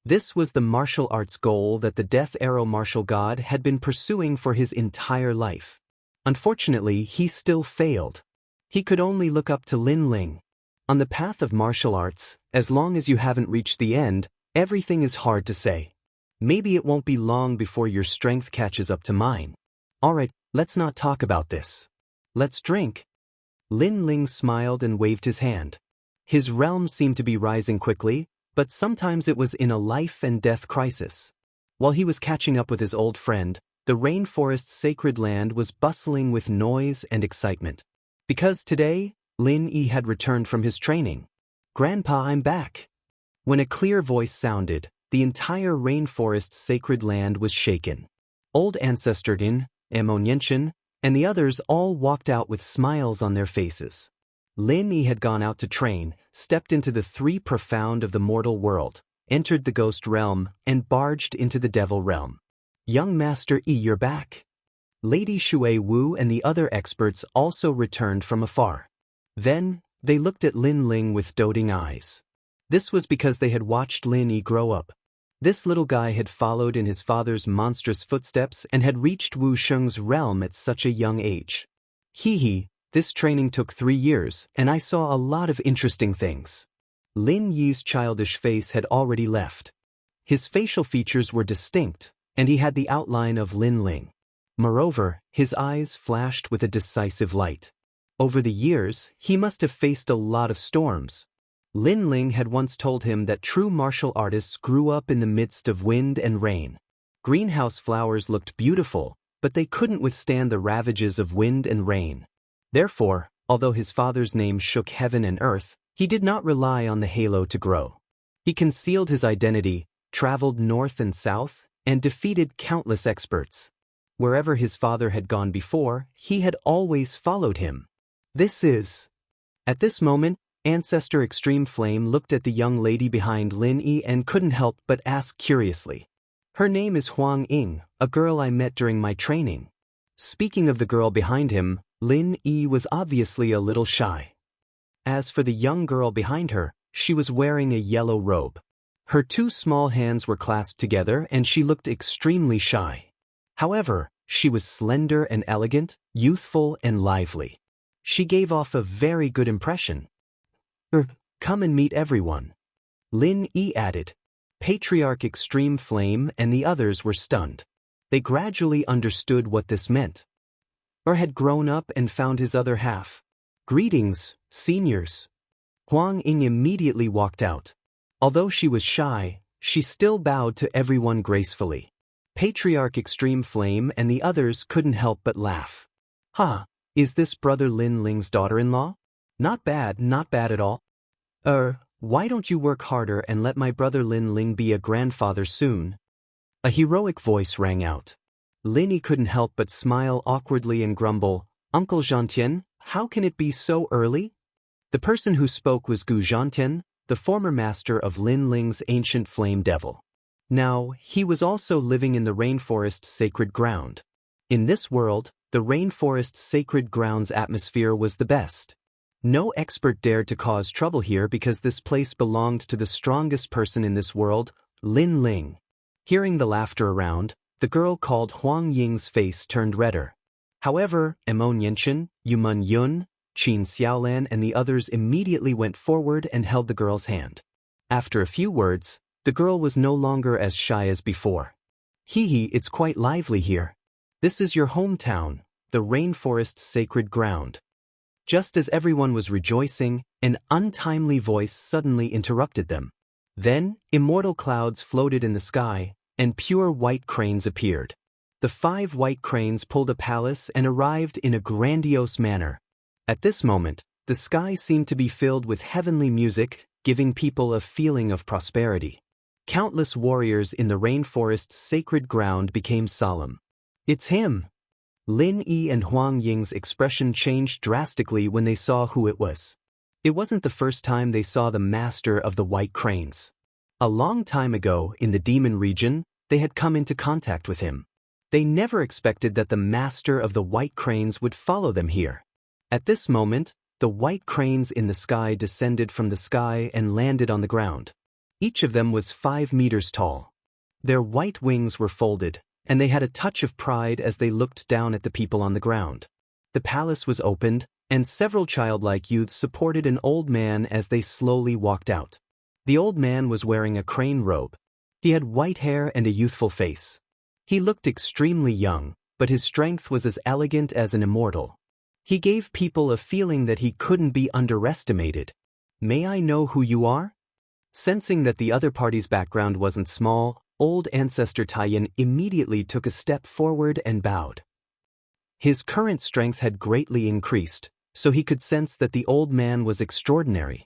This was the martial arts goal that the Death Arrow martial god had been pursuing for his entire life. Unfortunately, he still failed. He could only look up to Lin Ling. On the path of martial arts, as long as you haven't reached the end, everything is hard to say. Maybe it won't be long before your strength catches up to mine. Alright, let's not talk about this. Let's drink. Lin Ling smiled and waved his hand. His realm seemed to be rising quickly, but sometimes it was in a life and death crisis. While he was catching up with his old friend, the rainforest's sacred land was bustling with noise and excitement. Because today, Lin Yi had returned from his training. Grandpa, I'm back. When a clear voice sounded, the entire rainforest's sacred land was shaken. Old ancestor Din, Ammonienchen, and the others all walked out with smiles on their faces. Lin Yi had gone out to train, stepped into the 3 profound of the mortal world, entered the ghost realm, and barged into the devil realm. Young Master Yi, you're back. Lady Shui Wu and the other experts also returned from afar. Then, they looked at Lin Ling with doting eyes. This was because they had watched Lin Yi grow up. This little guy had followed in his father's monstrous footsteps and had reached Wu Sheng's realm at such a young age. Hee, this training took 3 years, and I saw a lot of interesting things. Lin Yi's childish face had already left. His facial features were distinct, and he had the outline of Lin Ling. Moreover, his eyes flashed with a decisive light. Over the years, he must have faced a lot of storms. Lin Ling had once told him that true martial artists grew up in the midst of wind and rain. Greenhouse flowers looked beautiful, but they couldn't withstand the ravages of wind and rain. Therefore, although his father's name shook heaven and earth, he did not rely on the halo to grow. He concealed his identity, traveled north and south, and defeated countless experts. Wherever his father had gone before, he had always followed him. At this moment, Ancestor Extreme Flame looked at the young lady behind Lin Yi and couldn't help but ask curiously. Her name is Huang Ying, a girl I met during my training. Speaking of the girl behind him, Lin Yi was obviously a little shy. As for the young girl behind her, she was wearing a yellow robe. Her two small hands were clasped together and she looked extremely shy. However, she was slender and elegant, youthful and lively. She gave off a very good impression. Come and meet everyone," Lin Yi added. Patriarch Extreme Flame and the others were stunned. They gradually understood what this meant. Had grown up and found his other half. "Greetings, seniors." Huang Ying immediately walked out. Although she was shy, she still bowed to everyone gracefully. Patriarch Extreme Flame and the others couldn't help but laugh. Is this brother Lin Ling's daughter-in-law? Not bad at all. Why don't you work harder and let my brother Lin Ling be a grandfather soon?" A heroic voice rang out. Lin Yi couldn't help but smile awkwardly and grumble, "Uncle Zhantian, how can it be so early?" The person who spoke was Gu Zhantian, the former master of Lin Ling's ancient flame devil. Now, he was also living in the rainforest's sacred ground. In this world, the rainforest's sacred ground's atmosphere was the best. No expert dared to cause trouble here because this place belonged to the strongest person in this world, Lin Ling. Hearing the laughter around, the girl called Huang Ying's face turned redder. However, Emon Yenchen, Yumun Yun, Qin Xiaolan and the others immediately went forward and held the girl's hand. After a few words, the girl was no longer as shy as before. It's quite lively here. This is your hometown, the rainforest's sacred ground." Just as everyone was rejoicing, an untimely voice suddenly interrupted them. Then, immortal clouds floated in the sky, and pure white cranes appeared. The 5 white cranes pulled a palace and arrived in a grandiose manner. At this moment, the sky seemed to be filled with heavenly music, giving people a feeling of prosperity. Countless warriors in the rainforest's sacred ground became solemn. "It's him!" Lin Yi and Huang Ying's expression changed drastically when they saw who it was. It wasn't the first time they saw the master of the white cranes. A long time ago, in the demon region, they had come into contact with him. They never expected that the master of the white cranes would follow them here. At this moment, the white cranes in the sky descended from the sky and landed on the ground. Each of them was 5 meters tall. Their white wings were folded, and they had a touch of pride as they looked down at the people on the ground. The palace was opened, and several childlike youths supported an old man as they slowly walked out. The old man was wearing a crane robe. He had white hair and a youthful face. He looked extremely young, but his strength was as elegant as an immortal. He gave people a feeling that he couldn't be underestimated. "May I know who you are?" Sensing that the other party's background wasn't small, old ancestor Taiyan immediately took a step forward and bowed. His current strength had greatly increased, so he could sense that the old man was extraordinary.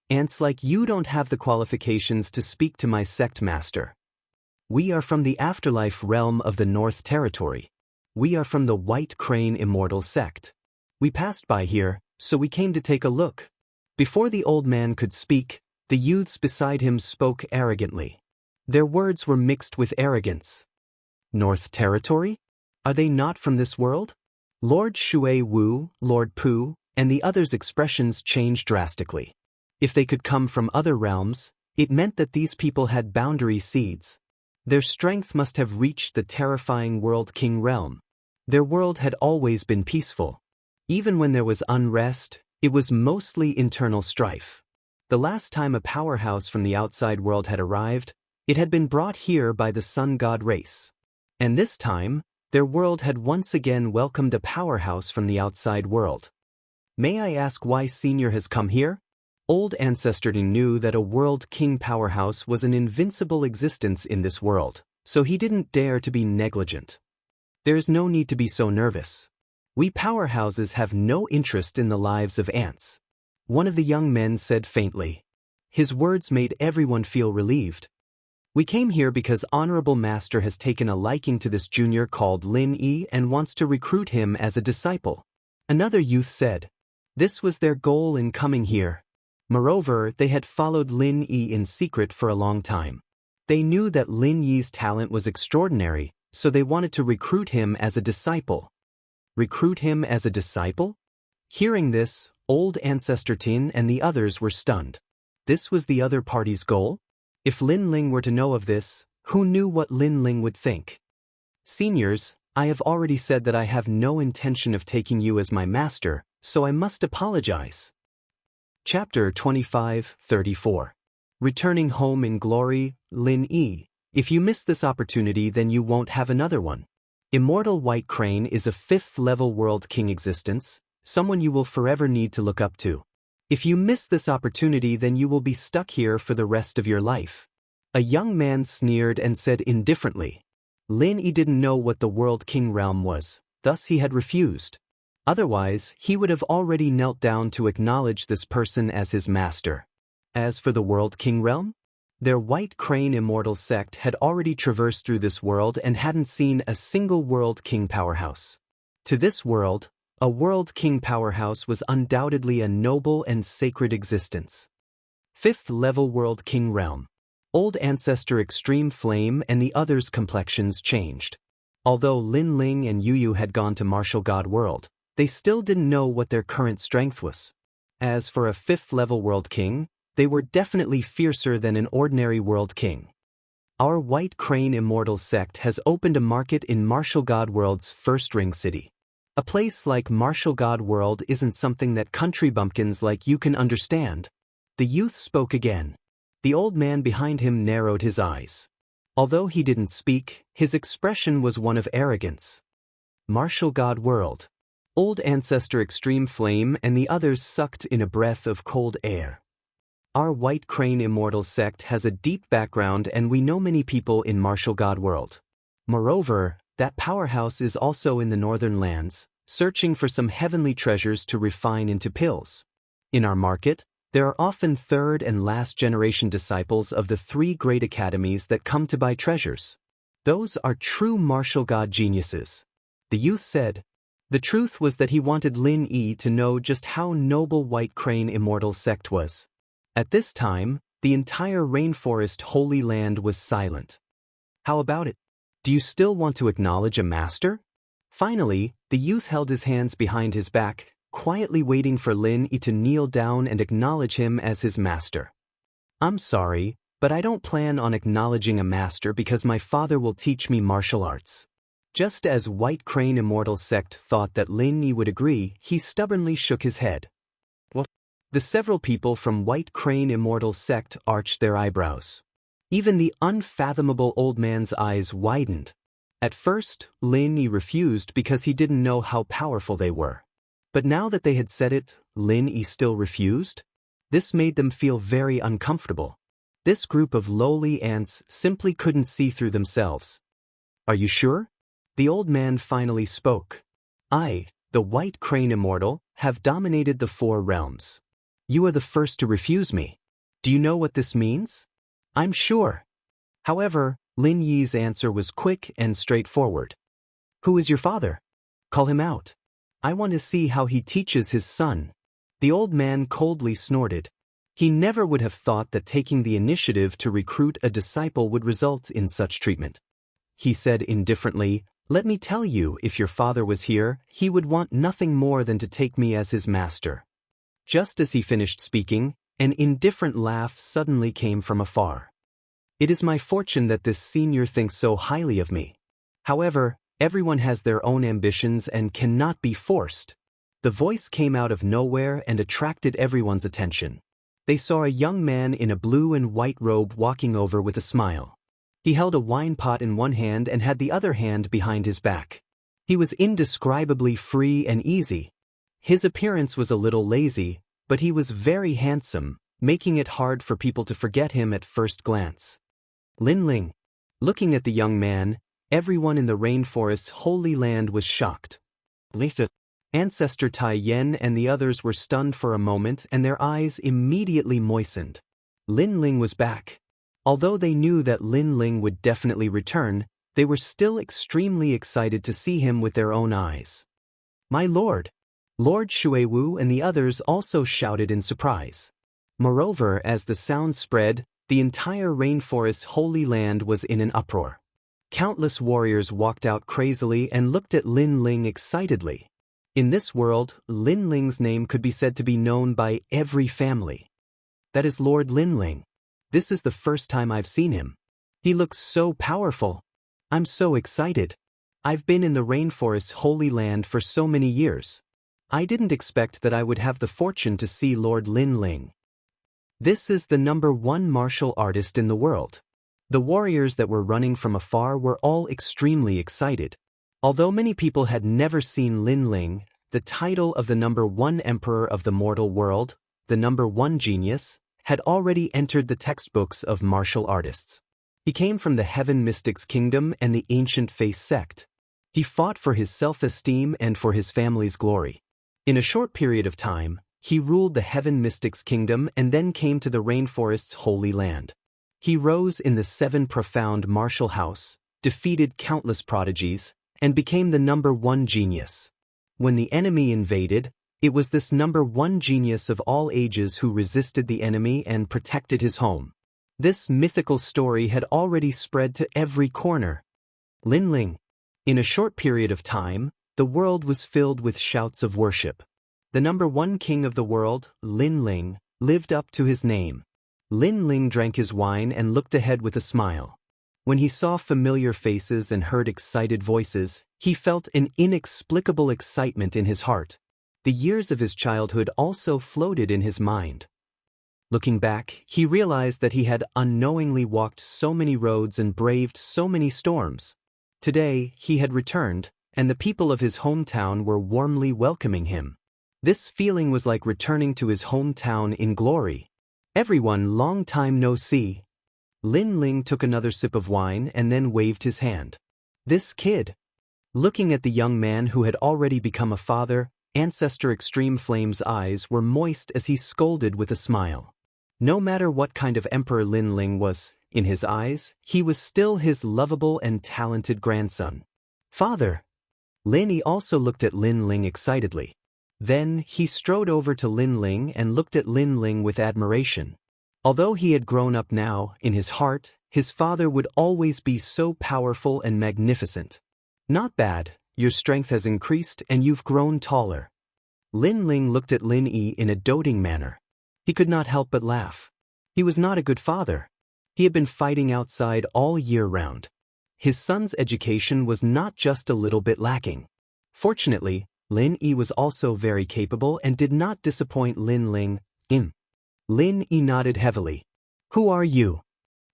Ants like you don't have the qualifications to speak to my sect master. We are from the afterlife realm of the North Territory. We are from the White Crane Immortal Sect. We passed by here, so we came to take a look." Before the old man could speak, the youths beside him spoke arrogantly. Their words were mixed with arrogance. "North Territory? Are they not from this world?" Lord Shui Wu, Lord Pu, and the others' expressions changed drastically. If they could come from other realms, it meant that these people had boundary seeds. Their strength must have reached the terrifying World King realm. Their world had always been peaceful. Even when there was unrest, it was mostly internal strife. The last time a powerhouse from the outside world had arrived, it had been brought here by the sun god race. And this time, their world had once again welcomed a powerhouse from the outside world. "May I ask why Senior has come here?" Old Ancestor knew that a World King powerhouse was an invincible existence in this world, so he didn't dare to be negligent. "There's no need to be so nervous. We powerhouses have no interest in the lives of ants," one of the young men said faintly. His words made everyone feel relieved. "We came here because Honorable Master has taken a liking to this junior called Lin Yi and wants to recruit him as a disciple," another youth said. This was their goal in coming here. Moreover, they had followed Lin Yi in secret for a long time. They knew that Lin Yi's talent was extraordinary, so they wanted to recruit him as a disciple. Recruit him as a disciple? Hearing this, old Ancestor Tin and the others were stunned. This was the other party's goal? If Lin Ling were to know of this, who knew what Lin Ling would think? Seniors, I have already said that I have no intention of taking you as my master, so I must apologize. Chapter 25-34. Returning home in glory, Lin Yi. If you miss this opportunity, then you won't have another one. Immortal White Crane is a 5th-level world king existence, someone you will forever need to look up to. If you miss this opportunity, then you will be stuck here for the rest of your life. A young man sneered and said indifferently. Lin Yi didn't know what the World King realm was, thus he had refused. Otherwise, he would have already knelt down to acknowledge this person as his master. As for the World King realm, their White Crane immortal sect had already traversed through this world and hadn't seen a single World King powerhouse. To this world, a World King powerhouse was undoubtedly a noble and sacred existence. 5th-level World King realm. Old Ancestor Extreme Flame and the others' complexions changed. Although Lin Ling and Yu Yu had gone to Martial God World, they still didn't know what their current strength was. As for a 5th-level World King, they were definitely fiercer than an ordinary World King. Our White Crane Immortal Sect has opened a market in Martial God World's first ring city. A place like Martial God World isn't something that country bumpkins like you can understand. The youth spoke again. The old man behind him narrowed his eyes. Although he didn't speak, his expression was one of arrogance. Martial God World. Old Ancestor Extreme Flame and the others sucked in a breath of cold air. Our White Crane Immortal Sect has a deep background and we know many people in Martial God World. Moreover, that powerhouse is also in the northern lands, searching for some heavenly treasures to refine into pills. In our market, there are often 3rd and last generation disciples of the 3 great academies that come to buy treasures. Those are true martial god geniuses. The youth said. The truth was that he wanted Lin Yi to know just how noble White Crane Immortal Sect was. At this time, the entire rainforest Holy Land was silent. How about it? Do you still want to acknowledge a master? Finally, the youth held his hands behind his back, quietly waiting for Lin Yi to kneel down and acknowledge him as his master. I'm sorry, but I don't plan on acknowledging a master because my father will teach me martial arts. Just as White Crane Immortal Sect thought that Lin Yi would agree, he stubbornly shook his head. What? The several people from White Crane Immortal Sect arched their eyebrows. Even the unfathomable old man's eyes widened. At first, Lin Yi refused because he didn't know how powerful they were. But now that they had said it, Lin Yi still refused? This made them feel very uncomfortable. This group of lowly ants simply couldn't see through themselves. Are you sure? The old man finally spoke. I, the White Crane Immortal, have dominated the 4 realms. You are the first to refuse me. Do you know what this means? I'm sure. However, Lin Yi's answer was quick and straightforward. Who is your father? Call him out. I want to see how he teaches his son. The old man coldly snorted. He never would have thought that taking the initiative to recruit a disciple would result in such treatment. He said indifferently, Let me tell you, if your father was here, he would want nothing more than to take me as his master. Just as he finished speaking, an indifferent laugh suddenly came from afar. It is my fortune that this senior thinks so highly of me. However, everyone has their own ambitions and cannot be forced. The voice came out of nowhere and attracted everyone's attention. They saw a young man in a blue and white robe walking over with a smile. He held a wine pot in one hand and had the other hand behind his back. He was indescribably free and easy. His appearance was a little lazy, but he was very handsome, making it hard for people to forget him at first glance. Lin Ling. Looking at the young man, everyone in the rainforest's holy land was shocked. Later, Ancestor Tai Yen and the others were stunned for a moment and their eyes immediately moistened. Lin Ling was back. Although they knew that Lin Ling would definitely return, they were still extremely excited to see him with their own eyes. My lord! Lord Shuiwu and the others also shouted in surprise. Moreover, as the sound spread, the entire rainforest's holy land was in an uproar. Countless warriors walked out crazily and looked at Lin Ling excitedly. In this world, Lin Ling's name could be said to be known by every family. That is Lord Lin Ling. This is the first time I've seen him. He looks so powerful. I'm so excited. I've been in the rainforest's holy land for so many years. I didn't expect that I would have the fortune to see Lord Lin Ling. This is the #1 martial artist in the world. The warriors that were running from afar were all extremely excited. Although many people had never seen Lin Ling, the title of the #1 emperor of the mortal world, the #1 genius, had already entered the textbooks of martial artists. He came from the Heaven Mystics Kingdom and the Ancient Face sect. He fought for his self-esteem and for his family's glory. In a short period of time, he ruled the Heaven Mystics Kingdom and then came to the rainforest's holy land. He rose in the 7 profound martial house, defeated countless prodigies, and became the #1 genius. When the enemy invaded, it was this #1 genius of all ages who resisted the enemy and protected his home. This mythical story had already spread to every corner. Lin Ling. In a short period of time, the world was filled with shouts of worship. The #1 king of the world, Lin Ling, lived up to his name. Lin Ling drank his wine and looked ahead with a smile. When he saw familiar faces and heard excited voices, he felt an inexplicable excitement in his heart. The years of his childhood also floated in his mind. Looking back, he realized that he had unknowingly walked so many roads and braved so many storms. Today, he had returned, and the people of his hometown were warmly welcoming him. This feeling was like returning to his hometown in glory. Everyone, long time no see. Lin Ling took another sip of wine and then waved his hand. This kid. Looking at the young man who had already become a father, Ancestor Extreme Flame's eyes were moist as he scolded with a smile. No matter what kind of emperor Lin Ling was, in his eyes, he was still his lovable and talented grandson. Father. Lin Yi also looked at Lin Ling excitedly. Then, he strode over to Lin Ling and looked at Lin Ling with admiration. Although he had grown up now, in his heart, his father would always be so powerful and magnificent. Not bad, your strength has increased and you've grown taller. Lin Ling looked at Lin Yi in a doting manner. He could not help but laugh. He was not a good father. He had been fighting outside all year round. His son's education was not just a little bit lacking. Fortunately, Lin Yi was also very capable and did not disappoint Lin Ling. Lin Yi nodded heavily. Who are you?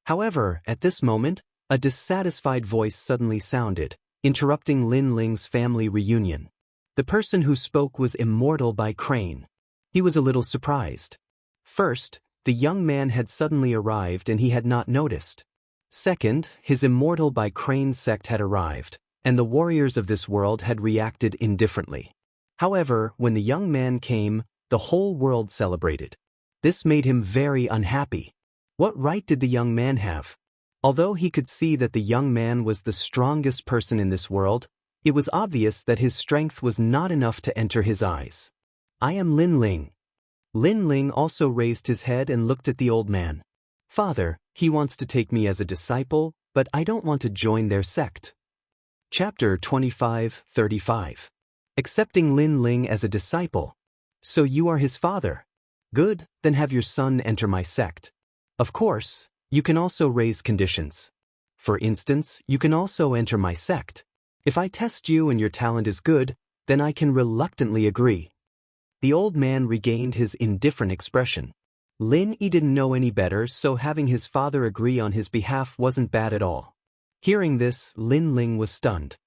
However, at this moment, a dissatisfied voice suddenly sounded, interrupting Lin Ling's family reunion. The person who spoke was Immortal by Crane. He was a little surprised. First, the young man had suddenly arrived and he had not noticed. Second, his Immortal by Crane sect had arrived, and the warriors of this world had reacted indifferently. However, when the young man came, the whole world celebrated. This made him very unhappy. What right did the young man have? Although he could see that the young man was the strongest person in this world, it was obvious that his strength was not enough to enter his eyes. I am Lin Ling. Lin Ling also raised his head and looked at the old man. Father, he wants to take me as a disciple, but I don't want to join their sect. Chapter 25:35. Accepting Lin Ling as a disciple. So you are his father. Good, then have your son enter my sect. Of course, you can also raise conditions. For instance, you can also enter my sect. If I test you and your talent is good, then I can reluctantly agree. The old man regained his indifferent expression. Lin Yi didn't know any better, so having his father agree on his behalf wasn't bad at all. Hearing this, Lin Ling was stunned.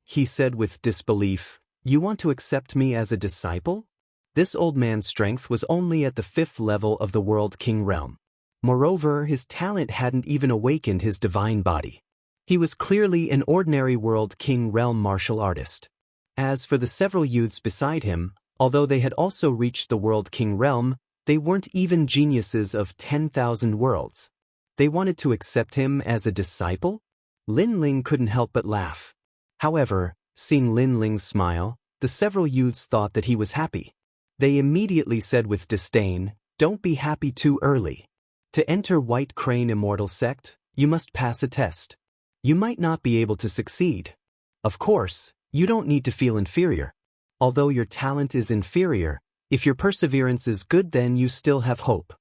He said with disbelief, "You want to accept me as a disciple?" This old man's strength was only at the 5th level of the World King realm. Moreover, his talent hadn't even awakened his divine body. He was clearly an ordinary World King realm martial artist. As for the several youths beside him, although they had also reached the World King realm, they weren't even geniuses of 10,000 worlds. They wanted to accept him as a disciple? Lin Ling couldn't help but laugh. However, seeing Lin Ling's smile, the several youths thought that he was happy. They immediately said with disdain, "Don't be happy too early. To enter White Crane Immortal Sect, you must pass a test. You might not be able to succeed. Of course, you don't need to feel inferior. Although your talent is inferior, if your perseverance is good, then you still have hope.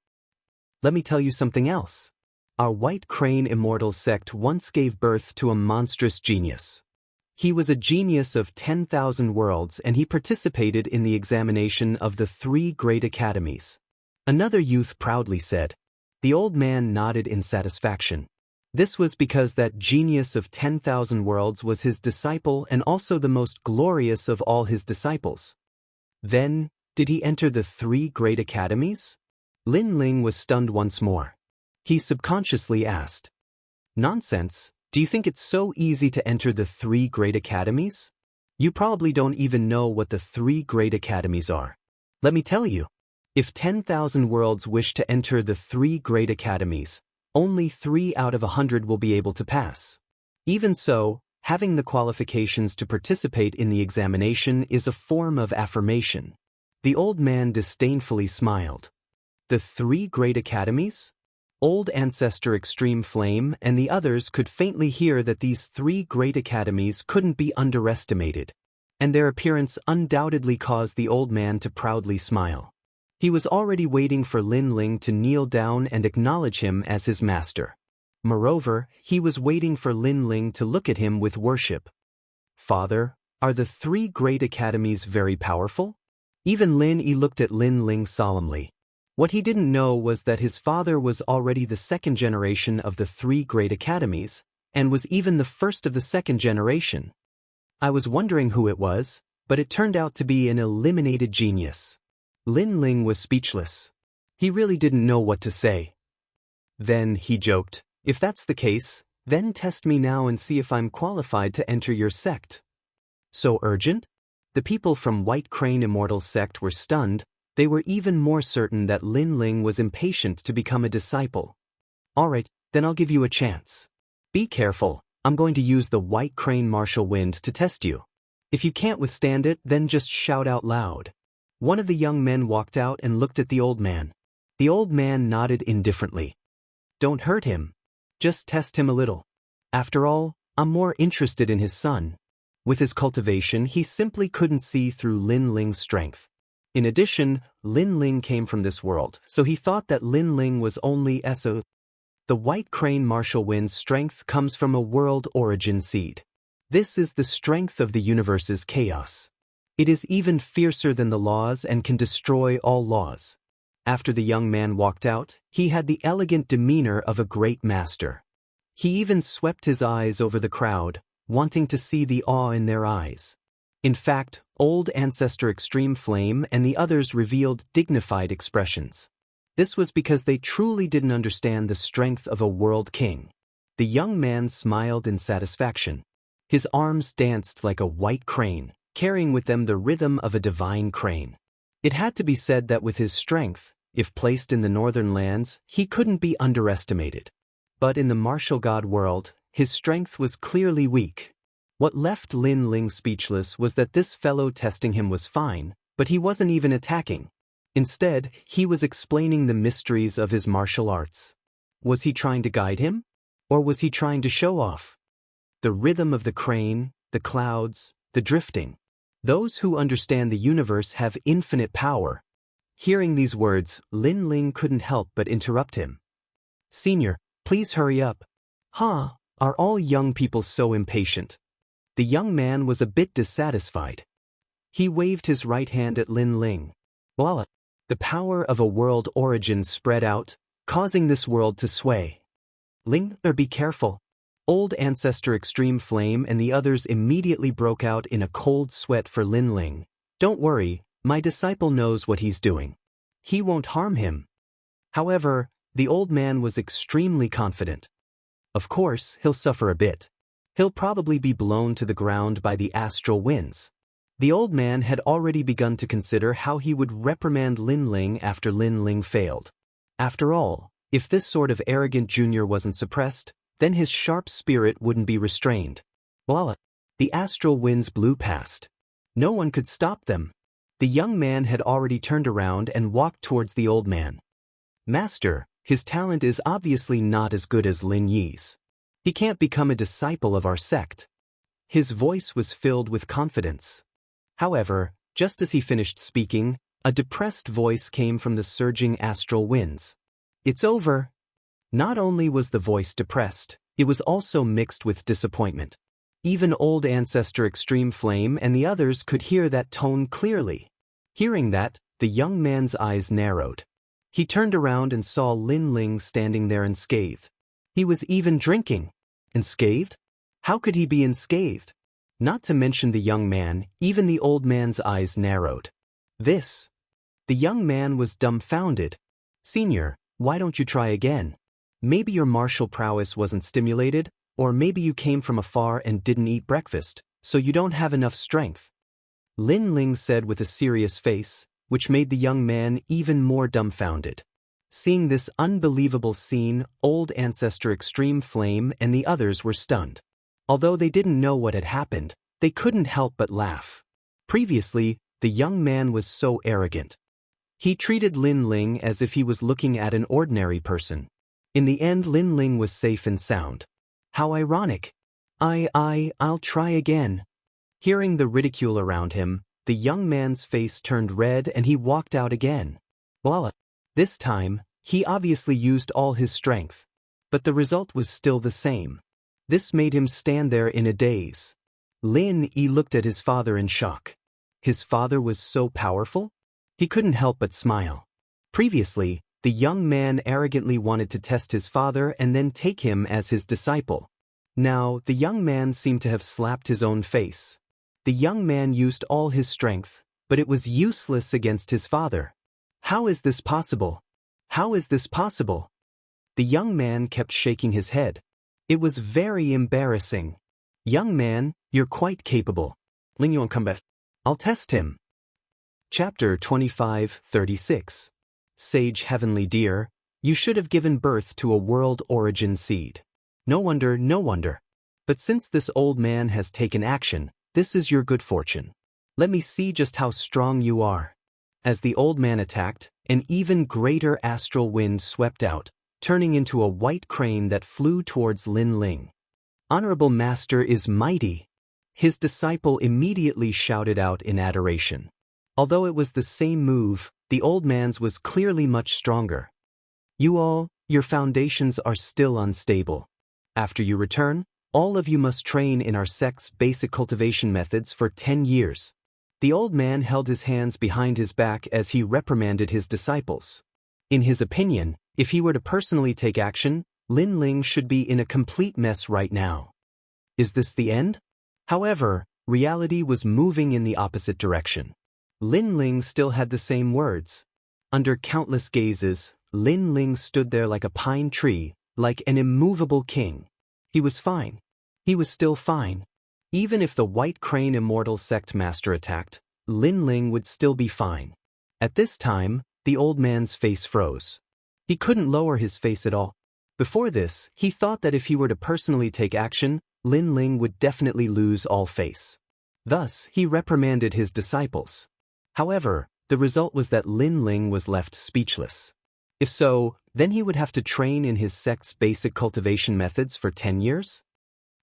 Let me tell you something else. Our White Crane Immortal Sect once gave birth to a monstrous genius. He was a genius of 10,000 worlds, and he participated in the examination of the 3 great academies." Another youth proudly said. The old man nodded in satisfaction. This was because that genius of 10,000 worlds was his disciple and also the most glorious of all his disciples. Then, did he enter the 3 great academies? Lin Ling was stunned once more. He subconsciously asked, "Nonsense, do you think it's so easy to enter the 3 great academies? You probably don't even know what the 3 great academies are. Let me tell you. If 10,000 worlds wish to enter the 3 great academies, only 3 out of 100 will be able to pass. Even so, having the qualifications to participate in the examination is a form of affirmation." The old man disdainfully smiled. The 3 great academies? Old Ancestor Extreme Flame and the others could faintly hear that these 3 great academies couldn't be underestimated, and their appearance undoubtedly caused the old man to proudly smile. He was already waiting for Lin Ling to kneel down and acknowledge him as his master. Moreover, he was waiting for Lin Ling to look at him with worship. "Father, are the 3 great academies very powerful?" Even Lin Yi looked at Lin Ling solemnly. What he didn't know was that his father was already the 2nd generation of the 3 great academies, and was even the first of the 2nd generation. I was wondering who it was, but it turned out to be an eliminated genius. Lin Ling was speechless. He really didn't know what to say. Then, he joked, "If that's the case, then test me now and see if I'm qualified to enter your sect." So urgent? The people from White Crane Immortal Sect were stunned. They were even more certain that Lin Ling was impatient to become a disciple. "Alright, then I'll give you a chance. Be careful, I'm going to use the White Crane Martial Wind to test you. If you can't withstand it, then just shout out loud." One of the young men walked out and looked at the old man. The old man nodded indifferently. "Don't hurt him. Just test him a little. After all, I'm more interested in his son." With his cultivation, he simply couldn't see through Lin Ling's strength. In addition, Lin Ling came from this world, so he thought that Lin Ling was only SO. The White Crane Martial Wind's strength comes from a world origin seed. This is the strength of the universe's chaos. It is even fiercer than the laws and can destroy all laws. After the young man walked out, he had the elegant demeanor of a great master. He even swept his eyes over the crowd, wanting to see the awe in their eyes. In fact, Old Ancestor Extreme Flame and the others revealed dignified expressions. This was because they truly didn't understand the strength of a world king. The young man smiled in satisfaction. His arms danced like a white crane, carrying with them the rhythm of a divine crane. It had to be said that with his strength, if placed in the northern lands, he couldn't be underestimated. But in the martial god world, his strength was clearly weak. What left Lin Ling speechless was that this fellow testing him was fine, but he wasn't even attacking. Instead, he was explaining the mysteries of his martial arts. Was he trying to guide him? Or was he trying to show off? The rhythm of the crane, the clouds, the drifting. Those who understand the universe have infinite power. Hearing these words, Lin Ling couldn't help but interrupt him. "Senior, please hurry up." "Huh, are all young people so impatient?" The young man was a bit dissatisfied. He waved his right hand at Lin Ling. Voila! The power of a world origin spread out, causing this world to sway. "Ling, be careful." Old Ancestor Extreme Flame and the others immediately broke out in a cold sweat for Lin Ling. "Don't worry, my disciple knows what he's doing. He won't harm him." However, the old man was extremely confident. Of course, he'll suffer a bit. He'll probably be blown to the ground by the astral winds. The old man had already begun to consider how he would reprimand Lin Ling after Lin Ling failed. After all, if this sort of arrogant junior wasn't suppressed, then his sharp spirit wouldn't be restrained. Voila! The astral winds blew past. No one could stop them. The young man had already turned around and walked towards the old man. Master, his talent is obviously not as good as Lin Yi's. He can't become a disciple of our sect. His voice was filled with confidence. However, just as he finished speaking, a depressed voice came from the surging astral winds. It's over. Not only was the voice depressed, it was also mixed with disappointment. Even old ancestor Extreme Flame and the others could hear that tone clearly. Hearing that, the young man's eyes narrowed. He turned around and saw Lin Ling standing there unscathed. He was even drinking. Unscathed? How could he be unscathed? Not to mention the young man, even the old man's eyes narrowed. This. The young man was dumbfounded. Senior, why don't you try again? Maybe your martial prowess wasn't stimulated, or maybe you came from afar and didn't eat breakfast, so you don't have enough strength. Lin Ling said with a serious face, which made the young man even more dumbfounded. Seeing this unbelievable scene, old ancestor Extreme Flame and the others were stunned. Although they didn't know what had happened, they couldn't help but laugh. Previously, the young man was so arrogant. He treated Lin Ling as if he was looking at an ordinary person. In the end, Lin Ling was safe and sound. How ironic. I'll try again. Hearing the ridicule around him, the young man's face turned red and he walked out again. Voila. This time, he obviously used all his strength. But the result was still the same. This made him stand there in a daze. Lin Yi looked at his father in shock. His father was so powerful? He couldn't help but smile. Previously, the young man arrogantly wanted to test his father and then take him as his disciple. Now, the young man seemed to have slapped his own face. The young man used all his strength, but it was useless against his father. How is this possible? How is this possible? The young man kept shaking his head. It was very embarrassing. Young man, you're quite capable. Ling Yuan, come back. I'll test him. Chapter 25:36. Sage Heavenly Dear, you should have given birth to a world origin seed. No wonder, no wonder. But since this old man has taken action, this is your good fortune. Let me see just how strong you are. As the old man attacked, an even greater astral wind swept out, turning into a white crane that flew towards Lin Ling. Honorable Master is mighty. His disciple immediately shouted out in adoration. Although it was the same move, the old man's was clearly much stronger. Your foundations are still unstable. After you return, all of you must train in our sect's basic cultivation methods for 10 years. The old man held his hands behind his back as he reprimanded his disciples. In his opinion, if he were to personally take action, Lin Ling should be in a complete mess right now. Is this the end? However, reality was moving in the opposite direction. Lin Ling still had the same words. Under countless gazes, Lin Ling stood there like a pine tree, like an immovable king. He was fine. He was still fine. Even if the White Crane Immortal Sect Master attacked, Lin Ling would still be fine. At this time, the old man's face froze. He couldn't lower his face at all. Before this, he thought that if he were to personally take action, Lin Ling would definitely lose all face. Thus, he reprimanded his disciples. However, the result was that Lin Ling was left speechless. If so, then he would have to train in his sect's basic cultivation methods for 10 years?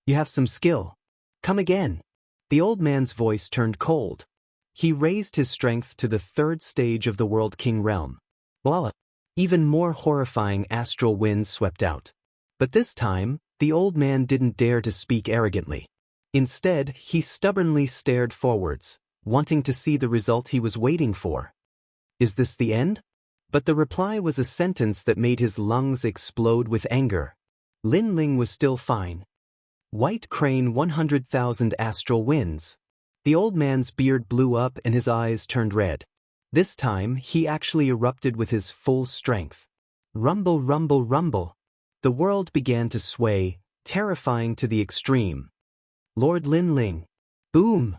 You have some skill. Come again. The old man's voice turned cold. He raised his strength to the 3rd stage of the World King realm. Voila! Even more horrifying astral winds swept out. But this time, the old man didn't dare to speak arrogantly. Instead, he stubbornly stared forwards, wanting to see the result he was waiting for. Is this the end? But the reply was a sentence that made his lungs explode with anger. Lin Ling was still fine. White Crane 100,000 astral winds. The old man's beard blew up and his eyes turned red. This time, he actually erupted with his full strength. Rumble, rumble, rumble. The world began to sway, terrifying to the extreme. Lord Lin Ling. Boom!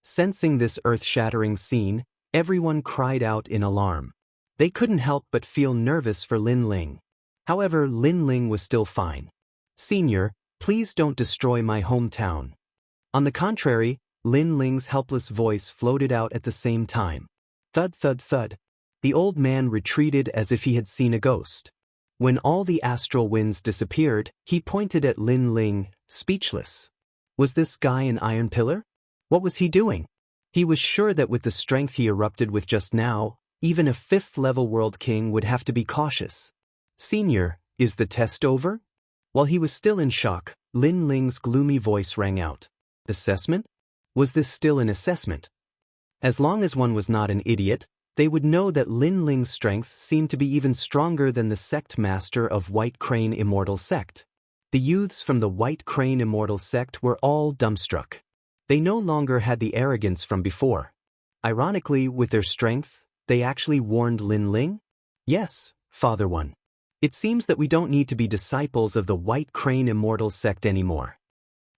Sensing this earth-shattering scene, everyone cried out in alarm. They couldn't help but feel nervous for Lin Ling. However, Lin Ling was still fine. Senior, please don't destroy my hometown. On the contrary, Lin Ling's helpless voice floated out at the same time. Thud thud thud. The old man retreated as if he had seen a ghost. When all the astral winds disappeared, he pointed at Lin Ling, speechless. Was this guy an iron pillar? What was he doing? He was sure that with the strength he erupted with just now, even a 5th-level world king would have to be cautious. Senior, is the test over? While he was still in shock, Lin Ling's gloomy voice rang out. Assessment? Was this still an assessment? As long as one was not an idiot, they would know that Lin Ling's strength seemed to be even stronger than the sect master of White Crane Immortal Sect. The youths from the White Crane Immortal Sect were all dumbstruck. They no longer had the arrogance from before. Ironically, with their strength, they actually warned Lin Ling? Yes, Father One. It seems that we don't need to be disciples of the White Crane Immortal Sect anymore.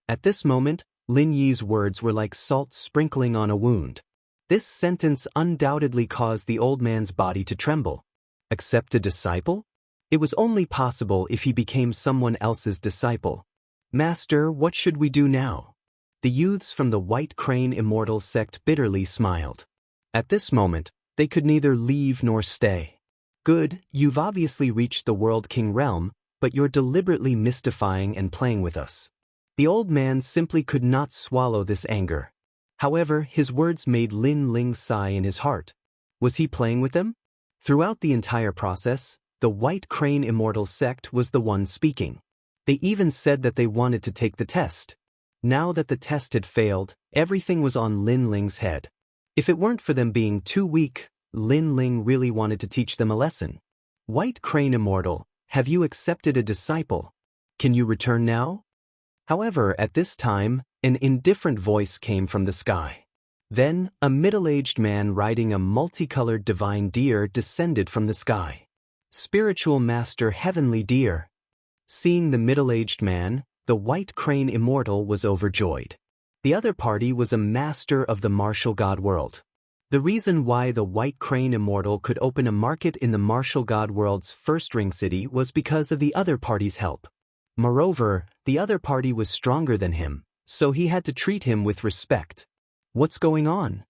At this moment, Lin Yi's words were like salt sprinkling on a wound. This sentence undoubtedly caused the old man's body to tremble. Accept a disciple? It was only possible if he became someone else's disciple. Master, what should we do now? The youths from the White Crane Immortal Sect bitterly smiled. At this moment, they could neither leave nor stay. Good, you've obviously reached the World King realm, but you're deliberately mystifying and playing with us. The old man simply could not swallow this anger. However, his words made Lin Ling sigh in his heart. Was he playing with them? Throughout the entire process, the White Crane Immortal Sect was the one speaking. They even said that they wanted to take the test. Now that the test had failed, everything was on Lin Ling's head. If it weren't for them being too weak, Lin Ling really wanted to teach them a lesson. White Crane Immortal, have you accepted a disciple? Can you return now? However, at this time, an indifferent voice came from the sky. Then, a middle-aged man riding a multicolored divine deer descended from the sky. Spiritual Master Heavenly Deer. Seeing the middle-aged man, the White Crane Immortal was overjoyed. The other party was a master of the martial god world. The reason why the White Crane Immortal could open a market in the martial god world's first ring city was because of the other party's help. Moreover, the other party was stronger than him, so he had to treat him with respect. What's going on?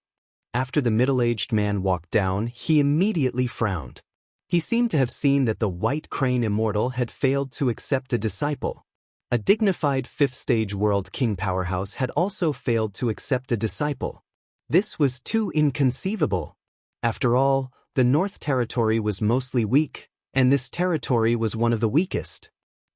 After the middle-aged man walked down, he immediately frowned. He seemed to have seen that the White Crane Immortal had failed to accept a disciple. A dignified 5th-stage world king powerhouse had also failed to accept a disciple. This was too inconceivable. After all, the North Territory was mostly weak, and this territory was one of the weakest.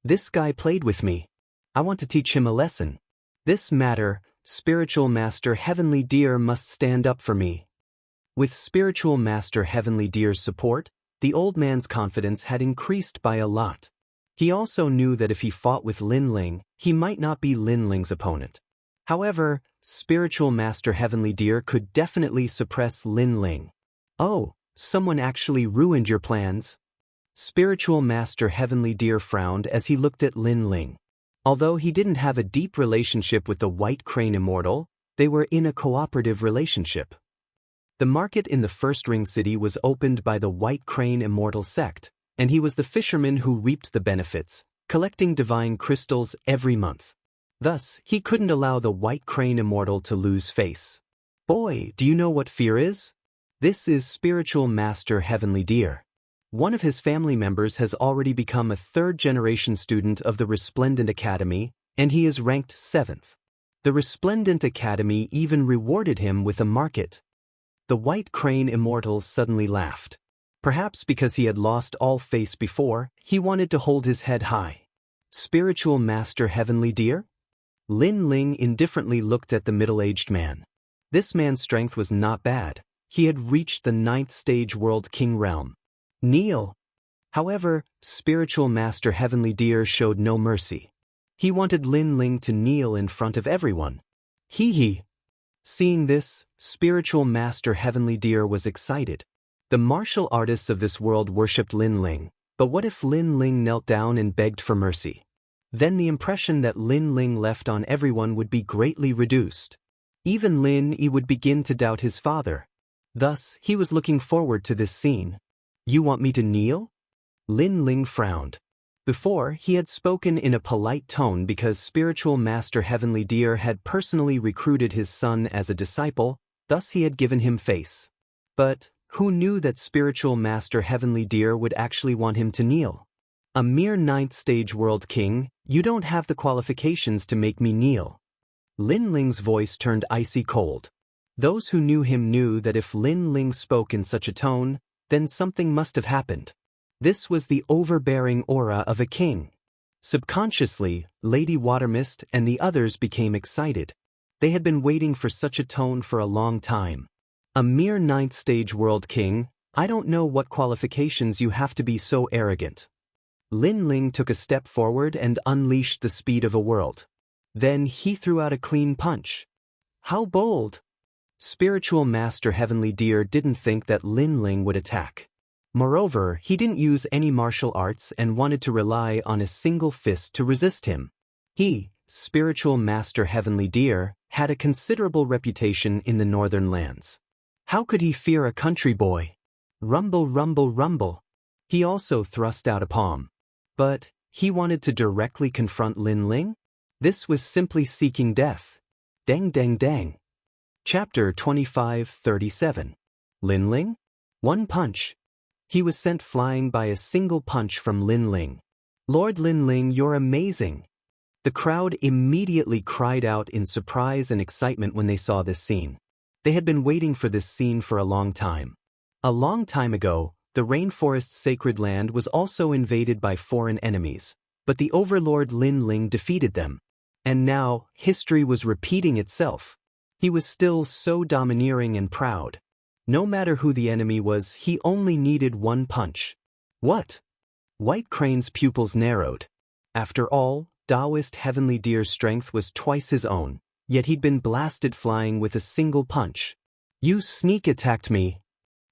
This guy played with me. I want to teach him a lesson. This matter, Spiritual Master Heavenly Deer must stand up for me. With Spiritual Master Heavenly Deer's support, the old man's confidence had increased by a lot. He also knew that if he fought with Lin Ling, he might not be Lin Ling's opponent. However, Spiritual Master Heavenly Deer could definitely suppress Lin Ling. Oh, someone actually ruined your plans. Spiritual Master Heavenly Deer frowned as he looked at Lin Ling. Although he didn't have a deep relationship with the White Crane Immortal, they were in a cooperative relationship. The market in the first ring city was opened by the White Crane Immortal Sect, and he was the fisherman who reaped the benefits, collecting divine crystals every month. Thus, he couldn't allow the White Crane Immortal to lose face. Boy, do you know what fear is? This is Spiritual Master Heavenly Deer. One of his family members has already become a 3rd-generation student of the Resplendent Academy, and he is ranked 7th. The Resplendent Academy even rewarded him with a market. The White Crane Immortal suddenly laughed. Perhaps because he had lost all face before, he wanted to hold his head high. Spiritual Master Heavenly Deer? Lin Ling indifferently looked at the middle-aged man. This man's strength was not bad. He had reached the 9th stage World King realm. Kneel. However, Spiritual Master Heavenly Deer showed no mercy. He wanted Lin Ling to kneel in front of everyone. Hee. Seeing this, Spiritual Master Heavenly Deer was excited. The martial artists of this world worshipped Lin Ling, but what if Lin Ling knelt down and begged for mercy? Then the impression that Lin Ling left on everyone would be greatly reduced. Even Lin Yi would begin to doubt his father. Thus, he was looking forward to this scene. You want me to kneel? Lin Ling frowned. Before, he had spoken in a polite tone because Spiritual Master Heavenly Deer had personally recruited his son as a disciple, thus he had given him face. But who knew that Spiritual Master Heavenly Deer would actually want him to kneel? A mere 9th stage world king, you don't have the qualifications to make me kneel. Lin Ling's voice turned icy cold. Those who knew him knew that if Lin Ling spoke in such a tone, then something must have happened. This was the overbearing aura of a king. Subconsciously, Lady Watermist and the others became excited. They had been waiting for such a tone for a long time. A mere 9th stage world king, I don't know what qualifications you have to be so arrogant. Lin Ling took a step forward and unleashed the speed of a world. Then he threw out a clean punch. How bold! Spiritual Master Heavenly Deer didn't think that Lin Ling would attack. Moreover, he didn't use any martial arts and wanted to rely on a single fist to resist him. He, Spiritual Master Heavenly Deer, had a considerable reputation in the northern lands. How could he fear a country boy? Rumble, rumble, rumble. He also thrust out a palm. But he wanted to directly confront Lin Ling? This was simply seeking death. Dang, dang, dang. Chapter 25:37. Lin Ling? One punch. He was sent flying by a single punch from Lin Ling. Lord Lin Ling, you're amazing. The crowd immediately cried out in surprise and excitement when they saw this scene. They had been waiting for this scene for a long time. A long time ago, the rainforest's sacred land was also invaded by foreign enemies, but the overlord Lin Ling defeated them. And now, history was repeating itself. He was still so domineering and proud. No matter who the enemy was, he only needed one punch. What? White Crane's pupils narrowed. After all, Taoist Heavenly Deer's strength was twice his own, yet he'd been blasted flying with a single punch. You sneak attacked me.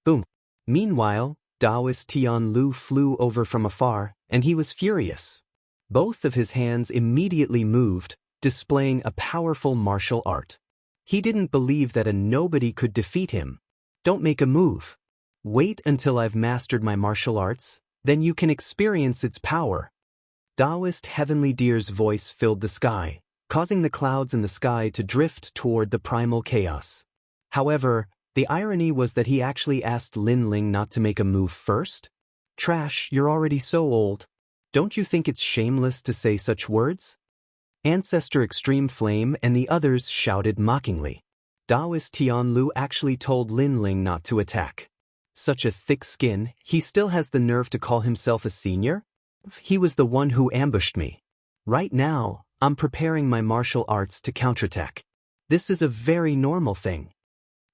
Boom. Meanwhile, Taoist Tian Lu flew over from afar, and he was furious. Both of his hands immediately moved, displaying a powerful martial art. He didn't believe that a nobody could defeat him. Don't make a move. Wait until I've mastered my martial arts, then you can experience its power. Taoist Heavenly Deer's voice filled the sky, causing the clouds in the sky to drift toward the primal chaos. However, the irony was that he actually asked Lin Ling not to make a move first. Trash, you're already so old. Don't you think it's shameless to say such words? Ancestor Extreme Flame and the others shouted mockingly. Taoist Tian Lu actually told Lin Ling not to attack. Such a thick skin, he still has the nerve to call himself a senior? He was the one who ambushed me. Right now, I'm preparing my martial arts to counterattack. This is a very normal thing.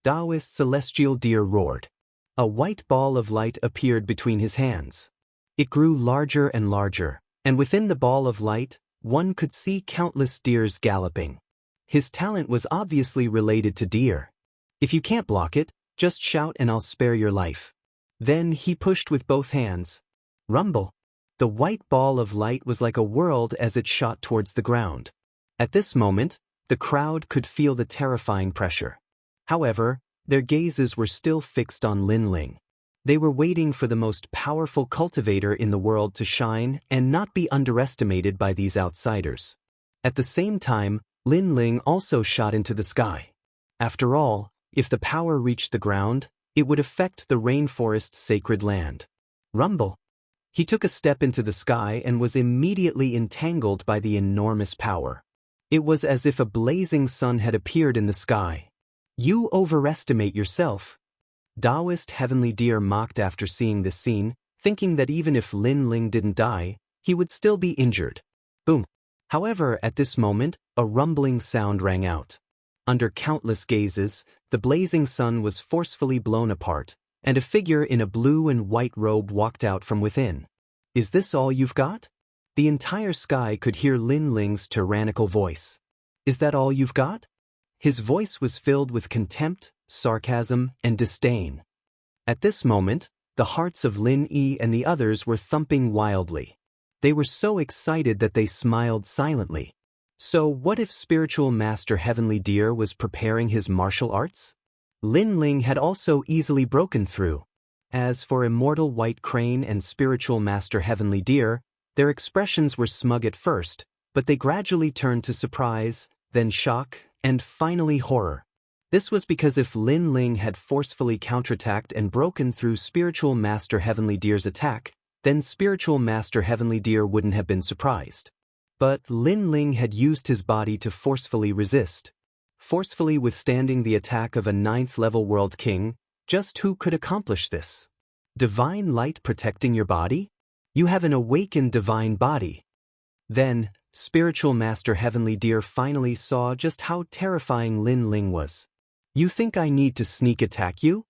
Taoist Celestial Deer roared. A white ball of light appeared between his hands. It grew larger and larger, and within the ball of light, one could see countless deers galloping. His talent was obviously related to deer. If you can't block it, just shout and I'll spare your life. Then he pushed with both hands. Rumble. The white ball of light was like a world as it shot towards the ground. At this moment, the crowd could feel the terrifying pressure. However, their gazes were still fixed on Lin Ling. They were waiting for the most powerful cultivator in the world to shine and not be underestimated by these outsiders. At the same time, Lin Ling also shot into the sky. After all, if the power reached the ground, it would affect the rainforest's sacred land. Rumble. He took a step into the sky and was immediately entangled by the enormous power. It was as if a blazing sun had appeared in the sky. You overestimate yourself. Taoist Heavenly Deer mocked after seeing this scene, thinking that even if Lin Ling didn't die, he would still be injured. Boom. However, at this moment, a rumbling sound rang out. Under countless gazes, the blazing sun was forcefully blown apart, and a figure in a blue and white robe walked out from within. Is this all you've got? The entire sky could hear Lin Ling's tyrannical voice. Is that all you've got? His voice was filled with contempt, sarcasm, and disdain. At this moment, the hearts of Lin Yi and the others were thumping wildly. They were so excited that they smiled silently. So what if Spiritual Master Heavenly Deer was preparing his martial arts? Lin Ling had also easily broken through. As for Immortal White Crane and Spiritual Master Heavenly Deer, Their expressions were smug at first, but they gradually turned to surprise, then shock, and finally horror. This was because if Lin Ling had forcefully counterattacked and broken through Spiritual Master Heavenly Deer's attack, then Spiritual Master Heavenly Deer wouldn't have been surprised. But Lin Ling had used his body to forcefully resist. Forcefully withstanding the attack of a 9th-level World King. Just who could accomplish this? Divine light protecting your body? You have an awakened divine body. Then, Spiritual Master Heavenly Deer finally saw just how terrifying Lin Ling was. You think I need to sneak attack you?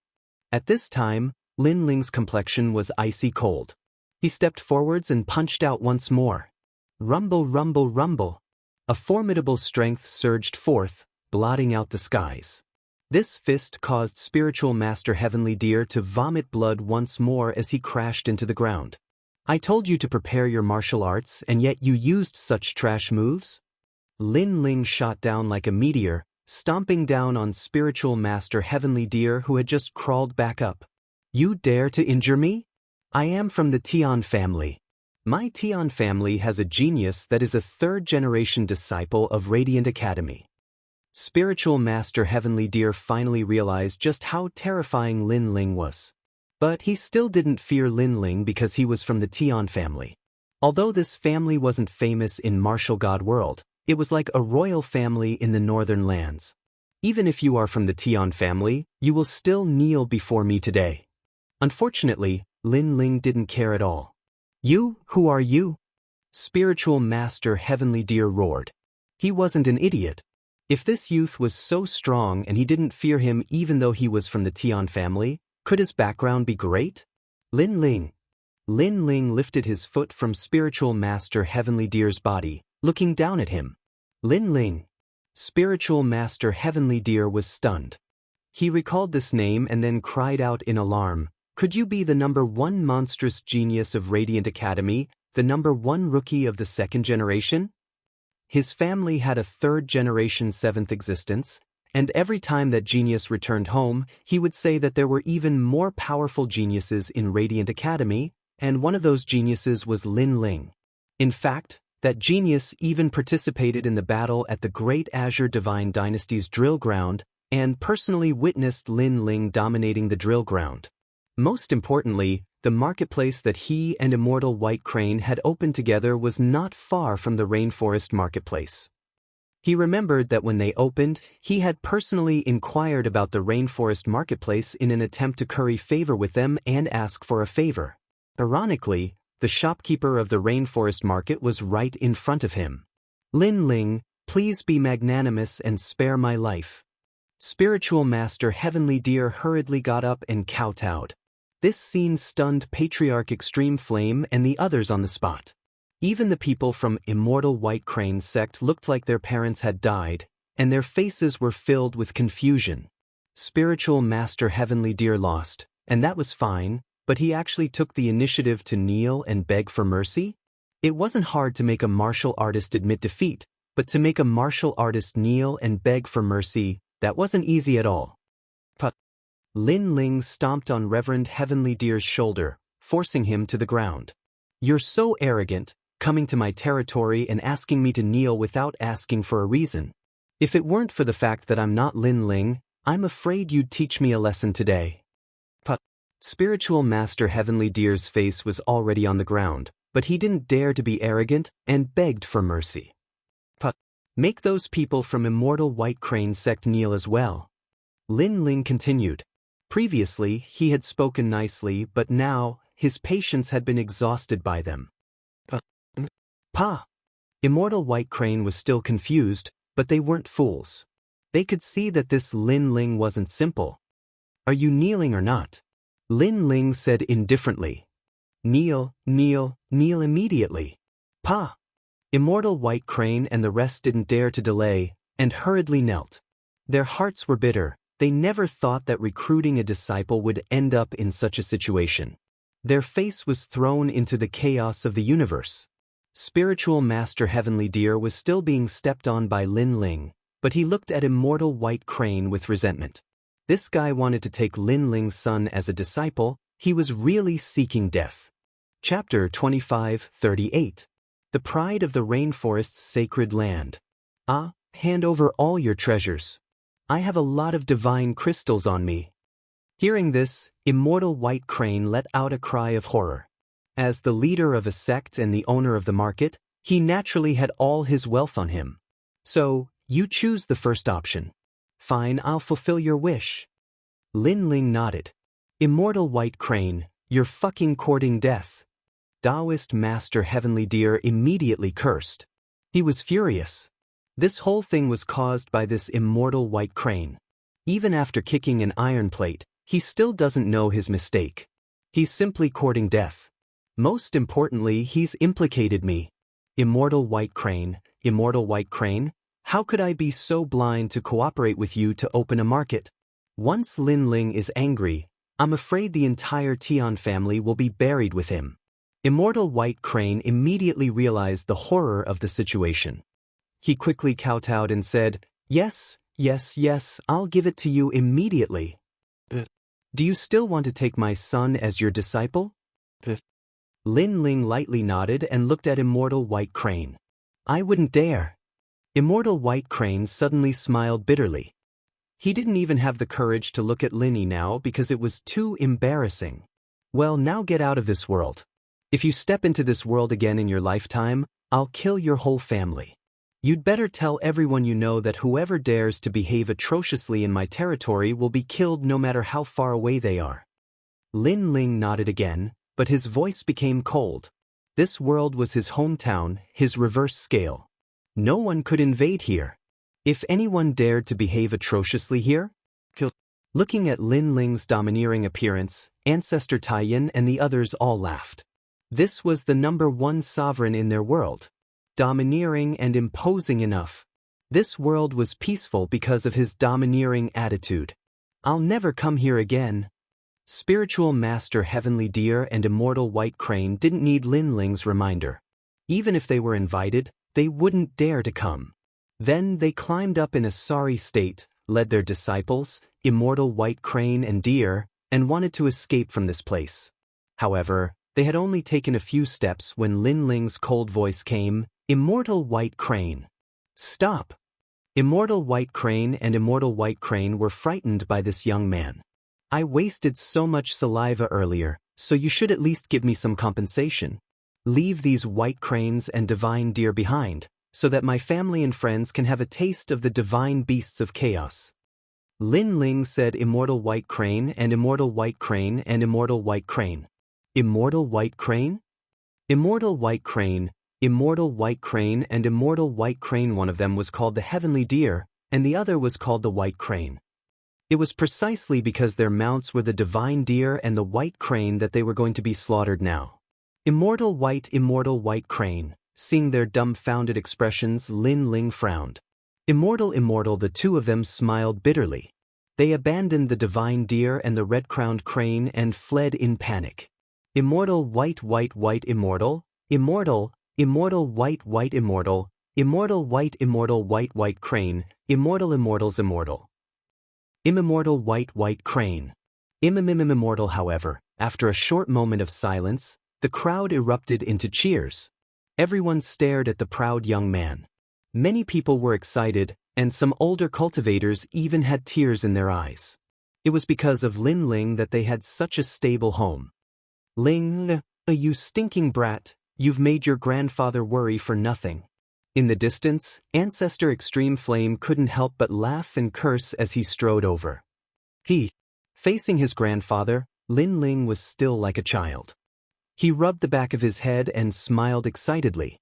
At this time, Lin Ling's complexion was icy cold. He stepped forwards and punched out once more. Rumble, rumble, rumble. A formidable strength surged forth, blotting out the skies. This fist caused Spiritual Master Heavenly Deer to vomit blood once more as he crashed into the ground. I told you to prepare your martial arts, and yet you used such trash moves? Lin Ling shot down like a meteor, stomping down on Spiritual Master Heavenly Deer who had just crawled back up. You dare to injure me? I am from the Tian family. My Tian family has a genius that is a 3rd-generation disciple of Radiant Academy. Spiritual Master Heavenly Deer finally realized just how terrifying Lin Ling was. But he still didn't fear Lin Ling because he was from the Tian family. Although this family wasn't famous in Martial God World, it was like a royal family in the northern lands. Even if you are from the Tian family, you will still kneel before me today. Unfortunately, Lin Ling didn't care at all. You, who are you? Spiritual Master Heavenly Deer roared. He wasn't an idiot. If this youth was so strong and he didn't fear him even though he was from the Tian family, could his background be great? Lin Ling. Lin Ling lifted his foot from Spiritual Master Heavenly Deer's body, looking down at him. Lin Ling. Spiritual Master Heavenly Deer was stunned. He recalled this name and then cried out in alarm. Could you be the #1 monstrous genius of Radiant Academy, the #1 rookie of the 2nd generation? His family had a 3rd-generation 7th existence, and every time that genius returned home, he would say that there were even more powerful geniuses in Radiant Academy, and one of those geniuses was Lin Ling. In fact, that genius even participated in the battle at the Great Azure Divine Dynasty's drill ground, and personally witnessed Lin Ling dominating the drill ground. Most importantly, the marketplace that he and Immortal White Crane had opened together was not far from the Rainforest Marketplace. He remembered that when they opened, he had personally inquired about the Rainforest Marketplace in an attempt to curry favor with them and ask for a favor. Ironically, the shopkeeper of the Rainforest Market was right in front of him. Lin Ling, please be magnanimous and spare my life. Spiritual Master Heavenly Deer hurriedly got up and kowtowed. This scene stunned Patriarch Extreme Flame and the others on the spot. Even the people from Immortal White Crane's sect looked like their parents had died, and their faces were filled with confusion. Spiritual Master Heavenly Deer lost, and that was fine, but he actually took the initiative to kneel and beg for mercy? It wasn't hard to make a martial artist admit defeat, but to make a martial artist kneel and beg for mercy, that wasn't easy at all. Lin Ling stomped on Reverend Heavenly Deer's shoulder, forcing him to the ground. You're so arrogant, coming to my territory and asking me to kneel without asking for a reason. If it weren't for the fact that I'm not Lin Ling, I'm afraid you'd teach me a lesson today. Spiritual Master Heavenly Deer's face was already on the ground, but he didn't dare to be arrogant and begged for mercy. Make those people from Immortal White Crane's sect kneel as well. Lin Ling continued. Previously, he had spoken nicely, but now, his patience had been exhausted by them. Immortal White Crane was still confused, but they weren't fools. They could see that this Lin Ling wasn't simple. Are you kneeling or not? Lin Ling said indifferently. Kneel, kneel, kneel immediately. Immortal White Crane and the rest didn't dare to delay, and hurriedly knelt. Their hearts were bitter. They never thought that recruiting a disciple would end up in such a situation. Their face was thrown into the chaos of the universe. Spiritual Master Heavenly Deer was still being stepped on by Lin Ling, but he looked at Immortal White Crane with resentment. This guy wanted to take Lin Ling's son as a disciple. He was really seeking death. Chapter 25:38. The Pride of the Rainforest's Sacred Land. Ah, hand over all your treasures. I have a lot of divine crystals on me. Hearing this, Immortal White Crane let out a cry of horror. As the leader of a sect and the owner of the market, he naturally had all his wealth on him. So, you choose the first option. Fine, I'll fulfill your wish. Lin Ling nodded. Immortal White Crane, you're fucking courting death. Taoist Master Heavenly Deer immediately cursed. He was furious. This whole thing was caused by this Immortal White Crane. Even after kicking an iron plate, he still doesn't know his mistake. He's simply courting death. Most importantly, he's implicated me. Immortal White Crane, how could I be so blind to cooperate with you to open a market? Once Lin Ling is angry, I'm afraid the entire Tian family will be buried with him. Immortal White Crane immediately realized the horror of the situation. He quickly kowtowed and said, Yes, I'll give it to you immediately. Do you still want to take my son as your disciple? Lin Ling lightly nodded and looked at Immortal White Crane. I wouldn't dare. Immortal White Crane suddenly smiled bitterly. He didn't even have the courage to look at Linny now because it was too embarrassing. Well, now get out of this world. If you step into this world again in your lifetime, I'll kill your whole family. You'd better tell everyone you know that whoever dares to behave atrociously in my territory will be killed no matter how far away they are. Lin Ling nodded again, but his voice became cold. This world was his hometown, his reverse scale. No one could invade here. If anyone dared to behave atrociously here, kill. Looking at Lin Ling's domineering appearance, Ancestor Taiyin and the others all laughed. This was the #1 sovereign in their world. Domineering and imposing enough. This world was peaceful because of his domineering attitude. I'll never come here again. Spiritual Master Heavenly Deer and Immortal White Crane didn't need Lin Ling's reminder. Even if they were invited, they wouldn't dare to come. Then they climbed up in a sorry state, led their disciples, Immortal White Crane and Deer, and wanted to escape from this place. However, they had only taken a few steps when Lin Ling's cold voice came, Immortal White Crane. Stop! Immortal White Crane and Immortal White Crane were frightened by this young man. I wasted so much saliva earlier, so you should at least give me some compensation. Leave these white cranes and divine deer behind, so that my family and friends can have a taste of the divine beasts of chaos. Lin Ling said Immortal White Crane and Immortal White Crane and Immortal White Crane. Immortal White Crane? Immortal White Crane, Immortal White Crane and Immortal White Crane. One of them was called the Heavenly Deer, and the other was called the White Crane. It was precisely because their mounts were the divine deer and the white crane that they were going to be slaughtered now. Immortal White Crane. Seeing their dumbfounded expressions, Lin Ling frowned. Immortal, the two of them smiled bitterly. They abandoned the divine deer and the red-crowned crane and fled in panic. Immortal White Immortal, Immortal White Immortal, Immortal White Crane, Immortals Immortal. Immortal White Crane. Immortal. However, after a short moment of silence, the crowd erupted into cheers. Everyone stared at the proud young man. Many people were excited, and some older cultivators even had tears in their eyes. It was because of Lin Ling that they had such a stable home. Ling, you stinking brat, you've made your grandfather worry for nothing. In the distance, Ancestor Extreme Flame couldn't help but laugh and curse as he strode over. Facing his grandfather, Lin Ling was still like a child. He rubbed the back of his head and smiled excitedly.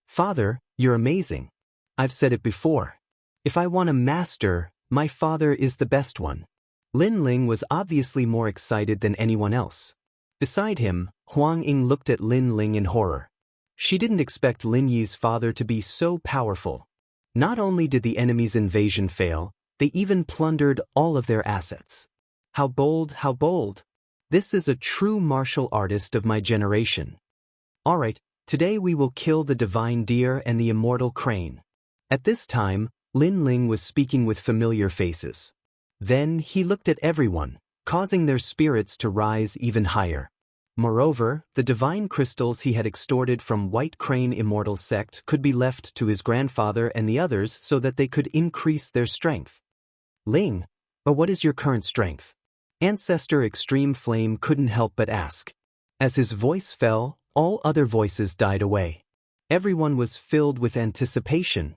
Father, you're amazing. I've said it before. If I want a master, my father is the best one. Lin Ling was obviously more excited than anyone else. Beside him, Huang Ying looked at Lin Ling in horror. She didn't expect Lin Yi's father to be so powerful. Not only did the enemy's invasion fail, they even plundered all of their assets. How bold, how bold! This is a true martial artist of my generation. Alright, today we will kill the divine deer and the immortal crane. At this time, Lin Ling was speaking with familiar faces. Then he looked at everyone, causing their spirits to rise even higher. Moreover, the divine crystals he had extorted from White Crane Immortal Sect could be left to his grandfather and the others so that they could increase their strength. Ling, or what is your current strength? Ancestor Extreme Flame couldn't help but ask. As his voice fell, all other voices died away. Everyone was filled with anticipation.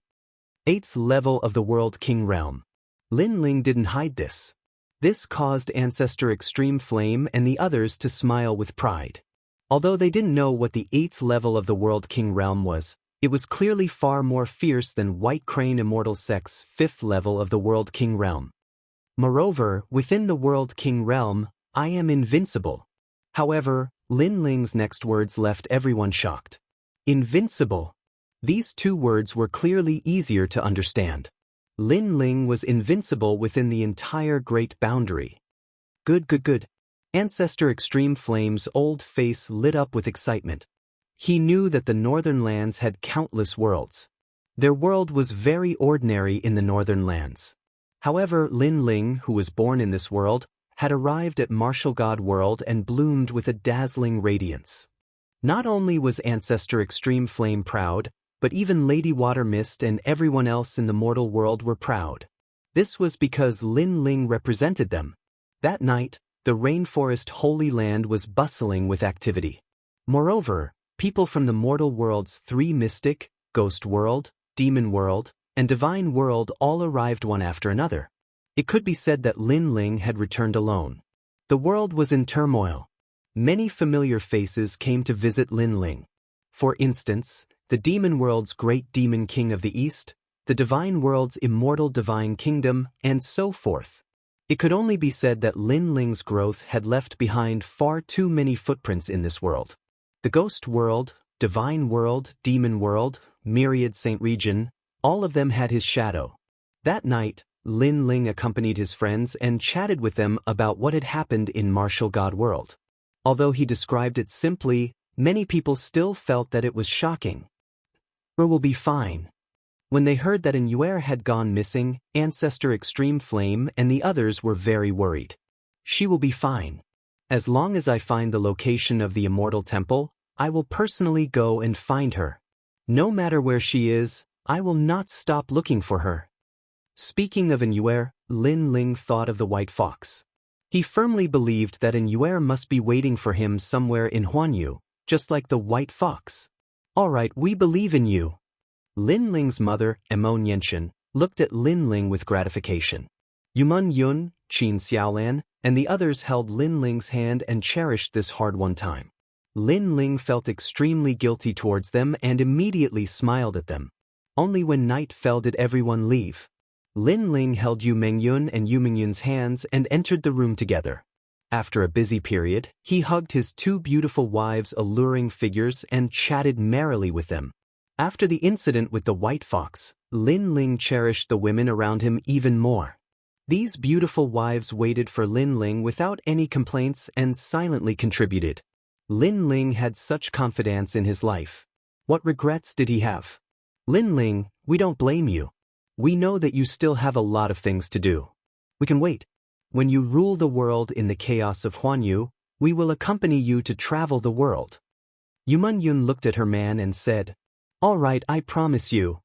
8th level of the World King Realm. Lin Ling didn't hide this. This caused Ancestor Extreme Flame and the others to smile with pride. Although they didn't know what the 8th level of the World King Realm was, it was clearly far more fierce than White Crane Immortal Sect's 5th level of the World King Realm. Moreover, within the World King Realm, I am invincible. However, Lin Ling's next words left everyone shocked. Invincible. These two words were clearly easier to understand. Lin Ling was invincible within the entire Great Boundary. Good. Ancestor Extreme Flame's old face lit up with excitement. He knew that the Northern Lands had countless worlds. Their world was very ordinary in the Northern Lands. However, Lin Ling, who was born in this world, had arrived at Martial God World and bloomed with a dazzling radiance. Not only was Ancestor Extreme Flame proud, but even Lady Water Mist and everyone else in the mortal world were proud. This was because Lin Ling represented them. That night, the Rainforest Holy Land was bustling with activity. Moreover, people from the mortal worlds 3 Mystic, Ghost World, Demon World, and Divine World all arrived one after another. It could be said that Lin Ling had returned alone. The world was in turmoil. Many familiar faces came to visit Lin Ling. For instance, the Demon World's Great Demon King of the East, the Divine World's Immortal Divine Kingdom, and so forth. It could only be said that Lin Ling's growth had left behind far too many footprints in this world. The Ghost World, Divine World, Demon World, Myriad Saint Region, all of them had his shadow. That night, Lin Ling accompanied his friends and chatted with them about what had happened in Martial God World. Although he described it simply, many people still felt that it was shocking. "Or will be fine." When they heard that an Yuer had gone missing, Ancestor Extreme Flame and the others were very worried. "She will be fine. As long as I find the location of the Immortal Temple, I will personally go and find her. No matter where she is, I will not stop looking for her." Speaking of an Yuer, Lin Ling thought of the White Fox. He firmly believed that an Yuer must be waiting for him somewhere in Huanyu, just like the White Fox. "All right, we believe in you." Lin Ling's mother, Emo Nianchen, looked at Lin Ling with gratification. Yumun Yun, Qin Xiaolan, and the others held Lin Ling's hand and cherished this hard-won time. Lin Ling felt extremely guilty towards them and immediately smiled at them. Only when night fell did everyone leave. Lin Ling held Yu Mengyun and Yu Mengyun's hands and entered the room together. After a busy period, he hugged his 2 beautiful wives' alluring figures and chatted merrily with them. After the incident with the White Fox, Lin Ling cherished the women around him even more. These beautiful wives waited for Lin Ling without any complaints and silently contributed. Lin Ling had such confidence in his life. What regrets did he have? "Lin Ling, we don't blame you. We know that you still have a lot of things to do. We can wait. When you rule the world in the chaos of Huanyu, we will accompany you to travel the world." Yumun Yun looked at her man and said, "All right, I promise you."